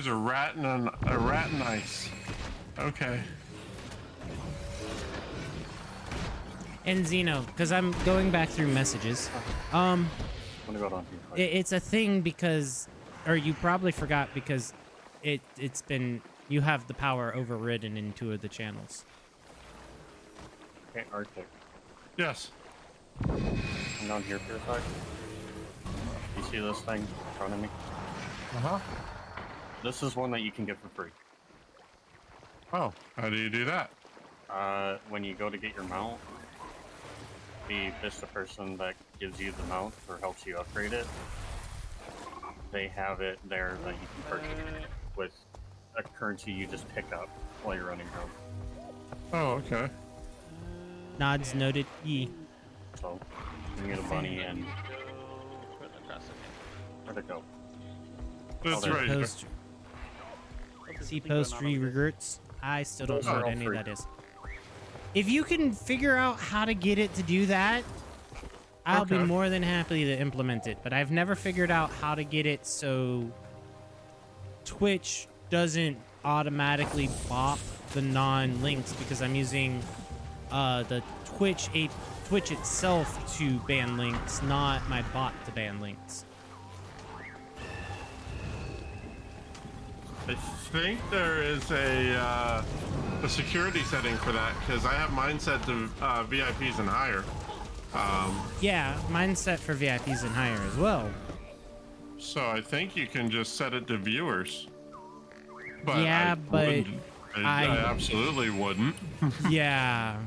Speaker 4: a rat and a rat and ice. Okay.
Speaker 1: And Zeno, because I'm going back through messages.
Speaker 3: I'm gonna go down here.
Speaker 1: It's a thing because, or you probably forgot because it's been, you have the power overridden in 2 of the channels.
Speaker 3: Okay, Arctic.
Speaker 4: Yes.
Speaker 3: I'm down here for a sec. You see this thing in front of me?
Speaker 4: Uh-huh.
Speaker 3: This is one that you can get for free.
Speaker 4: Oh, how do you do that?
Speaker 3: When you go to get your mount, the Vista person that gives you the mount or helps you upgrade it, they have it there that you can purchase with a currency you just pick up while you're running around.
Speaker 4: Oh, okay.
Speaker 1: Nods noted. Ye.
Speaker 3: So, you get a bunny and... Where'd it go?
Speaker 4: That's
Speaker 3: there.
Speaker 4: right.
Speaker 1: Post. See post regrets. I still don't know what any of that is. If you can figure out how to get it to do that, I'll be
Speaker 4: Okay.
Speaker 1: more than happy to implement it. But I've never figured out how to get it so Twitch doesn't automatically bop the non-links because I'm using the Twitch itself to ban links, not my bot to ban links.
Speaker 4: I think there is a security setting for that because I have mine set to VIPs and higher.
Speaker 1: Yeah, mine's set for VIPs and higher as well.
Speaker 4: So I think you can just set it to viewers. But
Speaker 1: Yeah, but
Speaker 4: wouldn't. I absolutely wouldn't.
Speaker 1: Yeah.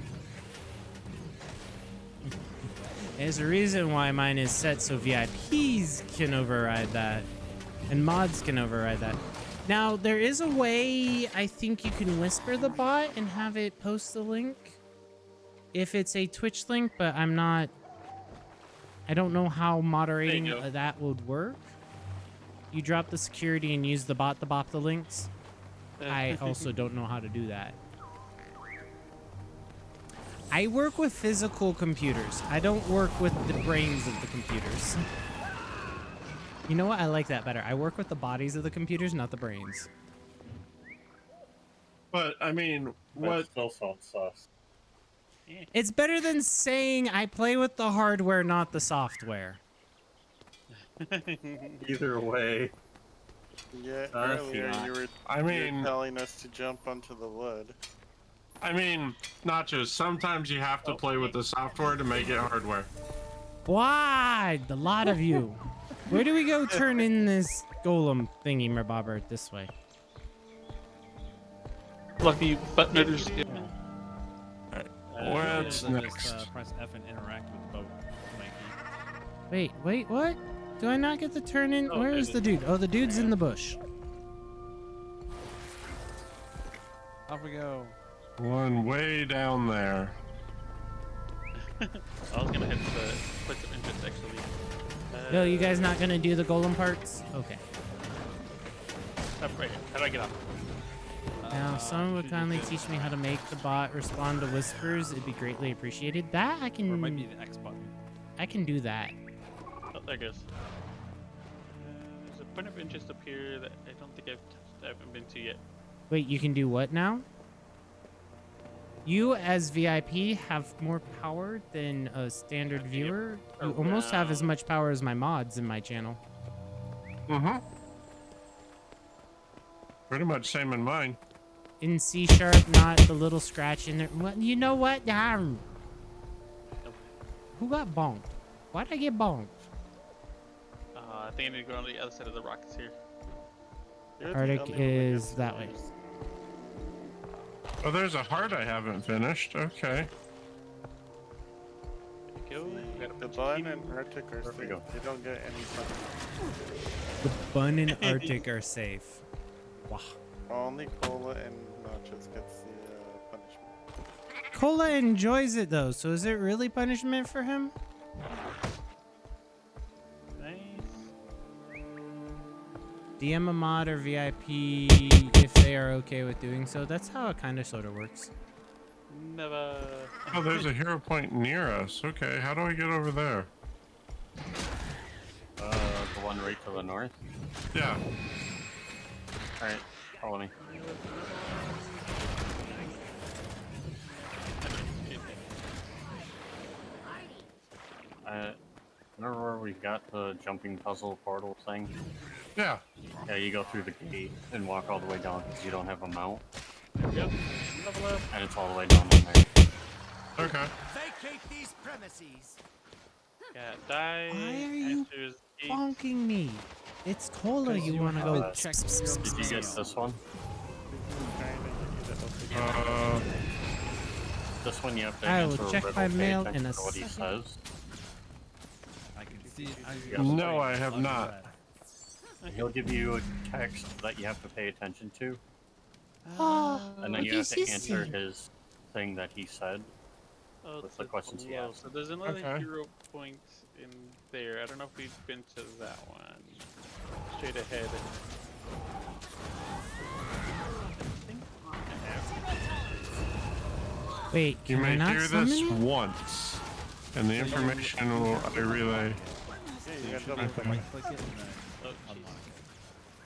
Speaker 1: There's a reason why mine is set so VIPs can override that and mods can override that. Now, there is a way I think you can whisper the bot and have it post the link if it's a Twitch link, but I don't know how moderating that would work. You drop the security and use the bot to bop the links. I also don't know how to do that. I work with physical computers. I don't work with the brains of the computers. You know what? I like that better. I work with the bodies of the computers, not the brains.
Speaker 4: But I mean, what?
Speaker 3: Still sounds sus.
Speaker 1: It's better than saying I play with the hardware, not the software.
Speaker 3: Either way.
Speaker 5: Yeah, earlier you were telling us to jump onto the wood.
Speaker 4: I mean, Nachos, sometimes you have to play with the software to make it hardware.
Speaker 1: Why? The lot of you. Where do we go turn in this golem thingy, Merbobber? This way.
Speaker 2: Lucky buttons.
Speaker 4: What's next?
Speaker 12: Just, press F and interact with boat, Mikey.
Speaker 1: Wait, what? Do I not get the turn in? Where is the dude? Oh, the dude's in the bush.
Speaker 12: Off we go.
Speaker 4: One way down there.
Speaker 2: I was gonna hit the place of interest actually.
Speaker 1: No, you guys not gonna do the golem parts? Okay.
Speaker 2: Up right here. How do I get off?
Speaker 1: Now, someone would kindly teach me how to make the bot respond to whispers. It'd be greatly appreciated. That I can.
Speaker 12: Or it might be the X button.
Speaker 1: I can do that.
Speaker 2: Oh, there it goes. There's a point of interest up here that I don't think I haven't been to yet.
Speaker 1: Wait, you can do what now? You as VIP have more power than a standard viewer. You almost have as much power as my mods in my channel.
Speaker 4: Mm-hmm. Pretty much same in mine.
Speaker 1: In C#, not the little scratch in there. Well, you know what? Who got bonked? Why'd I get bonked?
Speaker 2: I think I need to go on the other side of the rocks here.
Speaker 1: Arctic is that way.
Speaker 4: Oh, there's a heart I haven't finished. Okay.
Speaker 2: Go.
Speaker 5: The bun and Arctic are safe. They don't get any punishment.
Speaker 1: The bun and Arctic are safe. Wow.
Speaker 5: Only Cola and Nachos gets the punishment.
Speaker 1: Cola enjoys it though, so is it really punishment for him?
Speaker 2: Nice.
Speaker 1: DM a mod or VIP if they are okay with doing so. That's how it kind of sort of works.
Speaker 2: Never.
Speaker 4: Oh, there's a hero point near us. Okay, how do I get over there?
Speaker 3: The one right to the north?
Speaker 4: Yeah.
Speaker 3: Alright, follow me. Remember where we got the jumping puzzle portal thing?
Speaker 4: Yeah.
Speaker 3: Yeah, you go through the gate and walk all the way down because you don't have a mount.
Speaker 2: Yep.
Speaker 3: And it's all the way down in there.
Speaker 4: Okay.
Speaker 6: Vacate these premises.
Speaker 2: Yeah, die.
Speaker 1: Why are you bonking me? It's Cola you want to go check.
Speaker 3: Did you get this one? This one you have to
Speaker 1: I will
Speaker 3: answer a
Speaker 1: check
Speaker 3: riddle,
Speaker 1: my
Speaker 3: pay
Speaker 1: mail
Speaker 3: attention
Speaker 1: in a
Speaker 3: to what he
Speaker 1: second.
Speaker 3: says.
Speaker 12: I can see.
Speaker 4: No, I have not.
Speaker 3: He'll give you a text that you have to pay attention to. And then
Speaker 1: what
Speaker 3: you have
Speaker 1: does
Speaker 3: to
Speaker 1: this
Speaker 3: answer
Speaker 1: say?
Speaker 3: his thing that he said with the questions he asked.
Speaker 2: So there's another
Speaker 4: Okay.
Speaker 2: hero point in there. I don't know if we've been to that one. Straight ahead.
Speaker 1: Wait,
Speaker 4: You
Speaker 1: can I
Speaker 4: may
Speaker 1: not
Speaker 4: hear
Speaker 1: summon
Speaker 4: this
Speaker 1: it?
Speaker 4: once, and the information will I relay.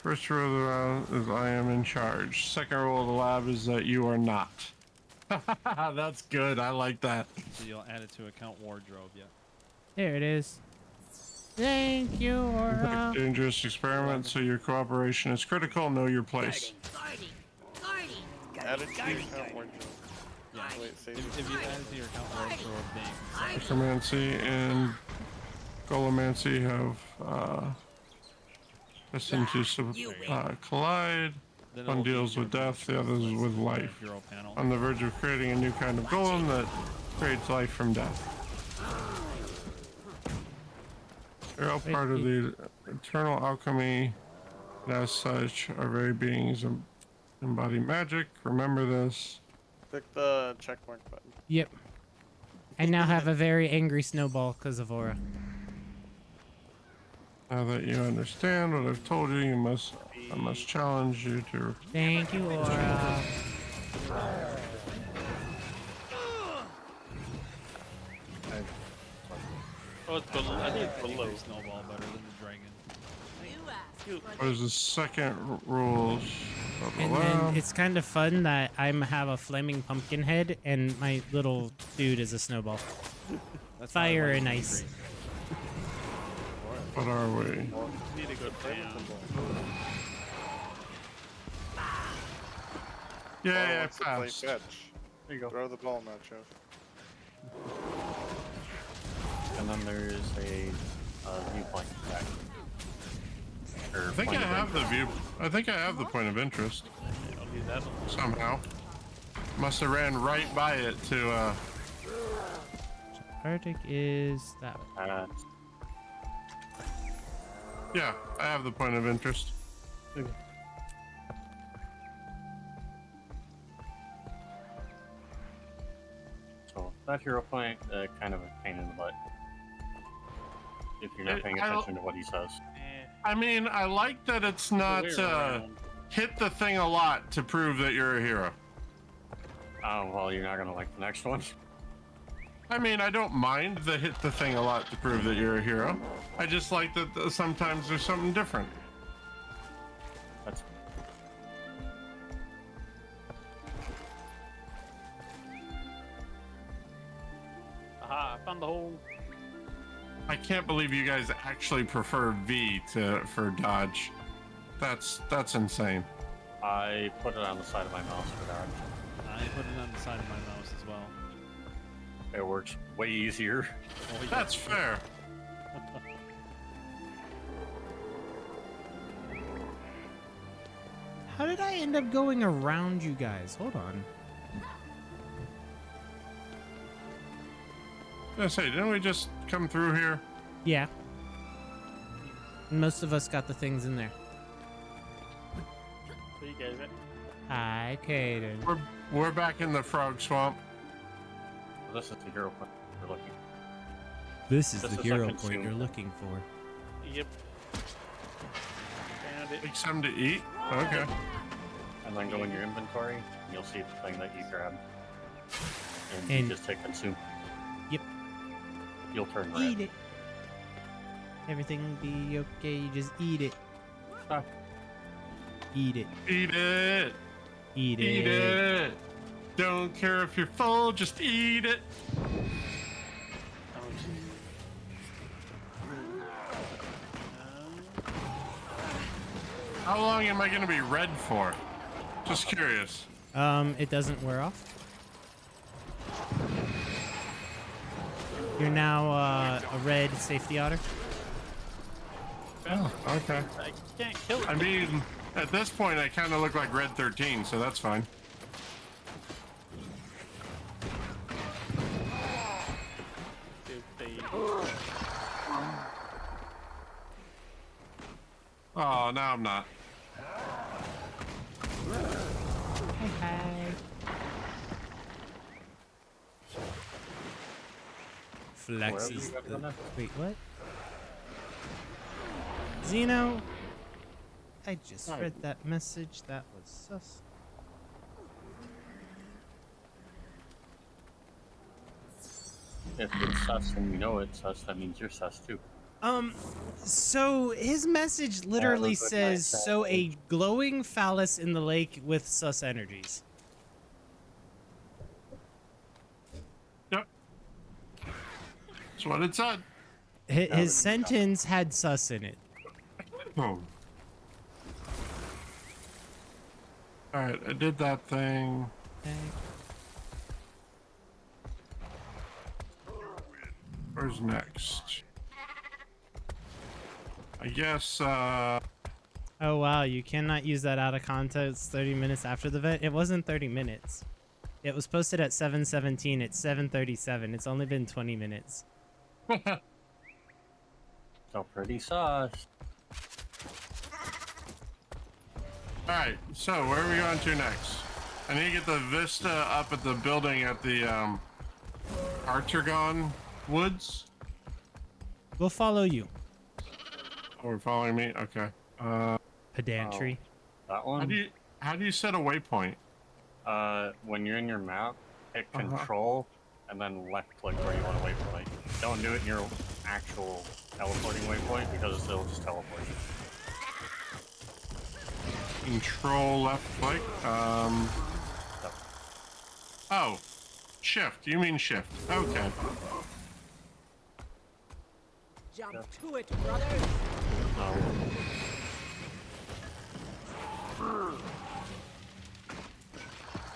Speaker 4: First rule of the round is I am in charge. Second rule of the lab is that you are not. That's good. I like that.
Speaker 12: So you'll add it to account wardrobe, yeah.
Speaker 1: There it is. Thank you, Aura.
Speaker 4: Dangerous experiment, so your cooperation is critical. Know your place.
Speaker 5: Add it to your account wardrobe.
Speaker 12: Yeah.
Speaker 5: Wait, say
Speaker 12: If you add to your account roll for being
Speaker 4: Necromancy and Golomancy have Ascension to collide.
Speaker 12: Then
Speaker 4: One
Speaker 12: it'll be
Speaker 4: deals with
Speaker 12: your
Speaker 4: death, the other is with life.
Speaker 12: hero panel.
Speaker 4: On the verge of creating a new kind of golem that creates life from death. They're all part of the eternal alchemy, and as such, our very beings embody magic. Remember this.
Speaker 5: Click the check mark button.
Speaker 1: Yep. I now have a very angry snowball because of Aura.
Speaker 4: Now that you understand what I've told you, I must challenge you to.
Speaker 1: Thank you, Aura.
Speaker 2: Oh, it's below. I think it's below.
Speaker 12: Snowball better than the dragon.
Speaker 4: What is the second rules?
Speaker 1: And then it's kind of fun that I have a flaming pumpkin head and my little dude is a snowball. Fire and ice.
Speaker 4: What are we?
Speaker 2: Need to go down.
Speaker 4: Yeah,
Speaker 5: wants to play
Speaker 4: passed.
Speaker 5: fetch.
Speaker 3: There you go.
Speaker 5: Throw the ball, Nacho.
Speaker 3: And then there is a viewpoint back.
Speaker 4: I think I have the view. I think I have the point of interest. Somehow. Must have ran right by it to.
Speaker 1: Arctic is that way.
Speaker 4: Yeah, I have the point of interest.
Speaker 3: So that hero point, kind of a pain in the butt. If you're not paying attention to what he says.
Speaker 4: I mean, I like that it's not hit the thing a lot to prove that you're a hero.
Speaker 3: Oh, well, you're not gonna like the next one.
Speaker 4: I mean, I don't mind the hit the thing a lot to prove that you're a hero. I just like that sometimes there's something different.
Speaker 3: That's
Speaker 2: Aha, I found the hole.
Speaker 4: I can't believe you guys actually prefer V for dodge. That's insane.
Speaker 3: I put it on the side of my mouse for dodge.
Speaker 12: I put it on the side of my mouse as well.
Speaker 3: It works way easier.
Speaker 4: That's fair.
Speaker 1: How did I end up going around you guys? Hold on.
Speaker 4: I say, didn't we just come through here?
Speaker 1: Yeah. Most of us got the things in there.
Speaker 2: Where you guys at?
Speaker 1: Hi, Kaden.
Speaker 4: We're back in the frog swamp.
Speaker 3: Well, this is the hero point you're looking.
Speaker 11: This is
Speaker 3: This
Speaker 11: the
Speaker 3: is
Speaker 11: hero
Speaker 3: like
Speaker 11: point you're
Speaker 3: consumed.
Speaker 11: looking for.
Speaker 2: Yep. Found it.
Speaker 4: Take some to eat? Okay.
Speaker 3: And then go in your inventory, and you'll see the thing that you grabbed. And
Speaker 1: And-
Speaker 3: you just hit consume.
Speaker 1: Yep.
Speaker 3: You'll turn red.
Speaker 1: Eat it. Everything will be okay. You just eat it. Eat it.
Speaker 4: Eat it.
Speaker 1: Eat it.
Speaker 4: Eat it. Don't care if you're full, just eat it. How long am I going to be red for? Just curious.
Speaker 1: It doesn't wear off. You're now a red safety otter.
Speaker 4: Oh, okay.
Speaker 2: I can't kill it.
Speaker 4: I mean, at this point, I kind of look like Red 13, so that's fine. Oh, now I'm not.
Speaker 1: Hey. Flexes. Wait, what? Zeno? I just read that message. That was sus.
Speaker 3: If it's sus and you know it's sus, that means you're sus too.
Speaker 1: So his message literally
Speaker 3: look what I
Speaker 1: says,
Speaker 3: said.
Speaker 1: so a glowing phallus in the lake with sus energies.
Speaker 4: Yep. That's what it said.
Speaker 1: His sentence had sus in it.
Speaker 4: Oh. Alright, I did that thing.
Speaker 1: Okay.
Speaker 4: Where's next? I guess,
Speaker 1: Oh wow, you cannot use that out of context 30 minutes after the event. It wasn't 30 minutes. It was posted at 7:17. It's 7:37. It's only been 20 minutes.
Speaker 3: So pretty sauce.
Speaker 4: Alright, so where are we going to next? I need to get the vista up at the building at the Artergon Woods.
Speaker 1: We'll follow you.
Speaker 4: Oh, we're following me? Okay.
Speaker 1: Pedantry.
Speaker 3: That one?
Speaker 4: How do you set a waypoint?
Speaker 3: When you're in your map, hit control and then left click where you want to waypoint. Don't do it in your actual teleporting waypoint because it'll just teleport you.
Speaker 4: Control left click. Oh, shift. You mean shift? Okay.
Speaker 6: Jump to it, brothers.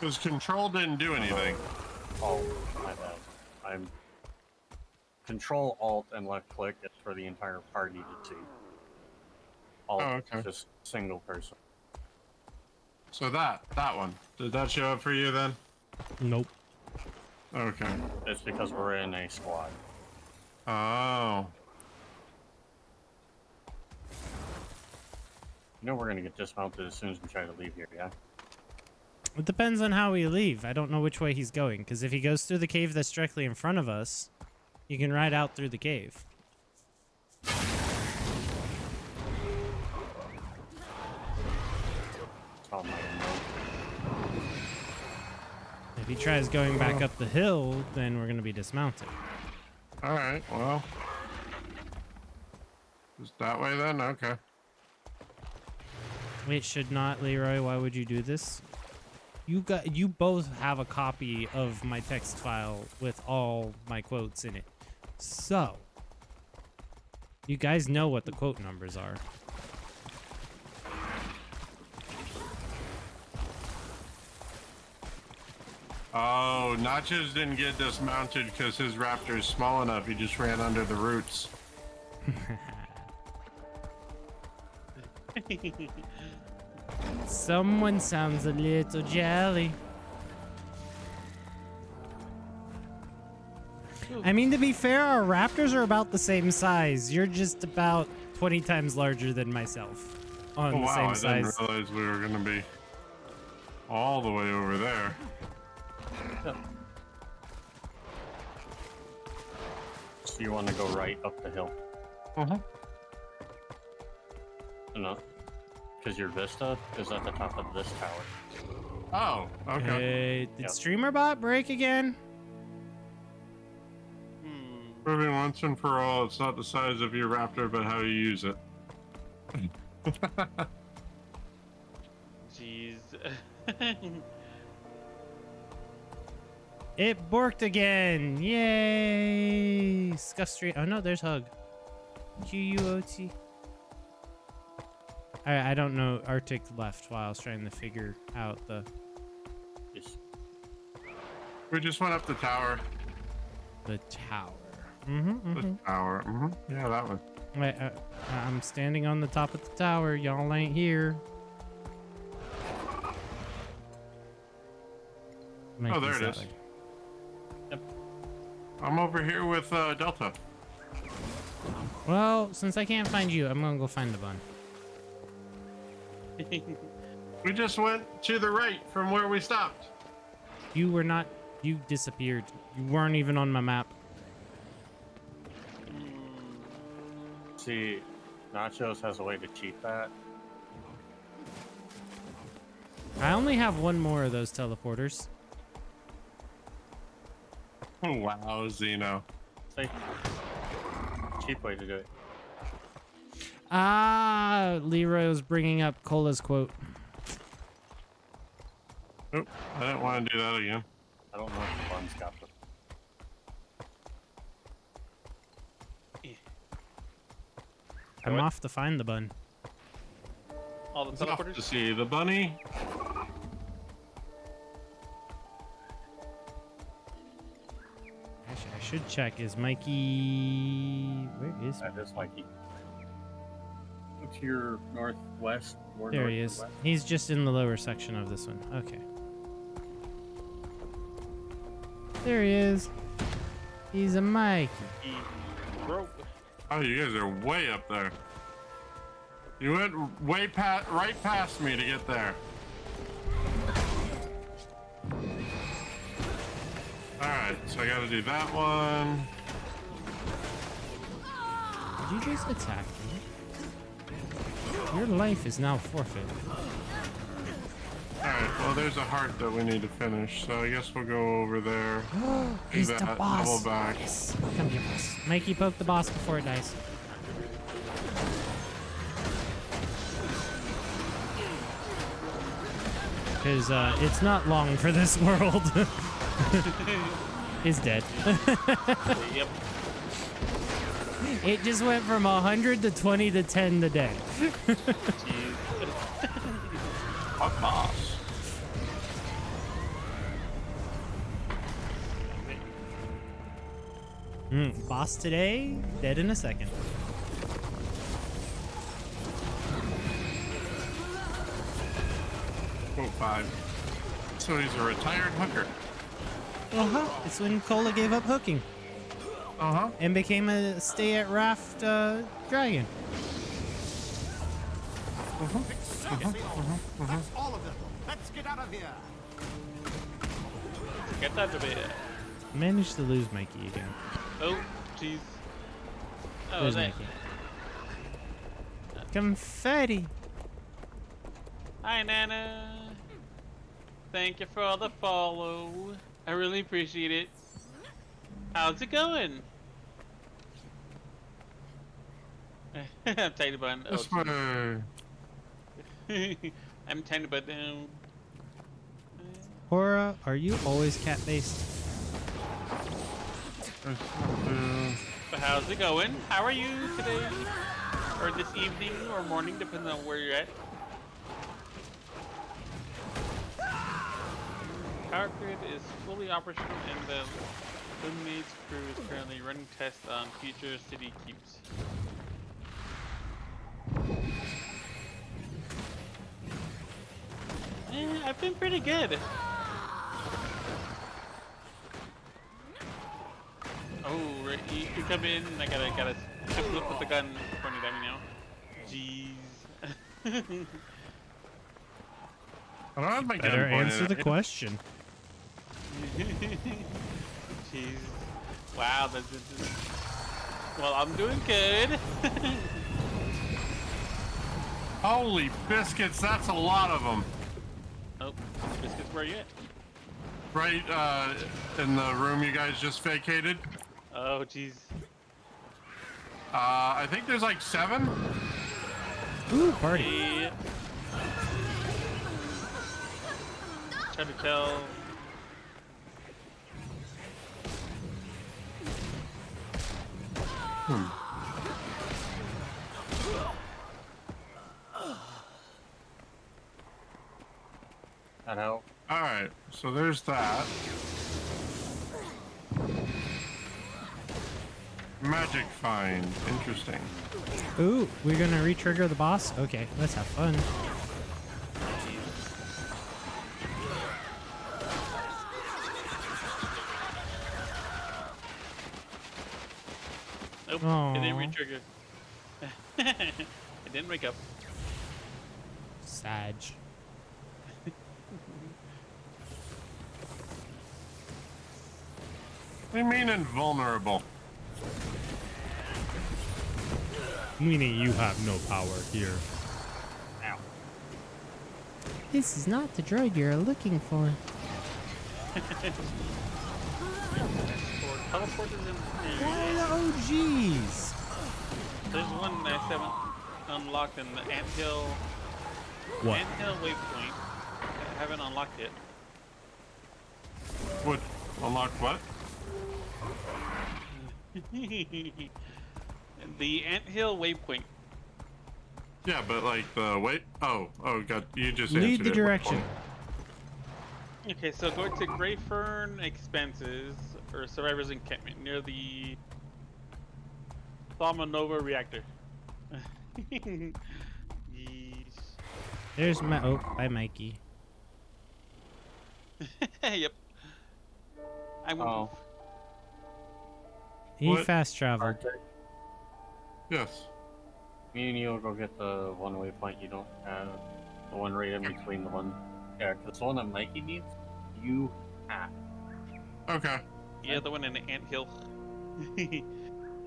Speaker 4: Because control didn't do anything.
Speaker 3: Oh, my bad. I'm control alt and left click. It's for the entire party to see. Alt is just single person.
Speaker 4: So that one. Did that show up for you then?
Speaker 1: Nope.
Speaker 4: Okay.
Speaker 3: It's because we're in a squad.
Speaker 4: Oh.
Speaker 3: You know we're gonna get dismounted as soon as we try to leave here, yeah?
Speaker 1: It depends on how we leave. I don't know which way he's going, because if he goes through the cave that's directly in front of us, you can ride out through the cave.
Speaker 3: Oh my God.
Speaker 1: If he tries going back up the hill, then we're going to be dismounted.
Speaker 4: Alright, well. Just that way then? Okay.
Speaker 1: It should not, Leroy. Why would you do this? You both have a copy of my text file with all my quotes in it. So, you guys know what the quote numbers are.
Speaker 4: Oh, Nachos didn't get dismounted because his raptor is small enough. He just ran under the roots.
Speaker 1: Someone sounds a little jelly. I mean, to be fair, our raptors are about the same size. You're just about 20 times larger than myself. On the same size.
Speaker 4: I didn't realize we were going to be all the way over there.
Speaker 3: So you want to go right up the hill? No, because your vista is at the top of this tower.
Speaker 4: Oh, okay.
Speaker 1: Did StreamerBot break again?
Speaker 4: Proving once and for all, it's not the size of your raptor, but how you use it.
Speaker 2: Jeez.
Speaker 1: It borked again. Yay! Scuff Street. Oh no, there's Hug. QUOT. Alright, I don't know. Arctic left while I was trying to figure out the...
Speaker 4: We just went up the tower.
Speaker 1: The tower.
Speaker 4: The tower. Yeah, that one.
Speaker 1: Wait, I'm standing on the top of the tower. Y'all ain't here.
Speaker 4: Oh, there it is. Yep. I'm over here with Delta.
Speaker 1: Well, since I can't find you, I'm gonna go find the bun.
Speaker 4: We just went to the right from where we stopped.
Speaker 1: You were not. You disappeared. You weren't even on my map.
Speaker 3: See, Nachos has a way to cheat that.
Speaker 1: I only have one more of those teleporters.
Speaker 4: Wow, Xeno.
Speaker 3: See? Cheap way to do it.
Speaker 1: Ah, Leroy was bringing up Cola's quote.
Speaker 4: Oop, I didn't want to do that again.
Speaker 3: I don't know if the bun's got them.
Speaker 1: I'm off to find the bun.
Speaker 2: All the
Speaker 4: It's off
Speaker 2: teleporters?
Speaker 4: to see the bunny.
Speaker 1: should check. Is Mikey? Where is?
Speaker 3: That is Mikey. Look to your northwest. Or
Speaker 1: There
Speaker 3: north
Speaker 1: he
Speaker 3: or
Speaker 1: is.
Speaker 3: west.
Speaker 1: He's just in the lower section of this one. Okay. There he is. He's a Mikey.
Speaker 4: Oh, you guys are way up there. You went right past me to get there. Alright, so I gotta do that one.
Speaker 1: Did you just attack me? Your life is now forfeit.
Speaker 4: Alright, well there's a heart that we need to finish, so I guess we'll go over there. Do
Speaker 1: He's the
Speaker 4: that,
Speaker 1: boss.
Speaker 4: double back.
Speaker 1: Yes. Come here, boss. Mikey, poke the boss before it dies. Because it's not long for this world. He's dead.
Speaker 2: Yep.
Speaker 1: It just went from 100 to 20 to 10 today.
Speaker 4: Fuck boss.
Speaker 1: Boss today, dead in a second.
Speaker 4: Oh, 5. So he's a retired hooker.
Speaker 1: Uh-huh. It's when Cola gave up hooking.
Speaker 4: Uh-huh.
Speaker 1: And became a stay at raft dragon.
Speaker 6: That's all of them. Let's get out of here.
Speaker 2: Get out of here.
Speaker 1: Managed to lose Mikey again.
Speaker 2: Oh, jeez. Oh,
Speaker 1: There's
Speaker 2: that.
Speaker 1: Mikey. Confetti.
Speaker 2: Hi, Nana. Thank you for the follow. I really appreciate it. How's it going? I'm tiny bun.
Speaker 4: This way.
Speaker 2: I'm tiny bun down.
Speaker 1: Hora, are you always cat-based?
Speaker 2: But how's it going? How are you today? Or this evening or morning, depending on where you're at. Power grid is fully operational and the Luminates crew is currently running tests on future city keeps. I've been pretty good. Oh, right, you come in and I gotta flip with the gun pointed at me now. Jeez.
Speaker 4: I don't have my gun
Speaker 1: Better
Speaker 4: pointed
Speaker 1: answer
Speaker 4: at
Speaker 1: the
Speaker 4: me.
Speaker 1: question.
Speaker 2: Jeez. Wow, that's well, I'm doing good.
Speaker 4: Holy biscuits, that's a lot of them.
Speaker 2: Oh, biscuits, where are you at?
Speaker 4: Right in the room you guys just vacated.
Speaker 2: Oh, jeez.
Speaker 4: I think there's like 7.
Speaker 1: Ooh, party.
Speaker 2: Yeah. Try to tell.
Speaker 3: That help?
Speaker 4: Alright, so there's that. Magic find. Interesting.
Speaker 1: Ooh, we're gonna re-trigger the boss? Okay, let's have fun.
Speaker 2: Nope,
Speaker 1: Aw.
Speaker 2: it didn't re-trigger. It didn't wake up.
Speaker 1: Sag.
Speaker 4: What do you mean invulnerable?
Speaker 11: Meaning you have no power here.
Speaker 2: Ow.
Speaker 1: This is not the droid you're looking for.
Speaker 2: Teleporters in
Speaker 1: Oh, jeez.
Speaker 2: There's one I haven't unlocked in the Anthill.
Speaker 11: What?
Speaker 2: Anthill waypoint. I haven't unlocked it.
Speaker 4: What? Unlock what?
Speaker 2: The Anthill waypoint.
Speaker 4: Yeah, but like the wait. Oh, God! You just
Speaker 1: Lead
Speaker 4: answered
Speaker 1: the
Speaker 4: it.
Speaker 1: direction.
Speaker 2: Okay, so go to Grey Fern Expenses or Survivors Encampment near the Thermonova reactor. Yeesh.
Speaker 1: There's my. Oh, bye, Mikey.
Speaker 2: Yep. I will.
Speaker 3: Oh.
Speaker 1: He
Speaker 4: What?
Speaker 1: fast traveled.
Speaker 4: Yes.
Speaker 3: Me and you will go get the one waypoint you don't have. The one right in between the one. Yeah, because the one that Mikey needs, you have.
Speaker 4: Okay.
Speaker 2: Yeah, the one in the anthill.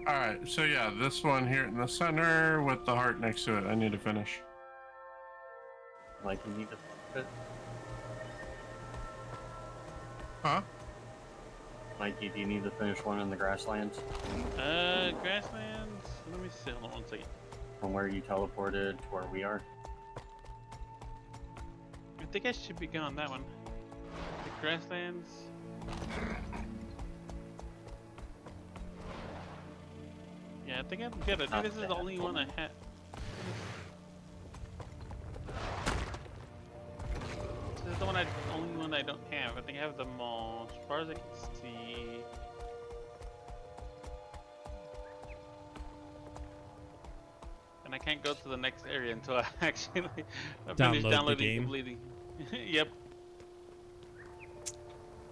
Speaker 4: Alright, so yeah, this one here in the center with the heart next to it. I need to finish.
Speaker 3: Mikey need to fit.
Speaker 4: Huh?
Speaker 3: Mikey, do you need to finish one in the grasslands?
Speaker 2: Grasslands. Let me see. Hold on 1 second.
Speaker 3: From where you teleported to where we are?
Speaker 2: I think I should be gone that one. The grasslands. Yeah, I think I'm good. I think this is the only one I had. This is the only one I don't have. I think I have them all, as far as I can see. And I can't go to the next area until I actually finish
Speaker 1: Download the
Speaker 2: downloading
Speaker 1: game.
Speaker 2: and completing. Yep.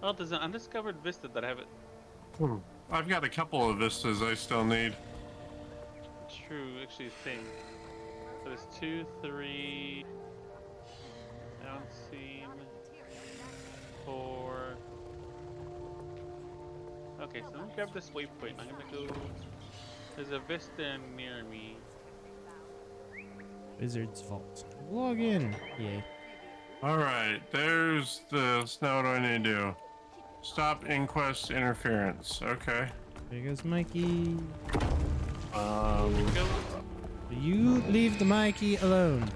Speaker 2: Oh, there's an undiscovered vista that I haven't.
Speaker 4: I've got a couple of vistas I still need.
Speaker 2: True, actually, thing. So there's 2, 3. I haven't seen 4. Okay, so let me grab this waypoint. I'm gonna go. There's a vista near me.
Speaker 1: Wizard's Vault. Log in. Yay.
Speaker 4: Alright, there's this. Now what do I need to do? Stop inquest interference. Okay.
Speaker 1: There goes Mikey.
Speaker 3: Um,
Speaker 1: You leave the Mikey alone.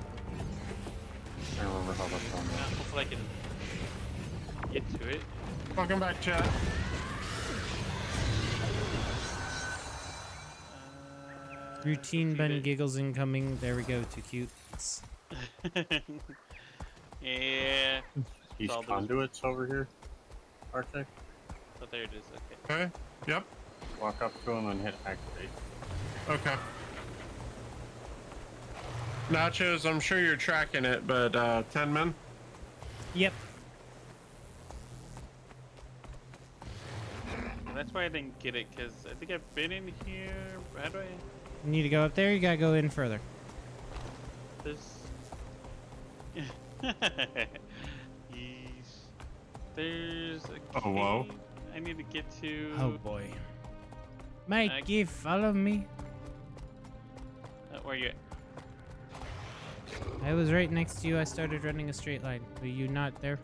Speaker 3: I don't remember how that's done.
Speaker 2: Hopefully I can get to it.
Speaker 4: Welcome back, chat.
Speaker 1: Routine Ben giggles incoming. There we go. Too cute.
Speaker 2: Yeah.
Speaker 3: These
Speaker 2: All those-
Speaker 3: conduits over here, Arctic.
Speaker 2: Oh, there it is. Okay.
Speaker 4: Okay. Yep.
Speaker 3: Walk up to them and hit activate.
Speaker 4: Okay. Nachos, I'm sure you're tracking it, but 10 men?
Speaker 1: Yep.
Speaker 2: That's why I didn't get it, because I think I've been in here. How do I?
Speaker 1: You need to go up there. You gotta go in further.
Speaker 2: This. Yeesh. There's a
Speaker 4: Oh, whoa.
Speaker 2: cave I need to get to.
Speaker 1: Oh boy. Mikey, follow me.
Speaker 2: Where you at?
Speaker 1: I was right next to you. I started running a straight line. Were you not there?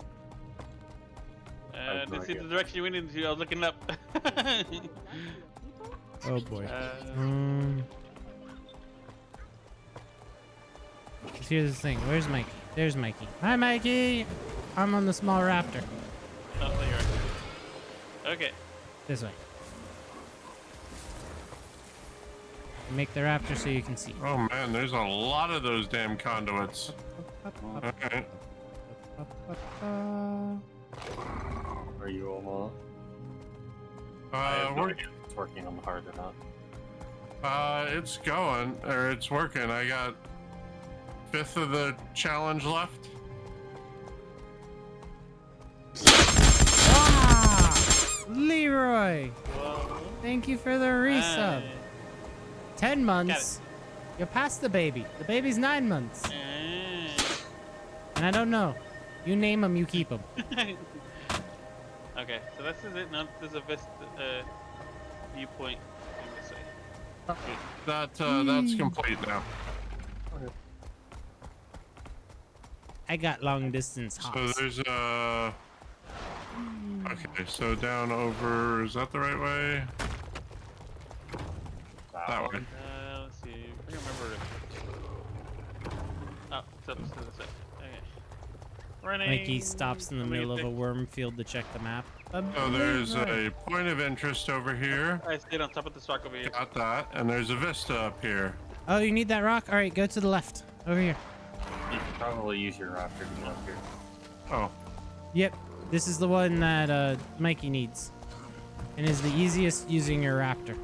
Speaker 2: Didn't see the direction you went into. I was looking up.
Speaker 1: Oh boy. Here's the thing. Where's Mikey? There's Mikey. Hi, Mikey. I'm on the small raptor.
Speaker 2: Oh, there you are. Okay.
Speaker 1: This way. Make the raptor so you can see.
Speaker 4: Oh man, there's a lot of those damn conduits. Okay.
Speaker 3: Are you almost? I have no
Speaker 4: We're,
Speaker 3: idea if it's working on the hard or not.
Speaker 4: it's going, or it's working. I got 5th of the challenge left.
Speaker 1: Leroy! Thank you for the resub. 10 months. You're past the baby. The baby's 9 months. And I don't know. You name them, you keep them.
Speaker 2: Okay, so this is it. Now there's a viewpoint this way.
Speaker 4: That's complete now.
Speaker 1: I got long distance
Speaker 4: So
Speaker 1: hops.
Speaker 4: there's a. Okay, so down over. Is that the right way? That way.
Speaker 2: Let's see. I don't remember it. Oh, it's up to the side. Okay. Running.
Speaker 1: Mikey stops in the middle of a worm field to check the map.
Speaker 4: So there's a point of interest over here.
Speaker 2: I stayed on top of this rock over here.
Speaker 4: Got that. And there's a vista up here.
Speaker 1: Oh, you need that rock? All right, go to the left. Over here.
Speaker 3: You can probably use your raptor to get up here.
Speaker 4: Oh.
Speaker 1: Yep. This is the one that Mikey needs, and is the easiest using your raptor.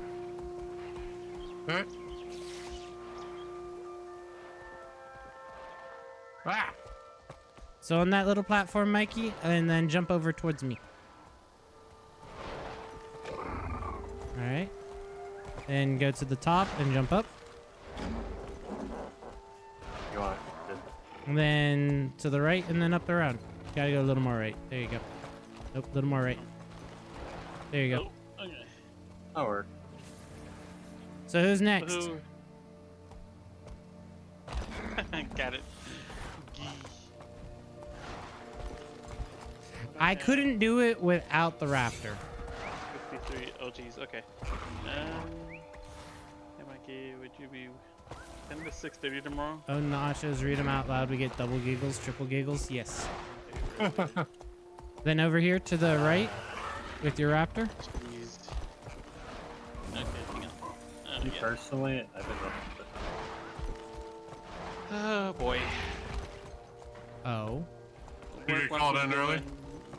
Speaker 4: Alright. Ah!
Speaker 1: So on that little platform, Mikey, and then jump over towards me. All right. Then go to the top and jump up.
Speaker 3: You want it?
Speaker 1: And then to the right and then up around. Gotta go a little more right. There you go. Nope, a little more right. There you go.
Speaker 2: Oh, okay.
Speaker 3: That'll work.
Speaker 1: So who's next?
Speaker 2: Woohoo. Got it.
Speaker 1: I couldn't do it without the raptor.
Speaker 2: 53. Oh, geez. Okay. Hey, Mikey, would you be 10 to 6:30 tomorrow?
Speaker 1: Oh, Nachos, read them out loud. We get double giggles, triple giggles. Yes. Then over here to the right with your raptor.
Speaker 2: Jeez. Okay, hang on.
Speaker 3: Me personally, I don't know.
Speaker 2: Oh, boy.
Speaker 1: Oh.
Speaker 4: You get called in early?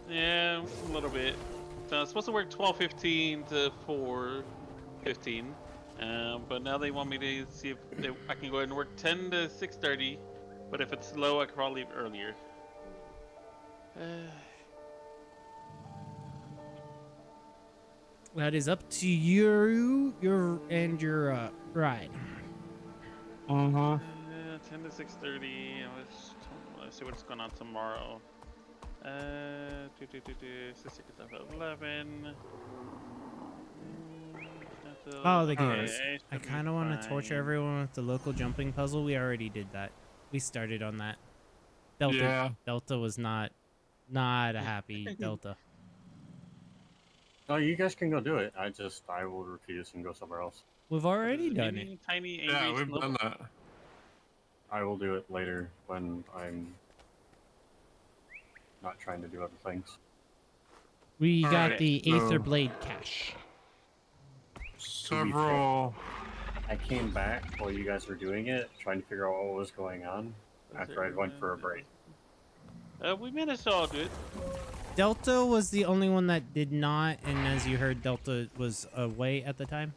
Speaker 2: Yeah, a little bit. So it's supposed to work 12:15 to 4:15, but now they want me to see if I can go ahead and work 10 to 6:30. But if it's slow, I could probably leave earlier.
Speaker 1: That is up to you, your ride.
Speaker 2: 10 to 6:30. Let's see what's going on tomorrow. 11.
Speaker 1: Oh, the
Speaker 2: Okay,
Speaker 1: games. I kind of want to torture everyone with the local jumping puzzle. We already did that. We started on that. Delta.
Speaker 4: Yeah.
Speaker 1: Delta was not a happy Delta.
Speaker 3: Oh, you guys can go do it. I will refuse and go somewhere else.
Speaker 1: We've already done it.
Speaker 2: Tiny
Speaker 4: Yeah,
Speaker 2: angry
Speaker 4: we've done that.
Speaker 3: I will do it later when I'm not trying to do other things.
Speaker 1: We got
Speaker 4: Alright,
Speaker 1: the
Speaker 4: so-
Speaker 1: Aether Blade cache.
Speaker 4: Several.
Speaker 3: I came back while you guys were doing it, trying to figure out what was going on after I went for a break.
Speaker 2: We managed to all do it.
Speaker 1: Delta was the only one that did not, and as you heard, Delta was away at the time.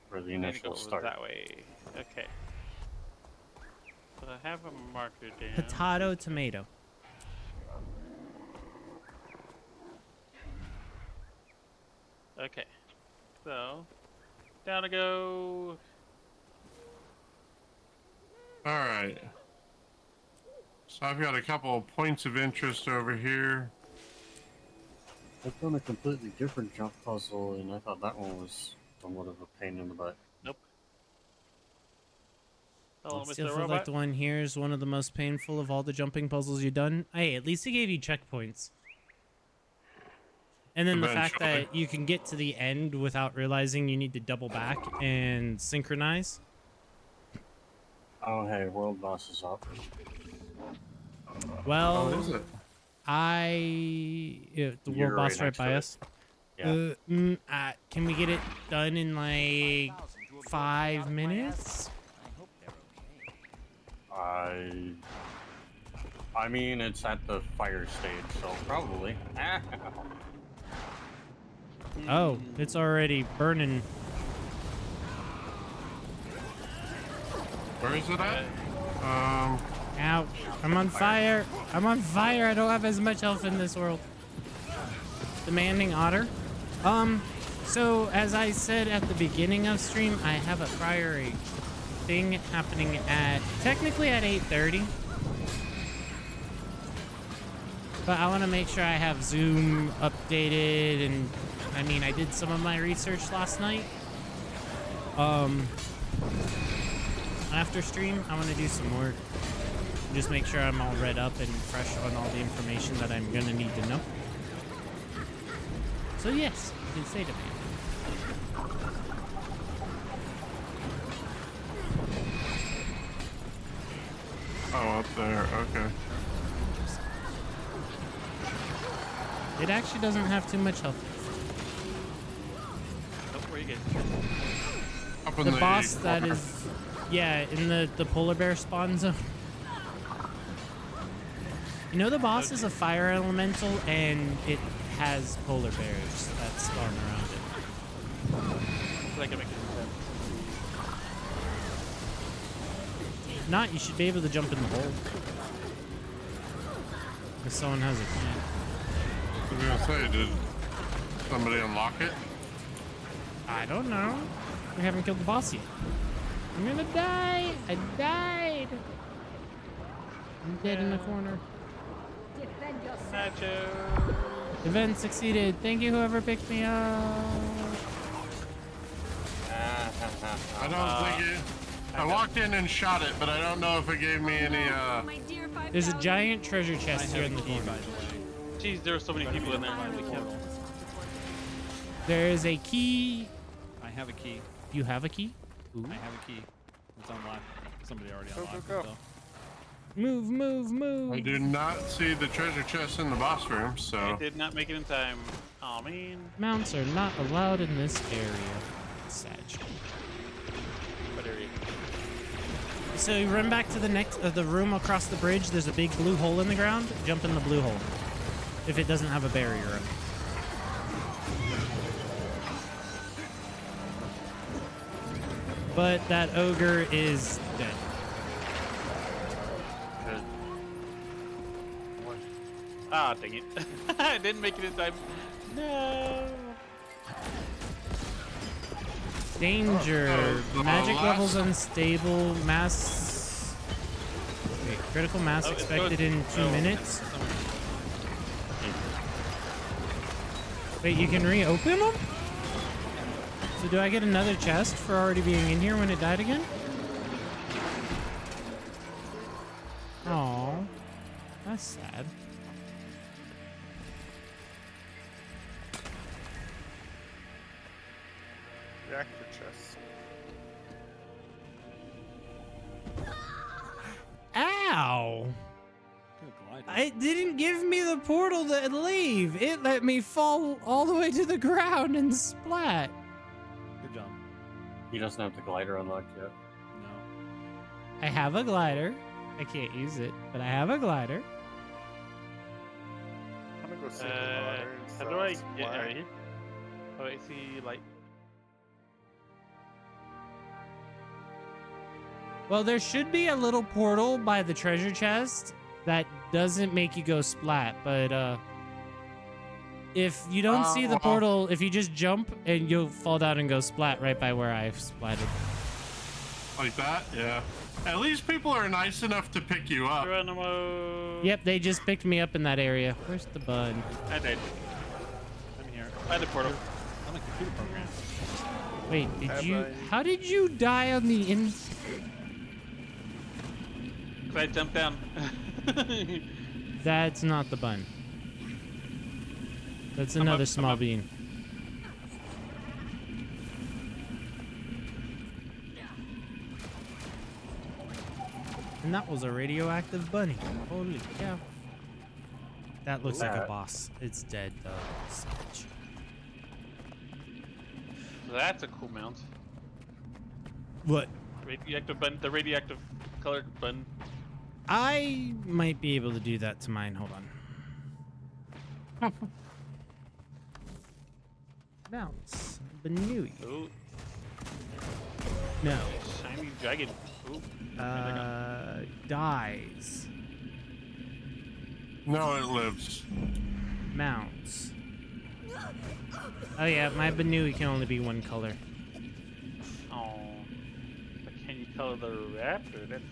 Speaker 3: For the
Speaker 2: I'm gonna
Speaker 3: initial
Speaker 2: go
Speaker 3: start.
Speaker 2: that way. Okay. So I have a marker down.
Speaker 1: Potato, tomato.
Speaker 2: Okay. So, down to go.
Speaker 4: Alright. So I've got a couple of points of interest over here.
Speaker 3: I've done a completely different jump puzzle, and I thought that one was somewhat of a pain in the butt.
Speaker 2: Nope. Hello,
Speaker 1: I still
Speaker 2: Mr.
Speaker 1: feel
Speaker 2: Robot.
Speaker 1: like the one here is one of the most painful of all the jumping puzzles you've done. Hey, at least he gave you checkpoints. And then the fact that you can get to the end without realizing you need to double back and synchronize.
Speaker 3: Oh, hey, world boss is up.
Speaker 1: Well,
Speaker 4: Oh, is it?
Speaker 1: the
Speaker 3: You're
Speaker 1: world boss
Speaker 3: right
Speaker 1: right
Speaker 3: next
Speaker 1: by
Speaker 3: to it.
Speaker 1: us.
Speaker 3: Yeah.
Speaker 1: Can we get it done in like 5 minutes?
Speaker 3: I mean, it's at the fire stage, so probably.
Speaker 1: Oh, it's already burning.
Speaker 4: Where is it at?
Speaker 1: Ow. I'm on fire. I'm on fire. I don't have as much health in this world. Demanding otter. So as I said at the beginning of stream, I have a prior thing happening technically at 8:30. But I want to make sure I have Zoom updated, and I mean, I did some of my research last night. After stream, I want to do some work. Just make sure I'm all read up and fresh on all the information that I'm gonna need to know. So yes, you can say to me.
Speaker 4: Oh, up there. Okay.
Speaker 1: It actually doesn't have too much health.
Speaker 2: Oh, where you get?
Speaker 4: Up in
Speaker 1: The boss that
Speaker 4: corner.
Speaker 1: is, yeah, in the polar bear spawn zone. You know the boss is a fire elemental and it has polar bears that spawn around it.
Speaker 2: That can make sense.
Speaker 1: If not, you should be able to jump in the hole. If someone has a key.
Speaker 4: I was gonna say, did somebody unlock it?
Speaker 1: I don't know. We haven't killed the boss yet. I'm gonna die. I died. I'm dead in the corner.
Speaker 17: Defend yourself.
Speaker 2: Nacho.
Speaker 1: Event succeeded. Thank you, whoever picked me up.
Speaker 4: I don't think it. I walked in and shot it, but I don't know if it gave me any.
Speaker 1: There's a giant treasure chest here in the corner.
Speaker 2: Jeez, there are so many people in there.
Speaker 1: There is a key.
Speaker 12: I have a key.
Speaker 1: You have a key? Ooh.
Speaker 12: I have a key. It's unlocked. Somebody already
Speaker 5: Go,
Speaker 12: unlocked
Speaker 5: go,
Speaker 12: it
Speaker 5: go.
Speaker 12: though.
Speaker 1: Move, move, move.
Speaker 4: I do not see the treasure chest in the boss room,
Speaker 2: I
Speaker 4: so.
Speaker 2: did not make it in time. Oh man.
Speaker 1: Mounts are not allowed in this area. Sad.
Speaker 2: What area?
Speaker 1: So you run back to the next the room across the bridge. There's a big blue hole in the ground. Jump in the blue hole. If it doesn't have a barrier up. But that ogre is dead.
Speaker 2: Good. Ah, dang it. I didn't make it in time. No.
Speaker 1: Danger. Magic
Speaker 4: last-
Speaker 1: levels unstable. Mass. Wait, critical mass
Speaker 2: Oh, it's
Speaker 1: expected
Speaker 2: good.
Speaker 1: in 2
Speaker 2: Oh.
Speaker 1: minutes. Wait, you can reopen them? So do I get another chest for already being in here when it died again? Oh, that's sad.
Speaker 5: Reactor chest.
Speaker 1: Ow! It didn't give me the portal to leave. It let me fall all the way to the ground and splat.
Speaker 12: Good job.
Speaker 3: He doesn't have the glider unlocked yet.
Speaker 12: No.
Speaker 1: I have a glider. I can't use it, but I have a glider.
Speaker 5: I'm gonna go save the water.
Speaker 2: How do I get right here? Oh, I see light.
Speaker 1: Well, there should be a little portal by the treasure chest that doesn't make you go splat, but if you don't see the
Speaker 4: well-
Speaker 1: portal, if you just jump and you'll fall down and go splat right by where I splatted.
Speaker 4: Like that? Yeah. At least people are nice enough to pick you up.
Speaker 2: Geronimo.
Speaker 1: Yep, they just picked me up in that area. Where's the bud?
Speaker 2: I died.
Speaker 12: I'm here.
Speaker 2: By the portal.
Speaker 12: I'm a computer program.
Speaker 1: Wait, did
Speaker 5: Bye
Speaker 1: you?
Speaker 5: bye.
Speaker 1: How did you die on the in?
Speaker 2: Cause I jumped down.
Speaker 1: That's not the bun. That's another small bean. And that was a radioactive bunny. Holy cow. That looks like a boss. It's dead though. Savage.
Speaker 2: That's a cool mount.
Speaker 1: What?
Speaker 2: Radioactive button. The radioactive colored button.
Speaker 1: I might be able to do that to mine. Hold on. Bounce. Banui.
Speaker 2: Ooh.
Speaker 1: No.
Speaker 2: Shiny dragon. Ooh.
Speaker 1: Dies.
Speaker 4: No, it lives.
Speaker 1: Mounts. Oh yeah, my Banui can only be one color.
Speaker 2: Oh. But can you color the raptor? That's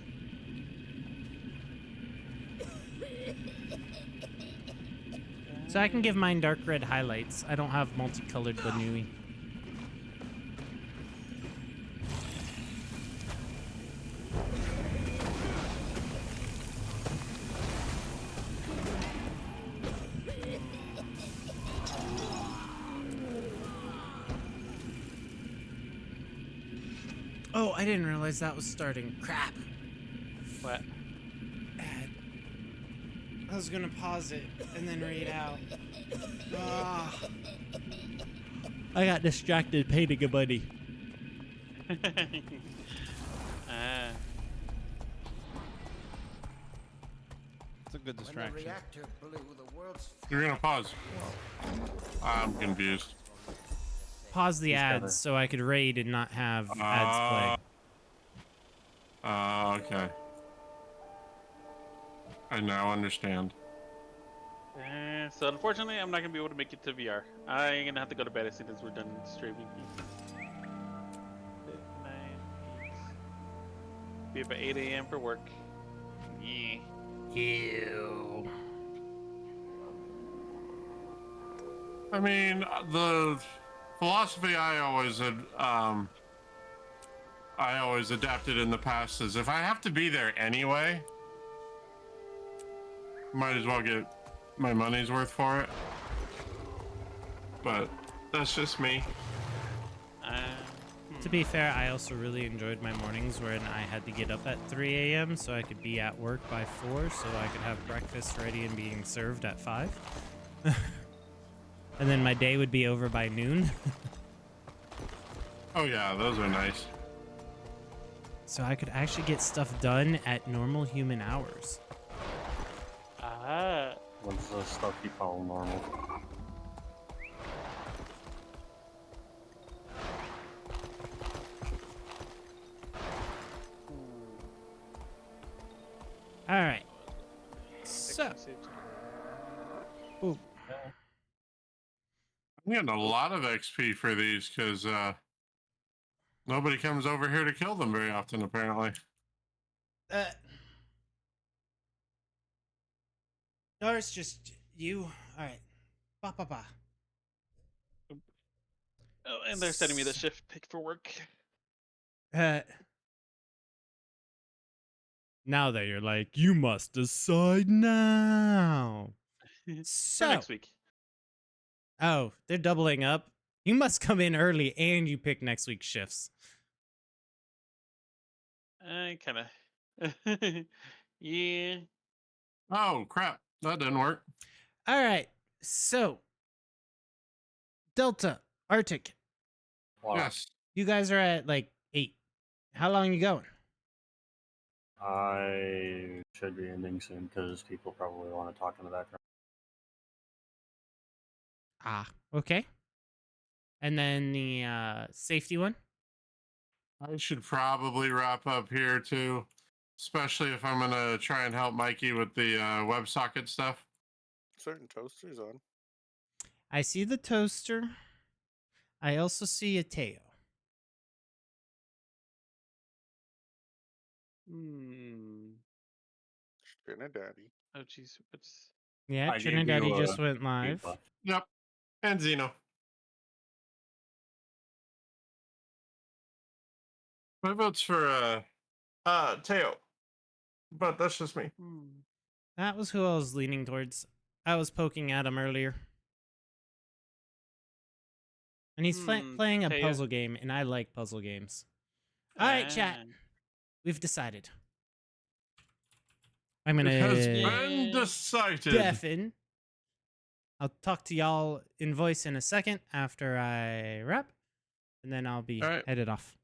Speaker 1: So I can give mine dark red highlights. I don't have multicolored Banui. Oh, I didn't realize that was starting. Crap.
Speaker 2: what?
Speaker 1: I was gonna pause it and then read out. Ah. I got distracted painting a bunny.
Speaker 12: It's a Good distraction.
Speaker 6: reactor blew, the world's
Speaker 4: You're gonna pause. I'm confused.
Speaker 1: Pause the
Speaker 3: He's
Speaker 1: ads
Speaker 3: gotta-
Speaker 1: so I could raid and not have ads play.
Speaker 4: Okay. I now understand.
Speaker 2: So unfortunately, I'm not gonna be able to make it to VR. I'm gonna have to go to bed as soon as we're done streaming. Be about 8 a.m. for work. Yeah.
Speaker 1: Ew.
Speaker 4: I mean, the philosophy I always adapted in the past is if I have to be there anyway, might as well get my money's worth for it. But that's just me.
Speaker 1: To be fair, I also really enjoyed my mornings when I had to get up at 3 a.m. so I could be at work by 4 so I could have breakfast ready and being served at 5. And then my day would be over by noon.
Speaker 4: Oh yeah, those are nice.
Speaker 1: So I could actually get stuff done at normal human hours.
Speaker 3: What's the stuff you call normal?
Speaker 1: All right. So. Ooh.
Speaker 4: I'm getting a lot of XP for these because nobody comes over here to kill them very often, apparently.
Speaker 1: No, it's just you. All right. Ba ba ba.
Speaker 2: Oh, and they're sending me the shift pick for work.
Speaker 1: Now that you're like, you must decide now. So
Speaker 2: For next week.
Speaker 1: Oh, they're doubling up. You must come in early and you pick next week's shifts.
Speaker 2: I kind of. Yeah.
Speaker 4: Oh crap! That didn't work.
Speaker 1: All right. So, Delta, Arctic.
Speaker 4: Yes.
Speaker 1: You guys are at like 8. How long you going?
Speaker 3: I should be ending soon because people probably want to talk in the background.
Speaker 1: Ah, okay. And then the safety one?
Speaker 4: I should probably wrap up here too, especially if I'm gonna try and help Mikey with the WebSocket stuff.
Speaker 5: Certain toasters on.
Speaker 1: I see the toaster. I also see a Teo.
Speaker 5: Trinidaddy.
Speaker 2: Oh jeez, what's?
Speaker 1: Yeah,
Speaker 3: I gave
Speaker 1: Trinidaddy
Speaker 3: you,
Speaker 1: just went live.
Speaker 3: feedback.
Speaker 4: Yep. And Xeno. My vote's for Teo. But that's just me.
Speaker 1: That was who I was leaning towards. I was poking at him earlier. And he's playing a
Speaker 2: Teo.
Speaker 1: puzzle game, and I like puzzle games. All right, chat. We've decided. I'm going
Speaker 4: It has
Speaker 1: to
Speaker 4: been decided.
Speaker 1: deafen. I'll talk to y'all in voice in a second after I wrap, and then I'll be headed off.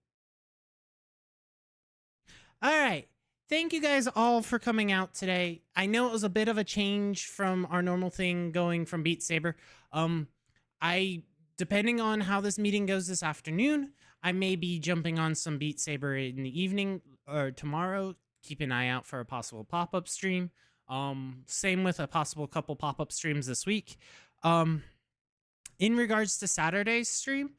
Speaker 1: All right. Thank you guys all for coming out today. I know it was a bit of a change from our normal thing going from Beat Saber. Depending on how this meeting goes this afternoon, I may be jumping on some Beat Saber in the evening or tomorrow. Keep an eye out for a possible pop-up stream. Same with a possible couple pop-up streams this week. In regards to Saturday's stream,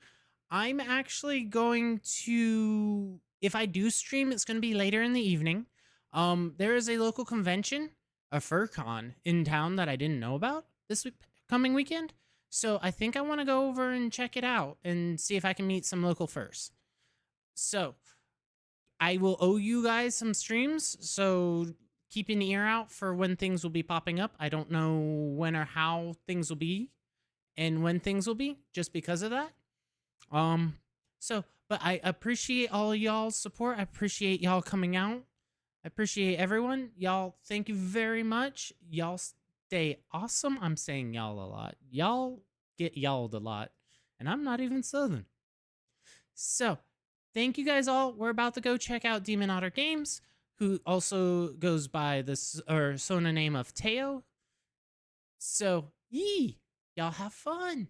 Speaker 1: I'm actually going to, if I do stream, it's going to be later in the evening. There is a local convention, a FurCon, in town that I didn't know about this coming weekend. So I think I want to go over and check it out and see if I can meet some local furs. So I will owe you guys some streams, so keep an ear out for when things will be popping up. I don't know when or how things will be and when things will be just because of that. But I appreciate all y'all's support. I appreciate y'all coming out. I appreciate everyone. Y'all, thank you very much. Y'all stay awesome. I'm saying y'all a lot. Y'all get y'alled a lot. And I'm not even Southern. So, thank you guys all. We're about to go check out Demon Otter Games. who also goes by this or Sona name of Teo. So, y'all have fun.